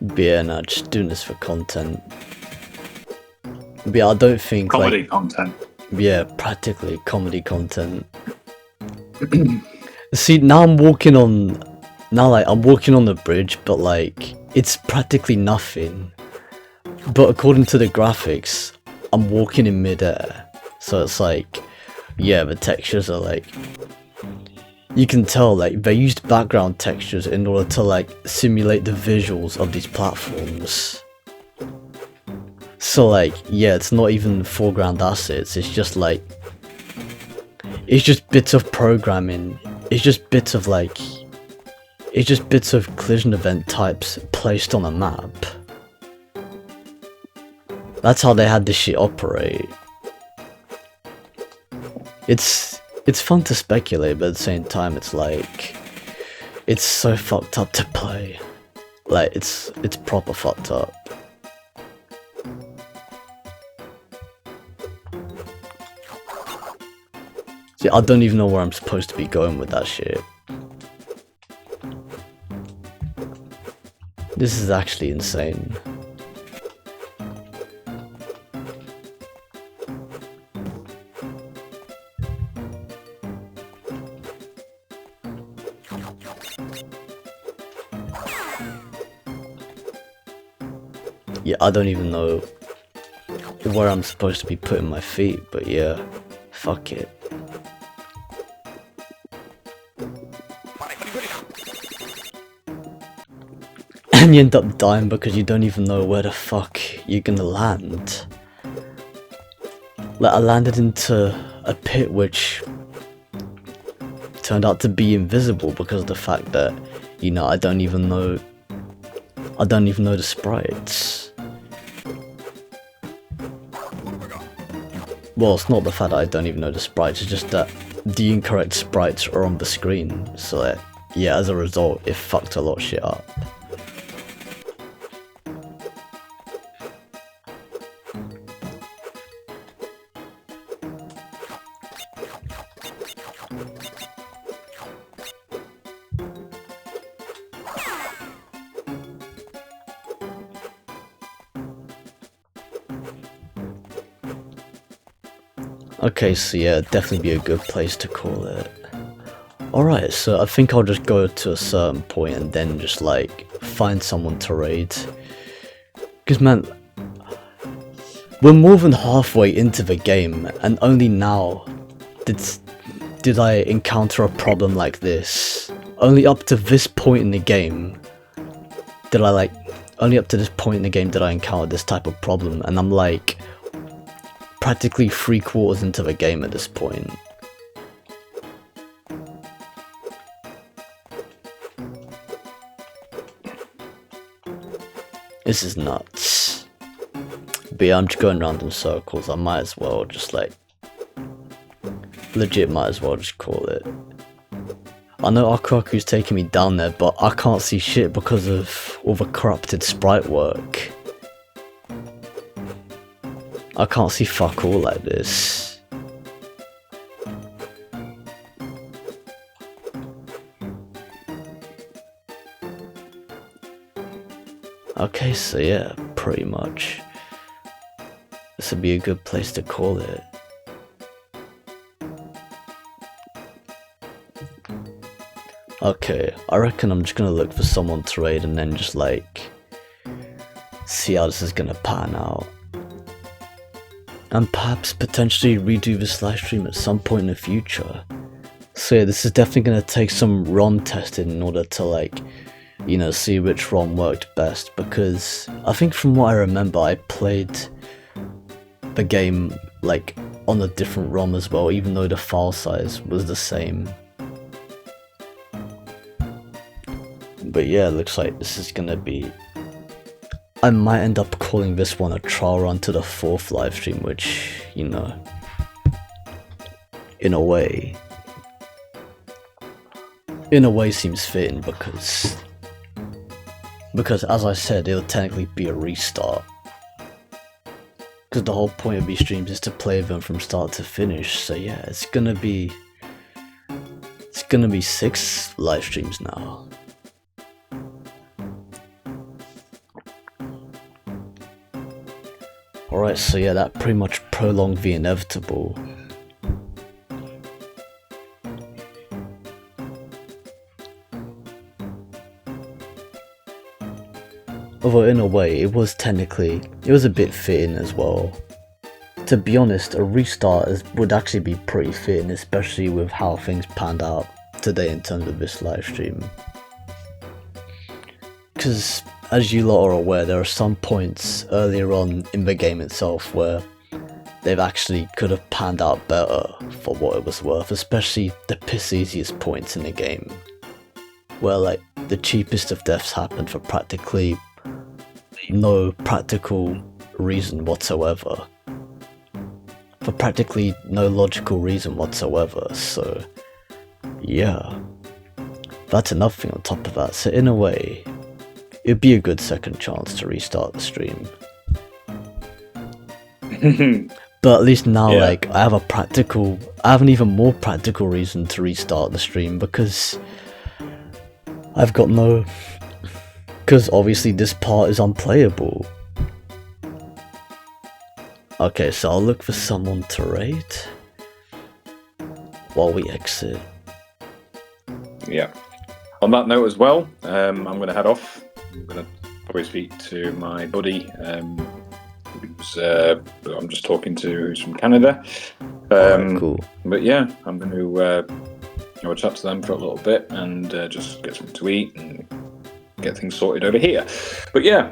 But yeah, no, just doing this for content. But yeah, I don't think Comedy like, content. yeah, practically comedy content. See, now I'm walking on the bridge, but like it's practically nothing. But according to the graphics, I'm walking in midair, so it's like, yeah, the textures are like, you can tell like they used background textures in order to like simulate the visuals of these platforms. So like, yeah, it's not even foreground assets, it's just like, it's just bits of programming, it's just bits of collision event types placed on a map. That's how they had this shit operate. It's it's fun to speculate, but at the same time, it's like, it's so fucked up to play. Like, it's proper fucked up. See, I don't even know where I'm supposed to be going with that shit. This is actually insane. Yeah, I don't even know where I'm supposed to be putting my feet, but yeah, fuck it. And you end up dying because you don't even know where the fuck you're gonna land. Like, I landed into a pit which turned out to be invisible because of the fact that, you know, I don't even know the sprites. Well, it's not the fact that I don't even know the sprites, it's just that the incorrect sprites are on the screen, so that, yeah, as a result, it fucked a lot of shit up. Okay, so yeah, definitely be a good place to call it. Alright, so I think I'll just go to a certain point and then just like find someone to raid. Because man, we're more than halfway into the game and only now did I encounter a problem like this. Only up to this point in the game did I encounter this type of problem, and I'm like practically 3/4 into the game at this point. This is nuts. But yeah, I'm just going around in circles. I might as well just like, legit might as well just call it. I know Akuraku's taking me down there, but I can't see shit because of all the corrupted sprite work. I can't see fuck all like this. Okay, so yeah, pretty much. This would be a good place to call it. Okay, I reckon I'm just gonna look for someone to raid and then just like see how this is gonna pan out. And perhaps potentially redo this live stream at some point in the future. So yeah, this is definitely going to take some ROM testing in order to like, you know, see which ROM worked best, because I think from what I remember I played the game like on a different ROM as well, even though the file size was the same. But yeah, it looks like this is going to be... I might end up calling this one a trial run to the 4th livestream, which, you know, in a way seems fitting because as I said, it'll technically be a restart. Because the whole point of these streams is to play them from start to finish, so yeah, it's gonna be 6 live streams now. Alright, so yeah, that pretty much prolonged the inevitable. Although in a way, it was a bit fitting as well. To be honest, a restart would actually be pretty fitting, especially with how things panned out today in terms of this live stream. Because, as you lot are aware, there are some points earlier on in the game itself where they've actually could have panned out better for what it was worth, especially the piss easiest points in the game, where like the cheapest of deaths happened for practically no practical reason whatsoever. for practically no logical reason whatsoever, so yeah. That's another thing on top of that, so in a way, it'd be a good second chance to restart the stream. But at least now, like, I have an even more practical reason to restart the stream, because because obviously this part is unplayable. Okay, so I'll look for someone to raid while we exit. Yeah. On that note as well, I'm going to head off. I'm going to probably speak to my buddy, who's I'm just talking to, who's from Canada. Alright, cool. But yeah, I'm going to have a chat to them for a little bit and just get something to eat and get things sorted over here. But yeah,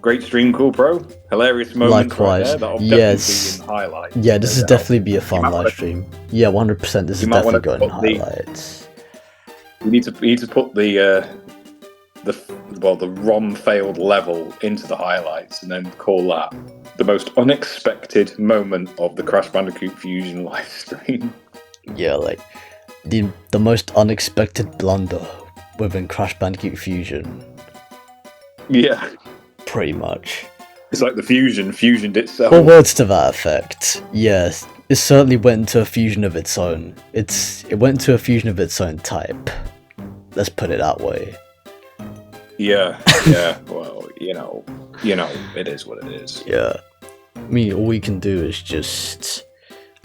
great stream, cool pro. Hilarious moment. Likewise. Right there. That'll Yes. definitely be in highlights. Yeah, this is definitely be a fun live stream. Yeah, 100%. This is definitely going in put the- highlights. We need to put the ROM failed level into the highlights and then call that the most unexpected moment of the Crash Bandicoot Fusion live stream. Yeah, like the most unexpected blunder within Crash Bandicoot Fusion. Yeah, Pretty much. it's like the fusioned itself. Or words to that effect. Yes, it certainly went into a fusion of its own. It went into a fusion of its own type. Let's put it that way. Yeah. Well, you know, it is what it is. Yeah. I mean, all we can do is just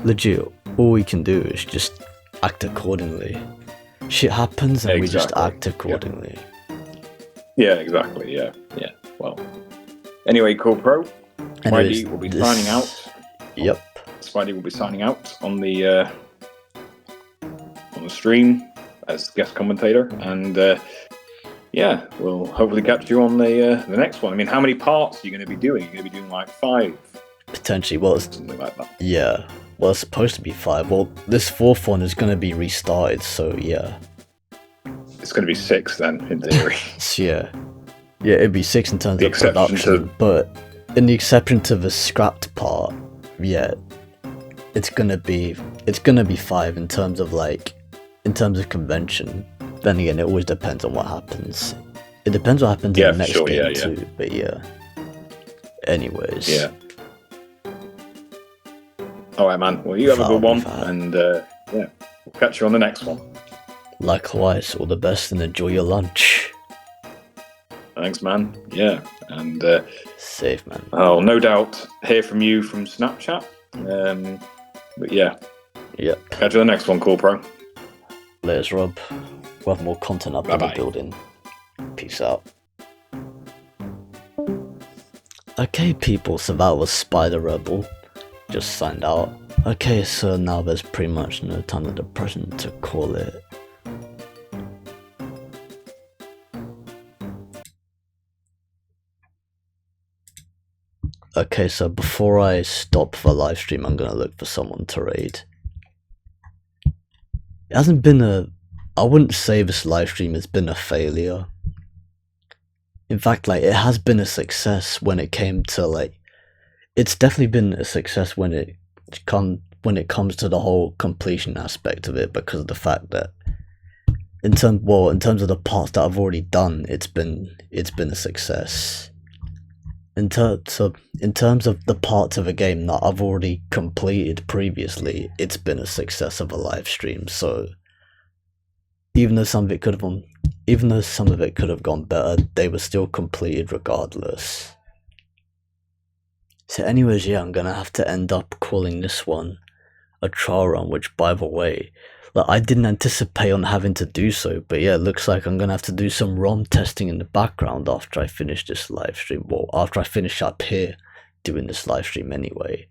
legit. All we can do is just act accordingly. Shit happens and we just act accordingly. Yeah, exactly. Yeah. Well. Anyway, cool pro. Anyways, Spidey will be signing out. Yep. Spidey will be signing out on the stream as guest commentator, and yeah, we'll hopefully catch you on the next one. I mean, how many parts are you going to be doing? You're going to be doing like 5, Potentially. Well, something like that. yeah. Well, it's supposed to be 5. Well, this 4th one is going to be restarted, so yeah. It's going to be 6 then, in theory. So yeah. Yeah, it'd be 6 in terms The of production, but in the exception to the scrapped part, yeah, it's gonna be 5 in terms of convention. Then again, it always depends on what happens. It depends what happens in the next game too. But yeah. Anyways. Yeah. All right, man. Well, you have a good one, and yeah, we'll catch you on the next one. Likewise, all the best and enjoy your lunch. Thanks, man. Yeah, and Safe, man. I'll no doubt hear from you from Snapchat. But yeah. Yep. Catch you on the next one, cool pro. Laters, Rob. We'll have more content up in the building. Peace out. Okay, people, so that was Spider Rebel. Just signed out. Okay, so now there's pretty much no time at the present to call it. Okay, so before I stop the live stream, I'm gonna look for someone to raid. It hasn't been I wouldn't say this live stream has been a failure. In fact, like, it has been a success when it came to, like, it's definitely been a success when it comes to the whole completion aspect of it, because of the fact that in terms of the parts that I've already done, it's been a success. In terms of the parts of a game that I've already completed previously, it's been a success of a live stream. So even though some of it could have gone better, they were still completed regardless. So anyways, yeah, I'm gonna have to end up calling this one a trial run, which, by the way, like, I didn't anticipate on having to do so, but yeah, it looks like I'm gonna have to do some ROM testing in the background after I finish this live stream. Well, after I finish up here doing this live stream anyway.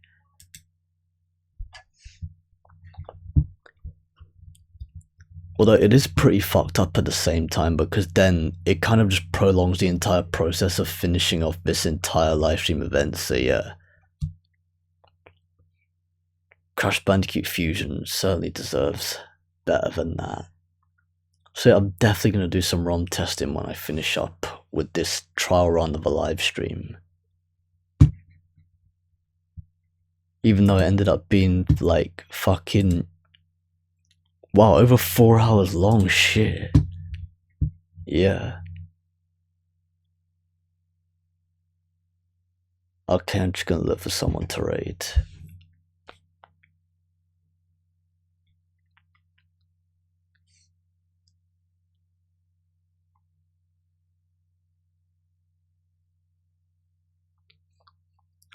Although it is pretty fucked up at the same time, because then it kind of just prolongs the entire process of finishing off this entire live stream event. So yeah, Crash Bandicoot Fusion certainly deserves better than that. So yeah, I'm definitely going to do some ROM testing when I finish up with this trial run of a live stream. Even though it ended up being like fucking, wow, over 4 hours long. Shit. Yeah. Okay, I'm just gonna look for someone to raid.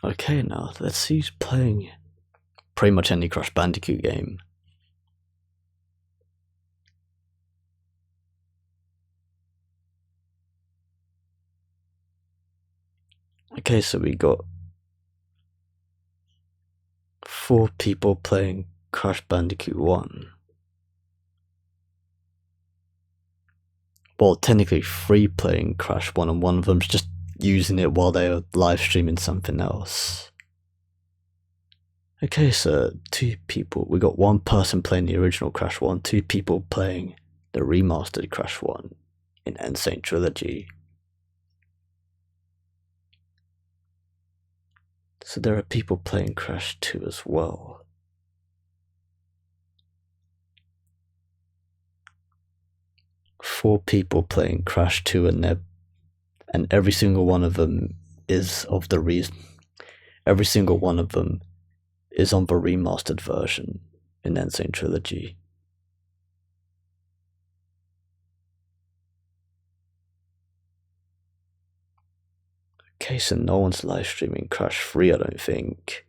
Okay, now let's see who's playing pretty much any Crash Bandicoot game. Okay, so we got 4 people playing Crash Bandicoot 1. Well, technically 3 playing Crash 1, and one of them's just using it while they're live streaming something else. Okay, so 2 people. We got 1 person playing the original Crash 1, 2 people playing the remastered Crash 1 in Insane Trilogy. So there are people playing Crash 2 as well. Four people playing Crash 2, and every single one of them is of the reason. Every single one of them is on the remastered version in Insane Trilogy. Okay, so no one's live streaming Crash 3, I don't think.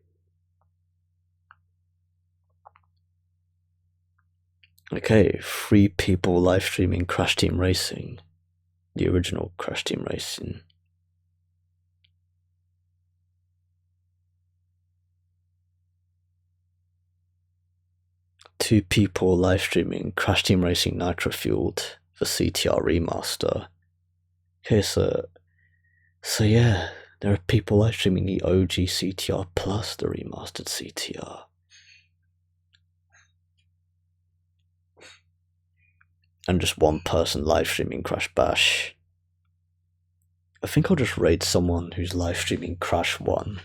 Okay, 3 people live streaming Crash Team Racing, the original Crash Team Racing. Two people live streaming Crash Team Racing Nitro Fueled, the CTR remaster. Okay, so yeah, there are people live streaming the OG CTR plus the remastered CTR. And just 1 person live streaming Crash Bash. I think I'll just raid someone who's live streaming Crash 1.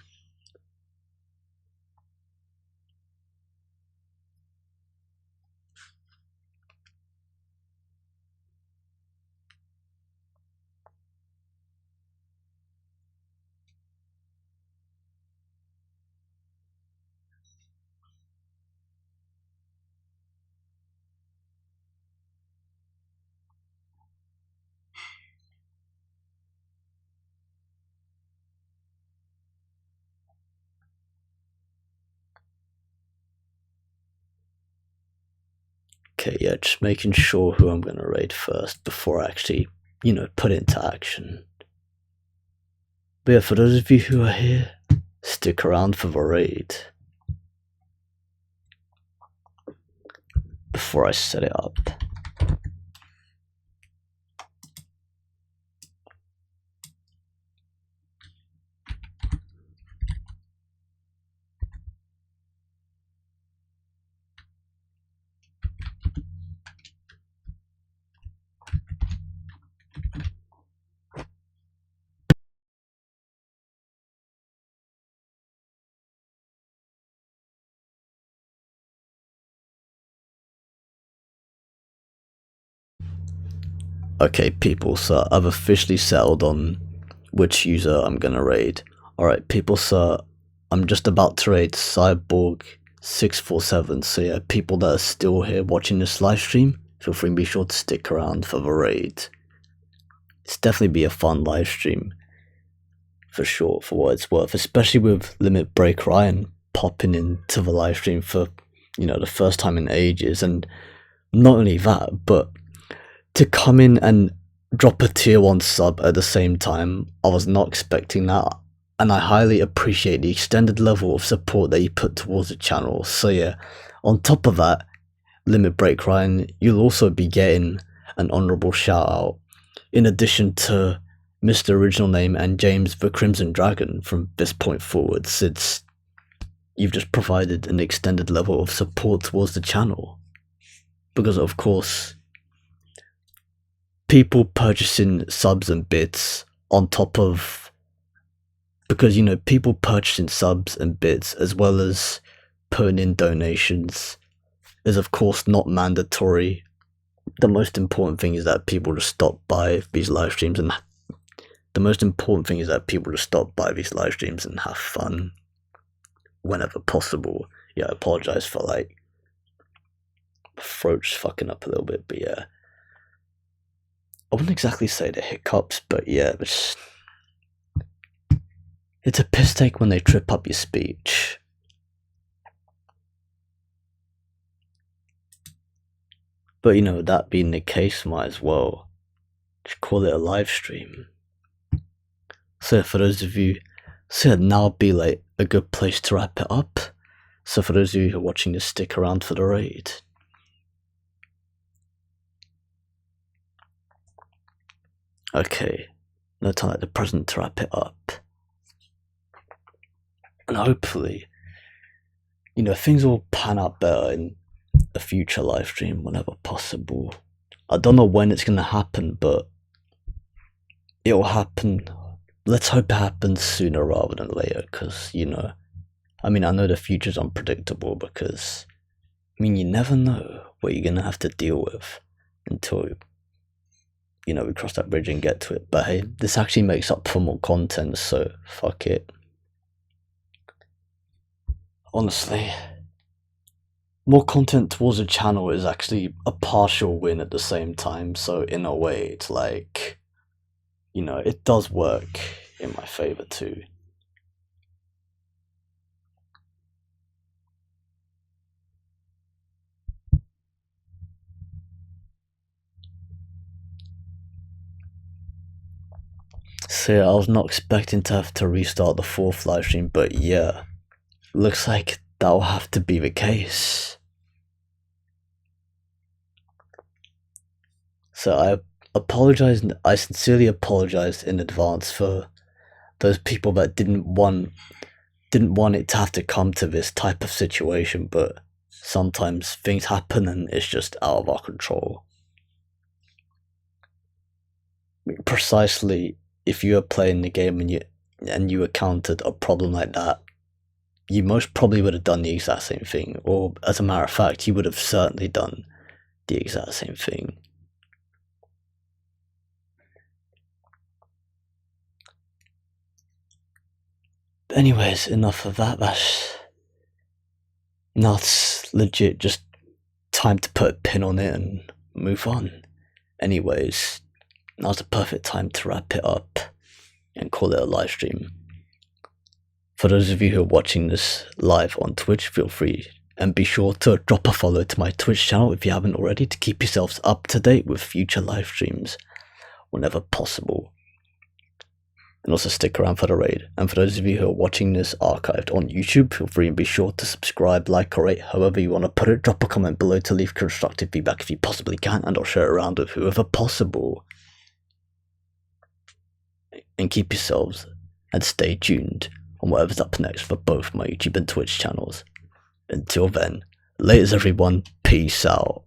Okay, yeah, just making sure who I'm gonna raid first before I actually, put it into action. But yeah, for those of you who are here, stick around for the raid. Before I set it up. Okay, people, so I've officially settled on which user I'm gonna raid. Alright, people, so I'm just about to raid Cyborg647, so yeah, people that are still here watching this live stream, feel free to be sure to stick around for the raid. It's definitely be a fun live stream, for sure, for what it's worth, especially with Limit Break Ryan popping into the live stream for, the first time in ages, and not only that, but to come in and drop a tier 1 sub at the same time, I was not expecting that, and I highly appreciate the extended level of support that you put towards the channel. So yeah, on top of that, Limit Break Ryan, you'll also be getting an honourable shout out, in addition to Mr. Original Name and James the Crimson Dragon from this point forward, since you've just provided an extended level of support towards the channel. Because of course, people purchasing subs and bits on top of because, you know, people purchasing subs and bits as well as putting in donations is of course not mandatory. The most important thing is that people just stop by these live streams and have fun whenever possible. Yeah, I apologize for like my throat's fucking up a little bit, but yeah, I wouldn't exactly say the hiccups, but yeah, it's a piss take when they trip up your speech. But you know, that being the case, might as well just call it a live stream. So for those of you, so now would be like a good place to wrap it up. So for those of you who are watching this, stick around for the raid. Okay, no time like the present to wrap it up. And hopefully, you know, things will pan out better in a future live stream whenever possible. I don't know when it's gonna happen, but it'll happen. Let's hope it happens sooner rather than later, because, you know, I mean, I know the future's unpredictable because, I mean, you never know what you're gonna have to deal with until, you know, we cross that bridge and get to it. But hey, this actually makes up for more content, so fuck it. Honestly, more content towards the channel is actually a partial win at the same time, so in a way, it's like, you know, it does work in my favor too. So yeah, I was not expecting to have to restart the 4th live stream, but yeah, looks like that'll have to be the case. So I sincerely apologize in advance for those people that didn't want it to have to come to this type of situation, but sometimes things happen and it's just out of our control. Precisely, if you are playing the game and you encountered a problem like that, you most probably would have done the exact same thing, or as a matter of fact, you would have certainly done the exact same thing. But anyways, enough of that. Now it's legit just time to put a pin on it and move on. Anyways, now's the perfect time to wrap it up and call it a live stream. For those of you who are watching this live on Twitch, feel free and be sure to drop a follow to my Twitch channel if you haven't already, to keep yourselves up to date with future live streams whenever possible. And also stick around for the raid. And for those of you who are watching this archived on YouTube, feel free and be sure to subscribe, like, or rate, however you want to put it. Drop a comment below to leave constructive feedback if you possibly can, and I'll share it around with whoever possible. And keep yourselves and stay tuned on whatever's up next for both my YouTube and Twitch channels. Until then, laters everyone, peace out.